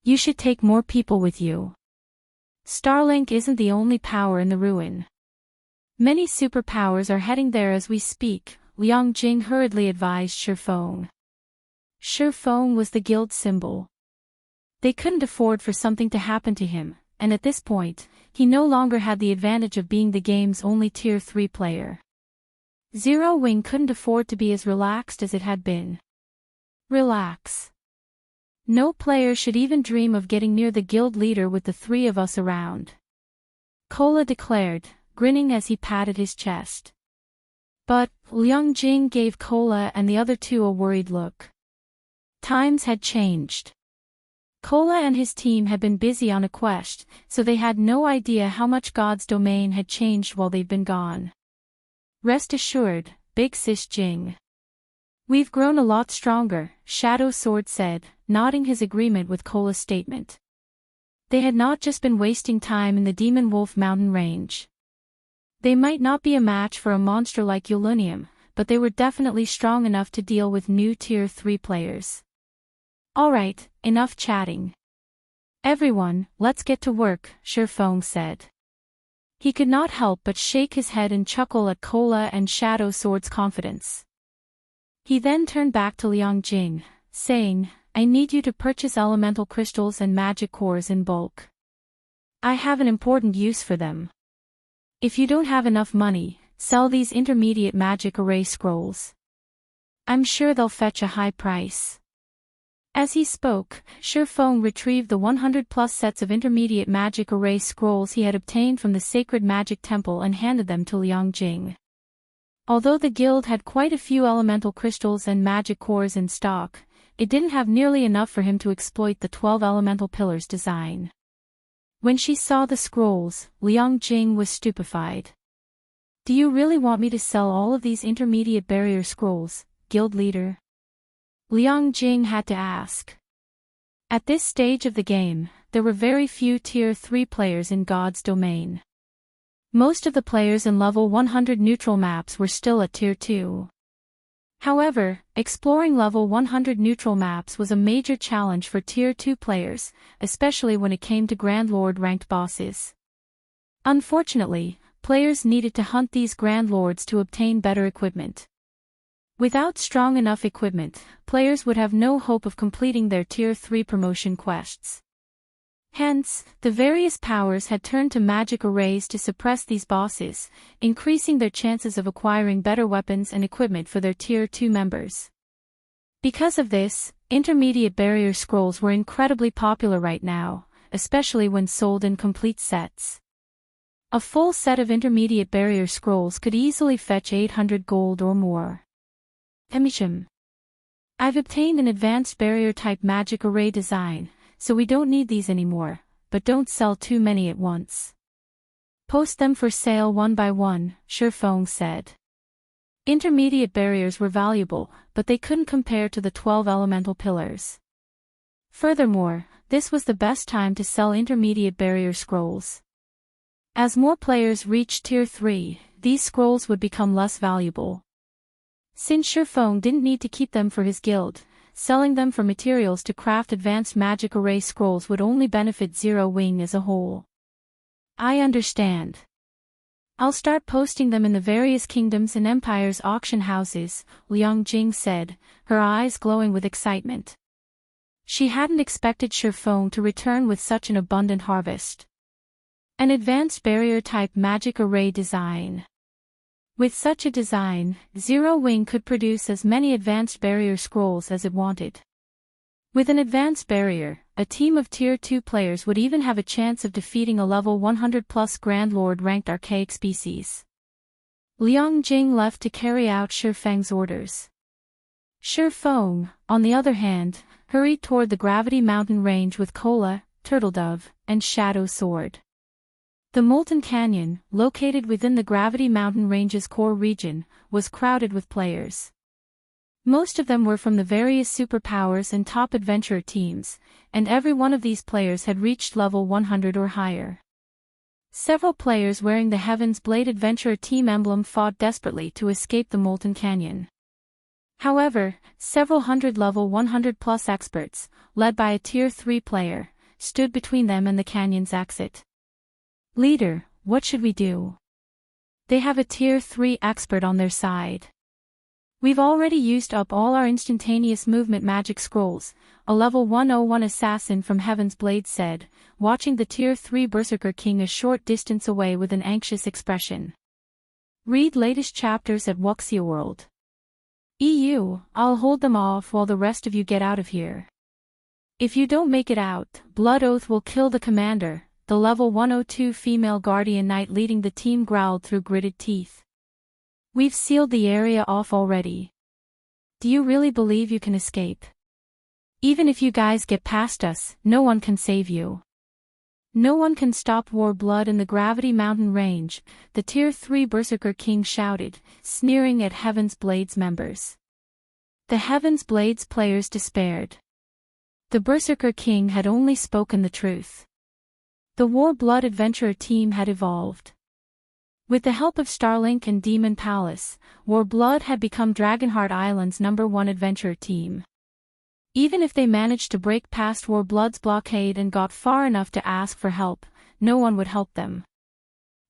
Speaker 1: You should take more people with you. Starlink isn't the only power in the ruin. Many superpowers are heading there as we speak, Liang Jing hurriedly advised Shifeng. Shifeng was the guild symbol. They couldn't afford for something to happen to him, and at this point, he no longer had the advantage of being the game's only Tier 3 player. Zero Wing couldn't afford to be as relaxed as it had been. Relax. No player should even dream of getting near the guild leader with the three of us around. Kola declared, grinning as he patted his chest. But, Liang Jing gave Kola and the other two a worried look. Times had changed. Kola and his team had been busy on a quest, so they had no idea how much God's domain had changed while they've been gone. Rest assured, Big Sis Jing. We've grown a lot stronger, Shadow Sword said, nodding his agreement with Kola's statement. They had not just been wasting time in the Demonwolf mountain range. They might not be a match for a monster like Ulunium, but they were definitely strong enough to deal with new Tier 3 players. Alright, enough chatting. Everyone, let's get to work, Shifeng said. He could not help but shake his head and chuckle at Kola and Shadow Sword's confidence. He then turned back to Liang Jing, saying, I need you to purchase elemental crystals and magic cores in bulk. I have an important use for them. If you don't have enough money, sell these intermediate magic array scrolls. I'm sure they'll fetch a high price. As he spoke, Shifeng retrieved the 100+ sets of intermediate magic array scrolls he had obtained from the sacred magic temple and handed them to Liang Jing. Although the guild had quite a few elemental crystals and magic cores in stock, it didn't have nearly enough for him to exploit the 12 elemental pillars design. When she saw the scrolls, Liang Jing was stupefied. Do you really want me to sell all of these intermediate barrier scrolls, guild leader? Liang Jing had to ask. At this stage of the game, there were very few Tier 3 players in God's domain. Most of the players in level 100 neutral maps were still at Tier 2. However, exploring level 100 neutral maps was a major challenge for Tier 2 players, especially when it came to Grand Lord ranked bosses. Unfortunately, players needed to hunt these Grand Lords to obtain better equipment. Without strong enough equipment, players would have no hope of completing their Tier 3 promotion quests. Hence, the various powers had turned to magic arrays to suppress these bosses, increasing their chances of acquiring better weapons and equipment for their Tier 2 members. Because of this, intermediate barrier scrolls were incredibly popular right now, especially when sold in complete sets. A full set of intermediate barrier scrolls could easily fetch 800 gold or more. Commotion. I've obtained an advanced barrier-type magic array design, so we don't need these anymore, but don't sell too many at once. Post them for sale one by one, Shifeng said. Intermediate barriers were valuable, but they couldn't compare to the 12 elemental pillars. Furthermore, this was the best time to sell intermediate barrier scrolls. As more players reached Tier 3, these scrolls would become less valuable. Since Shifeng didn't need to keep them for his guild, selling them for materials to craft advanced magic array scrolls would only benefit Zero Wing as a whole. I understand. I'll start posting them in the various kingdoms and empires' auction houses, Liang Jing said, her eyes glowing with excitement. She hadn't expected Shifeng to return with such an abundant harvest. An advanced barrier-type magic array design. With such a design, Zero Wing could produce as many advanced barrier scrolls as it wanted. With an advanced barrier, a team of Tier 2 players would even have a chance of defeating a level 100+ Grand Lord ranked archaic species. Liang Jing left to carry out Shifeng's orders. Shifeng, on the other hand, hurried toward the Gravity Mountain Range with Cola, Turtledove, and Shadow Sword. The Molten Canyon, located within the Gravity Mountain Range's core region, was crowded with players. Most of them were from the various superpowers and top adventurer teams, and every one of these players had reached level 100 or higher. Several players wearing the Heaven's Blade Adventurer team emblem fought desperately to escape the Molten Canyon. However, several hundred level 100+ experts, led by a Tier 3 player, stood between them and the canyon's exit. Leader, what should we do? They have a Tier 3 expert on their side. We've already used up all our instantaneous movement magic scrolls, a level 101 assassin from Heaven's Blade said, watching the Tier 3 Berserker King a short distance away with an anxious expression. Read latest chapters at Wuxia World. EU, I'll hold them off while the rest of you get out of here. If you don't make it out, Blood Oath will kill the commander, the level 102 female guardian knight leading the team growled through gritted teeth. We've sealed the area off already. Do you really believe you can escape? Even if you guys get past us, no one can save you. No one can stop War Blood in the Gravity Mountain Range, the Tier 3 Berserker King shouted, sneering at Heaven's Blade's members. The Heaven's Blade's players despaired. The Berserker King had only spoken the truth. The War Blood Adventurer team had evolved. With the help of Starlink and Demon Palace, War Blood had become Dragonheart Island's #1 adventurer team. Even if they managed to break past War Blood's blockade and got far enough to ask for help, no one would help them.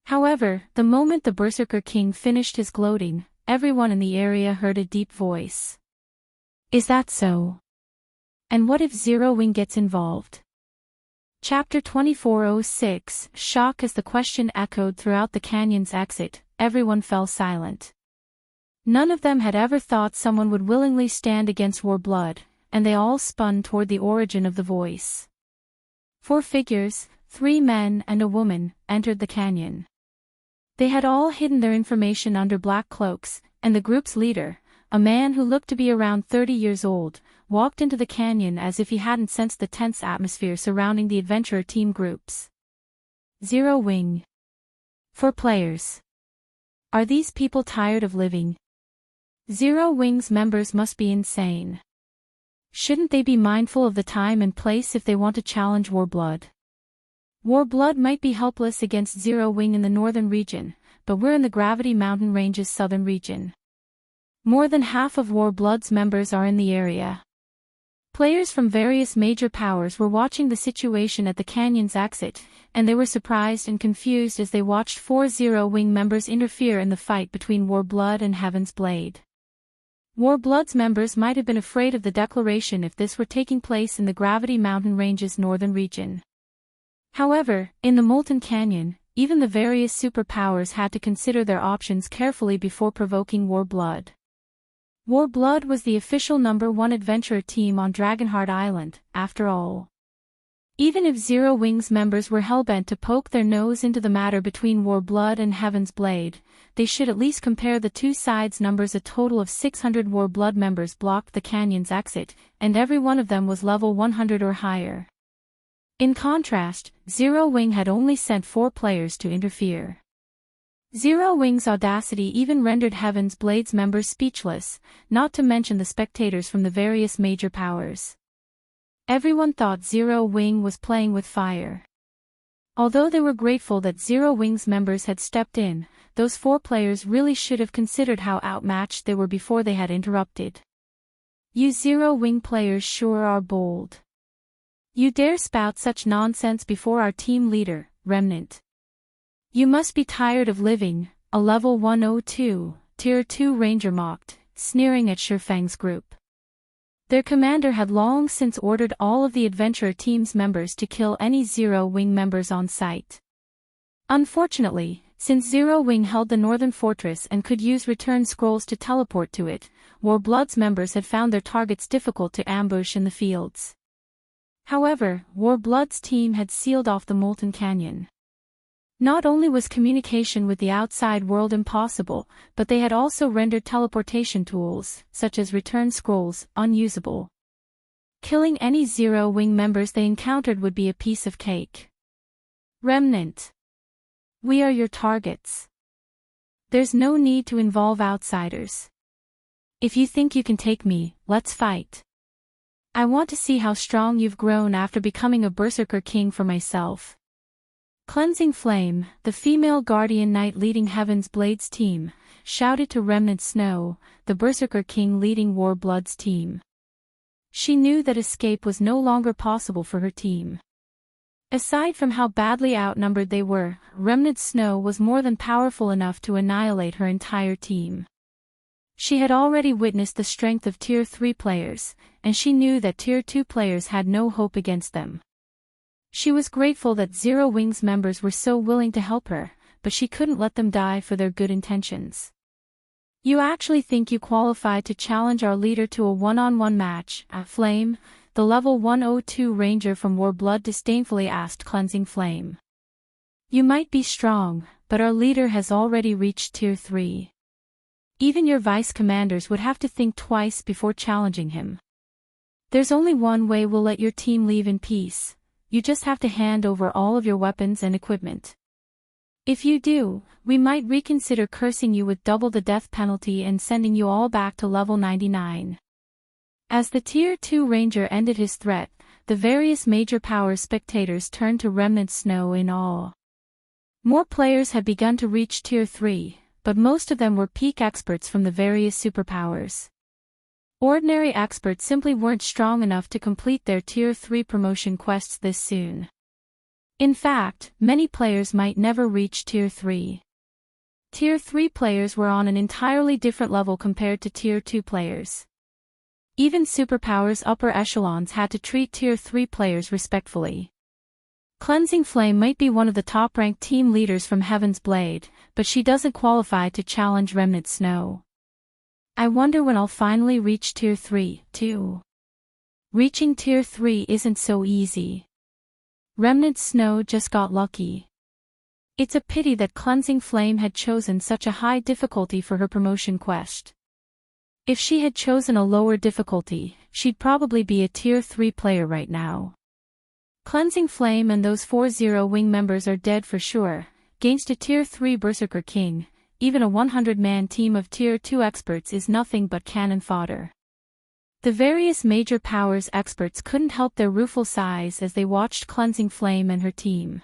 Speaker 1: However, the moment the Berserker King finished his gloating, everyone in the area heard a deep voice. Is that so? And what if Zero Wing gets involved? Chapter 2406, Shock. As the question echoed throughout the canyon's exit, everyone fell silent. None of them had ever thought someone would willingly stand against War Blood, and they all spun toward the origin of the voice. 4 figures, 3 men and a woman, entered the canyon. They had all hidden their information under black cloaks, and the group's leader, a man who looked to be around 30 years old, walked into the canyon as if he hadn't sensed the tense atmosphere surrounding the adventurer team groups. Zero Wing. 4 players. Are these people tired of living? Zero Wing's members must be insane. Shouldn't they be mindful of the time and place if they want to challenge War Blood? War Blood might be helpless against Zero Wing in the northern region, but we're in the Gravity Mountain Range's southern region. More than half of War Blood's members are in the area. Players from various major powers were watching the situation at the canyon's exit, and they were surprised and confused as they watched 4 Zero Wing members interfere in the fight between War Blood and Heaven's Blade. War Blood's members might have been afraid of the declaration if this were taking place in the Gravity Mountain Range's northern region. However, in the Molten Canyon, even the various superpowers had to consider their options carefully before provoking War Blood. War Blood was the official #1 adventurer team on Dragonheart Island, after all. Even if Zero Wings members were hellbent to poke their nose into the matter between Warblood and Heaven's Blade, they should at least compare the two sides' numbers. A total of 600 Warblood members blocked the canyon's exit, and every one of them was level 100 or higher. In contrast, Zero Wing had only sent 4 players to interfere. Zero Wing's audacity even rendered Heaven's Blade's members speechless, not to mention the spectators from the various major powers. Everyone thought Zero Wing was playing with fire. Although they were grateful that Zero Wing's members had stepped in, those 4 players really should have considered how outmatched they were before they had interrupted. You Zero Wing players sure are bold. You dare spout such nonsense before our team leader, Remnant. You must be tired of living, a level 102, tier 2 ranger mocked, sneering at Shurfang's group. Their commander had long since ordered all of the adventurer team's members to kill any Zero Wing members on sight. Unfortunately, since Zero Wing held the northern fortress and could use return scrolls to teleport to it, Warblood's members had found their targets difficult to ambush in the fields. However, Warblood's team had sealed off the Molten Canyon. Not only was communication with the outside world impossible, but they had also rendered teleportation tools, such as return scrolls, unusable. Killing any Zero Wing members they encountered would be a piece of cake. Remnant. We are your targets. There's no need to involve outsiders. If you think you can take me, let's fight. I want to see how strong you've grown after becoming a Berserker King for myself. Cleansing Flame, the female Guardian Knight leading Heaven's Blade's team, shouted to Remnant Snow, the Berserker King leading Warblood's team. She knew that escape was no longer possible for her team. Aside from how badly outnumbered they were, Remnant Snow was more than powerful enough to annihilate her entire team. She had already witnessed the strength of Tier 3 players, and she knew that Tier 2 players had no hope against them. She was grateful that Zero Wing's members were so willing to help her, but she couldn't let them die for their good intentions. You actually think you qualified to challenge our leader to a one-on-one match, Flame? The level 102 ranger from Warblood disdainfully asked Cleansing Flame. You might be strong, but our leader has already reached Tier 3. Even your vice-commanders would have to think twice before challenging him. There's only one way we'll let your team leave in peace. You just have to hand over all of your weapons and equipment. If you do, we might reconsider cursing you with double the death penalty and sending you all back to level 99. As the Tier 2 Ranger ended his threat, the various major power spectators turned to Remnant Snow in awe. More players had begun to reach Tier 3, but most of them were peak experts from the various superpowers. Ordinary experts simply weren't strong enough to complete their Tier 3 promotion quests this soon. In fact, many players might never reach Tier 3. Tier 3 players were on an entirely different level compared to Tier 2 players. Even superpowers upper echelons had to treat Tier 3 players respectfully. Cleansing Flame might be one of the top-ranked team leaders from Heaven's Blade, but she doesn't qualify to challenge Remnant Snow. I wonder when I'll finally reach Tier 3, too. Reaching Tier 3 isn't so easy. Remnant Snow just got lucky. It's a pity that Cleansing Flame had chosen such a high difficulty for her promotion quest. If she had chosen a lower difficulty, she'd probably be a Tier 3 player right now. Cleansing Flame and those 4 Zero Wing members are dead for sure. Against a Tier 3 Berserker King, even a 100-man team of Tier 2 experts is nothing but cannon fodder. The various major powers experts couldn't help their rueful sighs as they watched Cleansing Flame and her team.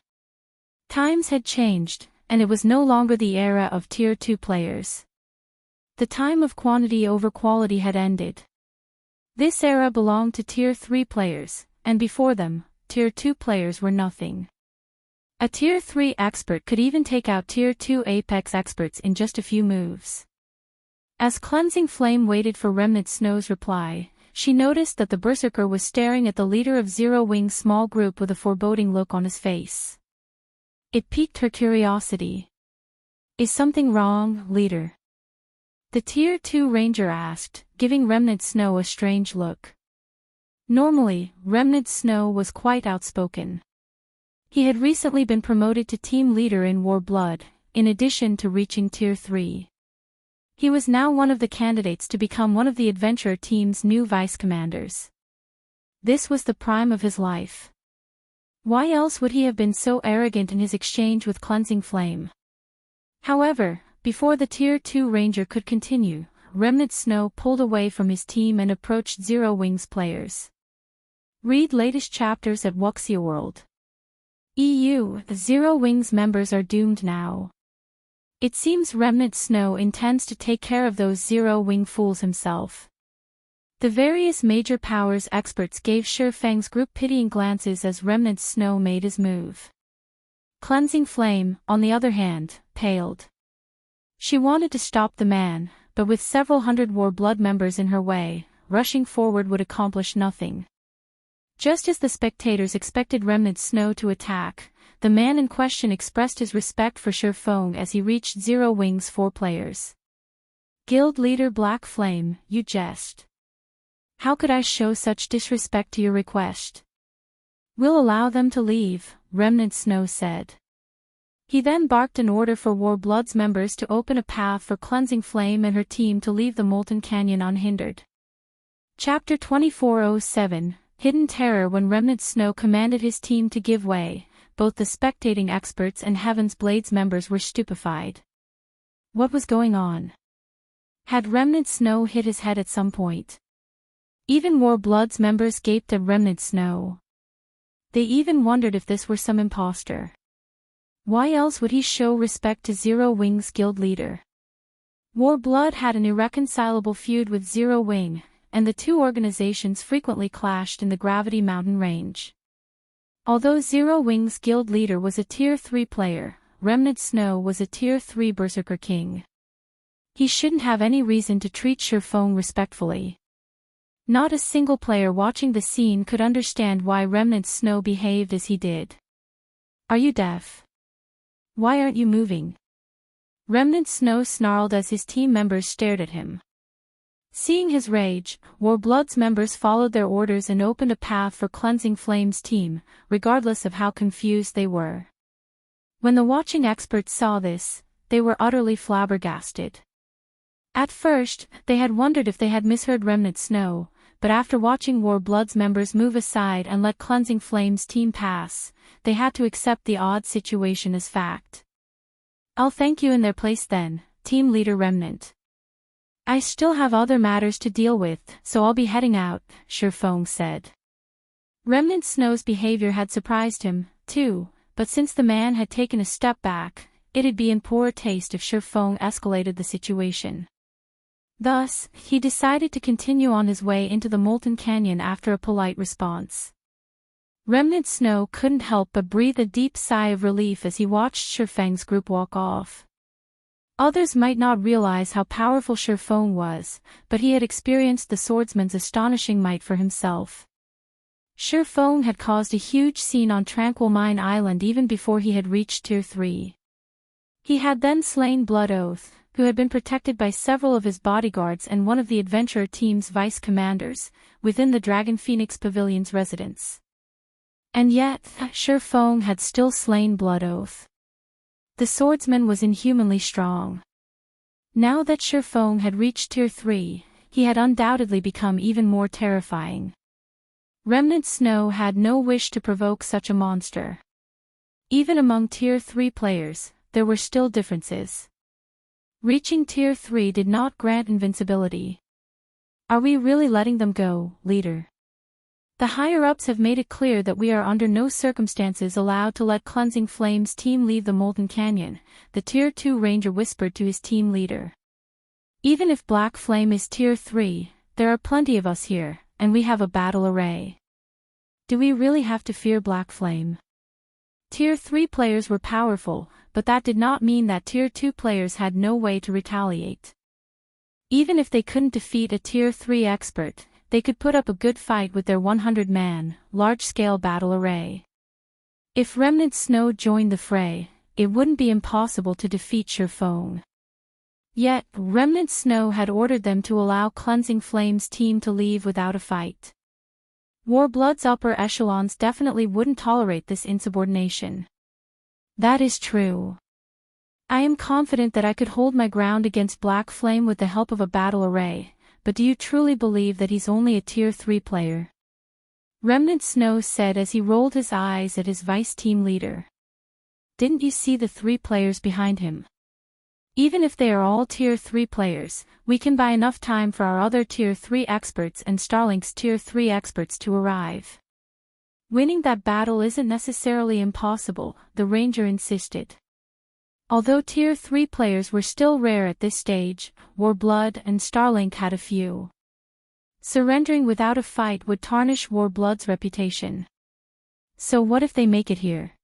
Speaker 1: Times had changed, and it was no longer the era of Tier 2 players. The time of quantity over quality had ended. This era belonged to Tier 3 players, and before them, Tier 2 players were nothing. A Tier 3 expert could even take out Tier 2 Apex experts in just a few moves. As Cleansing Flame waited for Remnant Snow's reply, she noticed that the Berserker was staring at the leader of Zero Wing's small group with a foreboding look on his face. It piqued her curiosity. Is something wrong, leader? The Tier 2 Ranger asked, giving Remnant Snow a strange look. Normally, Remnant Snow was quite outspoken. He had recently been promoted to team leader in War Blood, in addition to reaching Tier 3. He was now one of the candidates to become one of the adventurer team's new vice-commanders. This was the prime of his life. Why else would he have been so arrogant in his exchange with Cleansing Flame? However, before the Tier 2 Ranger could continue, Remnant Snow pulled away from his team and approached Zero Wings players. Read latest chapters at Wuxia World. EU, the Zero Wings members are doomed now. It seems Remnant Snow intends to take care of those Zero Wing fools himself. The various major powers experts gave Fang's group pitying glances as Remnant Snow made his move. Cleansing Flame, on the other hand, paled. She wanted to stop the man, but with several hundred War Blood members in her way, rushing forward would accomplish nothing. Just as the spectators expected Remnant Snow to attack, the man in question expressed his respect for Feng as he reached Zero Wings 4 players. Guild leader Black Flame, you jest. How could I show such disrespect to your request? We'll allow them to leave, Remnant Snow said. He then barked an order for War Blood's members to open a path for Cleansing Flame and her team to leave the Molten Canyon unhindered. Chapter 2407, Hidden Terror. When Remnant Snow commanded his team to give way, both the spectating experts and Heaven's Blades members were stupefied. What was going on? Had Remnant Snow hit his head at some point? Even War Blood's members gaped at Remnant Snow. They even wondered if this were some imposter. Why else would he show respect to Zero Wing's guild leader? War Blood had an irreconcilable feud with Zero Wing, and the two organizations frequently clashed in the Gravity Mountain range. Although Zero Wing's guild leader was a Tier 3 player, Remnant Snow was a Tier 3 Berserker King. He shouldn't have any reason to treat Feng respectfully. Not a single player watching the scene could understand why Remnant Snow behaved as he did. Are you deaf? Why aren't you moving? Remnant Snow snarled as his team members stared at him. Seeing his rage, War Blood's members followed their orders and opened a path for Cleansing Flame's team, regardless of how confused they were. When the watching experts saw this, they were utterly flabbergasted. At first, they had wondered if they had misheard Remnant Snow, but after watching War Blood's members move aside and let Cleansing Flame's team pass, they had to accept the odd situation as fact. I'll thank you in their place then, Team Leader Remnant. I still have other matters to deal with, so I'll be heading out, Feng said. Remnant Snow's behavior had surprised him, too, but since the man had taken a step back, it'd be in poor taste if Feng escalated the situation. Thus, he decided to continue on his way into the Molten Canyon after a polite response. Remnant Snow couldn't help but breathe a deep sigh of relief as he watched Feng's group walk off. Others might not realize how powerful Feng was, but he had experienced the swordsman's astonishing might for himself. Feng had caused a huge scene on Tranquil Mine Island even before he had reached Tier 3. He had then slain Blood Oath, who had been protected by several of his bodyguards and one of the adventurer team's vice-commanders, within the Dragon Phoenix Pavilion's residence. And yet, Feng had still slain Blood Oath. The swordsman was inhumanly strong. Now that Feng had reached Tier 3, he had undoubtedly become even more terrifying. Remnant Snow had no wish to provoke such a monster. Even among Tier 3 players, there were still differences. Reaching Tier 3 did not grant invincibility. Are we really letting them go, leader? The higher-ups have made it clear that we are under no circumstances allowed to let Cleansing Flame's team leave the Molten Canyon, the Tier 2 Ranger whispered to his team leader. Even if Black Flame is Tier 3, there are plenty of us here, and we have a battle array. Do we really have to fear Black Flame? Tier 3 players were powerful, but that did not mean that Tier 2 players had no way to retaliate. Even if they couldn't defeat a Tier 3 expert, they could put up a good fight with their 100-man, large-scale battle array. If Remnant Snow joined the fray, it wouldn't be impossible to defeat Feng. Yet, Remnant Snow had ordered them to allow Cleansing Flame's team to leave without a fight. Warblood's upper echelons definitely wouldn't tolerate this insubordination. That is true. I am confident that I could hold my ground against Black Flame with the help of a battle array, but do you truly believe that he's only a tier 3 player? Remnant Snow said as he rolled his eyes at his vice team leader. Didn't you see the 3 players behind him? Even if they are all tier 3 players, we can buy enough time for our other tier 3 experts and Starlink's tier 3 experts to arrive. Winning that battle isn't necessarily impossible, the ranger insisted. Although tier 3 players were still rare at this stage, Warblood and Starlink had a few. Surrendering without a fight would tarnish Warblood's reputation. So what if they make it here?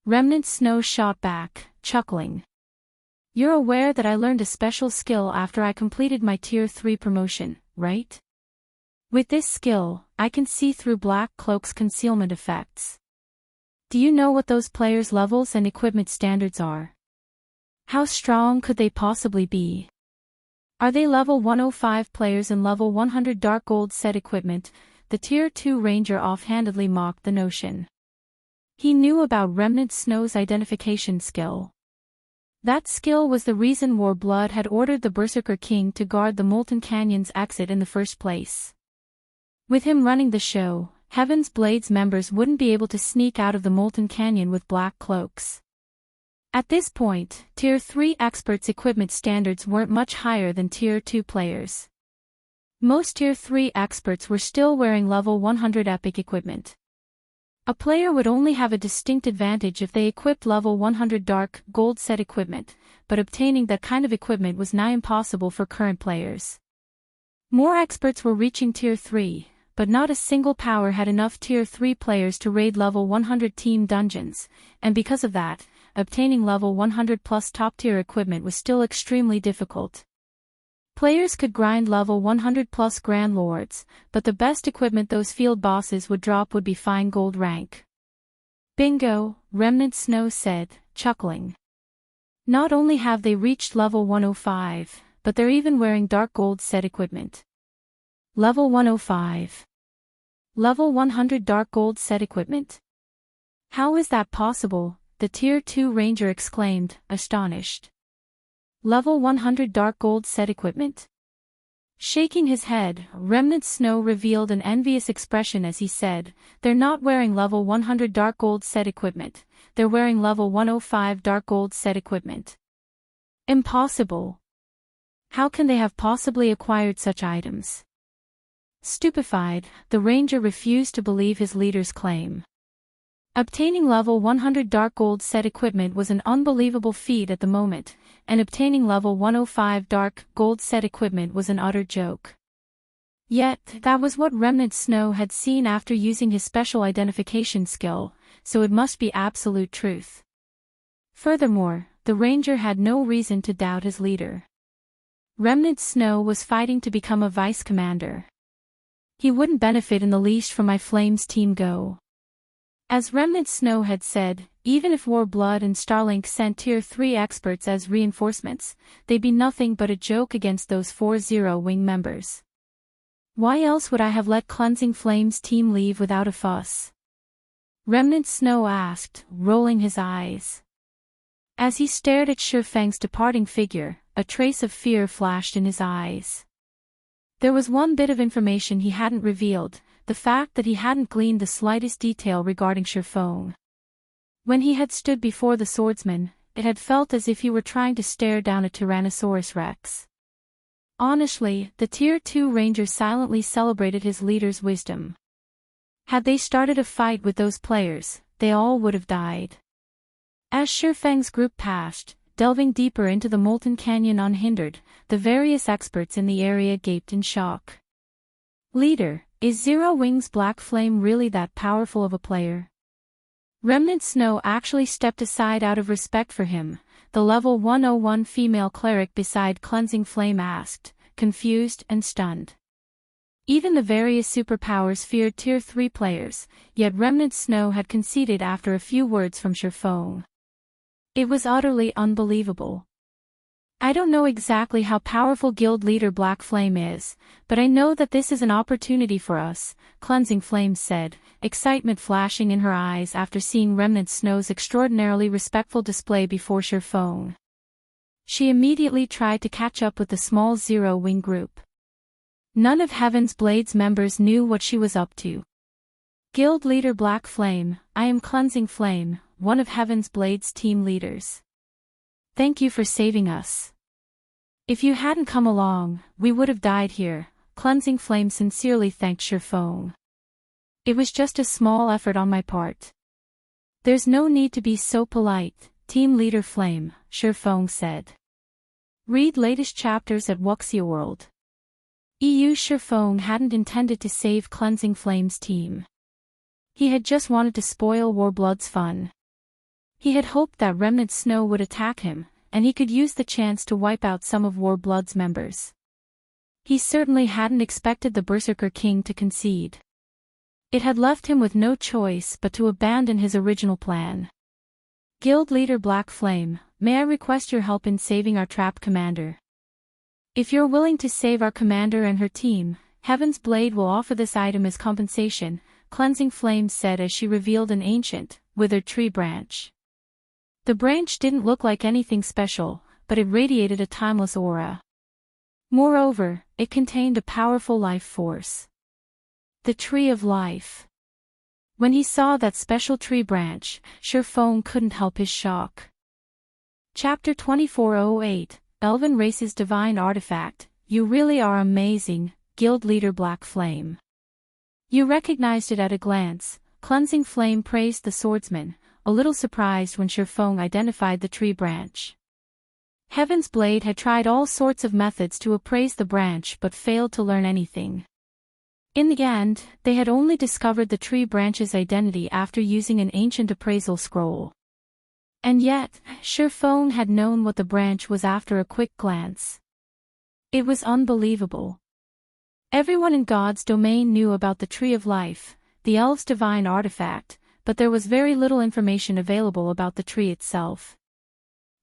Speaker 1: Remnant Snow shot back, chuckling. You're aware that I learned a special skill after I completed my tier 3 promotion, right? With this skill, I can see through Black Cloak's concealment effects. Do you know what those players' levels and equipment standards are? How strong could they possibly be? Are they level 105 players and level 100 Dark Gold set equipment? The tier 2 ranger offhandedly mocked the notion. He knew about Remnant Snow's identification skill. That skill was the reason Warblood had ordered the Berserker King to guard the Molten Canyon's exit in the first place. With him running the show, Heaven's Blades members wouldn't be able to sneak out of the Molten Canyon with black cloaks. At this point, Tier 3 experts' equipment standards weren't much higher than Tier 2 players. Most Tier 3 experts were still wearing level 100 epic equipment. A player would only have a distinct advantage if they equipped level 100 Dark Gold set equipment, but obtaining that kind of equipment was nigh impossible for current players. More experts were reaching Tier 3, but not a single power had enough Tier 3 players to raid level 100 team dungeons, and because of that, obtaining level 100 plus top-tier equipment was still extremely difficult. Players could grind level 100 plus Grand Lords, but the best equipment those field bosses would drop would be fine gold rank. Bingo, Remnant Snow said, chuckling. Not only have they reached level 105, but they're even wearing Dark Gold set equipment. Level 105. Level 100 Dark Gold set equipment? How is that possible? The Tier 2 Ranger exclaimed, astonished. Level 100 Dark Gold set equipment? Shaking his head, Remnant Snow revealed an envious expression as he said, they're not wearing level 100 Dark Gold set equipment, they're wearing level 105 Dark Gold set equipment. Impossible. How can they have possibly acquired such items? Stupefied, the Ranger refused to believe his leader's claim. Obtaining level 100 Dark Gold set equipment was an unbelievable feat at the moment, and obtaining level 105 Dark Gold set equipment was an utter joke. Yet, that was what Remnant Snow had seen after using his special identification skill, so it must be absolute truth. Furthermore, the Ranger had no reason to doubt his leader. Remnant Snow was fighting to become a vice commander. He wouldn't benefit in the least from my Flames team go. As Remnant Snow had said, even if Warblood and Starlink sent Tier 3 experts as reinforcements, they'd be nothing but a joke against those 4 Zero-Wing members. Why else would I have let Cleansing Flames team leave without a fuss? Remnant Snow asked, rolling his eyes. As he stared at Shurfang's departing figure, a trace of fear flashed in his eyes. There was one bit of information he hadn't revealed, the fact that he hadn't gleaned the slightest detail regarding Shurfang. When he had stood before the swordsman, it had felt as if he were trying to stare down a Tyrannosaurus Rex. Honestly, the Tier 2 Ranger silently celebrated his leader's wisdom. Had they started a fight with those players, they all would have died. As Shurfang's group passed, delving deeper into the Molten Canyon unhindered, the various experts in the area gaped in shock. Leader, is Zero-Wing's Black Flame really that powerful of a player? Remnant Snow actually stepped aside out of respect for him, the level 101 female cleric beside Cleansing Flame asked, confused and stunned. Even the various superpowers feared Tier 3 players, yet Remnant Snow had conceded after a few words from Shurfang. It was utterly unbelievable. I don't know exactly how powerful Guild Leader Black Flame is, but I know that this is an opportunity for us, Cleansing Flame said, excitement flashing in her eyes after seeing Remnant Snow's extraordinarily respectful display before Sherfone. She immediately tried to catch up with the small Zero-Wing group. None of Heaven's Blade's members knew what she was up to. Guild Leader Black Flame, I am Cleansing Flame, one of Heaven's Blade's team leaders. Thank you for saving us. If you hadn't come along, we would have died here, Cleansing Flame sincerely thanked Sherfone. It was just a small effort on my part. There's no need to be so polite, Team Leader Flame, Sherfone said. Read latest chapters at Wuxia World. Sherfone hadn't intended to save Cleansing Flame's team. He had just wanted to spoil Warblood's fun. He had hoped that Remnant Snow would attack him, and he could use the chance to wipe out some of Warblood's members. He certainly hadn't expected the Berserker King to concede. It had left him with no choice but to abandon his original plan. Guild Leader Black Flame, may I request your help in saving our trapped commander? If you're willing to save our commander and her team, Heaven's Blade will offer this item as compensation, Cleansing Flame said as she revealed an ancient, withered tree branch. The branch didn't look like anything special, but it radiated a timeless aura. Moreover, it contained a powerful life force. The Tree of Life. When he saw that special tree branch, Sherfone couldn't help his shock. Chapter 2408, Elven Race's Divine Artifact, you really are amazing, Guild Leader Black Flame. You recognized it at a glance, Cleansing Flame praised the swordsman, a little surprised when Sherfone identified the tree branch. Heaven's Blade had tried all sorts of methods to appraise the branch but failed to learn anything. In the end, they had only discovered the tree branch's identity after using an ancient appraisal scroll. And yet, Sherfone had known what the branch was after a quick glance. It was unbelievable. Everyone in God's domain knew about the Tree of Life, the elves' divine artifact, but there was very little information available about the tree itself.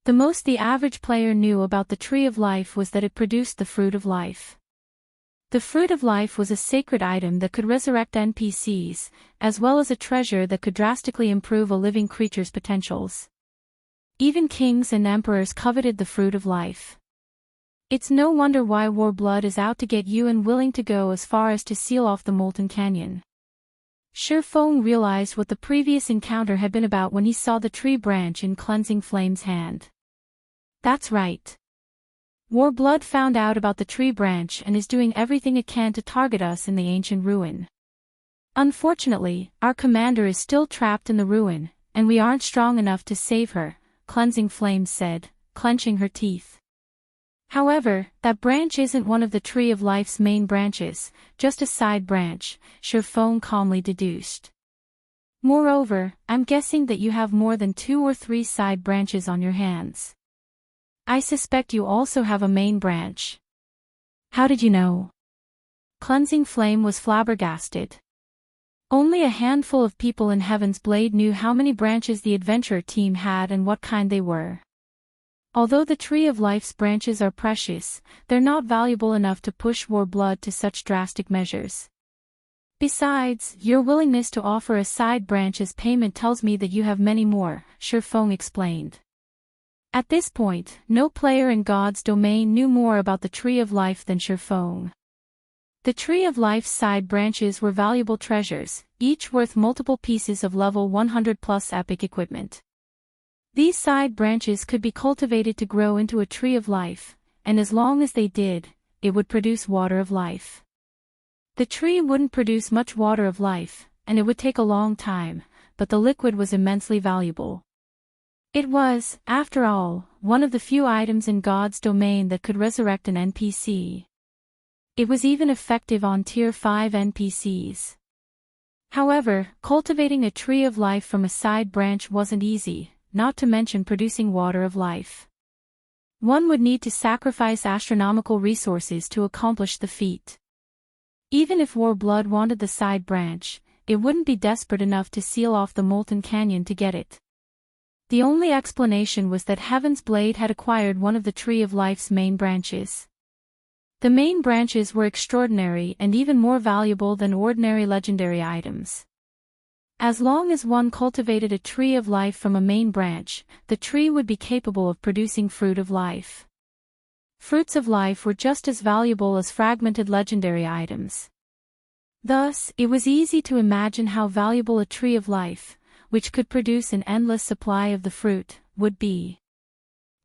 Speaker 1: The most the average player knew about the Tree of Life was that it produced the Fruit of Life. The Fruit of Life was a sacred item that could resurrect NPCs, as well as a treasure that could drastically improve a living creature's potentials. Even kings and emperors coveted the Fruit of Life. It's no wonder why Warblood is out to get you and willing to go as far as to seal off the Molten Canyon. Sherfone realized what the previous encounter had been about when he saw the tree branch in Cleansing Flame's hand. That's right. Warblood found out about the tree branch and is doing everything it can to target us in the ancient ruin. Unfortunately, our commander is still trapped in the ruin, and we aren't strong enough to save her, Cleansing Flame said, clenching her teeth. However, that branch isn't one of the Tree of Life's main branches, just a side branch, Sherfone calmly deduced. Moreover, I'm guessing that you have more than 2 or 3 side branches on your hands. I suspect you also have a main branch. How did you know? Cleansing Flame was flabbergasted. Only a handful of people in Heaven's Blade knew how many branches the adventurer team had and what kind they were. Although the Tree of Life's branches are precious, they're not valuable enough to push Warblood to such drastic measures. Besides, your willingness to offer a side branch as payment tells me that you have many more, Sherfone explained. At this point, no player in God's domain knew more about the Tree of Life than Sherfone. The Tree of Life's side branches were valuable treasures, each worth multiple pieces of level 100+ epic equipment. These side branches could be cultivated to grow into a Tree of Life, and as long as they did, it would produce water of life. The tree wouldn't produce much water of life, and it would take a long time, but the liquid was immensely valuable. It was, after all, one of the few items in God's domain that could resurrect an NPC. It was even effective on Tier 5 NPCs. However, cultivating a Tree of Life from a side branch wasn't easy, not to mention producing water of life. One would need to sacrifice astronomical resources to accomplish the feat. Even if Warblood wanted the side branch, it wouldn't be desperate enough to seal off the Molten Canyon to get it. The only explanation was that Heaven's Blade had acquired one of the Tree of Life's main branches. The main branches were extraordinary and even more valuable than ordinary legendary items. As long as one cultivated a Tree of Life from a main branch, the tree would be capable of producing Fruit of Life. Fruits of Life were just as valuable as fragmented legendary items. Thus, it was easy to imagine how valuable a Tree of Life, which could produce an endless supply of the fruit, would be.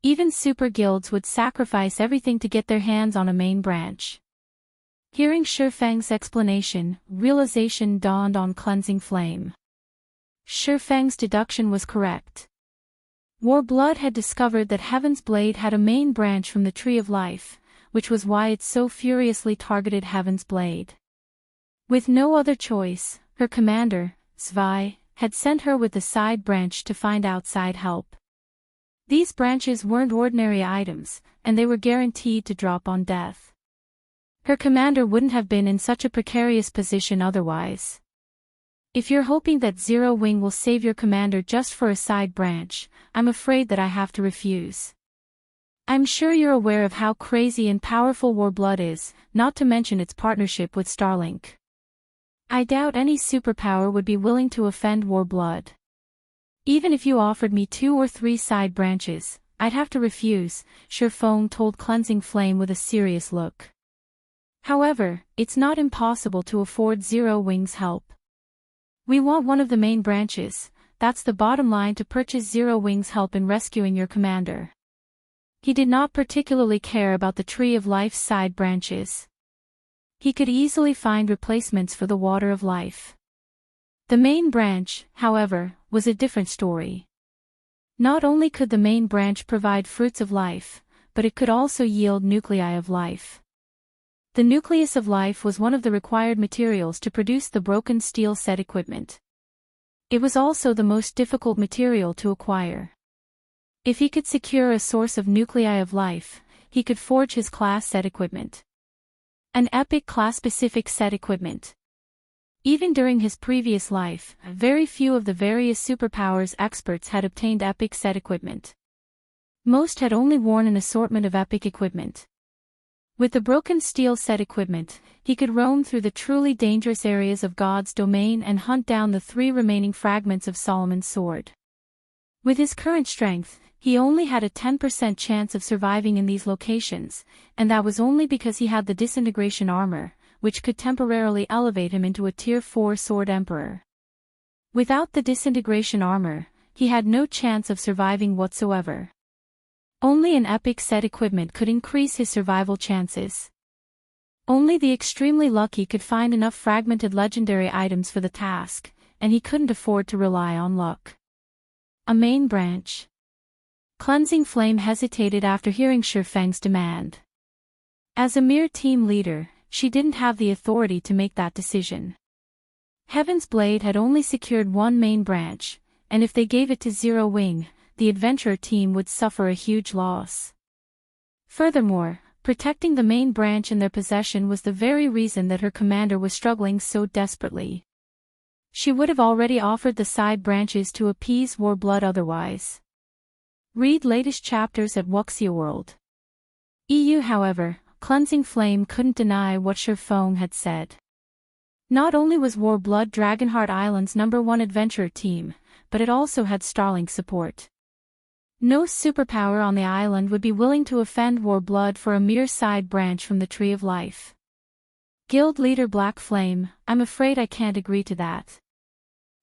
Speaker 1: Even super guilds would sacrifice everything to get their hands on a main branch. Hearing Shifeng's explanation, realization dawned on Cleansing Flame. Shifeng's deduction was correct. Warblood had discovered that Heaven's Blade had a main branch from the Tree of Life, which was why it so furiously targeted Heaven's Blade. With no other choice, her commander, Zwei, had sent her with the side branch to find outside help. These branches weren't ordinary items, and they were guaranteed to drop on death. Her commander wouldn't have been in such a precarious position otherwise. If you're hoping that Zero Wing will save your commander just for a side branch, I'm afraid that I have to refuse. I'm sure you're aware of how crazy and powerful Warblood is, not to mention its partnership with Starlink. I doubt any superpower would be willing to offend Warblood. Even if you offered me 2 or 3 side branches, I'd have to refuse, Shifeng told Cleansing Flame with a serious look. However, it's not impossible to afford Zero Wing's help. We want one of the main branches, that's the bottom line, to purchase Zero Wing's help in rescuing your commander. He did not particularly care about the Tree of Life's side branches. He could easily find replacements for the Water of Life. The main branch, however, was a different story. Not only could the main branch provide fruits of life, but it could also yield nuclei of life. The nucleus of life was one of the required materials to produce the broken steel set equipment. It was also the most difficult material to acquire. If he could secure a source of nuclei of life, he could forge his class set equipment. An epic class-specific set equipment. Even during his previous life, very few of the various superpowers experts had obtained epic set equipment. Most had only worn an assortment of epic equipment. With the broken steel set equipment, he could roam through the truly dangerous areas of God's domain and hunt down the 3 remaining fragments of Solomon's sword. With his current strength, he only had a 10% chance of surviving in these locations, and that was only because he had the Disintegration armor, which could temporarily elevate him into a Tier 4 Sword Emperor. Without the Disintegration armor, he had no chance of surviving whatsoever. Only an epic set equipment could increase his survival chances. Only the extremely lucky could find enough fragmented legendary items for the task, and he couldn't afford to rely on luck. A main branch. Cleansing Flame hesitated after hearing Shifeng's demand. As a mere team leader, she didn't have the authority to make that decision. Heaven's Blade had only secured one main branch, and if they gave it to Zero Wing, the adventurer team would suffer a huge loss. Furthermore, protecting the main branch in their possession was the very reason that her commander was struggling so desperately. She would have already offered the side branches to appease Warblood otherwise. Read latest chapters at Wuxia World. EU. However, Cleansing Flame couldn't deny what Shifeng had said. Not only was Warblood Dragonheart Island's #1 adventurer team, but it also had Starlink support. No superpower on the island would be willing to offend Warblood for a mere side branch from the Tree of Life. Guild leader Black Flame, I'm afraid I can't agree to that.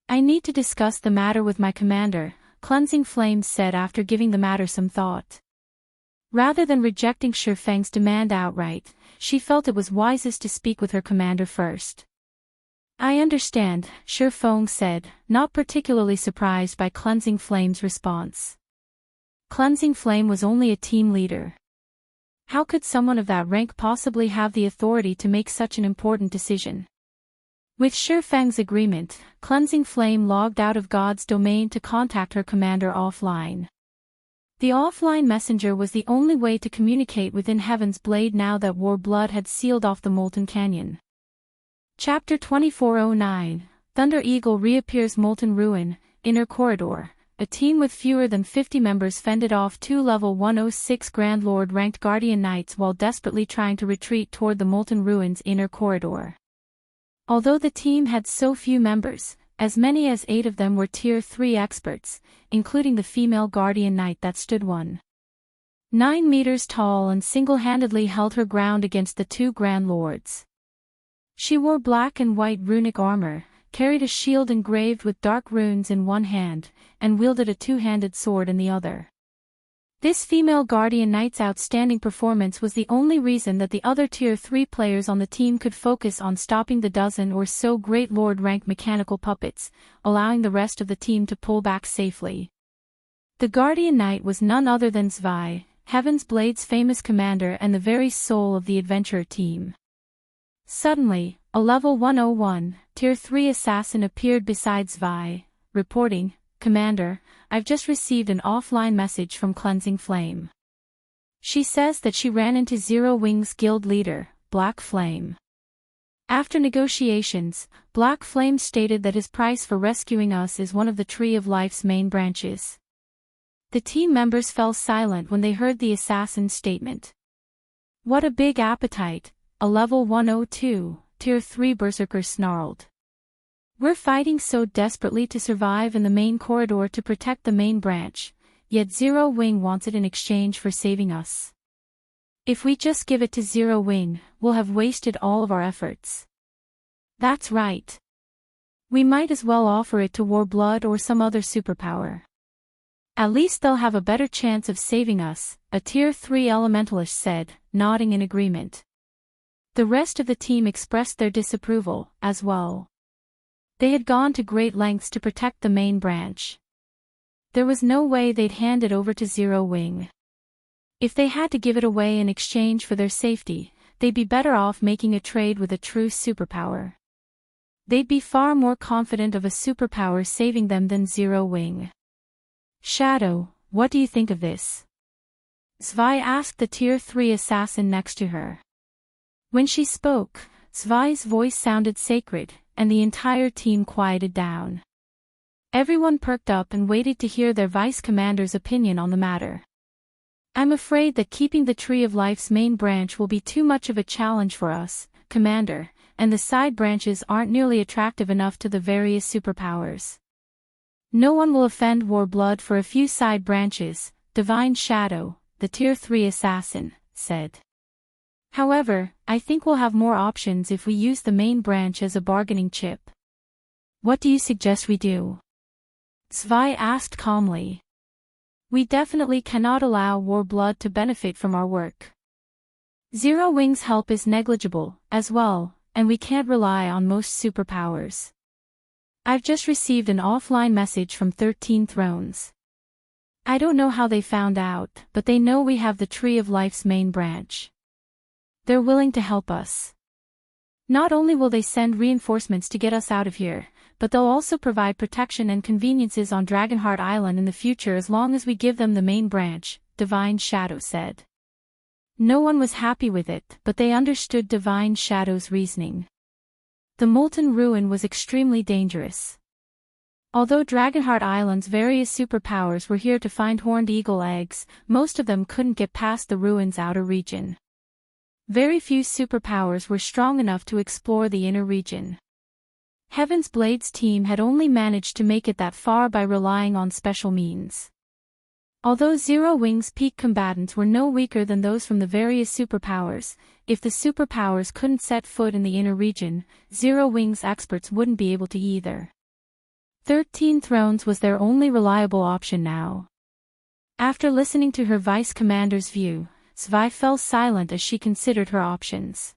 Speaker 1: I need to discuss the matter with my commander, Cleansing Flame said after giving the matter some thought. Rather than rejecting Shifeng's demand outright, she felt it was wisest to speak with her commander first. I understand, Shifeng said, not particularly surprised by Cleansing Flame's response. Cleansing Flame was only a team leader. How could someone of that rank possibly have the authority to make such an important decision? With Shifeng's agreement, Cleansing Flame logged out of God's domain to contact her commander offline. The offline messenger was the only way to communicate within Heaven's Blade now that Warblood had sealed off the Molten Canyon. Chapter 2409, Thunder Eagle Reappears Molten Ruin, Inner Corridor. a team with fewer than 50 members fended off two level 106 Grand Lord ranked Guardian Knights while desperately trying to retreat toward the Molten Ruin's inner corridor. Although the team had so few members, as many as 8 of them were Tier 3 experts, including the female Guardian Knight that stood 1.9 meters tall and single-handedly held her ground against the two Grand Lords. She wore black and white runic armor, carried a shield engraved with dark runes in one hand, and wielded a two-handed sword in the other. This female Guardian Knight's outstanding performance was the only reason that the other Tier 3 players on the team could focus on stopping the dozen or so Great Lord rank mechanical puppets, allowing the rest of the team to pull back safely. The Guardian Knight was none other than Zwei, Heaven's Blade's famous commander and the very soul of the adventurer team. Suddenly, a level 101, Tier 3 assassin appeared beside Zwei, reporting, "Commander, I've just received an offline message from Cleansing Flame. She says that she ran into Zero Wing's guild leader, Black Flame. After negotiations, Black Flame stated that his price for rescuing us is one of the Tree of Life's main branches." The team members fell silent when they heard the assassin's statement. "What a big appetite," a level 102, Tier 3 berserker snarled. "We're fighting so desperately to survive in the main corridor to protect the main branch, yet Zero Wing wants it in exchange for saving us. If we just give it to Zero Wing, we'll have wasted all of our efforts." "That's right. We might as well offer it to Warblood or some other superpower. At least they'll have a better chance of saving us," a Tier 3 elementalist said, nodding in agreement. The rest of the team expressed their disapproval, as well. They had gone to great lengths to protect the main branch. There was no way they'd hand it over to Zero Wing. If they had to give it away in exchange for their safety, they'd be better off making a trade with a true superpower. They'd be far more confident of a superpower saving them than Zero Wing. "Shadow, what do you think of this?" Zwei asked the Tier 3 assassin next to her. When she spoke, Zwei's voice sounded sacred, and the entire team quieted down. Everyone perked up and waited to hear their vice commander's opinion on the matter. "I'm afraid that keeping the Tree of Life's main branch will be too much of a challenge for us, Commander, and the side branches aren't nearly attractive enough to the various superpowers. No one will offend Warblood for a few side branches," Divine Shadow, the Tier 3 assassin, said. "However, I think we'll have more options if we use the main branch as a bargaining chip." "What do you suggest we do?" Zwei asked calmly. "We definitely cannot allow Warblood to benefit from our work. Zero Wing's help is negligible, as well, and we can't rely on most superpowers. I've just received an offline message from 13 Thrones. I don't know how they found out, but they know we have the Tree of Life's main branch. They're willing to help us. Not only will they send reinforcements to get us out of here, but they'll also provide protection and conveniences on Dragonheart Island in the future as long as we give them the main branch," Divine Shadow said. No one was happy with it, but they understood Divine Shadow's reasoning. The Molten Ruin was extremely dangerous. Although Dragonheart Island's various superpowers were here to find horned eagle eggs, most of them couldn't get past the ruin's outer region. Very few superpowers were strong enough to explore the inner region. Heaven's Blade's team had only managed to make it that far by relying on special means. Although Zero Wing's peak combatants were no weaker than those from the various superpowers, if the superpowers couldn't set foot in the inner region, Zero Wing's experts wouldn't be able to either. 13 Thrones was their only reliable option now. After listening to her vice commander's view, Zwei fell silent as she considered her options.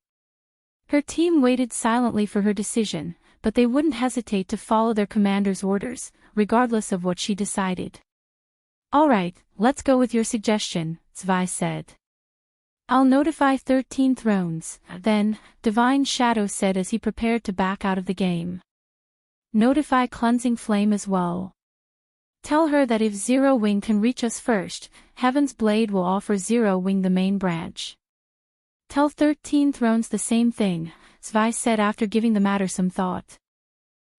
Speaker 1: Her team waited silently for her decision, but they wouldn't hesitate to follow their commander's orders, regardless of what she decided. "All right, let's go with your suggestion," Zwei said. "I'll notify 13 Thrones, then," Divine Shadow said as he prepared to back out of the game. "Notify Cleansing Flame as well. Tell her that if Zero Wing can reach us first, Heaven's Blade will offer Zero Wing the main branch." "Tell 13 Thrones the same thing," Zwei said after giving the matter some thought.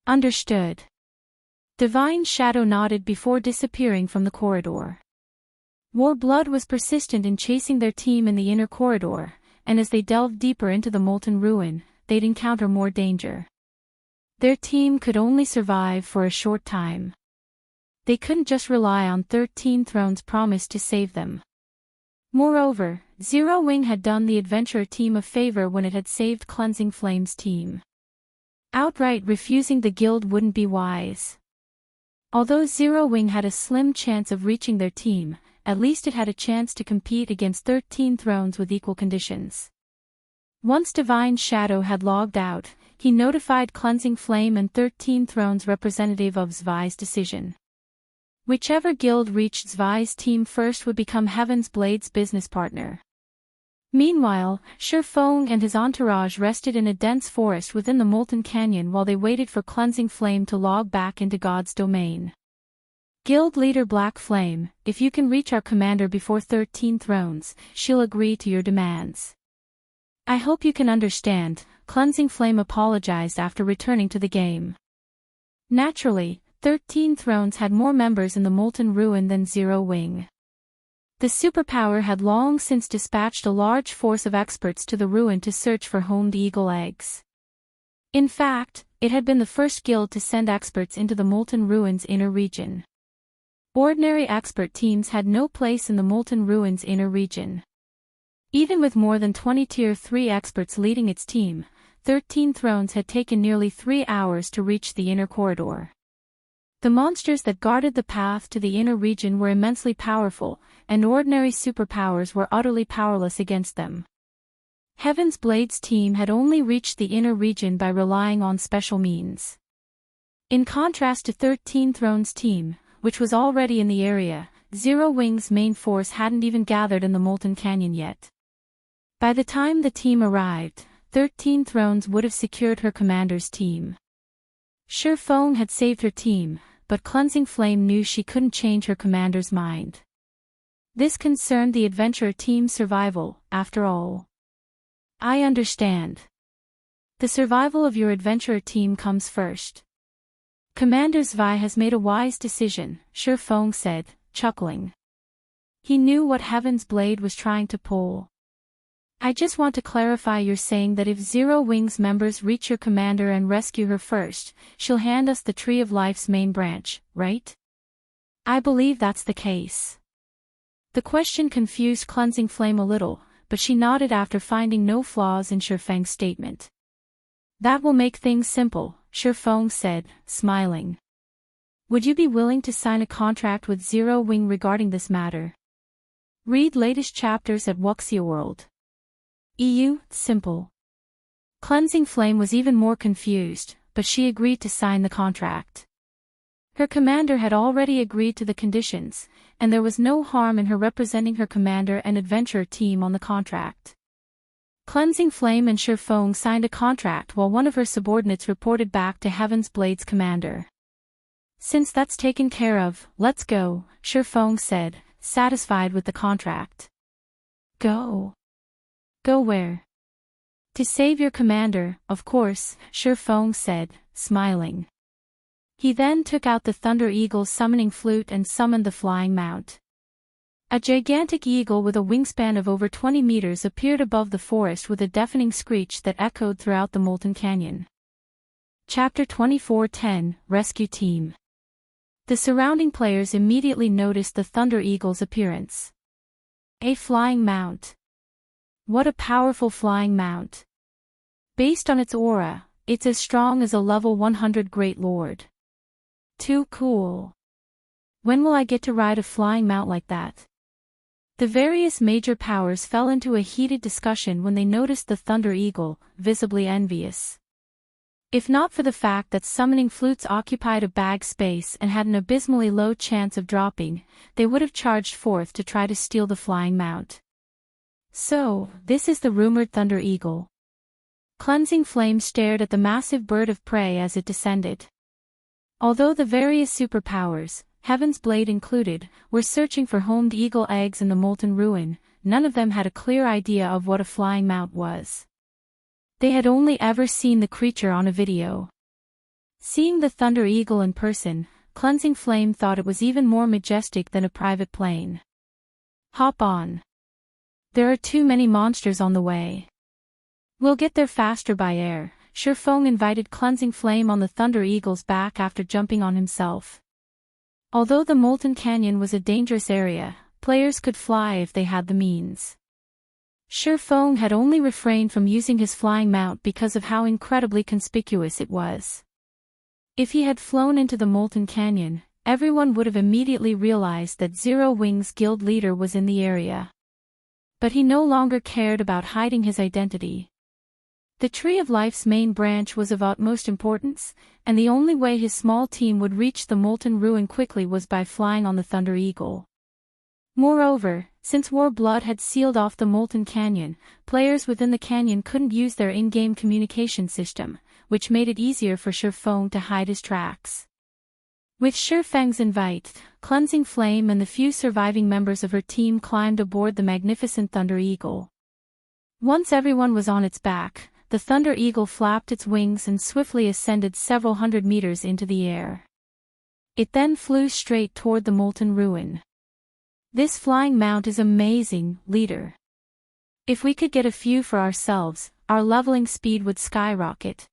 Speaker 1: "Understood." Divine Shadow nodded before disappearing from the corridor. Warblood was persistent in chasing their team in the inner corridor, and as they delved deeper into the molten ruin, they'd encounter more danger. Their team could only survive for a short time. They couldn't just rely on 13 Thrones' promise to save them. Moreover, Zero Wing had done the adventurer team a favor when it had saved Cleansing Flame's team. Outright refusing the guild wouldn't be wise. Although Zero Wing had a slim chance of reaching their team, at least it had a chance to compete against 13 Thrones with equal conditions. Once Divine Shadow had logged out, he notified Cleansing Flame and 13 Thrones representative of Zwei's decision. Whichever guild reached Zwei's team first would become Heaven's Blade's business partner. Meanwhile, Shifeng and his entourage rested in a dense forest within the Molten Canyon while they waited for Cleansing Flame to log back into God's domain. Guild leader Black Flame, if you can reach our commander before 13 Thrones, she'll agree to your demands. I hope you can understand, Cleansing Flame apologized after returning to the game. Naturally, 13 Thrones had more members in the Molten Ruin than Zero Wing. The superpower had long since dispatched a large force of experts to the ruin to search for homed eagle eggs. In fact, it had been the first guild to send experts into the Molten Ruin's inner region. Ordinary expert teams had no place in the Molten Ruin's inner region. Even with more than 20 Tier 3 experts leading its team, 13 Thrones had taken nearly 3 hours to reach the inner corridor. The monsters that guarded the path to the inner region were immensely powerful, and ordinary superpowers were utterly powerless against them. Heaven's Blade's team had only reached the inner region by relying on special means. In contrast to 13 Thrones' team, which was already in the area, Zero Wing's main force hadn't even gathered in the Molten Canyon yet. By the time the team arrived, 13 Thrones would have secured her commander's team. Shifeng had saved her team, but Cleansing Flame knew she couldn't change her commander's mind. This concerned the adventurer team's survival, after all. I understand. The survival of your adventurer team comes first. Commander Zwei has made a wise decision, Shifeng said, chuckling. He knew what Heaven's Blade was trying to pull. I just want to clarify, you're saying that if Zero Wing's members reach your commander and rescue her first, she'll hand us the Tree of Life's main branch, right? I believe that's the case. The question confused Cleansing Flame a little, but she nodded after finding no flaws in Shifeng's statement. That will make things simple, Shifeng said, smiling. Would you be willing to sign a contract with Zero Wing regarding this matter? Read latest chapters at Wuxia World. EU, simple. Cleansing Flame was even more confused, but she agreed to sign the contract. Her commander had already agreed to the conditions, and there was no harm in her representing her commander and adventurer team on the contract. Cleansing Flame and Shifeng signed a contract while one of her subordinates reported back to Heaven's Blade's commander. Since that's taken care of, let's go, Shifeng said, satisfied with the contract. Go. Go where? To save your commander, of course, Shifeng said, smiling. He then took out the Thunder Eagle's summoning flute and summoned the flying mount. A gigantic eagle with a wingspan of over 20 meters appeared above the forest with a deafening screech that echoed throughout the Molten Canyon. Chapter 24:10, Rescue Team. The surrounding players immediately noticed the Thunder Eagle's appearance. A flying mount. What a powerful flying mount. Based on its aura, it's as strong as a level 100 Great Lord. Too cool. When will I get to ride a flying mount like that? The various major powers fell into a heated discussion when they noticed the Thunder Eagle, visibly envious. If not for the fact that summoning flutes occupied a bag space and had an abysmally low chance of dropping, they would have charged forth to try to steal the flying mount. So, this is the rumored Thunder Eagle. Cleansing Flame stared at the massive bird of prey as it descended. Although the various superpowers, Heaven's Blade included, were searching for homed eagle eggs in the Molten Ruin, none of them had a clear idea of what a flying mount was. They had only ever seen the creature on a video. Seeing the Thunder Eagle in person, Cleansing Flame thought it was even more majestic than a private plane. Hop on. There are too many monsters on the way. We'll get there faster by air. Shurfeng invited Cleansing Flame on the Thunder Eagle's back after jumping on himself. Although the Molten Canyon was a dangerous area, players could fly if they had the means. Shurfeng had only refrained from using his flying mount because of how incredibly conspicuous it was. If he had flown into the Molten Canyon, everyone would have immediately realized that Zero Wings guild leader was in the area. But he no longer cared about hiding his identity. The Tree of Life's main branch was of utmost importance, and the only way his small team would reach the Molten Ruin quickly was by flying on the Thunder Eagle. Moreover, since Warblood had sealed off the Molten Canyon, players within the canyon couldn't use their in-game communication system, which made it easier for Shurfeng to hide his tracks. With Shurfeng's invite, Cleansing Flame and the few surviving members of her team climbed aboard the magnificent Thunder Eagle. Once everyone was on its back, the Thunder Eagle flapped its wings and swiftly ascended several hundred meters into the air. It then flew straight toward the Molten Ruin. This flying mount is amazing, leader. If we could get a few for ourselves, our leveling speed would skyrocket.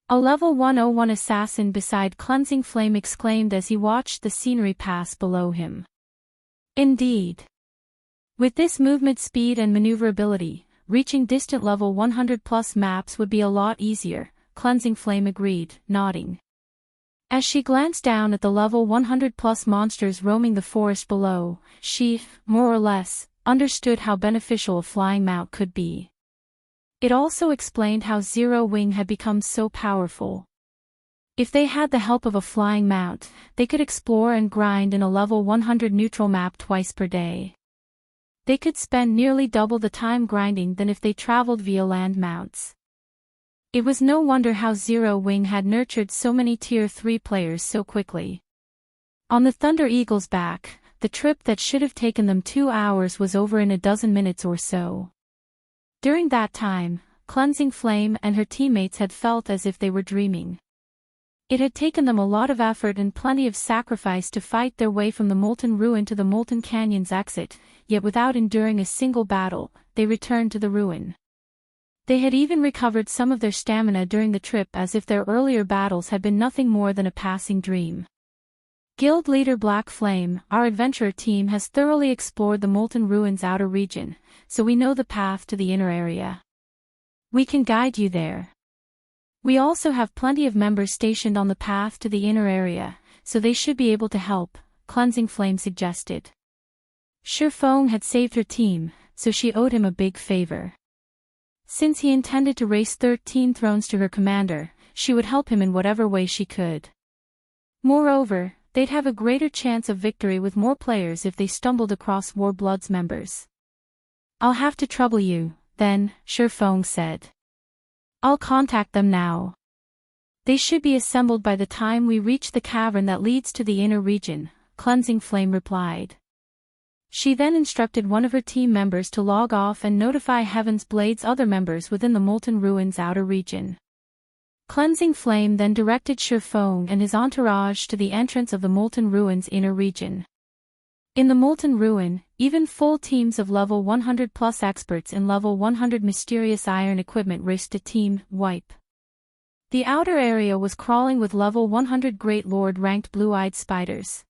Speaker 1: A level 101 assassin beside Cleansing Flame exclaimed as he watched the scenery pass below him. Indeed. With this movement speed and maneuverability, reaching distant level 100+ maps would be a lot easier, Cleansing Flame agreed, nodding. As she glanced down at the level 100+ monsters roaming the forest below, she, more or less, understood how beneficial a flying mount could be. It also explained how Zero Wing had become so powerful. If they had the help of a flying mount, they could explore and grind in a level 100 neutral map twice per day. They could spend nearly double the time grinding than if they traveled via land mounts. It was no wonder how Zero Wing had nurtured so many Tier 3 players so quickly. On the Thunder Eagle's back, the trip that should have taken them 2 hours was over in a dozen minutes or so. During that time, Cleansing Flame and her teammates had felt as if they were dreaming. It had taken them a lot of effort and plenty of sacrifice to fight their way from the Molten Ruin to the Molten Canyon's exit, yet without enduring a single battle, they returned to the ruin. They had even recovered some of their stamina during the trip as if their earlier battles had been nothing more than a passing dream. Guild leader Black Flame, our adventurer team has thoroughly explored the Molten Ruin's outer region, so we know the path to the inner area. We can guide you there. We also have plenty of members stationed on the path to the inner area, so they should be able to help, Cleansing Flame suggested. Shurfeng had saved her team, so she owed him a big favor. Since he intended to race 13 thrones to her commander, she would help him in whatever way she could. Moreover, they'd have a greater chance of victory with more players if they stumbled across Warblood's members. I'll have to trouble you, then, Shurfeng said. I'll contact them now. They should be assembled by the time we reach the cavern that leads to the inner region, Cleansing Flame replied. She then instructed one of her team members to log off and notify Heaven's Blade's other members within the Molten Ruin's outer region. Cleansing Flame then directed Shurfeng and his entourage to the entrance of the Molten Ruin's inner region. In the Molten Ruin, even full teams of level 100+ experts in level 100 mysterious iron equipment risked a team wipe. The outer area was crawling with level 100 Great Lord ranked blue-eyed spiders.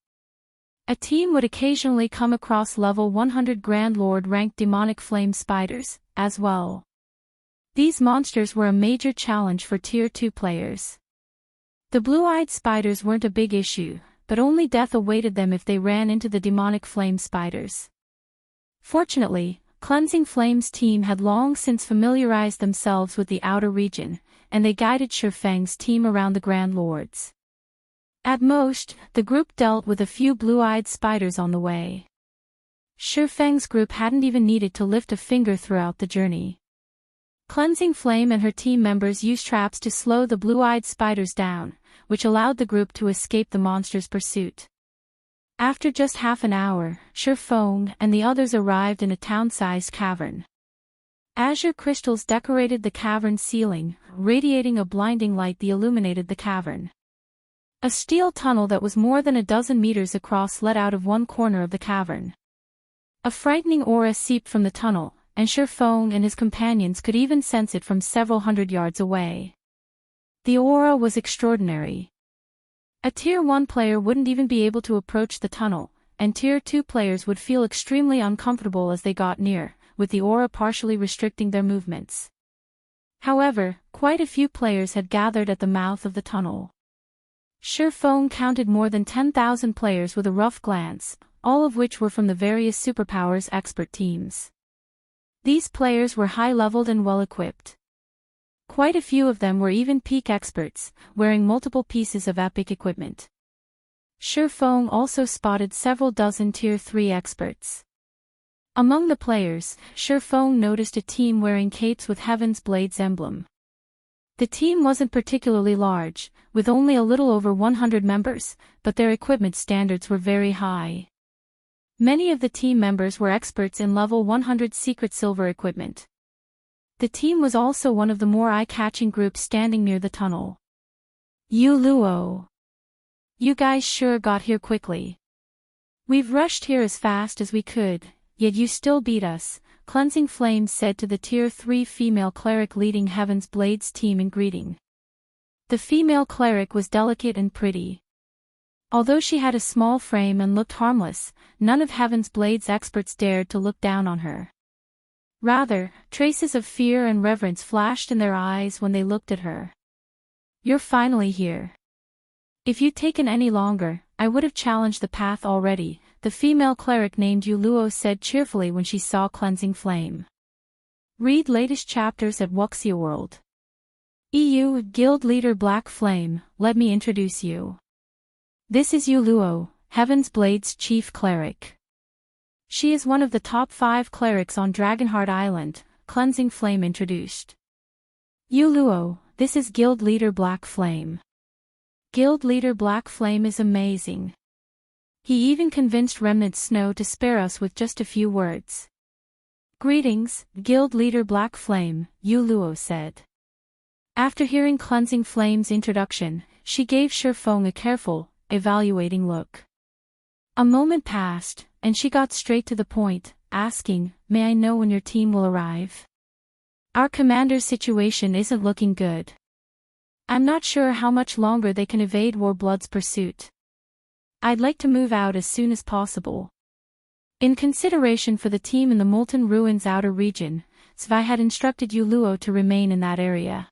Speaker 1: A team would occasionally come across level 100 Grand Lord ranked demonic flame spiders, as well. These monsters were a major challenge for Tier 2 players. The blue-eyed spiders weren't a big issue, but only death awaited them if they ran into the demonic flame spiders. Fortunately, Cleansing Flame's team had long since familiarized themselves with the outer region, and they guided Shurfeng's team around the Grand Lords. At most, the group dealt with a few blue-eyed spiders on the way. Shurfeng's group hadn't even needed to lift a finger throughout the journey. Cleansing Flame and her team members used traps to slow the blue-eyed spiders down, which allowed the group to escape the monster's pursuit. After just half an hour, Shurfeng and the others arrived in a town-sized cavern. Azure crystals decorated the cavern ceiling, radiating a blinding light that illuminated the cavern. A steel tunnel that was more than a dozen meters across led out of one corner of the cavern. A frightening aura seeped from the tunnel, and Shurfong and his companions could even sense it from several hundred yards away. The aura was extraordinary. A Tier 1 player wouldn't even be able to approach the tunnel, and Tier 2 players would feel extremely uncomfortable as they got near, with the aura partially restricting their movements. However, quite a few players had gathered at the mouth of the tunnel. Shurfong counted more than 10,000 players with a rough glance, all of which were from the various superpowers expert teams. These players were high-leveled and well-equipped. Quite a few of them were even peak experts, wearing multiple pieces of epic equipment. Shurfong also spotted several dozen Tier 3 experts. Among the players, Shurfong noticed a team wearing capes with Heaven's Blades emblem. The team wasn't particularly large, with only a little over 100 members, but their equipment standards were very high. Many of the team members were experts in level 100 secret silver equipment. The team was also one of the more eye-catching groups standing near the tunnel. Luo. You guys sure got here quickly. We've rushed here as fast as we could, yet you still beat us, Cleansing Flame said to the Tier 3 female cleric leading Heaven's Blades team in greeting. The female cleric was delicate and pretty. Although she had a small frame and looked harmless, none of Heaven's Blades experts dared to look down on her. Rather, traces of fear and reverence flashed in their eyes when they looked at her. You're finally here. If you'd taken any longer, I would have challenged the path already, the female cleric named Luo said cheerfully when she saw Cleansing Flame. Read latest chapters at Wuxia World. EU Guild Leader Black Flame, let me introduce you. This is Luo, Heaven's Blades Chief Cleric. She is one of the top 5 clerics on Dragonheart Island, Cleansing Flame introduced. Luo, this is Guild Leader Black Flame. Guild Leader Black Flame is amazing. He even convinced Remnant Snow to spare us with just a few words. Greetings, Guild Leader Black Flame, Luo said. After hearing Cleansing Flame's introduction, she gave Shurfong a careful, evaluating look. A moment passed, and she got straight to the point, asking, "May I know when your team will arrive? Our commander's situation isn't looking good. I'm not sure how much longer they can evade Warblood's pursuit. I'd like to move out as soon as possible." In consideration for the team in the Molten Ruins outer region, Zwei had instructed Luo to remain in that area.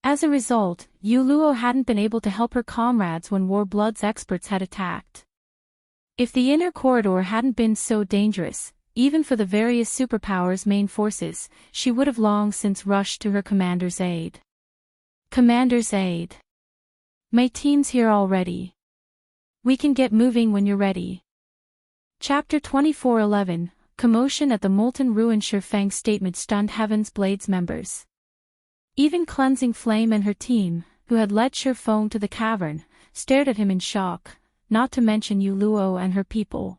Speaker 1: As a result, Luo hadn't been able to help her comrades when Warblood's experts had attacked. If the inner corridor hadn't been so dangerous, even for the various superpowers' main forces, she would have long since rushed to her commander's aid. Commander's aid. My team's here already. We can get moving when you're ready. Chapter 24:11, Commotion at the Molten Ruin. Shurfang's statement stunned Heaven's Blades members. Even Cleansing Flame and her team, who had led Shurfong to the cavern, stared at him in shock, not to mention Luo and her people.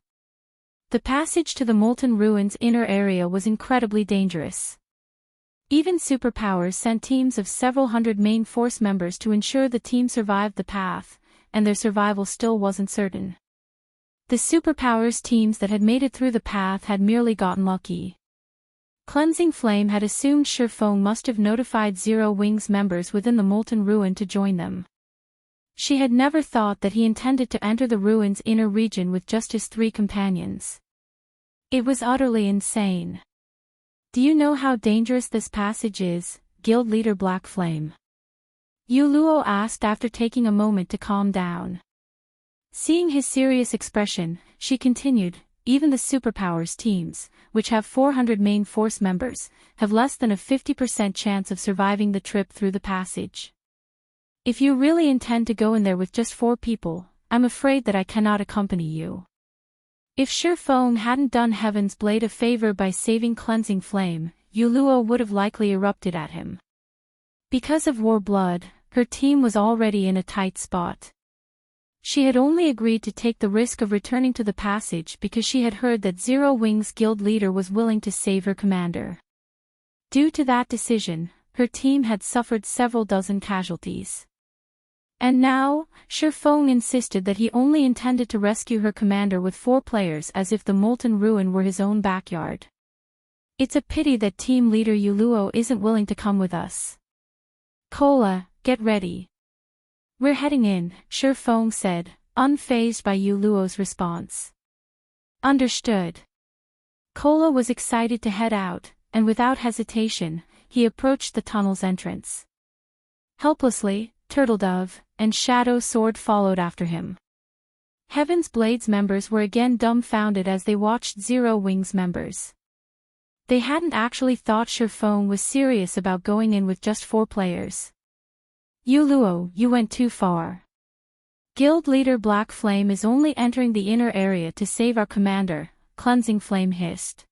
Speaker 1: The passage to the Molten Ruins inner area was incredibly dangerous. Even superpowers sent teams of several hundred main force members to ensure the team survived the path, and their survival still wasn't certain. The superpowers teams that had made it through the path had merely gotten lucky. Cleansing Flame had assumed Shurfong must have notified Zero Wings members within the Molten Ruin to join them. She had never thought that he intended to enter the ruin's inner region with just his 3 companions. It was utterly insane. Do you know how dangerous this passage is, Guild Leader Black Flame? Luo asked after taking a moment to calm down. Seeing his serious expression, she continued, even the superpowers teams, which have 400 main force members, have less than a 50% chance of surviving the trip through the passage. If you really intend to go in there with just 4 people, I'm afraid that I cannot accompany you. If Shurfong hadn't done Heaven's Blade a favor by saving Cleansing Flame, Luo would have likely erupted at him. Because of Warblood, her team was already in a tight spot. She had only agreed to take the risk of returning to the passage because she had heard that Zero Wings guild leader was willing to save her commander. Due to that decision, her team had suffered several dozen casualties. And now, Feng insisted that he only intended to rescue her commander with 4 players, as if the Molten Ruin were his own backyard. It's a pity that team leader Yuluo isn't willing to come with us. Cola, get ready. We're heading in, Feng said, unfazed by Yuluo's response. Understood. Cola was excited to head out, and without hesitation, he approached the tunnel's entrance. Helplessly, Turtledove and Shadow Sword followed after him. Heaven's Blades members were again dumbfounded as they watched Zero Wings members. They hadn't actually thought Feng was serious about going in with just 4 players. Yuluo, you went too far. Guild leader Black Flame is only entering the inner area to save our commander, Cleansing Flame hissed.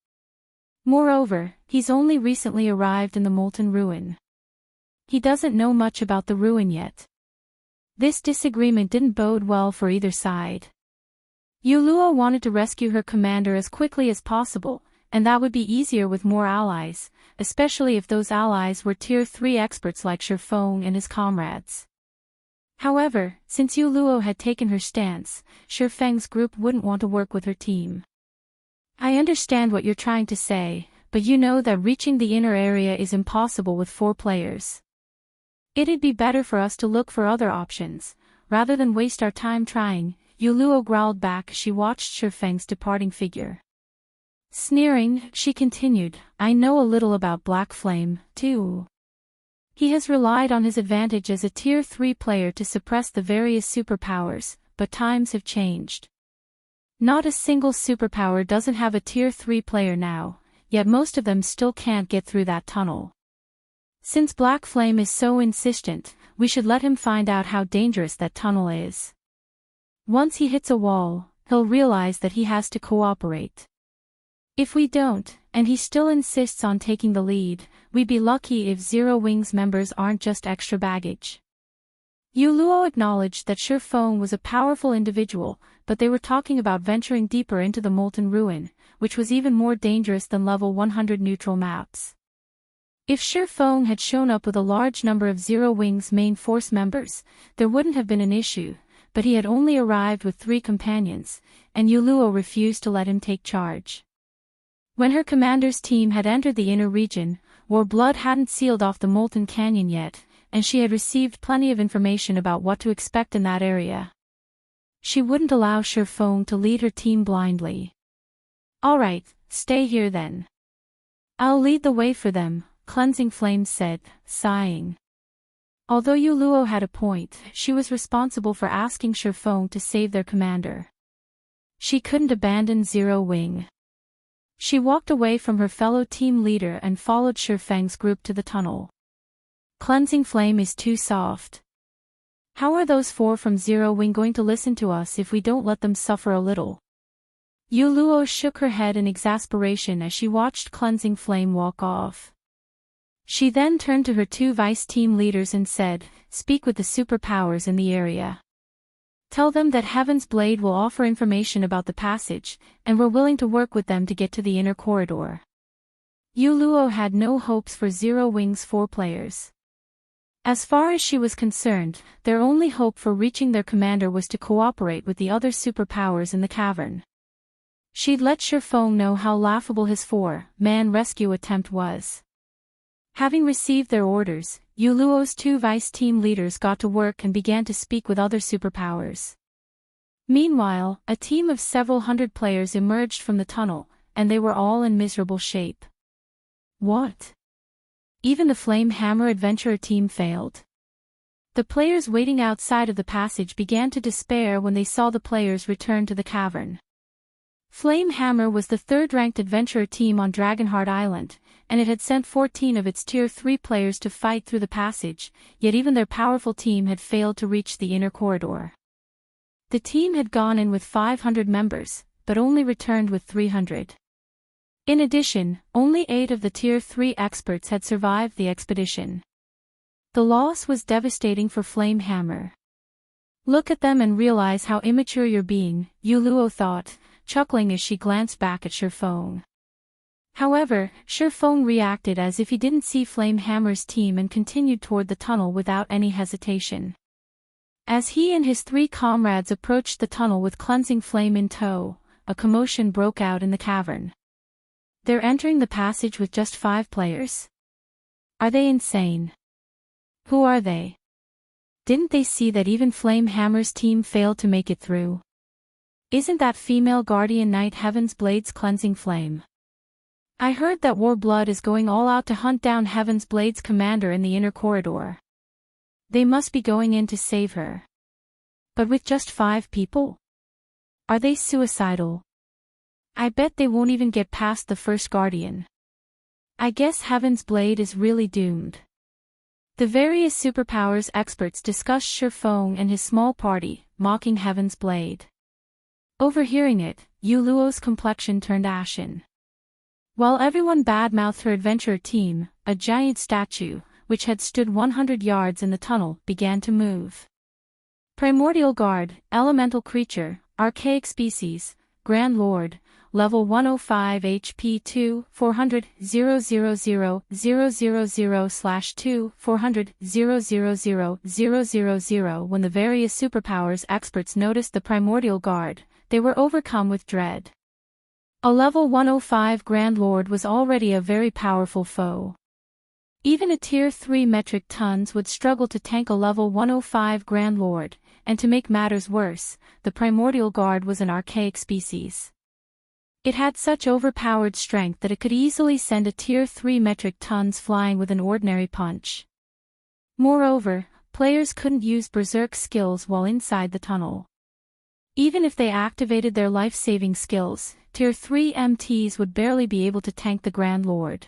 Speaker 1: Moreover, he's only recently arrived in the Molten Ruin. He doesn't know much about the ruin yet. This disagreement didn't bode well for either side. Yuluo wanted to rescue her commander as quickly as possible, and that would be easier with more allies, especially if those allies were Tier 3 experts like Feng and his comrades. However, since Yuluo had taken her stance, Feng's group wouldn't want to work with her team. I understand what you're trying to say, but you know that reaching the inner area is impossible with 4 players. It'd be better for us to look for other options, rather than waste our time trying, Yuluo growled back as she watched Feng's departing figure. Sneering, she continued, I know a little about Black Flame, too. He has relied on his advantage as a Tier 3 player to suppress the various superpowers, but times have changed. Not a single superpower doesn't have a Tier 3 player now, yet most of them still can't get through that tunnel. Since Black Flame is so insistent, we should let him find out how dangerous that tunnel is. Once he hits a wall, he'll realize that he has to cooperate. If we don't, and he still insists on taking the lead, we'd be lucky if Zero Wings members aren't just extra baggage. Yuluo acknowledged that Feng was a powerful individual, but they were talking about venturing deeper into the Molten Ruin, which was even more dangerous than level 100 neutral maps. If Feng had shown up with a large number of Zero Wings main force members, there wouldn't have been an issue, but he had only arrived with 3 companions, and Yuluo refused to let him take charge. When her commander's team had entered the inner region, Warblood hadn't sealed off the Molten Canyon yet, and she had received plenty of information about what to expect in that area. She wouldn't allow Feng to lead her team blindly. Alright, stay here then. I'll lead the way for them, Cleansing Flame said, sighing. Although Yuluo had a point, she was responsible for asking Feng to save their commander. She couldn't abandon Zero Wing. She walked away from her fellow team leader and followed Feng's group to the tunnel. Cleansing Flame is too soft. How are those 4 from Zero Wing going to listen to us if we don't let them suffer a little? Yuluo shook her head in exasperation as she watched Cleansing Flame walk off. She then turned to her 2 vice team leaders and said, speak with the superpowers in the area. Tell them that Heaven's Blade will offer information about the passage, and we're willing to work with them to get to the inner corridor. Yuluo had no hopes for Zero Wing's 4 players. As far as she was concerned, their only hope for reaching their commander was to cooperate with the other superpowers in the cavern. She'd let Feng know how laughable his 4-man rescue attempt was. Having received their orders, Yuluo's 2 vice team leaders got to work and began to speak with other superpowers. Meanwhile, a team of several hundred players emerged from the tunnel, and they were all in miserable shape. What? Even the Flame Hammer Adventurer team failed? The players waiting outside of the passage began to despair when they saw the players return to the cavern. Flame Hammer was the 3rd-ranked adventurer team on Dragonheart Island, and it had sent 14 of its Tier 3 players to fight through the passage, yet even their powerful team had failed to reach the inner corridor. The team had gone in with 500 members, but only returned with 300. In addition, only 8 of the Tier 3 experts had survived the expedition. The loss was devastating for Flame Hammer. Look at them and realize how immature you're being, Yuluo thought, chuckling as she glanced back at Feng. However, Feng reacted as if he didn't see Flame Hammer's team and continued toward the tunnel without any hesitation. As he and his 3 comrades approached the tunnel with Cleansing Flame in tow, a commotion broke out in the cavern. They're entering the passage with just 5 players? Are they insane? Who are they? Didn't they see that even Flamehammer's team failed to make it through? Isn't that female Guardian Knight Heaven's Blade's Cleansing Flame? I heard that Warblood is going all out to hunt down Heaven's Blade's commander in the inner corridor. They must be going in to save her. But with just 5 people? Are they suicidal? I bet they won't even get past the first Guardian. I guess Heaven's Blade is really doomed. The various superpowers experts discussed Shurfeng and his small party, mocking Heaven's Blade. Overhearing it, Yuluo's complexion turned ashen. While everyone badmouthed her adventurer team, a giant statue, which had stood 100 yards in the tunnel, began to move. Primordial Guard, Elemental Creature, Archaic Species, Grand Lord, Level 105 HP 2, 400, 000/2, 400, 000. When the various superpowers experts noticed the Primordial Guard, they were overcome with dread. A level 105 Grand Lord was already a very powerful foe. Even a tier 3 metric tons would struggle to tank a level 105 Grand Lord, and to make matters worse, the Primordial Guard was an archaic species. It had such overpowered strength that it could easily send a tier 3 metric tons flying with an ordinary punch. Moreover, players couldn't use berserk skills while inside the tunnel. Even if they activated their life-saving skills, tier 3 MTs would barely be able to tank the Grand Lord.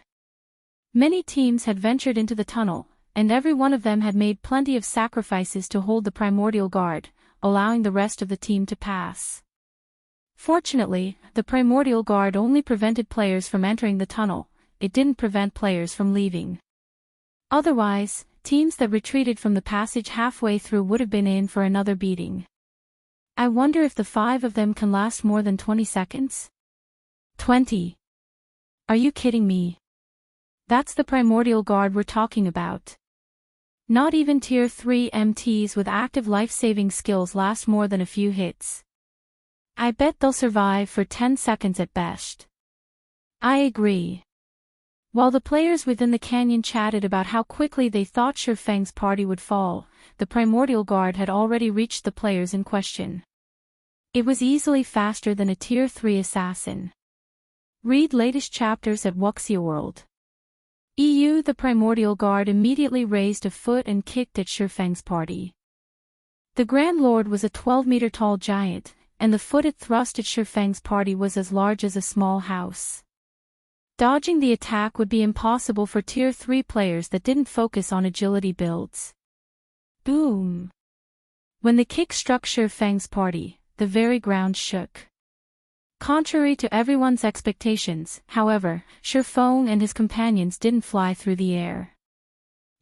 Speaker 1: Many teams had ventured into the tunnel, and every one of them had made plenty of sacrifices to hold the Primordial Guard, allowing the rest of the team to pass. Fortunately, the Primordial Guard only prevented players from entering the tunnel, it didn't prevent players from leaving. Otherwise, teams that retreated from the passage halfway through would have been in for another beating. I wonder if the 5 of them can last more than 20 seconds? 20. Are you kidding me? That's the Primordial Guard we're talking about. Not even tier 3 MTs with active life-saving skills last more than a few hits. I bet they'll survive for 10 seconds at best. I agree. While the players within the canyon chatted about how quickly they thought Shurfeng's party would fall, the Primordial Guard had already reached the players in question. It was easily faster than a tier 3 assassin. Read latest chapters at Wuxia World. The Primordial Guard immediately raised a foot and kicked at Shurfeng's party. The Grand Lord was a 12-meter tall giant, and the foot it thrust at Shurfeng's party was as large as a small house. Dodging the attack would be impossible for tier 3 players that didn't focus on agility builds. Boom! When the kick struck Shurfeng's party, the very ground shook. Contrary to everyone's expectations, however, Shurfeng and his companions didn't fly through the air.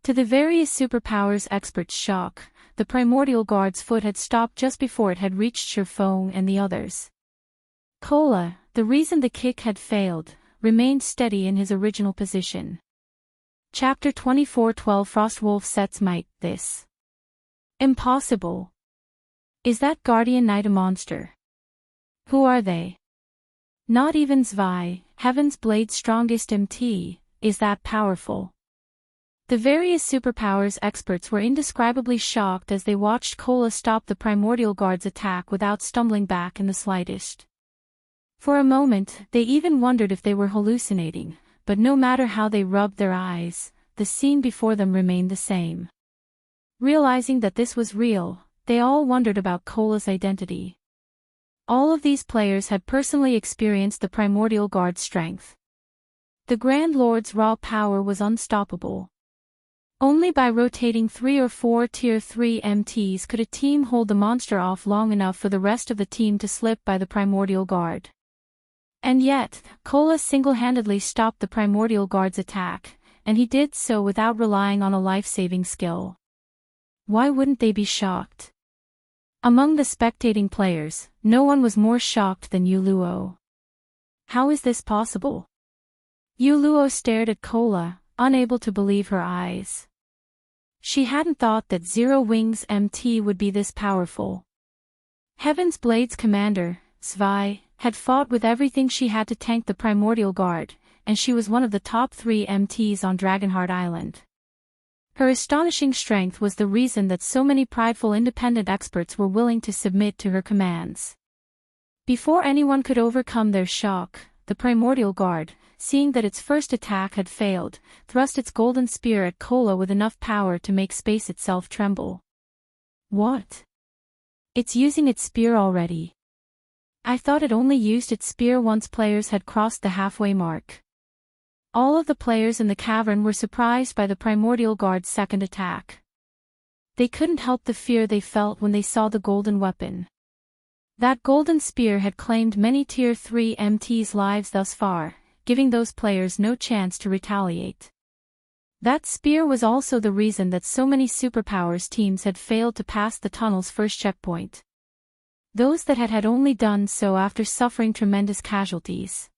Speaker 1: To the various superpowers experts' shock, the Primordial Guard's foot had stopped just before it had reached Shurfeng and the others. Kola, the reason the kick had failed, remained steady in his original position. Chapter 24:12 Frostwolf sets might, this. Impossible. Is that Guardian Knight a monster? Who are they? Not even Zwei, Heaven's Blade's strongest MT, is that powerful. The various superpowers experts were indescribably shocked as they watched Kola stop the Primordial Guard's attack without stumbling back in the slightest. For a moment, they even wondered if they were hallucinating, but no matter how they rubbed their eyes, the scene before them remained the same. Realizing that this was real, they all wondered about Kola's identity. All of these players had personally experienced the Primordial Guard's strength. The Grand Lord's raw power was unstoppable. Only by rotating 3 or 4 tier 3 MTs could a team hold the monster off long enough for the rest of the team to slip by the Primordial Guard. And yet, Kola single-handedly stopped the Primordial Guard's attack, and he did so without relying on a life-saving skill. Why wouldn't they be shocked? Among the spectating players, no one was more shocked than Yuluo. How is this possible? Yuluo stared at Kola, unable to believe her eyes. She hadn't thought that Zero Wings MT would be this powerful. Heaven's Blade's commander, Svi, had fought with everything she had to tank the Primordial Guard, and she was one of the top 3 MTs on Dragonheart Island. Her astonishing strength was the reason that so many prideful independent experts were willing to submit to her commands. Before anyone could overcome their shock, the Primordial Guard, seeing that its first attack had failed, thrust its golden spear at Kola with enough power to make space itself tremble. What? It's using its spear already. I thought it only used its spear once players had crossed the halfway mark. All of the players in the cavern were surprised by the Primordial Guard's second attack. They couldn't help the fear they felt when they saw the golden weapon. That golden spear had claimed many Tier 3 MTs' lives thus far, giving those players no chance to retaliate. That spear was also the reason that so many superpowers teams had failed to pass the tunnel's first checkpoint. Those that had only done so after suffering tremendous casualties.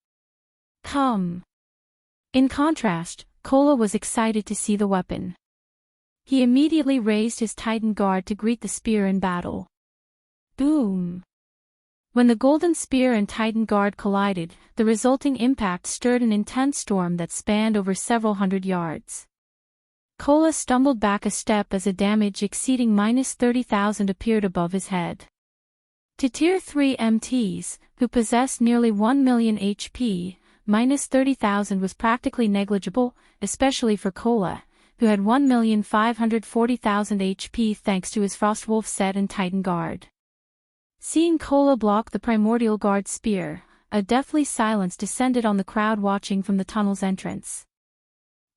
Speaker 1: Come. In contrast, Kola was excited to see the weapon. He immediately raised his Titan Guard to greet the spear in battle. Boom! When the golden spear and Titan Guard collided, the resulting impact stirred an intense storm that spanned over several hundred yards. Kola stumbled back a step as a damage exceeding -30,000 appeared above his head. To Tier 3 MTs, who possessed nearly 1 million HP, -30,000 was practically negligible, especially for Kola, who had 1,540,000 HP thanks to his Frostwolf set and Titan Guard. Seeing Kola block the Primordial Guard spear, a deathly silence descended on the crowd watching from the tunnel's entrance.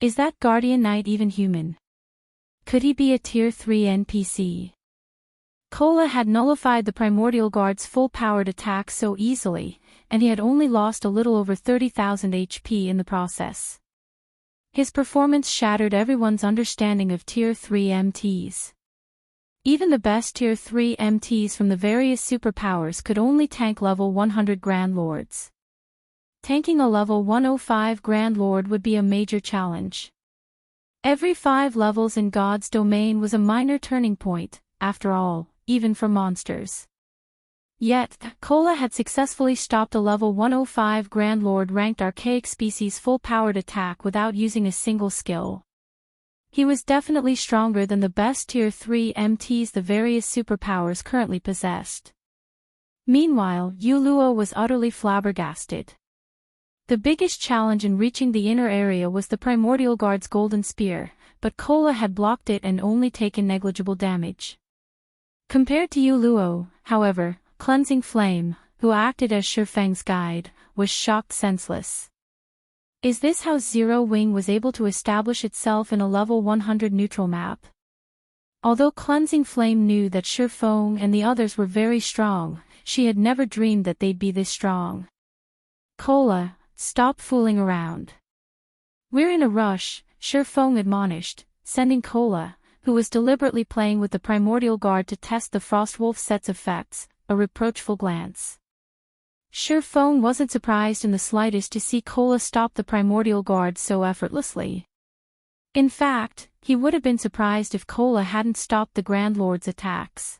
Speaker 1: Is that Guardian Knight even human? Could he be a Tier 3 NPC? Kola had nullified the Primordial Guard's full-powered attack so easily, and he had only lost a little over 30,000 HP in the process. His performance shattered everyone's understanding of Tier 3 MTs. Even the best Tier 3 MTs from the various superpowers could only tank level 100 Grand Lords. Tanking a level 105 Grand Lord would be a major challenge. Every 5 levels in God's domain was a minor turning point, after all, even for monsters. Yet, Kola had successfully stopped a level 105 Grand Lord ranked archaic species full-powered attack without using a single skill. He was definitely stronger than the best Tier 3 MTs the various superpowers currently possessed. Meanwhile, Yuluo was utterly flabbergasted. The biggest challenge in reaching the inner area was the Primordial Guard's golden spear, but Kola had blocked it and only taken negligible damage. Compared to Yuluo, however, Cleansing Flame, who acted as Shifeng's guide, was shocked senseless. Is this how Zero Wing was able to establish itself in a level 100 neutral map? Although Cleansing Flame knew that Shifeng and the others were very strong, she had never dreamed that they'd be this strong. Kola, stop fooling around. We're in a rush, Shifeng admonished, sending Kola, who was deliberately playing with the Primordial Guard to test the Frostwolf set's effects, a reproachful glance. Shifeng wasn't surprised in the slightest to see Kola stop the Primordial Guard so effortlessly. In fact, he would have been surprised if Kola hadn't stopped the Grand Lord's attacks.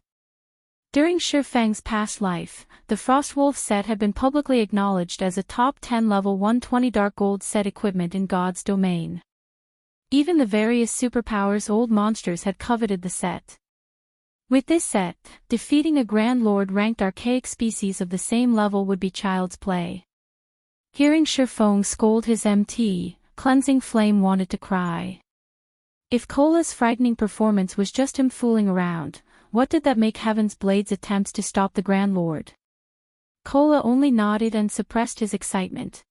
Speaker 1: During Shifeng's past life, the Frostwolf set had been publicly acknowledged as a top 10 level 120 Dark Gold set equipment in God's domain. Even the various superpowers' old monsters had coveted the set. With this set, defeating a Grand Lord ranked archaic species of the same level would be child's play. Hearing Shifeng scold his MT, Cleansing Flame wanted to cry. If Kola's frightening performance was just him fooling around, what did that make Heaven's Blade's attempts to stop the Grand Lord? Kola only nodded and suppressed his excitement.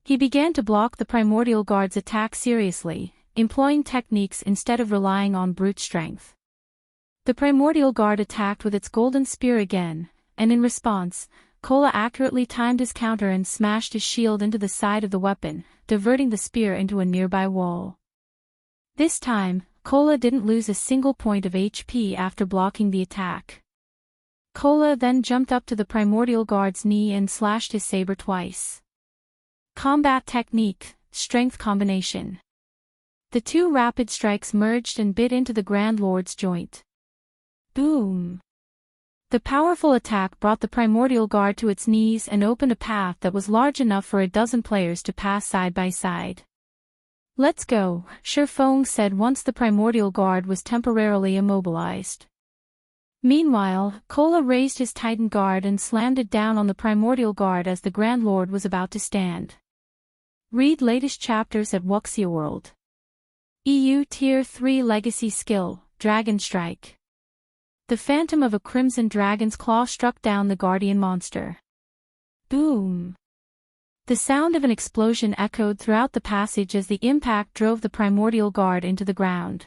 Speaker 1: He began to block the Primordial Guard's attack seriously, employing techniques instead of relying on brute strength. The Primordial Guard attacked with its golden spear again, and in response, Kola accurately timed his counter and smashed his shield into the side of the weapon, diverting the spear into a nearby wall. This time, Kola didn't lose a single point of HP after blocking the attack. Kola then jumped up to the Primordial Guard's knee and slashed his saber twice. Combat technique, strength combination. The two rapid strikes merged and bit into the Grand Lord's joint. Boom! The powerful attack brought the Primordial Guard to its knees and opened a path that was large enough for a dozen players to pass side by side. "Let's go," Shurfeng said once the Primordial Guard was temporarily immobilized. Meanwhile, Kola raised his Titan Guard and slammed it down on the Primordial Guard as the Grand Lord was about to stand. Read latest chapters at Wuxia World. EU Tier 3 Legacy Skill, Dragon Strike. The phantom of a crimson dragon's claw struck down the guardian monster. Boom! The sound of an explosion echoed throughout the passage as the impact drove the Primordial Guard into the ground.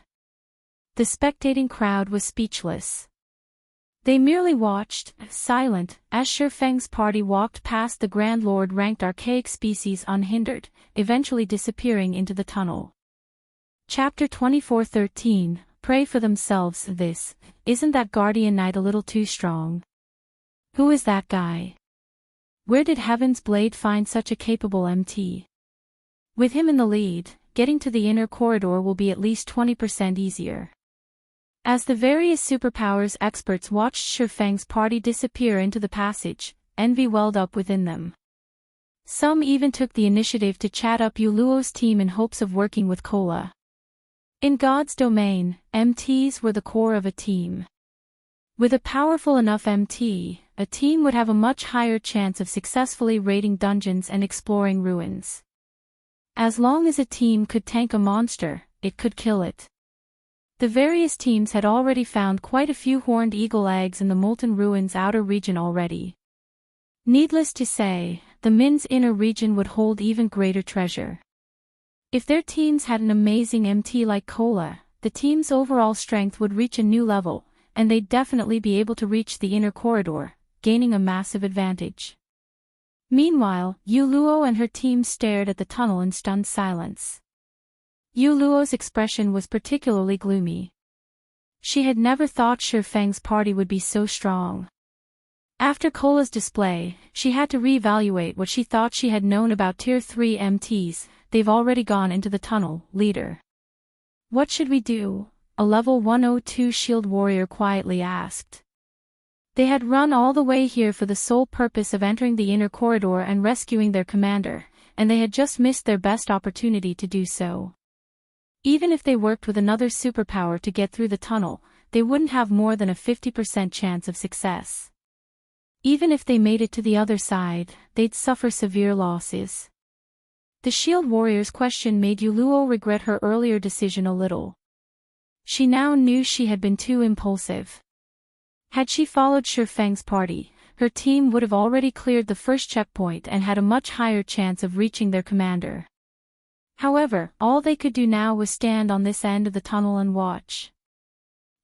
Speaker 1: The spectating crowd was speechless. They merely watched, silent, as Shurfeng's party walked past the Grand Lord ranked archaic species unhindered, eventually disappearing into the tunnel. Chapter 24:13, Pray for themselves. Isn't that Guardian Knight a little too strong? Who is that guy? Where did Heaven's Blade find such a capable MT? With him in the lead, getting to the inner corridor will be at least 20% easier. As the various superpowers experts watched Shurfeng's party disappear into the passage, envy welled up within them. Some even took the initiative to chat up Yuluo's team in hopes of working with Kola. In God's domain, MTs were the core of a team. With a powerful enough MT, a team would have a much higher chance of successfully raiding dungeons and exploring ruins. As long as a team could tank a monster, it could kill it. The various teams had already found quite a few horned eagle eggs in the Molten Ruin's outer region already. Needless to say, the Min's inner region would hold even greater treasure. If their teams had an amazing MT like Kola, the team's overall strength would reach a new level, and they'd definitely be able to reach the inner corridor, gaining a massive advantage. Meanwhile, Yuluo and her team stared at the tunnel in stunned silence. Yuluo's expression was particularly gloomy. She had never thought Shurfeng's party would be so strong. After Kola's display, she had to reevaluate what she thought she had known about Tier 3 MTs. They've already gone into the tunnel, leader. What should we do? A level 102 shield warrior quietly asked. They had run all the way here for the sole purpose of entering the inner corridor and rescuing their commander, and they had just missed their best opportunity to do so. Even if they worked with another superpower to get through the tunnel, they wouldn't have more than a 50% chance of success. Even if they made it to the other side, they'd suffer severe losses. The shield warrior's question made Yuluo regret her earlier decision a little. She now knew she had been too impulsive. Had she followed Shurfeng's party, her team would have already cleared the first checkpoint and had a much higher chance of reaching their commander. However, all they could do now was stand on this end of the tunnel and watch.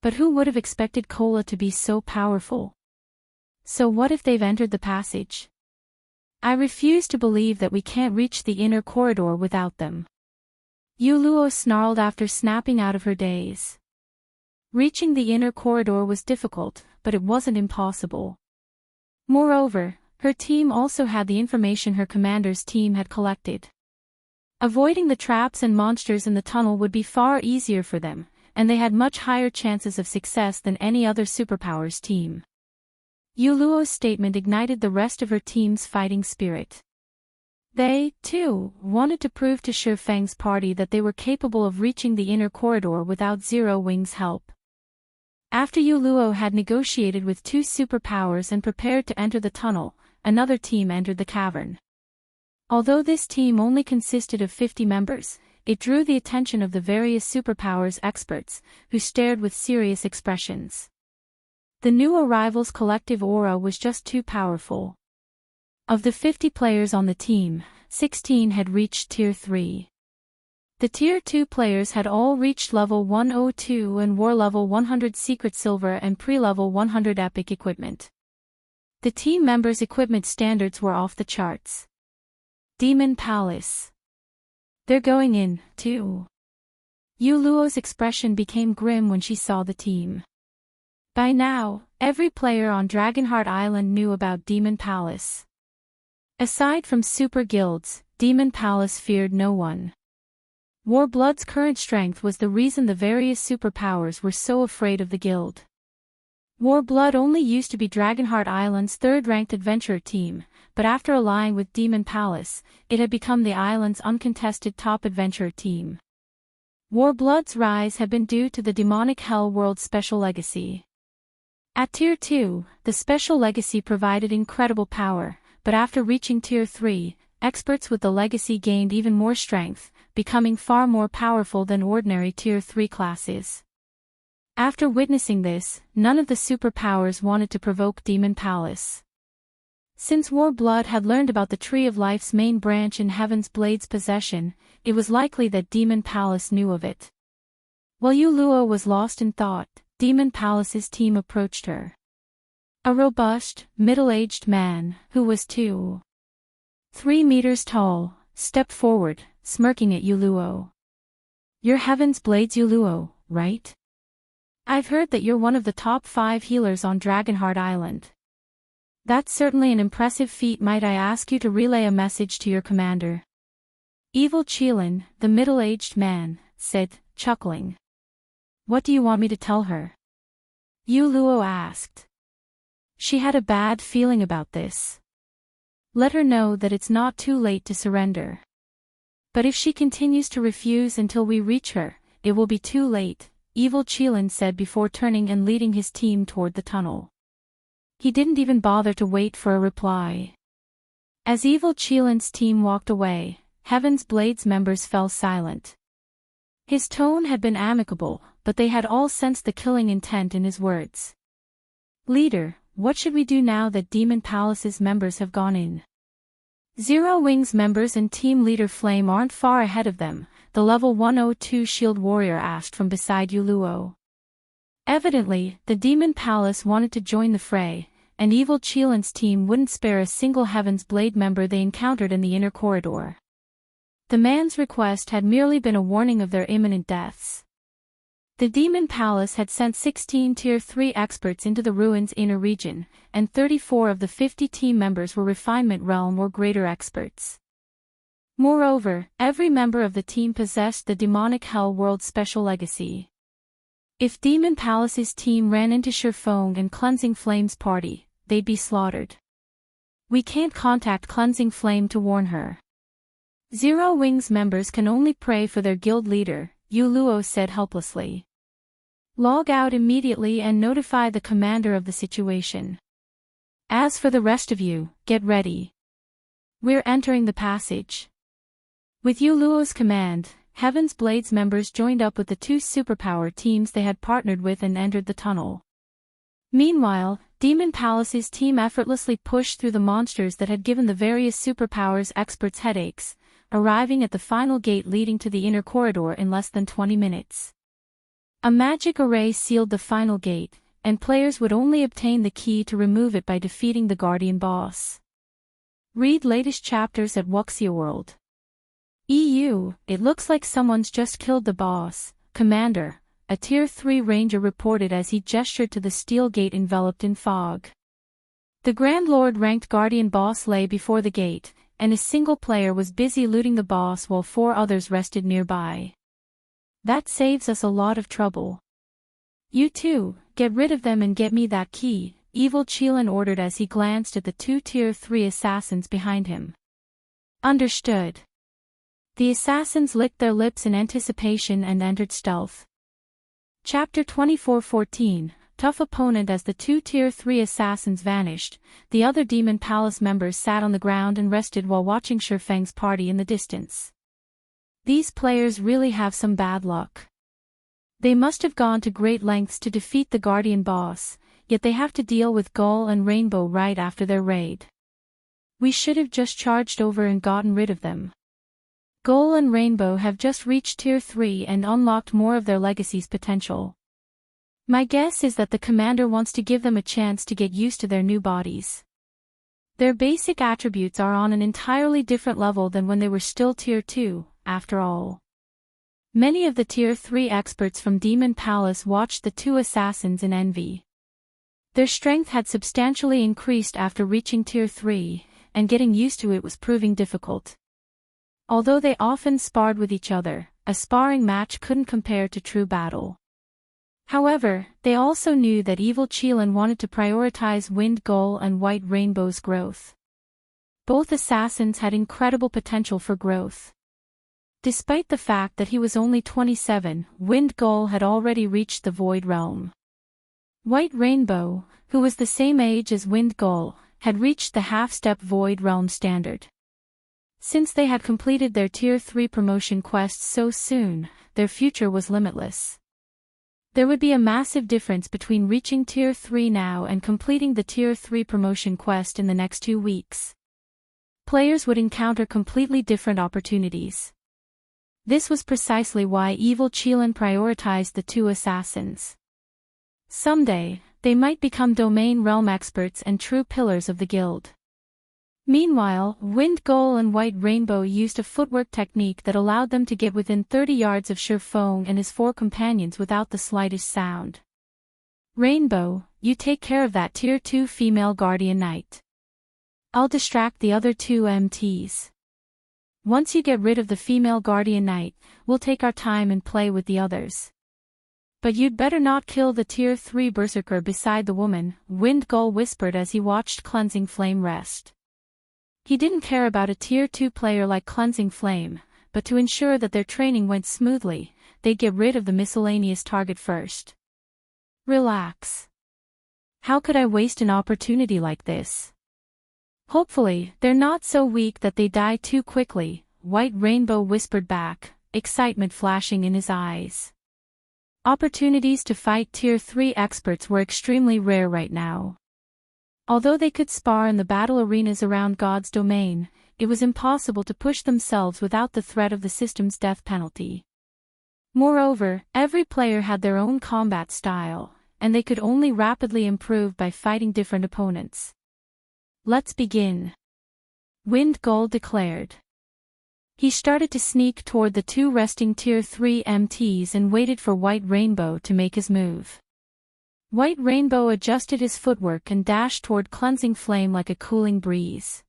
Speaker 1: But who would have expected Kola to be so powerful? So what if they've entered the passage? I refuse to believe that we can't reach the inner corridor without them. Yuluo snarled after snapping out of her daze. Reaching the inner corridor was difficult, but it wasn't impossible. Moreover, her team also had the information her commander's team had collected. Avoiding the traps and monsters in the tunnel would be far easier for them, and they had much higher chances of success than any other superpowers team. Yuluo's statement ignited the rest of her team's fighting spirit. They, too, wanted to prove to Shurfeng's party that they were capable of reaching the inner corridor without Zero Wing's help. After Yuluo had negotiated with two superpowers and prepared to enter the tunnel, another team entered the cavern. Although this team only consisted of 50 members, it drew the attention of the various superpowers experts, who stared with serious expressions. The new arrival's collective aura was just too powerful. Of the 50 players on the team, 16 had reached Tier 3. The Tier 2 players had all reached level 102 and wore level 100 Secret Silver and pre-level 100 Epic equipment. The team members' equipment standards were off the charts. Demon Palace. They're going in, too. Yuluo's expression became grim when she saw the team. By now, every player on Dragonheart Island knew about Demon Palace. Aside from super guilds, Demon Palace feared no one. Warblood's current strength was the reason the various superpowers were so afraid of the guild. Warblood only used to be Dragonheart Island's third-ranked adventurer team, but after allying with Demon Palace, it had become the island's uncontested top adventurer team. Warblood's rise had been due to the demonic Hell World's special legacy. At Tier 2, the special legacy provided incredible power, but after reaching Tier 3, experts with the legacy gained even more strength, becoming far more powerful than ordinary Tier 3 classes. After witnessing this, none of the superpowers wanted to provoke Demon Palace. Since Warblood had learned about the Tree of Life's main branch in Heaven's Blade's possession, it was likely that Demon Palace knew of it. While Yuluo was lost in thought, Demon Palace's team approached her. A robust, middle-aged man, who was 2.3 meters tall, stepped forward, smirking at Yuluo. "You're Heaven's Blade's Yuluo, right? I've heard that you're one of the top 5 healers on Dragonheart Island. That's certainly an impressive feat. Might I ask you to relay a message to your commander?" Evil Qilin, the middle-aged man, said, chuckling. "What do you want me to tell her?" Yuluo asked. She had a bad feeling about this. Let her know that it's not too late to surrender. But if she continues to refuse until we reach her, it will be too late, Evil Qilin said before turning and leading his team toward the tunnel. He didn't even bother to wait for a reply. As Evil Qilin's team walked away, Heaven's Blade's members fell silent. His tone had been amicable, but they had all sensed the killing intent in his words. "Leader, what should we do now that Demon Palace's members have gone in?" Zero Wings members and team leader Flame aren't far ahead of them, the level 102 shield warrior asked from beside Yuluo. Evidently, the Demon Palace wanted to join the fray, and Evil Qilin's team wouldn't spare a single Heaven's Blade member they encountered in the inner corridor. The man's request had merely been a warning of their imminent deaths. The Demon Palace had sent 16 Tier 3 experts into the ruins' inner region, and 34 of the 50 team members were Refinement Realm or greater experts. Moreover, every member of the team possessed the demonic Hell World special legacy. If Demon Palace's team ran into Shurfong and Cleansing Flame's party, they'd be slaughtered. "We can't contact Cleansing Flame to warn her. Zero Wings members can only pray for their guild leader," Yuluo said helplessly. "Log out immediately and notify the commander of the situation. As for the rest of you, get ready. We're entering the passage." With Yuluo's command, Heaven's Blade's members joined up with the 2 superpower teams they had partnered with and entered the tunnel. Meanwhile, Demon Palace's team effortlessly pushed through the monsters that had given the various superpowers experts headaches, arriving at the final gate leading to the inner corridor in less than 20 minutes. A magic array sealed the final gate, and players would only obtain the key to remove it by defeating the Guardian boss. Read latest chapters at Wuxia World. EU, it looks like someone's just killed the boss, Commander, a Tier 3 ranger reported as he gestured to the steel gate enveloped in fog. The Grand Lord-ranked Guardian boss lay before the gate, and a single player was busy looting the boss while 4 others rested nearby. "That saves us a lot of trouble. You two, get rid of them and get me that key," Evil Qilin ordered as he glanced at the 2 Tier 3 assassins behind him. "Understood." The assassins licked their lips in anticipation and entered stealth. Chapter 24:14, Tough Opponent. As the 2 Tier 3 assassins vanished, the other Demon Palace members sat on the ground and rested while watching Shurfeng's party in the distance. These players really have some bad luck. They must have gone to great lengths to defeat the Guardian boss, yet they have to deal with Gull and Rainbow right after their raid. We should have just charged over and gotten rid of them. Gull and Rainbow have just reached Tier 3 and unlocked more of their legacy's potential. My guess is that the commander wants to give them a chance to get used to their new bodies. Their basic attributes are on an entirely different level than when they were still Tier 2, after all. Many of the Tier 3 experts from Demon Palace watched the 2 assassins in envy. Their strength had substantially increased after reaching Tier 3, and getting used to it was proving difficult. Although they often sparred with each other, a sparring match couldn't compare to true battle. However, they also knew that Evil Chelan wanted to prioritize Wind Gull and White Rainbow's growth. Both assassins had incredible potential for growth. Despite the fact that he was only 27, Wind Gull had already reached the Void Realm. White Rainbow, who was the same age as Wind Gull, had reached the half-step Void Realm standard. Since they had completed their Tier 3 promotion quests so soon, their future was limitless. There would be a massive difference between reaching Tier 3 now and completing the Tier 3 promotion quest in the next 2 weeks. Players would encounter completely different opportunities. This was precisely why Evil Chelan prioritized the two assassins. Someday, they might become domain realm experts and true pillars of the guild. Meanwhile, Wind Gull and White Rainbow used a footwork technique that allowed them to get within 30 yards of Feng and his 4 companions without the slightest sound. Rainbow, you take care of that Tier 2 female Guardian Knight. I'll distract the other 2 MTs. Once you get rid of the female Guardian Knight, we'll take our time and play with the others. But you'd better not kill the Tier 3 Berserker beside the woman, Wind Gull whispered as he watched Cleansing Flame rest. He didn't care about a Tier 2 player like Cleansing Flame, but to ensure that their training went smoothly, they'd get rid of the miscellaneous target first. Relax. How could I waste an opportunity like this? Hopefully, they're not so weak that they die too quickly, White Rainbow whispered back, excitement flashing in his eyes. Opportunities to fight Tier 3 experts were extremely rare right now. Although they could spar in the battle arenas around God's domain, it was impossible to push themselves without the threat of the system's death penalty. Moreover, every player had their own combat style, and they could only rapidly improve by fighting different opponents. Let's begin. Wind Gull declared. He started to sneak toward the 2 resting Tier 3 MTs and waited for White Rainbow to make his move. White Rainbow adjusted his footwork and dashed toward Cleansing Flame like a cooling breeze.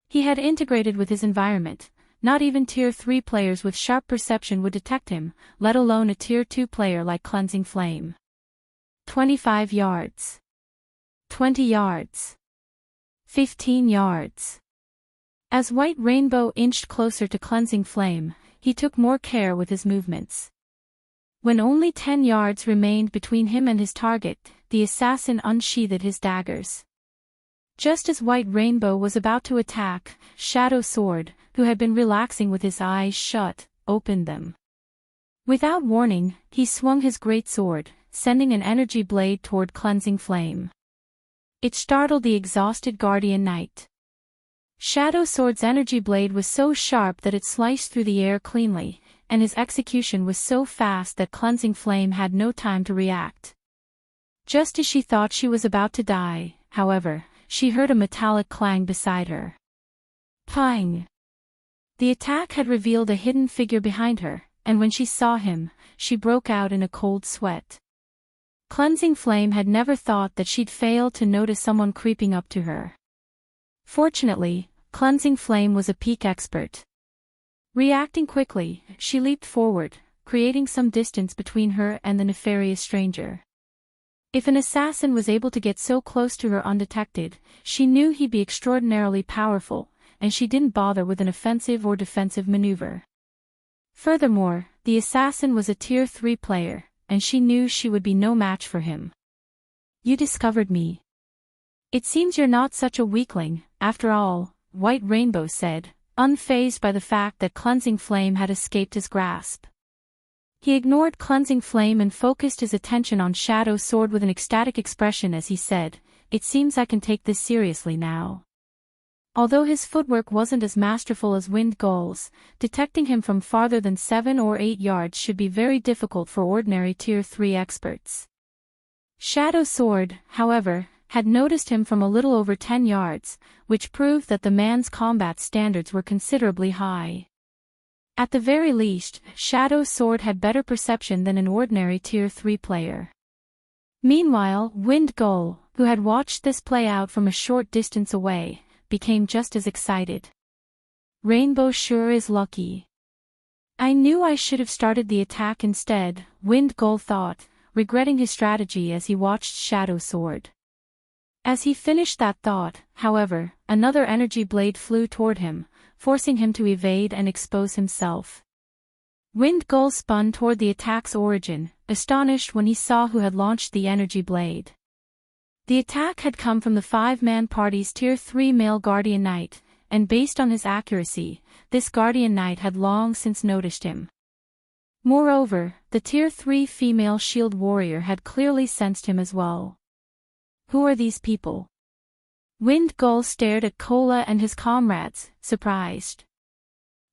Speaker 1: He had integrated with his environment. Not even Tier 3 players with sharp perception would detect him, let alone a Tier 2 player like Cleansing Flame. 25 yards. 20 yards. 15 yards. As White Rainbow inched closer to Cleansing Flame, he took more care with his movements. When only 10 yards remained between him and his target, the assassin unsheathed his daggers. Just as White Rainbow was about to attack, Shadow Sword, who had been relaxing with his eyes shut, opened them. Without warning, he swung his great sword, sending an energy blade toward Cleansing Flame. It startled the exhausted Guardian Knight. Shadow Sword's energy blade was so sharp that it sliced through the air cleanly, and his execution was so fast that Cleansing Flame had no time to react. Just as she thought she was about to die, however, she heard a metallic clang beside her. Pang! The attack had revealed a hidden figure behind her, and when she saw him, she broke out in a cold sweat. Cleansing Flame had never thought that she'd fail to notice someone creeping up to her. Fortunately, Cleansing Flame was a peak expert. Reacting quickly, she leaped forward, creating some distance between her and the nefarious stranger. If an assassin was able to get so close to her undetected, she knew he'd be extraordinarily powerful, and she didn't bother with an offensive or defensive maneuver. Furthermore, the assassin was a Tier 3 player, and she knew she would be no match for him. You discovered me. It seems you're not such a weakling, after all, White Rainbow said, unfazed by the fact that Cleansing Flame had escaped his grasp. He ignored Cleansing Flame and focused his attention on Shadow Sword with an ecstatic expression as he said, "It seems I can take this seriously now." Although his footwork wasn't as masterful as Wind Gull's, detecting him from farther than 7 or 8 yards should be very difficult for ordinary Tier 3 experts. Shadow Sword, however, had noticed him from a little over 10 yards, which proved that the man's combat standards were considerably high. At the very least, Shadow Sword had better perception than an ordinary Tier 3 player. Meanwhile, Wind Gull, who had watched this play out from a short distance away, became just as excited. Rainbow sure is lucky. I knew I should have started the attack instead, Wind Gull thought, regretting his strategy as he watched Shadow Sword. As he finished that thought, however, another energy blade flew toward him, forcing him to evade and expose himself. Wind Gull spun toward the attack's origin, astonished when he saw who had launched the energy blade. The attack had come from the 5-man party's Tier 3 male Guardian Knight, and based on his accuracy, this Guardian Knight had long since noticed him. Moreover, the Tier 3 female Shield Warrior had clearly sensed him as well. Who are these people? Wind Gull stared at Cola and his comrades, surprised.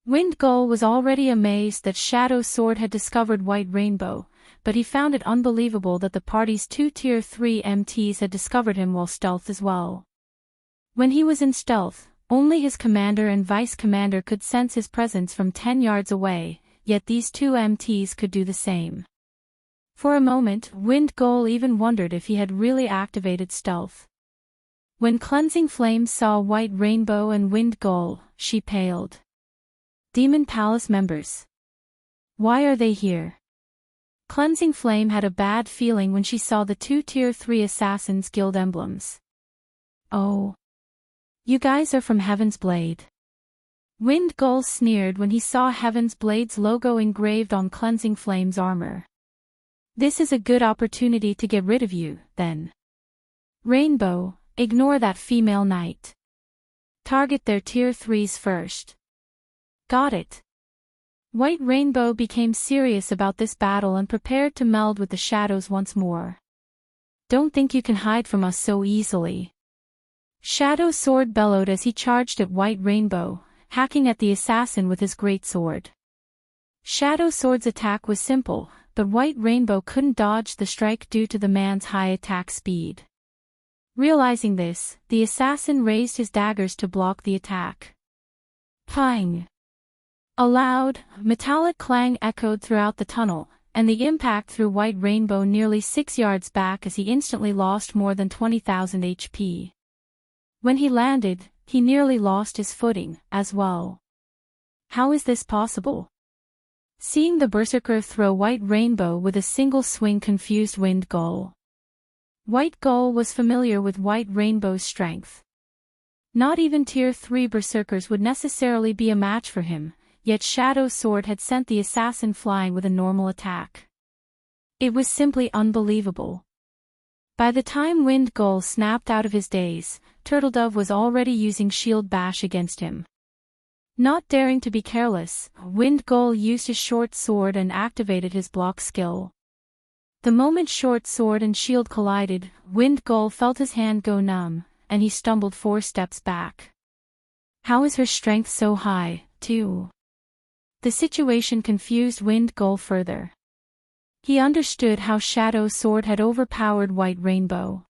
Speaker 1: Wind Gull was already amazed that Shadow Sword had discovered White Rainbow, but he found it unbelievable that the party's 2 Tier 3 MTs had discovered him while stealth as well. When he was in stealth, only his commander and vice commander could sense his presence from 10 yards away, yet these 2 MTs could do the same. For a moment, Wind Gull even wondered if he had really activated stealth. When Cleansing Flame saw White Rainbow and Wind Gull, she paled. Demon Palace members. Why are they here? Cleansing Flame had a bad feeling when she saw the 2 Tier 3 Assassins Guild emblems. Oh. You guys are from Heaven's Blade. Wind Gull sneered when he saw Heaven's Blade's logo engraved on Cleansing Flame's armor. This is a good opportunity to get rid of you, then. Rainbow, ignore that female knight. Target their Tier 3s first. Got it. White Rainbow became serious about this battle and prepared to meld with the shadows once more. Don't think you can hide from us so easily. Shadow Sword bellowed as he charged at White Rainbow, hacking at the assassin with his greatsword. Shadow Sword's attack was simple, but White Rainbow couldn't dodge the strike due to the man's high attack speed. Realizing this, the assassin raised his daggers to block the attack. Pang! A loud, metallic clang echoed throughout the tunnel, and the impact threw White Rainbow nearly 6 yards back as he instantly lost more than 20,000 HP. When he landed, he nearly lost his footing, as well. How is this possible? Seeing the Berserker throw White Rainbow with a single swing confused Wind Gull. White Gull was familiar with White Rainbow's strength. Not even Tier 3 Berserkers would necessarily be a match for him, yet Shadow Sword had sent the assassin flying with a normal attack. It was simply unbelievable. By the time Wind Gull snapped out of his daze, Turtledove was already using Shield Bash against him. Not daring to be careless, Wind Gull used his short sword and activated his block skill. The moment short sword and shield collided, Wind Gull felt his hand go numb, and he stumbled 4 steps back. How is her strength so high, too? The situation confused Wind Gull further. He understood how Shadow Sword had overpowered White Rainbow.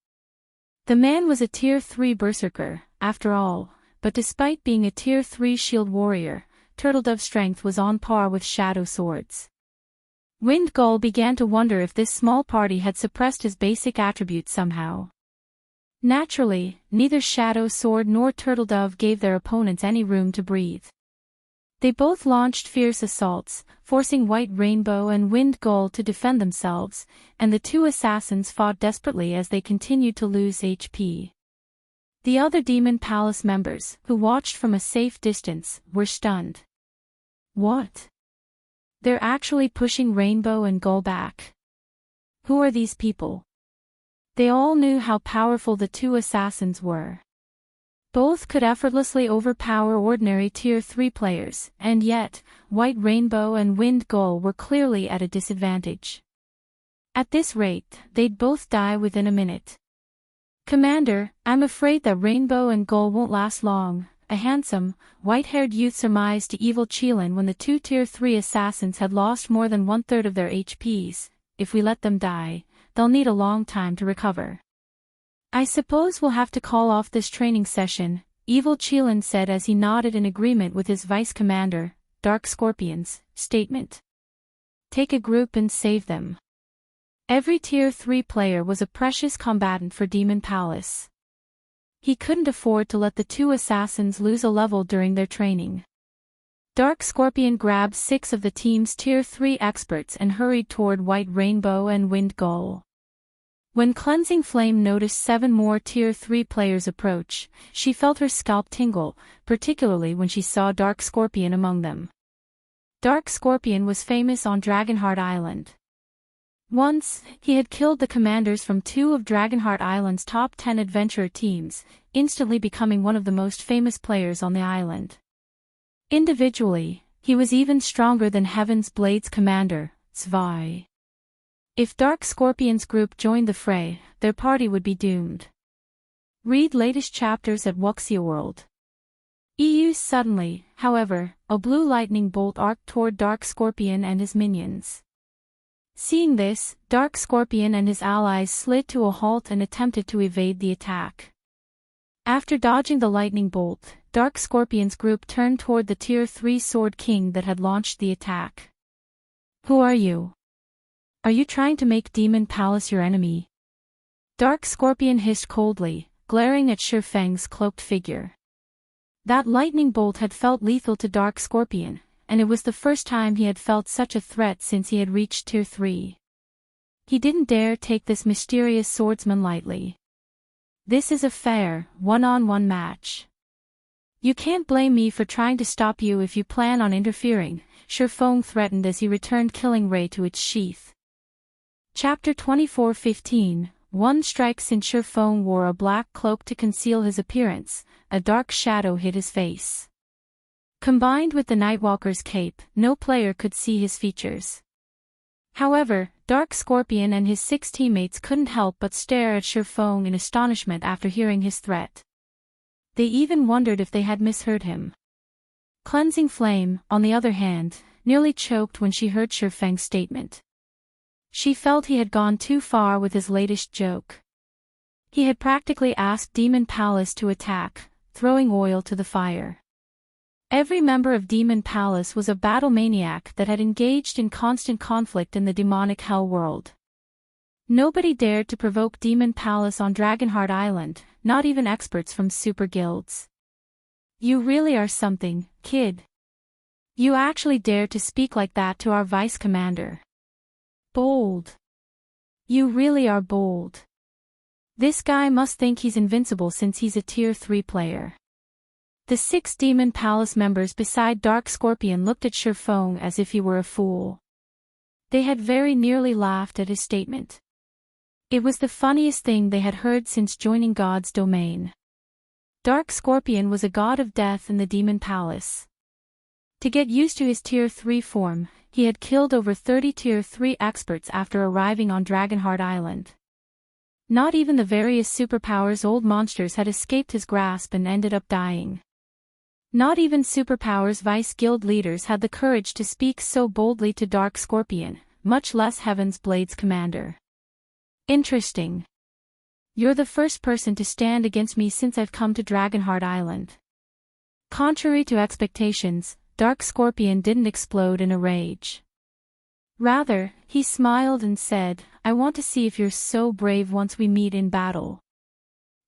Speaker 1: The man was a Tier 3 Berserker, after all, but despite being a Tier 3 Shield Warrior, Turtledove's strength was on par with Shadow Sword's. Wind Gull began to wonder if this small party had suppressed his basic attributes somehow. Naturally, neither Shadow Sword nor Turtledove gave their opponents any room to breathe. They both launched fierce assaults, forcing White Rainbow and Wind Gull to defend themselves, and the 2 assassins fought desperately as they continued to lose HP. The other Demon Palace members, who watched from a safe distance, were stunned. What? They're actually pushing Rainbow and Gull back. Who are these people? They all knew how powerful the 2 assassins were. Both could effortlessly overpower ordinary Tier 3 players, and yet, White Rainbow and Wind Gull were clearly at a disadvantage. At this rate, they'd both die within a minute. Commander, I'm afraid that Rainbow and Gull won't last long, a handsome, white-haired youth surmised to Evil Cheelin when the 2 Tier 3 assassins had lost more than 1/3 of their HPs. If we let them die, they'll need a long time to recover. I suppose we'll have to call off this training session, Evil Cheelin said as he nodded in agreement with his vice commander, Dark Scorpion's, statement. Take a group and save them. Every Tier 3 player was a precious combatant for Demon Palace. He couldn't afford to let the 2 assassins lose a level during their training. Dark Scorpion grabbed 6 of the team's Tier 3 experts and hurried toward White Rainbow and Wind Gull. When Cleansing Flame noticed 7 more Tier 3 players approach, she felt her scalp tingle, particularly when she saw Dark Scorpion among them. Dark Scorpion was famous on Dragonheart Island. Once, he had killed the commanders from 2 of Dragonheart Island's top 10 adventurer teams, instantly becoming one of the most famous players on the island. Individually, he was even stronger than Heaven's Blade's commander, Zwei. If Dark Scorpion's group joined the fray, their party would be doomed. Read latest chapters at Wuxia World. Suddenly, however, a blue lightning bolt arced toward Dark Scorpion and his minions. Seeing this, Dark Scorpion and his allies slid to a halt and attempted to evade the attack. After dodging the lightning bolt, Dark Scorpion's group turned toward the Tier 3 Sword King that had launched the attack. "Who are you? Are you trying to make Demon Palace your enemy?" Dark Scorpion hissed coldly, glaring at Shifeng's cloaked figure. That lightning bolt had felt lethal to Dark Scorpion, and it was the first time he had felt such a threat since he had reached Tier 3. He didn't dare take this mysterious swordsman lightly. "This is a fair, one-on-one match. You can't blame me for trying to stop you if you plan on interfering," Shifeng threatened as he returned Killing Ray to its sheath. Chapter 24:15. One strike. Since Shifeng wore a black cloak to conceal his appearance, a dark shadow hid his face. Combined with the Nightwalker's cape, no player could see his features. However, Dark Scorpion and his 6 teammates couldn't help but stare at Shifeng in astonishment after hearing his threat. They even wondered if they had misheard him. Cleansing Flame, on the other hand, nearly choked when she heard Shifeng's statement. She felt he had gone too far with his latest joke. He had practically asked Demon Palace to attack, throwing oil to the fire. Every member of Demon Palace was a battle maniac that had engaged in constant conflict in the demonic hell world. Nobody dared to provoke Demon Palace on Dragonheart Island, not even experts from super guilds. "You really are something, kid. You actually dared to speak like that to our vice commander. Bold. You really are bold. This guy must think he's invincible since he's a Tier 3 player." The 6 Demon Palace members beside Dark Scorpion looked at Shifeng as if he were a fool. They had very nearly laughed at his statement. It was the funniest thing they had heard since joining God's domain. Dark Scorpion was a god of death in the Demon Palace. To get used to his Tier 3 form, he had killed over 30 Tier 3 experts after arriving on Dragonheart Island. Not even the various superpowers old monsters had escaped his grasp and ended up dying. Not even Superpower's vice guild leaders had the courage to speak so boldly to Dark Scorpion, much less Heaven's Blade's commander. "Interesting. You're the first person to stand against me since I've come to Dragonheart Island." Contrary to expectations, Dark Scorpion didn't explode in a rage. Rather, he smiled and said, "I want to see if you're so brave once we meet in battle."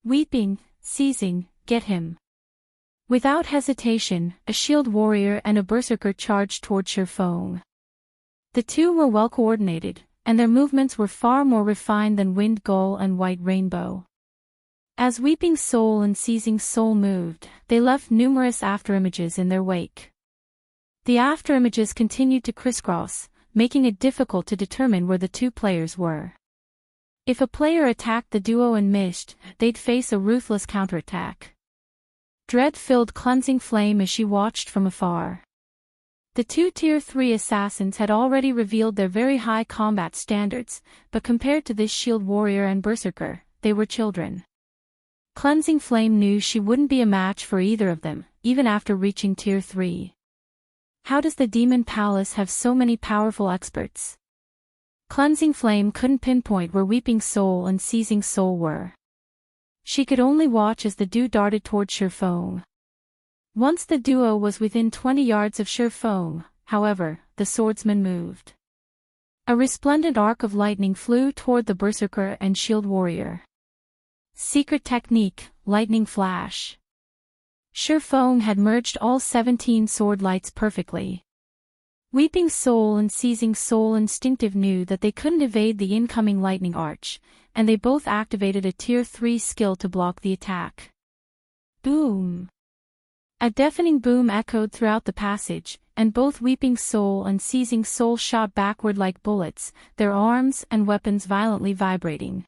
Speaker 1: Weeping, seizing, get him. Without hesitation, a shield warrior and a berserker charged toward Shifeng. The two were well coordinated, and their movements were far more refined than Wind Gull and White Rainbow. As Weeping Soul and Seizing Soul moved, they left numerous afterimages in their wake. The afterimages continued to crisscross, making it difficult to determine where the two players were. If a player attacked the duo and missed, they'd face a ruthless counterattack. Dread filled Cleansing Flame as she watched from afar. The 2 Tier 3 assassins had already revealed their very high combat standards, but compared to this shield warrior and berserker, they were children. Cleansing Flame knew she wouldn't be a match for either of them, even after reaching Tier 3. How does the Demon Palace have so many powerful experts? Cleansing Flame couldn't pinpoint where Weeping Soul and Seizing Soul were. She could only watch as the duo darted toward Shifeng. Once the duo was within 20 yards of Shifeng, however, the swordsman moved. A resplendent arc of lightning flew toward the berserker and shield warrior. Secret technique, lightning flash. Feng had merged all 17 sword lights perfectly. Weeping Soul and Seizing Soul instinctive knew that they couldn't evade the incoming lightning arch, and they both activated a Tier 3 skill to block the attack. Boom! A deafening boom echoed throughout the passage, and both Weeping Soul and Seizing Soul shot backward like bullets, their arms and weapons violently vibrating.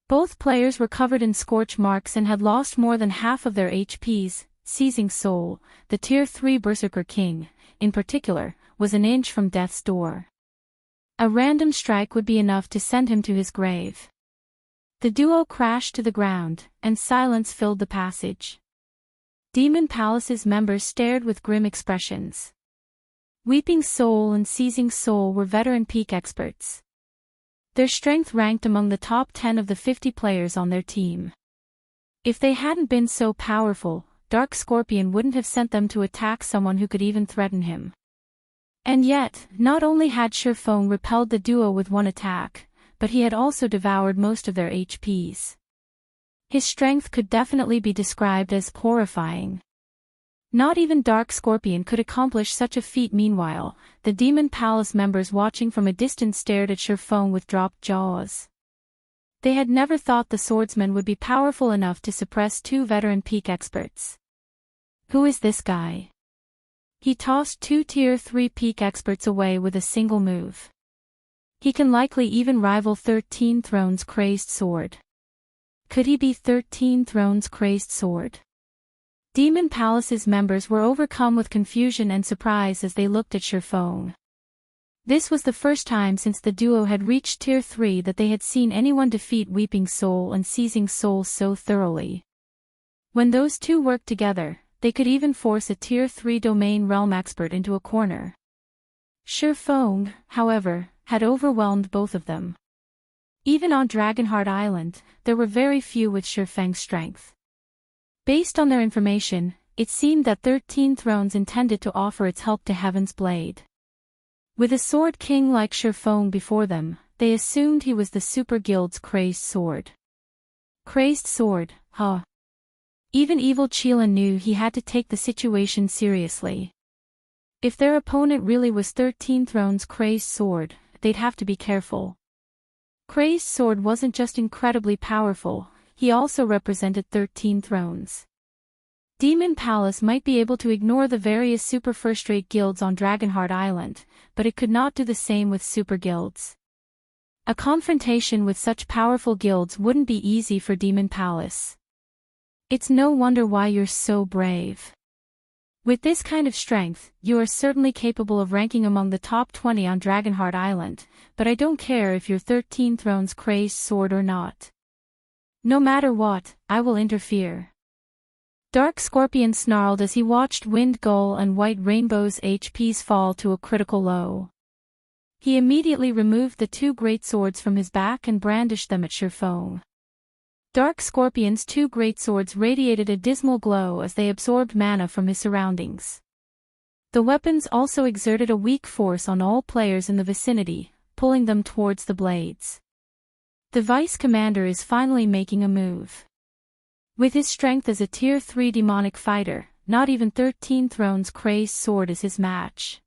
Speaker 1: Both players were covered in scorch marks and had lost more than half of their HPs. Seizing Soul, the Tier 3 Berserker King, in particular, was an inch from death's door. A random strike would be enough to send him to his grave. The duo crashed to the ground, and silence filled the passage. Demon Palace's members stared with grim expressions. Weeping Soul and Seizing Soul were veteran peak experts. Their strength ranked among the top 10 of the 50 players on their team. If they hadn't been so powerful, Dark Scorpion wouldn't have sent them to attack someone who could even threaten him. And yet, not only had Feng repelled the duo with one attack, but he had also devoured most of their HPs. His strength could definitely be described as horrifying. Not even Dark Scorpion could accomplish such a feat. Meanwhile, the Demon Palace members watching from a distance stared at Feng with dropped jaws. They had never thought the swordsman would be powerful enough to suppress two veteran peak experts. Who is this guy? He tossed two Tier 3 peak experts away with a single move. He can likely even rival 13 Thrones' Crazed Sword. Could he be 13 Thrones' Crazed Sword? Demon Palace's members were overcome with confusion and surprise as they looked at Feng. This was the first time since the duo had reached Tier 3 that they had seen anyone defeat Weeping Soul and Seizing Soul so thoroughly. When those two worked together, they could even force a Tier 3 domain realm expert into a corner. Feng, however, had overwhelmed both of them. Even on Dragonheart Island, there were very few with Feng's strength. Based on their information, it seemed that 13 Thrones intended to offer its help to Heaven's Blade. With a sword king like Feng before them, they assumed he was the Super Guild's Crazed Sword. Crazed Sword, huh? Even Evil Chelan knew he had to take the situation seriously. If their opponent really was 13 Thrones' Crazed Sword, they'd have to be careful. Crazed Sword wasn't just incredibly powerful, he also represented 13 Thrones. Demon Palace might be able to ignore the various super first-rate guilds on Dragonheart Island, but it could not do the same with super guilds. A confrontation with such powerful guilds wouldn't be easy for Demon Palace. It's no wonder why you're so brave. With this kind of strength, you are certainly capable of ranking among the top 20 on Dragonheart Island, but I don't care if you're 13 Thrones' Crazed Sword or not. No matter what, I will interfere. Dark Scorpion snarled as he watched Wind Gull and White Rainbow's HPs fall to a critical low. He immediately removed the two great swords from his back and brandished them at Feng. Dark Scorpion's two great swords radiated a dismal glow as they absorbed mana from his surroundings. The weapons also exerted a weak force on all players in the vicinity, pulling them towards the blades. The Vice Commander is finally making a move. With his strength as a Tier 3 demonic fighter, not even 13 Thrones' Crazed Sword is his match.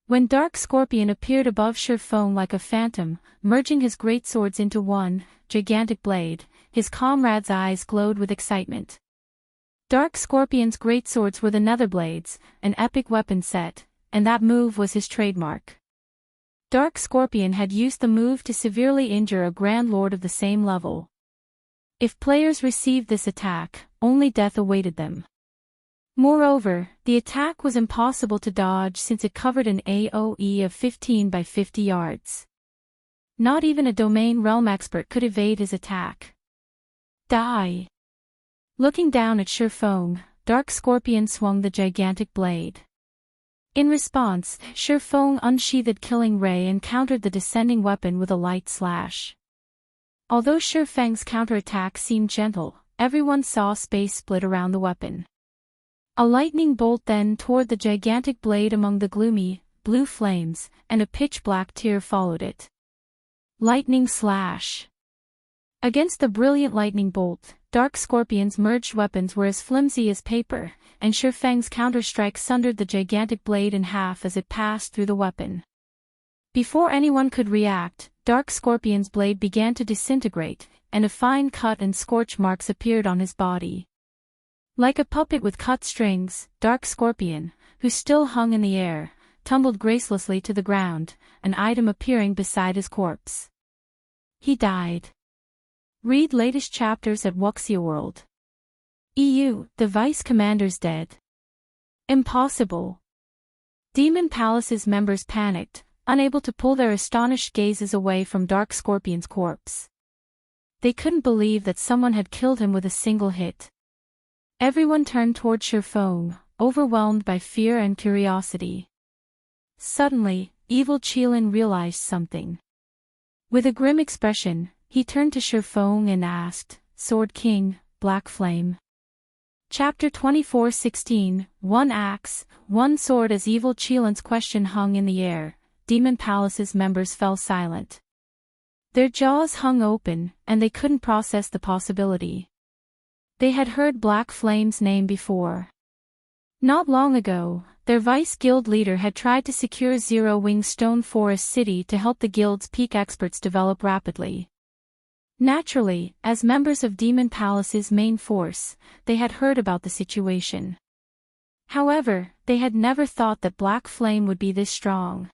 Speaker 1: When Dark Scorpion appeared above Feng like a phantom, merging his great swords into one gigantic blade, his comrades' eyes glowed with excitement. Dark Scorpion's great swords were the Netherblades, an epic weapon set, and that move was his trademark. Dark Scorpion had used the move to severely injure a Grand Lord of the same level. If players received this attack, only death awaited them. Moreover, the attack was impossible to dodge since it covered an AoE of 15 by 50 yards. Not even a domain realm expert could evade his attack. Die! Looking down at Feng, Dark Scorpion swung the gigantic blade. In response, Feng unsheathed Killing Ray and countered the descending weapon with a light slash. Although Feng's counterattack seemed gentle, everyone saw space split around the weapon. A lightning bolt then toward the gigantic blade among the gloomy, blue flames, and a pitch-black tear followed it. Lightning slash. Against the brilliant lightning bolt, Dark Scorpion's merged weapons were as flimsy as paper, and Shifang's counter-strike sundered the gigantic blade in half as it passed through the weapon. Before anyone could react, Dark Scorpion's blade began to disintegrate, and a fine cut and scorch marks appeared on his body. Like a puppet with cut strings, Dark Scorpion, who still hung in the air, tumbled gracelessly to the ground, an item appearing beside his corpse. He died. Read latest chapters at Wuxia World. EU, the Vice Commander's dead. Impossible. Demon Palace's members panicked, unable to pull their astonished gazes away from Dark Scorpion's corpse. They couldn't believe that someone had killed him with a single hit. Everyone turned toward Shifeng, overwhelmed by fear and curiosity. Suddenly, Evil Qilin realized something. With a grim expression, he turned to Shifeng and asked, "Sword King, Black Flame." Chapter 24:16, One Axe, One Sword. As Evil Qilin's question hung in the air, Demon Palace's members fell silent. Their jaws hung open, and they couldn't process the possibility. They had heard Black Flame's name before. Not long ago, their vice-guild leader had tried to secure Zero Wing Stone Forest City to help the guild's peak experts develop rapidly. Naturally, as members of Demon Palace's main force, they had heard about the situation. However, they had never thought that Black Flame would be this strong.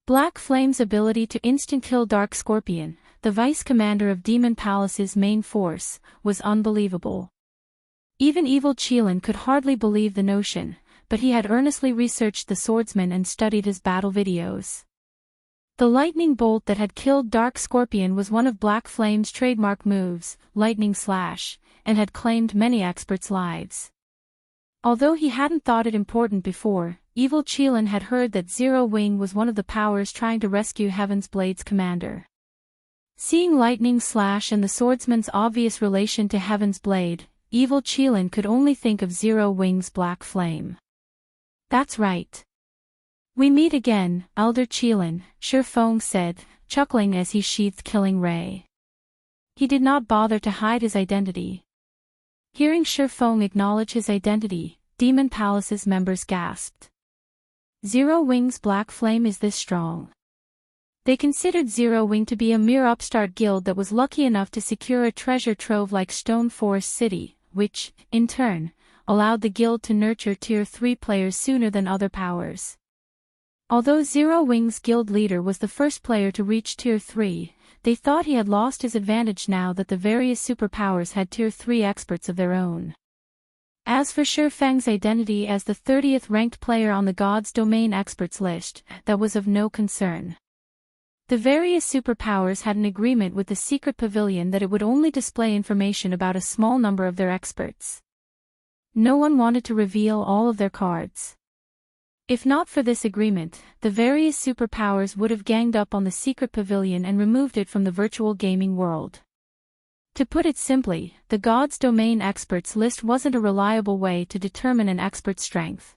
Speaker 1: Black Flame's ability to instant-kill Dark Scorpion, the vice-commander of Demon Palace's main force, was unbelievable. Even Evil Qilin could hardly believe the notion, but he had earnestly researched the swordsman and studied his battle videos. The lightning bolt that had killed Dark Scorpion was one of Black Flame's trademark moves, Lightning Slash, and had claimed many experts' lives. Although he hadn't thought it important before, Evil Qilin had heard that Zero Wing was one of the powers trying to rescue Heaven's Blade's commander. Seeing Lightning Slash and the swordsman's obvious relation to Heaven's Blade, Evil Qilin could only think of Zero Wing's Black Flame. "That's right. We meet again, Elder Qilin," Shifeng said, chuckling as he sheathed Killing Ray. He did not bother to hide his identity. Hearing Shifeng acknowledge his identity, Demon Palace's members gasped. Zero Wing's Black Flame is this strong. They considered Zero Wing to be a mere upstart guild that was lucky enough to secure a treasure trove like Stone Forest City, which, in turn, allowed the guild to nurture Tier 3 players sooner than other powers. Although Zero Wing's guild leader was the first player to reach Tier 3, they thought he had lost his advantage now that the various superpowers had Tier 3 experts of their own. As for Shifeng's identity as the 30th ranked player on the God's Domain experts list, that was of no concern. The various superpowers had an agreement with the secret pavilion that it would only display information about a small number of their experts. No one wanted to reveal all of their cards. If not for this agreement, the various superpowers would have ganged up on the secret pavilion and removed it from the virtual gaming world. To put it simply, the God's Domain experts list wasn't a reliable way to determine an expert's strength.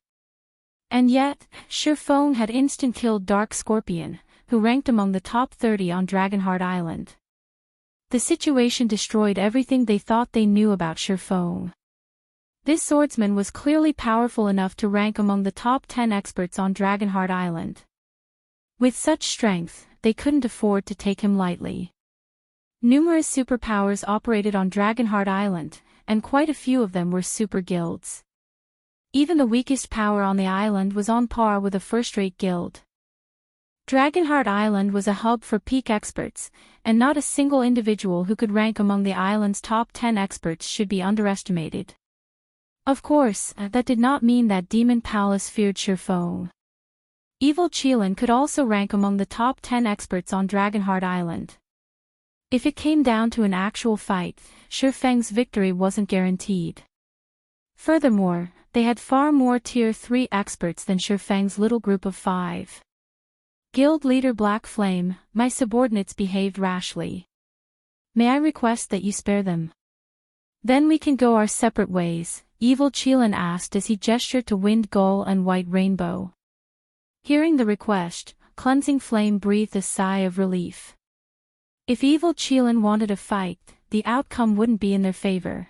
Speaker 1: And yet, Shifeng had instant-killed Dark Scorpion, who ranked among the top 30 on Dragonheart Island. The situation destroyed everything they thought they knew about Shifeng. This swordsman was clearly powerful enough to rank among the top 10 experts on Dragonheart Island. With such strength, they couldn't afford to take him lightly. Numerous superpowers operated on Dragonheart Island, and quite a few of them were super guilds. Even the weakest power on the island was on par with a first-rate guild. Dragonheart Island was a hub for peak experts, and not a single individual who could rank among the island's top 10 experts should be underestimated. Of course, that did not mean that Demon Palace feared Shifeng. Evil Qilin could also rank among the top 10 experts on Dragonheart Island. If it came down to an actual fight, Shifeng's victory wasn't guaranteed. Furthermore, they had far more Tier 3 experts than Shifeng's little group of 5. Guild leader Black Flame, my subordinates behaved rashly. May I request that you spare them? Then we can go our separate ways, Evil Qilin asked as he gestured to Wind Gull and White Rainbow. Hearing the request, Cleansing Flame breathed a sigh of relief. If Evil Qilin wanted a fight, the outcome wouldn't be in their favor.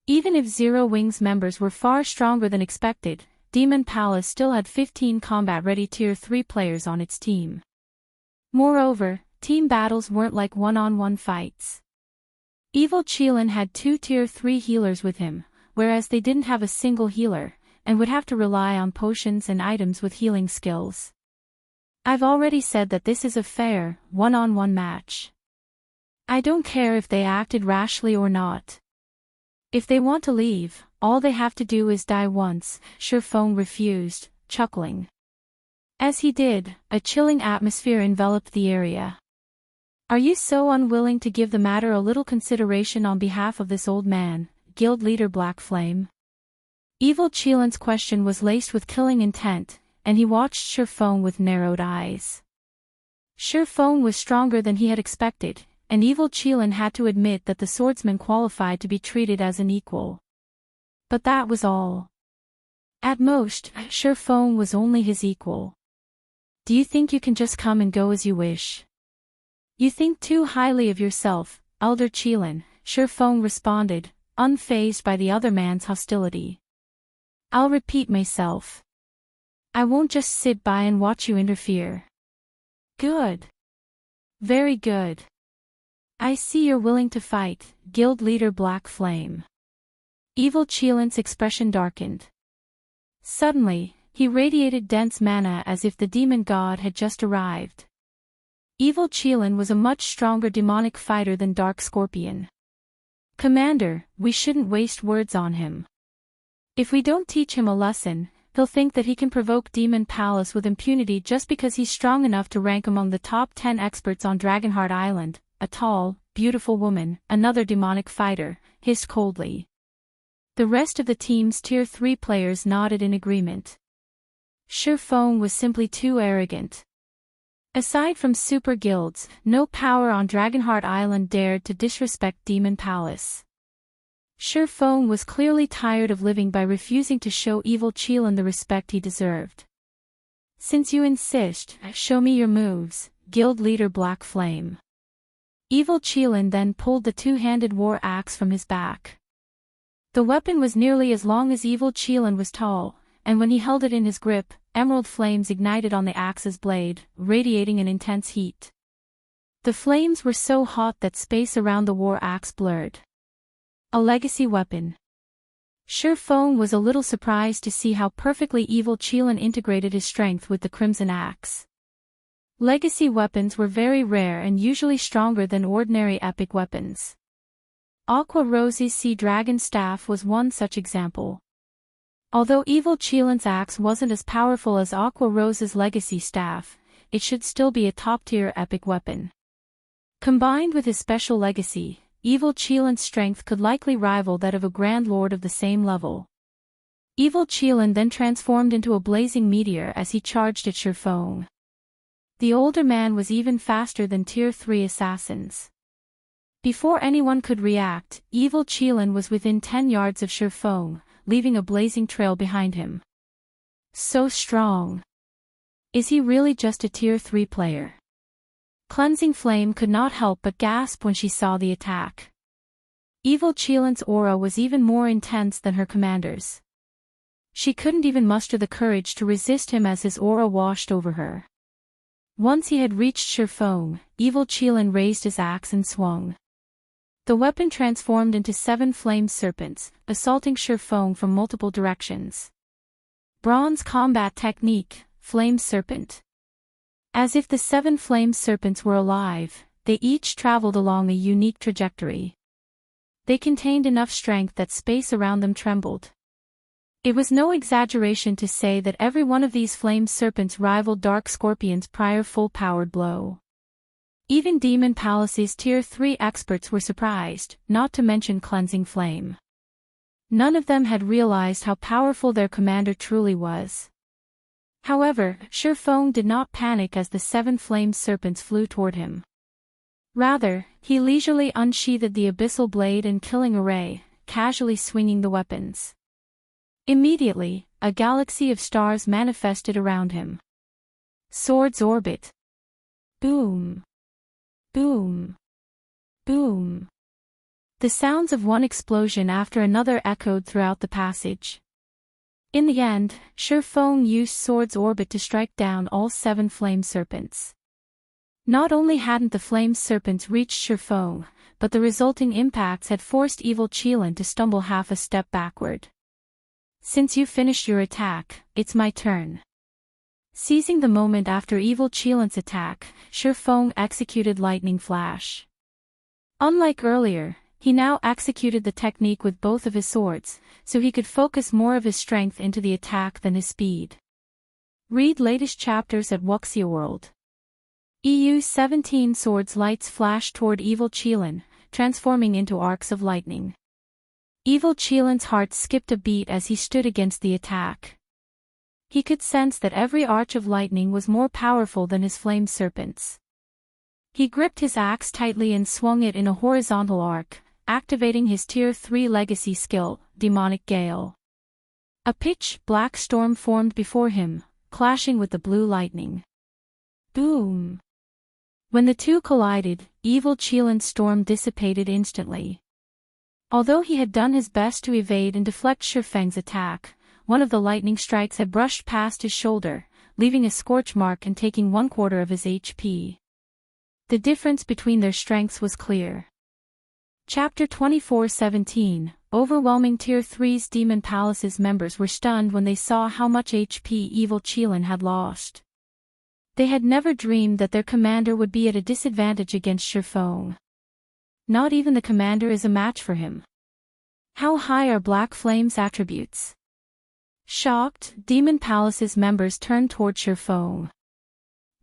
Speaker 1: Even if Zero Wings members were far stronger than expected, Demon Palace still had 15 combat-ready Tier 3 players on its team. Moreover, team battles weren't like one-on-one fights. Evil Chelan had 2 Tier 3 healers with him, whereas they didn't have a single healer, and would have to rely on potions and items with healing skills. I've already said that this is a fair, one-on-one match. I don't care if they acted rashly or not. If they want to leave, all they have to do is die once. Shurfeng refused, chuckling. As he did, a chilling atmosphere enveloped the area. Are you so unwilling to give the matter a little consideration on behalf of this old man, guild leader Black Flame? Evil Chelan's question was laced with killing intent, and he watched Shurfeng with narrowed eyes. Shurfeng was stronger than he had expected, and Evil Chelan had to admit that the swordsman qualified to be treated as an equal. But that was all. At most, Shurfeng was only his equal. Do you think you can just come and go as you wish? You think too highly of yourself, Elder Chelan, Shurfeng responded, unfazed by the other man's hostility. I'll repeat myself. I won't just sit by and watch you interfere. Good. Very good. I see you're willing to fight, guild leader Black Flame. Evil Chelan's expression darkened. Suddenly, he radiated dense mana as if the demon god had just arrived. Evil Chelan was a much stronger demonic fighter than Dark Scorpion. Commander, we shouldn't waste words on him. If we don't teach him a lesson, he'll think that he can provoke Demon Palace with impunity just because he's strong enough to rank among the top 10 experts on Dragonheart Island. A tall, beautiful woman, another demonic fighter, hissed coldly. The rest of the team's Tier 3 players nodded in agreement. Shurfeng was simply too arrogant. Aside from super guilds, no power on Dragonheart Island dared to disrespect Demon Palace. Shurfeng was clearly tired of living by refusing to show Evil Chelan the respect he deserved. Since you insist, show me your moves, guild leader Black Flame. Evil Chelan then pulled the two-handed war axe from his back. The weapon was nearly as long as Evil Chelan was tall, and when he held it in his grip, emerald flames ignited on the axe's blade, radiating an intense heat. The flames were so hot that space around the war axe blurred. A legacy weapon. Shurfeng was a little surprised to see how perfectly Evil Chelan integrated his strength with the Crimson Axe. Legacy weapons were very rare and usually stronger than ordinary epic weapons. Aqua Rose's Sea Dragon Staff was one such example. Although Evil Chelan's axe wasn't as powerful as Aqua Rose's Legacy Staff, it should still be a top-tier epic weapon. Combined with his special legacy, Evil Chelan's strength could likely rival that of a Grand Lord of the same level. Evil Chelan then transformed into a blazing meteor as he charged at Shurfeng. The older man was even faster than Tier 3 assassins. Before anyone could react, Evil Chelan was within 10 yards of Shurfeng, leaving a blazing trail behind him. So strong. Is he really just a Tier 3 player? Cleansing Flame could not help but gasp when she saw the attack. Evil Chelan's aura was even more intense than her commander's. She couldn't even muster the courage to resist him as his aura washed over her. Once he had reached Shurfeng, Evil Chelan raised his axe and swung. The weapon transformed into 7 flame serpents, assaulting Shurfeng from multiple directions. Bronze combat technique, Flame Serpent. As if the 7 flame serpents were alive, they each traveled along a unique trajectory. They contained enough strength that space around them trembled. It was no exaggeration to say that every one of these flame serpents rivaled Dark Scorpion's prior full-powered blow. Even Demon Palace's Tier 3 experts were surprised, not to mention Cleansing Flame. None of them had realized how powerful their commander truly was. However, Shurfeng did not panic as the 7 flame serpents flew toward him. Rather, he leisurely unsheathed the abyssal blade and killing array, casually swinging the weapons. Immediately, a galaxy of stars manifested around him. Swords orbit. Boom. Boom. Boom. The sounds of one explosion after another echoed throughout the passage. In the end, Shurfeng used Sword's orbit to strike down all 7 flame serpents. Not only hadn't the flame serpents reached Shurfeng, but the resulting impacts had forced Evil Qilin to stumble half a step backward. Since you finished your attack, it's my turn. Seizing the moment after Evil Qilin's attack, Shurfeng executed Lightning Flash. Unlike earlier, he now executed the technique with both of his swords, so he could focus more of his strength into the attack than his speed. Read latest chapters at Wuxia World. EU 17 swords lights flashed toward Evil Qilin, transforming into arcs of lightning. Evil Qilin's heart skipped a beat as he stood against the attack. He could sense that every arch of lightning was more powerful than his flame serpents. He gripped his axe tightly and swung it in a horizontal arc, activating his Tier 3 legacy skill, Demonic Gale. A pitch-black storm formed before him, clashing with the blue lightning. Boom! When the two collided, Evil Qilin's storm dissipated instantly. Although he had done his best to evade and deflect Shurfeng's attack, one of the lightning strikes had brushed past his shoulder, leaving a scorch mark and taking 1/4 of his HP. The difference between their strengths was clear. Chapter 24:17, Overwhelming Tier 3's Demon Palace's members were stunned when they saw how much HP Evil Qilin had lost. They had never dreamed that their commander would be at a disadvantage against Shurfeng. Not even the commander is a match for him. How high are Black Flame's attributes? Shocked, Demon Palace's members turned toward Shurfeng.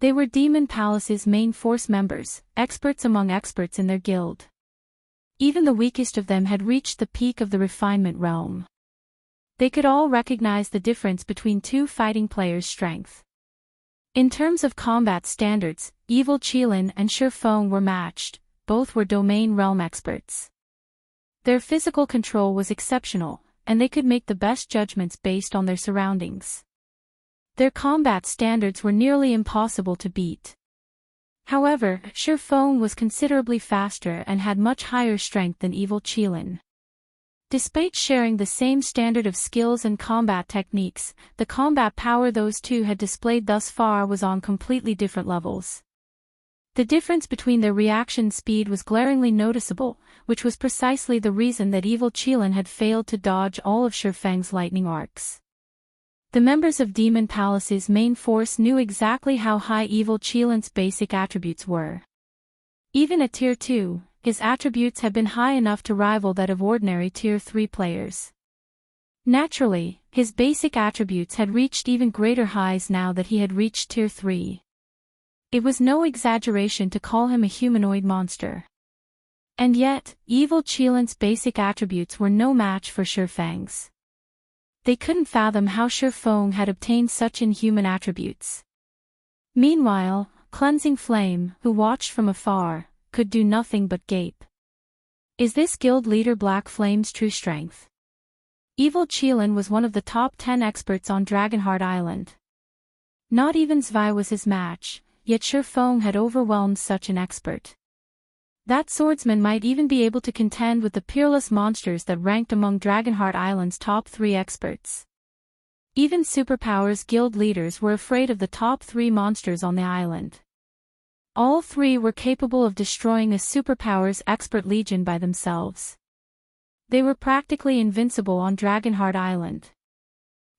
Speaker 1: They were Demon Palace's main force members, experts among experts in their guild. Even the weakest of them had reached the peak of the refinement realm. They could all recognize the difference between two fighting players' strength. In terms of combat standards, Evil Qilin and Shurfeng were matched, both were domain realm experts. Their physical control was exceptional, and they could make the best judgments based on their surroundings. Their combat standards were nearly impossible to beat. However, Shurfeng was considerably faster and had much higher strength than Evil Qilin. Despite sharing the same standard of skills and combat techniques, the combat power those two had displayed thus far was on completely different levels. The difference between their reaction speed was glaringly noticeable, which was precisely the reason that Evil Qilin had failed to dodge all of Shurfeng's lightning arcs. The members of Demon Palace's main force knew exactly how high Evil Qilin's basic attributes were. Even at Tier 2, his attributes had been high enough to rival that of ordinary Tier 3 players. Naturally, his basic attributes had reached even greater highs now that he had reached Tier 3. It was no exaggeration to call him a humanoid monster. And yet, Evil Qilin's basic attributes were no match for Shurfeng's. They couldn't fathom how Shurfeng had obtained such inhuman attributes. Meanwhile, Cleansing Flame, who watched from afar, could do nothing but gape. Is this guild leader Black Flame's true strength? Evil Qilin was one of the top 10 experts on Dragonheart Island. Not even Zwei was his match, yet Shurfeng had overwhelmed such an expert. That swordsman might even be able to contend with the peerless monsters that ranked among Dragonheart Island's top 3 experts. Even Superpower's guild leaders were afraid of the top 3 monsters on the island. All 3 were capable of destroying a Superpower's expert legion by themselves. They were practically invincible on Dragonheart Island.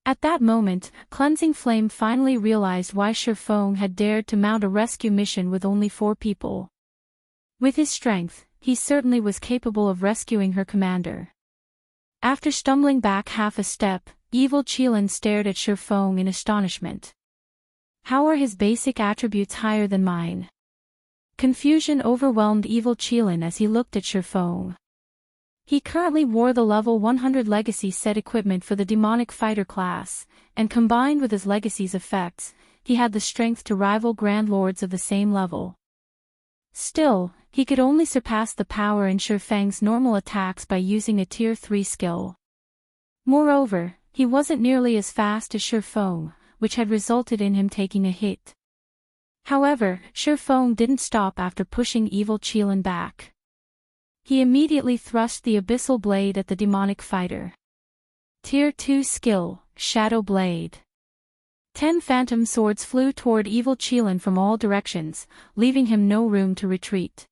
Speaker 1: At that moment, Cleansing Flame finally realized why Shurfeng had dared to mount a rescue mission with only 4 people. With his strength, he certainly was capable of rescuing her commander. After stumbling back half a step, Evil Qilin stared at Shurfeng in astonishment. How are his basic attributes higher than mine? Confusion overwhelmed Evil Qilin as he looked at Shurfeng. He currently wore the level 100 legacy set equipment for the demonic fighter class, and combined with his legacy's effects, he had the strength to rival Grand Lords of the same level. Still, he could only surpass the power in Shurfeng's normal attacks by using a Tier 3 skill. Moreover, he wasn't nearly as fast as Shurfeng, which had resulted in him taking a hit. However, Shurfeng didn't stop after pushing Evil Qilin back. He immediately thrust the abyssal blade at the demonic fighter. Tier 2 skill, Shadow Blade. 10 phantom swords flew toward Evil Chelan from all directions, leaving him no room to retreat.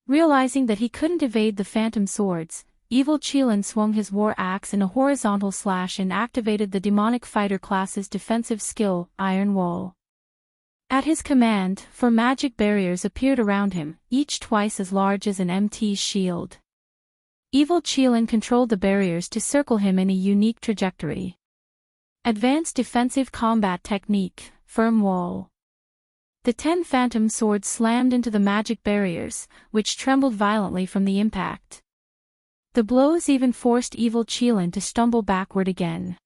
Speaker 1: Realizing that he couldn't evade the phantom swords, Evil Chelan swung his war axe in a horizontal slash and activated the demonic fighter class's defensive skill, Iron Wall. At his command, 4 magic barriers appeared around him, each twice as large as an MT's shield. Evil Chelan controlled the barriers to circle him in a unique trajectory. Advanced Defensive Combat Technique, Firm Wall. The 10 phantom swords slammed into the magic barriers, which trembled violently from the impact. The blows even forced Evil Chelan to stumble backward again.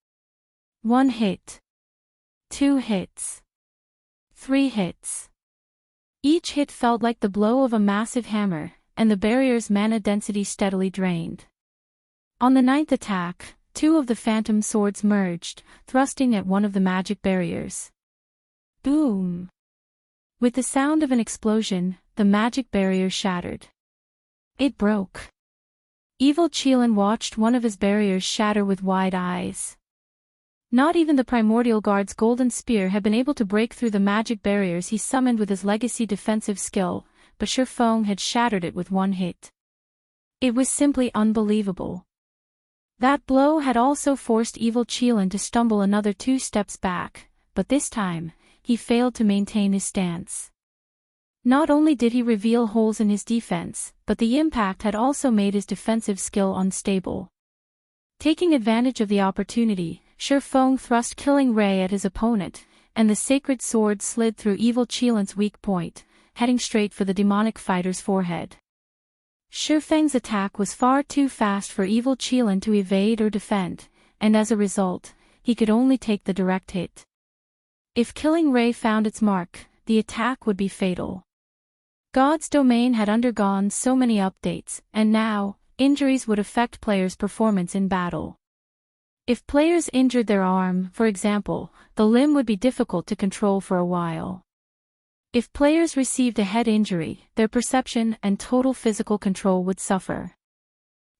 Speaker 1: 1 hit. 2 hits. 3 hits. Each hit felt like the blow of a massive hammer, and the barrier's mana density steadily drained. On the 9th attack, 2 of the phantom swords merged, thrusting at one of the magic barriers. Boom! With the sound of an explosion, the magic barrier shattered. It broke. Evil Chelan watched one of his barriers shatter with wide eyes. Not even the Primordial Guard's golden spear had been able to break through the magic barriers he summoned with his legacy defensive skill, but Shurfeng had shattered it with 1 hit. It was simply unbelievable. That blow had also forced Evil Chelan to stumble another 2 steps back, but this time, he failed to maintain his stance. Not only did he reveal holes in his defense, but the impact had also made his defensive skill unstable. Taking advantage of the opportunity, Shurfeng thrust Killing Ray at his opponent, and the sacred sword slid through Evil Chelan's weak point, heading straight for the demonic fighter's forehead. Shurfeng's attack was far too fast for Evil Chelan to evade or defend, and as a result, he could only take the direct hit. If Killing Ray found its mark, the attack would be fatal. God's Domain had undergone so many updates, and now, injuries would affect players' performance in battle. If players injured their arm, for example, the limb would be difficult to control for a while. If players received a head injury, their perception and total physical control would suffer.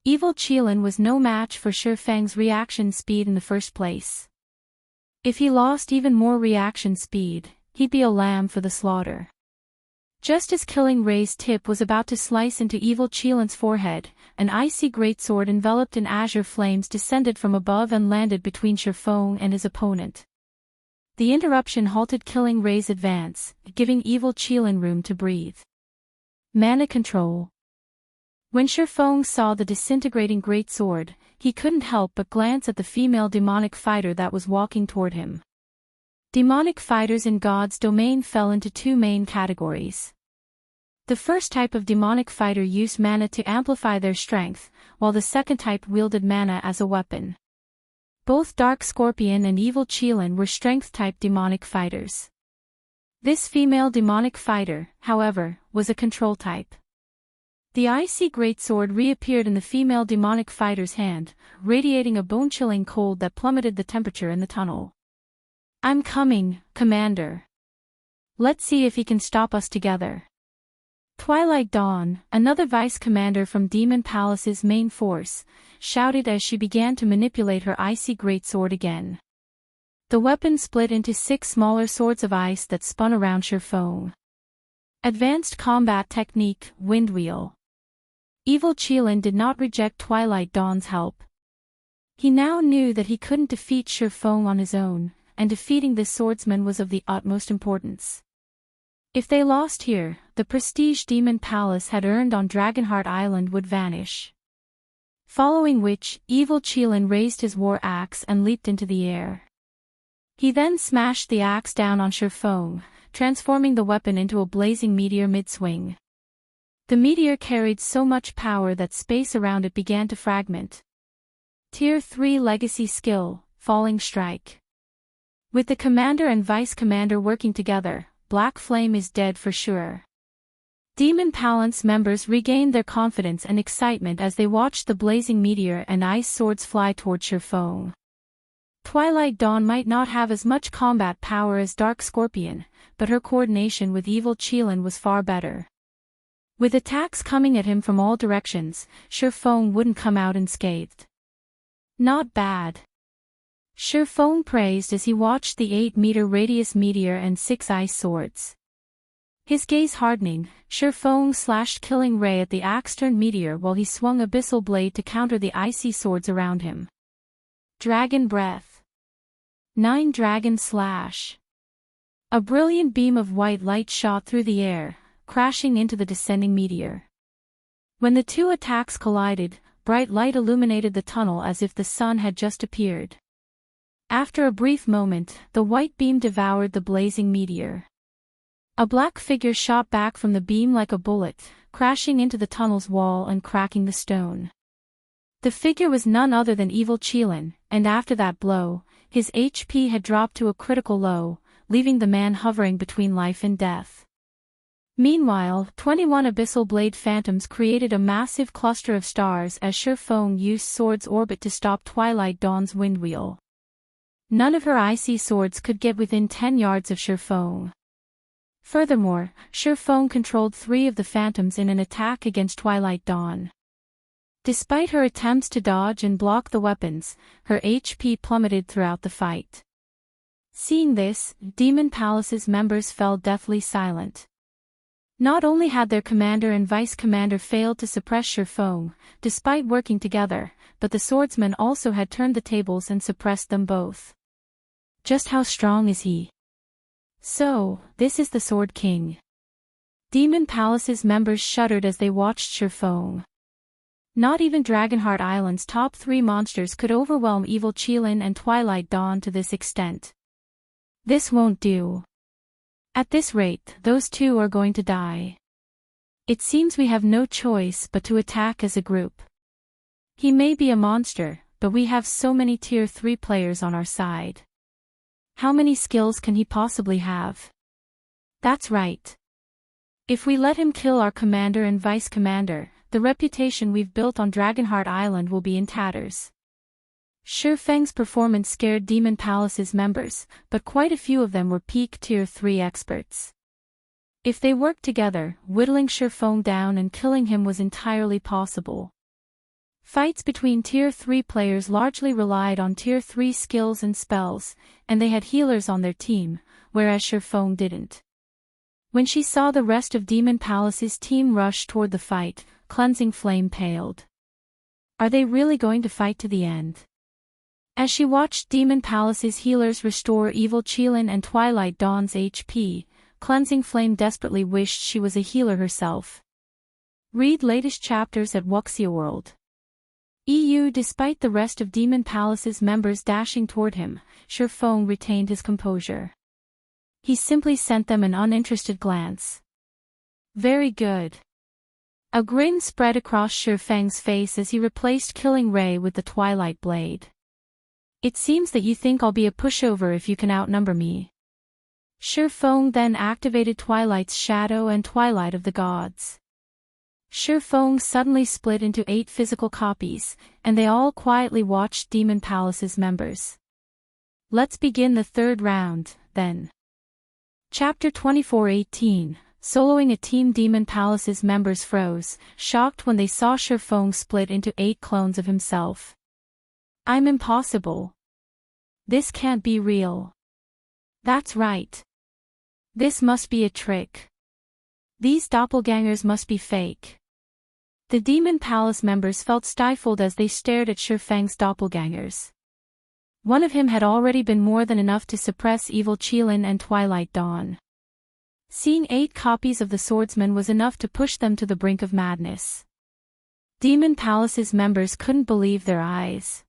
Speaker 1: Evil Chelan was no match for Shurfeng's reaction speed in the first place. If he lost even more reaction speed, he'd be a lamb for the slaughter. Just as Killing Ray's tip was about to slice into Evil Chelan's forehead, an icy greatsword enveloped in azure flames descended from above and landed between Shurfeng and his opponent. The interruption halted Killing Ray's advance, giving Evil Chelan room to breathe. Mana control. When Shurfeng saw the disintegrating greatsword, he couldn't help but glance at the female demonic fighter that was walking toward him. Demonic fighters in God's Domain fell into 2 main categories. The first type of demonic fighter used mana to amplify their strength, while the second type wielded mana as a weapon. Both Dark Scorpion and Evil Chelan were strength-type demonic fighters. This female demonic fighter, however, was a control type. The icy greatsword reappeared in the female demonic fighter's hand, radiating a bone-chilling cold that plummeted the temperature in the tunnel. "I'm coming, Commander. Let's see if he can stop us together." Twilight Dawn, another vice-commander from Demon Palace's main force, shouted as she began to manipulate her icy greatsword again. The weapon split into 6 smaller swords of ice that spun around Shurfeng. Advanced Combat Technique, Windwheel. Evil Chelan did not reject Twilight Dawn's help. He now knew that he couldn't defeat Shurfeng on his own, and defeating this swordsman was of the utmost importance. If they lost here, the prestige Demon Palace had earned on Dragonheart Island would vanish. Following which, Evil Chelan raised his war axe and leaped into the air. He then smashed the axe down on Shurfeng, transforming the weapon into a blazing meteor mid-swing. The meteor carried so much power that space around it began to fragment. Tier 3 Legacy Skill, Falling Strike. With the commander and vice-commander working together, Black Flame is dead for sure. Demon Palace members regained their confidence and excitement as they watched the blazing meteor and ice swords fly toward Shurfeng. Twilight Dawn might not have as much combat power as Dark Scorpion, but her coordination with Evil Chelan was far better. With attacks coming at him from all directions, Sherfong wouldn't come out unscathed. Not bad. Sherfong praised as he watched the 8-meter radius meteor and 6 ice swords. His gaze hardening, Sherfong slashed Killing Ray at the axe-turned meteor while he swung Abyssal Blade to counter the icy swords around him. Dragon Breath. 9 Dragon Slash. A brilliant beam of white light shot through the air, crashing into the descending meteor. When the two attacks collided, bright light illuminated the tunnel as if the sun had just appeared. After a brief moment, the white beam devoured the blazing meteor. A black figure shot back from the beam like a bullet, crashing into the tunnel's wall and cracking the stone. The figure was none other than Evil Cheelin, and after that blow, his HP had dropped to a critical low, leaving the man hovering between life and death. Meanwhile, 21 Abyssal Blade Phantoms created a massive cluster of stars as Sherfong used Sword's orbit to stop Twilight Dawn's windwheel. None of her icy swords could get within 10 yards of Sherfong. Furthermore, Sherfong controlled 3 of the Phantoms in an attack against Twilight Dawn. Despite her attempts to dodge and block the weapons, her HP plummeted throughout the fight. Seeing this, Demon Palace's members fell deathly silent. Not only had their commander and vice-commander failed to suppress Sherfong, despite working together, but the swordsman also had turned the tables and suppressed them both. Just how strong is he? So, this is the Sword King. Demon Palace's members shuddered as they watched Sherfong. Not even Dragonheart Island's top 3 monsters could overwhelm Evil Cheelin and Twilight Dawn to this extent. This won't do. At this rate, those two are going to die. It seems we have no choice but to attack as a group. He may be a monster, but we have so many tier 3 players on our side. How many skills can he possibly have? That's right. If we let him kill our commander and vice-commander, the reputation we've built on Dragonheart Island will be in tatters. Sherfeng's performance scared Demon Palace's members, but quite a few of them were peak tier 3 experts. If they worked together, whittling Sherfeng down and killing him was entirely possible. Fights between tier 3 players largely relied on tier 3 skills and spells, and they had healers on their team, whereas Sherfeng didn't. When she saw the rest of Demon Palace's team rush toward the fight, Cleansing Flame paled. Are they really going to fight to the end? As she watched Demon Palace's healers restore Evil Cheelin and Twilight Dawn's HP, Cleansing Flame desperately wished she was a healer herself. Read latest chapters at Wuxia World. EU. Despite the rest of Demon Palace's members dashing toward him, Sherfeng retained his composure. He simply sent them an uninterested glance. Very good. A grin spread across Sherfeng's face as he replaced Killing Ray with the Twilight Blade. It seems that you think I'll be a pushover if you can outnumber me. Sherfeng then activated Twilight's Shadow and Twilight of the Gods. Sherfeng suddenly split into 8 physical copies, and they all quietly watched Demon Palace's members. Let's begin the 3rd round, then. Chapter 24:18. Soloing a team. Demon Palace's members froze, shocked when they saw Sherfeng split into 8 clones of himself. I'm impossible. This can't be real. That's right. This must be a trick. These doppelgangers must be fake. The Demon Palace members felt stifled as they stared at Sherfeng's doppelgangers. One of him had already been more than enough to suppress Evil Cheelin and Twilight Dawn. Seeing 8 copies of the swordsman was enough to push them to the brink of madness. Demon Palace's members couldn't believe their eyes.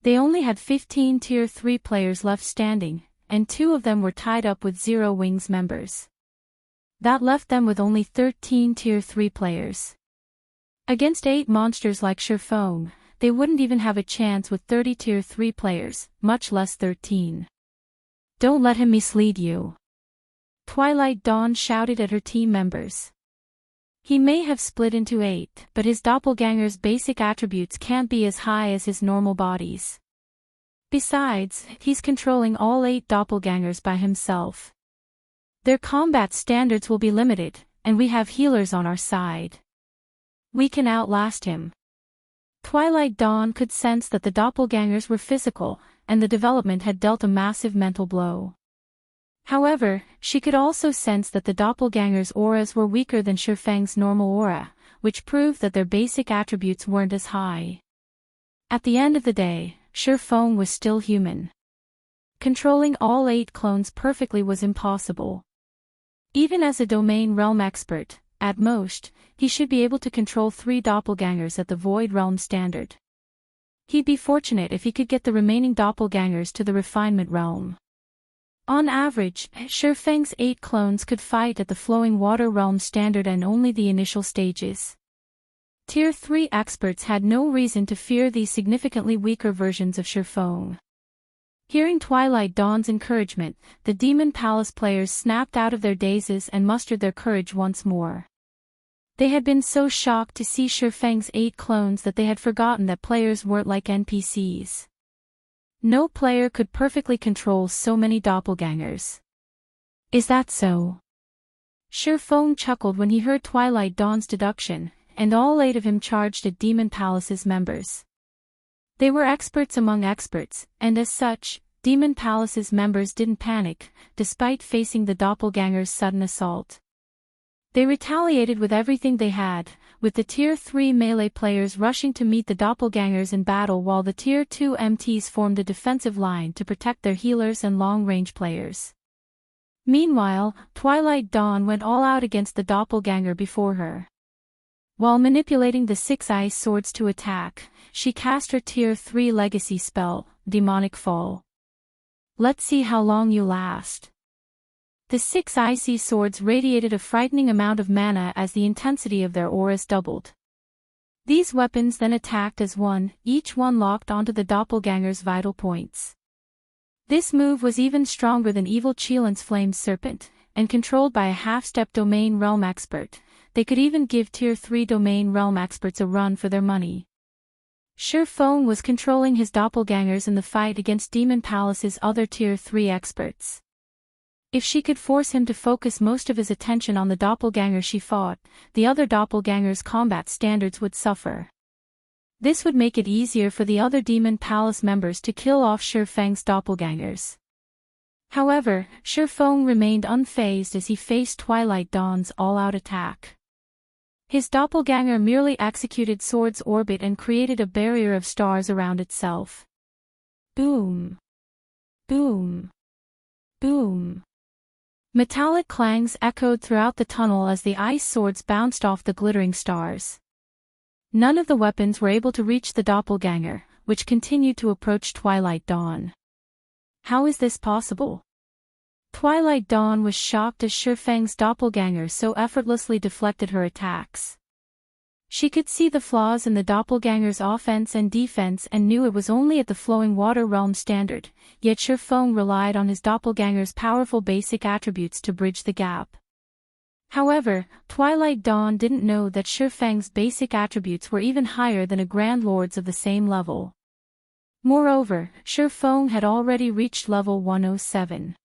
Speaker 1: They only had 15 tier 3 players left standing, and 2 of them were tied up with Zero Wings members. That left them with only 13 tier 3 players. Against 8 monsters like Sherfeng, they wouldn't even have a chance with 30 tier 3 players, much less 13. Don't let him mislead you. Twilight Dawn shouted at her team members. He may have split into 8, but his doppelganger's basic attributes can't be as high as his normal bodies. Besides, he's controlling all 8 doppelgangers by himself. Their combat standards will be limited, and we have healers on our side. We can outlast him. Twilight Dawn could sense that the doppelgangers were physical, and the development had dealt a massive mental blow. However, she could also sense that the doppelgangers' auras were weaker than Shifeng's normal aura, which proved that their basic attributes weren't as high. At the end of the day, Shifeng was still human. Controlling all 8 clones perfectly was impossible. Even as a domain realm expert, at most, he should be able to control 3 doppelgangers at the Void Realm standard. He'd be fortunate if he could get the remaining doppelgangers to the Refinement Realm. On average, Shifeng's 8 clones could fight at the Flowing Water Realm standard and only the initial stages. Tier 3 experts had no reason to fear these significantly weaker versions of Shifeng. Hearing Twilight Dawn's encouragement, the Demon Palace players snapped out of their dazes and mustered their courage once more. They had been so shocked to see Shifeng's 8 clones that they had forgotten that players weren't like NPCs. No player could perfectly control so many doppelgangers. Is that so? Shifeng chuckled when he heard Twilight Dawn's deduction, and all 8 of him charged at Demon Palace's members. They were experts among experts, and as such, Demon Palace's members didn't panic, despite facing the doppelgangers' sudden assault. They retaliated with everything they had, with the Tier 3 melee players rushing to meet the doppelgangers in battle while the Tier 2 MTs formed a defensive line to protect their healers and long-range players. Meanwhile, Twilight Dawn went all out against the doppelganger before her. While manipulating the 6 ice swords to attack, she cast her Tier 3 legacy spell, Demonic Fall. Let's see how long you last. The 6 icy swords radiated a frightening amount of mana as the intensity of their auras doubled. These weapons then attacked as one, each one locked onto the doppelganger's vital points. This move was even stronger than Evil Cheelan's Flamed Serpent, and controlled by a half-step Domain Realm expert. They could even give Tier 3 Domain Realm experts a run for their money. Shifeng was controlling his doppelgangers in the fight against Demon Palace's other Tier 3 experts. If she could force him to focus most of his attention on the doppelganger she fought, the other doppelgangers' combat standards would suffer. This would make it easier for the other Demon Palace members to kill off Shifeng's doppelgangers. However, Shifeng remained unfazed as he faced Twilight Dawn's all-out attack. His doppelganger merely executed Sword's orbit and created a barrier of stars around itself. Boom! Boom! Boom! Metallic clangs echoed throughout the tunnel as the ice swords bounced off the glittering stars. None of the weapons were able to reach the doppelganger, which continued to approach Twilight Dawn. How is this possible? Twilight Dawn was shocked as Shifeng's doppelganger so effortlessly deflected her attacks. She could see the flaws in the doppelganger's offense and defense and knew it was only at the Flowing Water Realm standard, yet Shifeng relied on his doppelganger's powerful basic attributes to bridge the gap. However, Twilight Dawn didn't know that Shifeng's basic attributes were even higher than a Grand Lord's of the same level. Moreover, Shifeng had already reached level 107.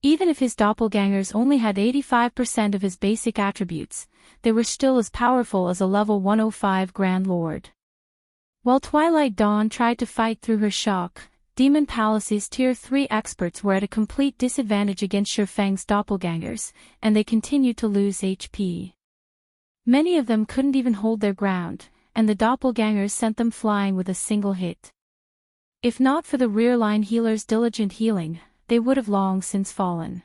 Speaker 1: Even if his doppelgangers only had 85% of his basic attributes, they were still as powerful as a level 105 Grand Lord. While Twilight Dawn tried to fight through her shock, Demon Palace's Tier 3 experts were at a complete disadvantage against Shifeng's doppelgangers, and they continued to lose HP. Many of them couldn't even hold their ground, and the doppelgangers sent them flying with a single hit. If not for the rear-line healer's diligent healing, they would have long since fallen.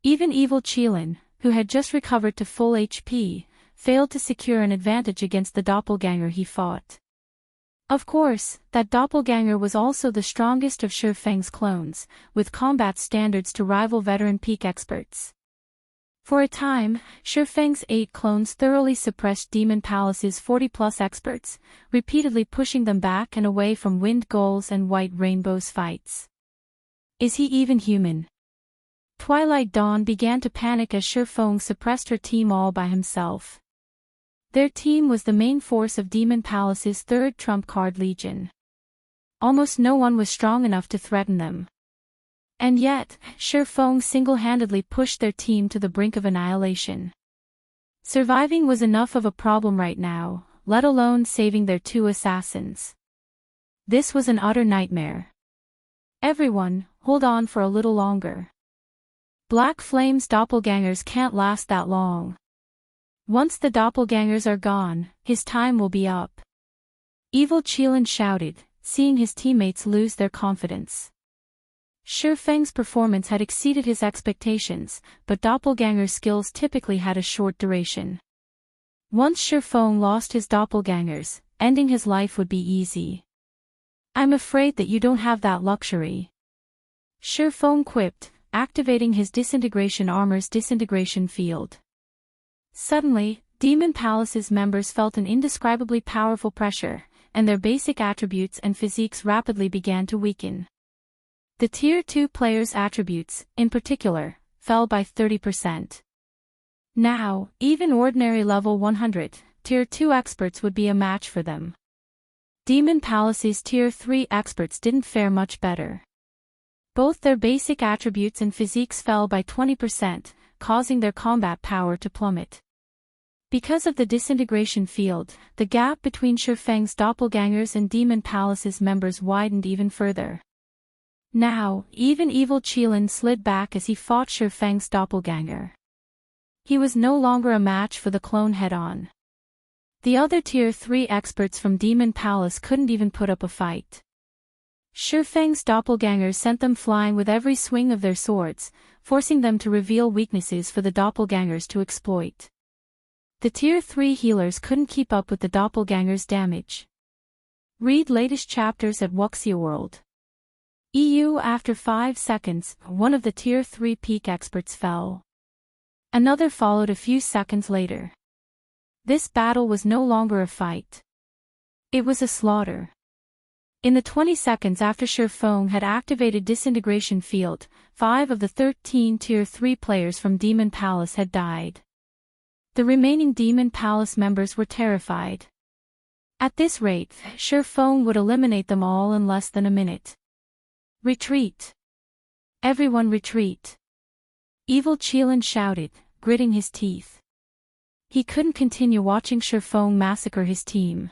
Speaker 1: Even Evil Cheelan, who had just recovered to full HP, failed to secure an advantage against the doppelganger he fought. Of course, that doppelganger was also the strongest of Shifeng's clones, with combat standards to rival veteran peak experts. For a time, Shifeng's 8 clones thoroughly suppressed Demon Palace's 40-plus experts, repeatedly pushing them back and away from Wind Gulls and White Rainbow's fights. Is he even human? Twilight Dawn began to panic as Shifeng suppressed her team all by himself. Their team was the main force of Demon Palace's 3rd trump card Legion. Almost no one was strong enough to threaten them. And yet, Shifeng single-handedly pushed their team to the brink of annihilation. Surviving was enough of a problem right now, let alone saving their 2 assassins. This was an utter nightmare. Everyone, hold on for a little longer. Black Flame's doppelgangers can't last that long. Once the doppelgangers are gone, his time will be up. Evil Qilin shouted, seeing his teammates lose their confidence. Shifeng's performance had exceeded his expectations, but doppelganger skills typically had a short duration. Once Shifeng lost his doppelgangers, ending his life would be easy. I'm afraid that you don't have that luxury. Shifeng quipped, activating his disintegration armor's disintegration field. Suddenly, Demon Palace's members felt an indescribably powerful pressure, and their basic attributes and physiques rapidly began to weaken. The Tier 2 players' attributes, in particular, fell by 30%. Now, even ordinary level 100, Tier 2 experts would be a match for them. Demon Palace's Tier 3 experts didn't fare much better. Both their basic attributes and physiques fell by 20%, causing their combat power to plummet. Because of the disintegration field, the gap between Shifeng's doppelgangers and Demon Palace's members widened even further. Now, even Evil Qilin slid back as he fought Shifeng's doppelganger. He was no longer a match for the clone head-on. The other Tier 3 experts from Demon Palace couldn't even put up a fight. Shifeng's doppelgangers sent them flying with every swing of their swords, forcing them to reveal weaknesses for the doppelgangers to exploit. The Tier 3 healers couldn't keep up with the doppelgangers' damage. Read latest chapters at Wuxia World. After 5 seconds, one of the Tier 3 peak experts fell. Another followed a few seconds later. This battle was no longer a fight. It was a slaughter. In the 20 seconds after Shifeng had activated Disintegration Field, 5 of the 13 Tier 3 players from Demon Palace had died. The remaining Demon Palace members were terrified. At this rate, Shifeng would eliminate them all in less than a minute. Retreat! Everyone retreat! Evil Qilin shouted, gritting his teeth. He couldn't continue watching Shifeng massacre his team.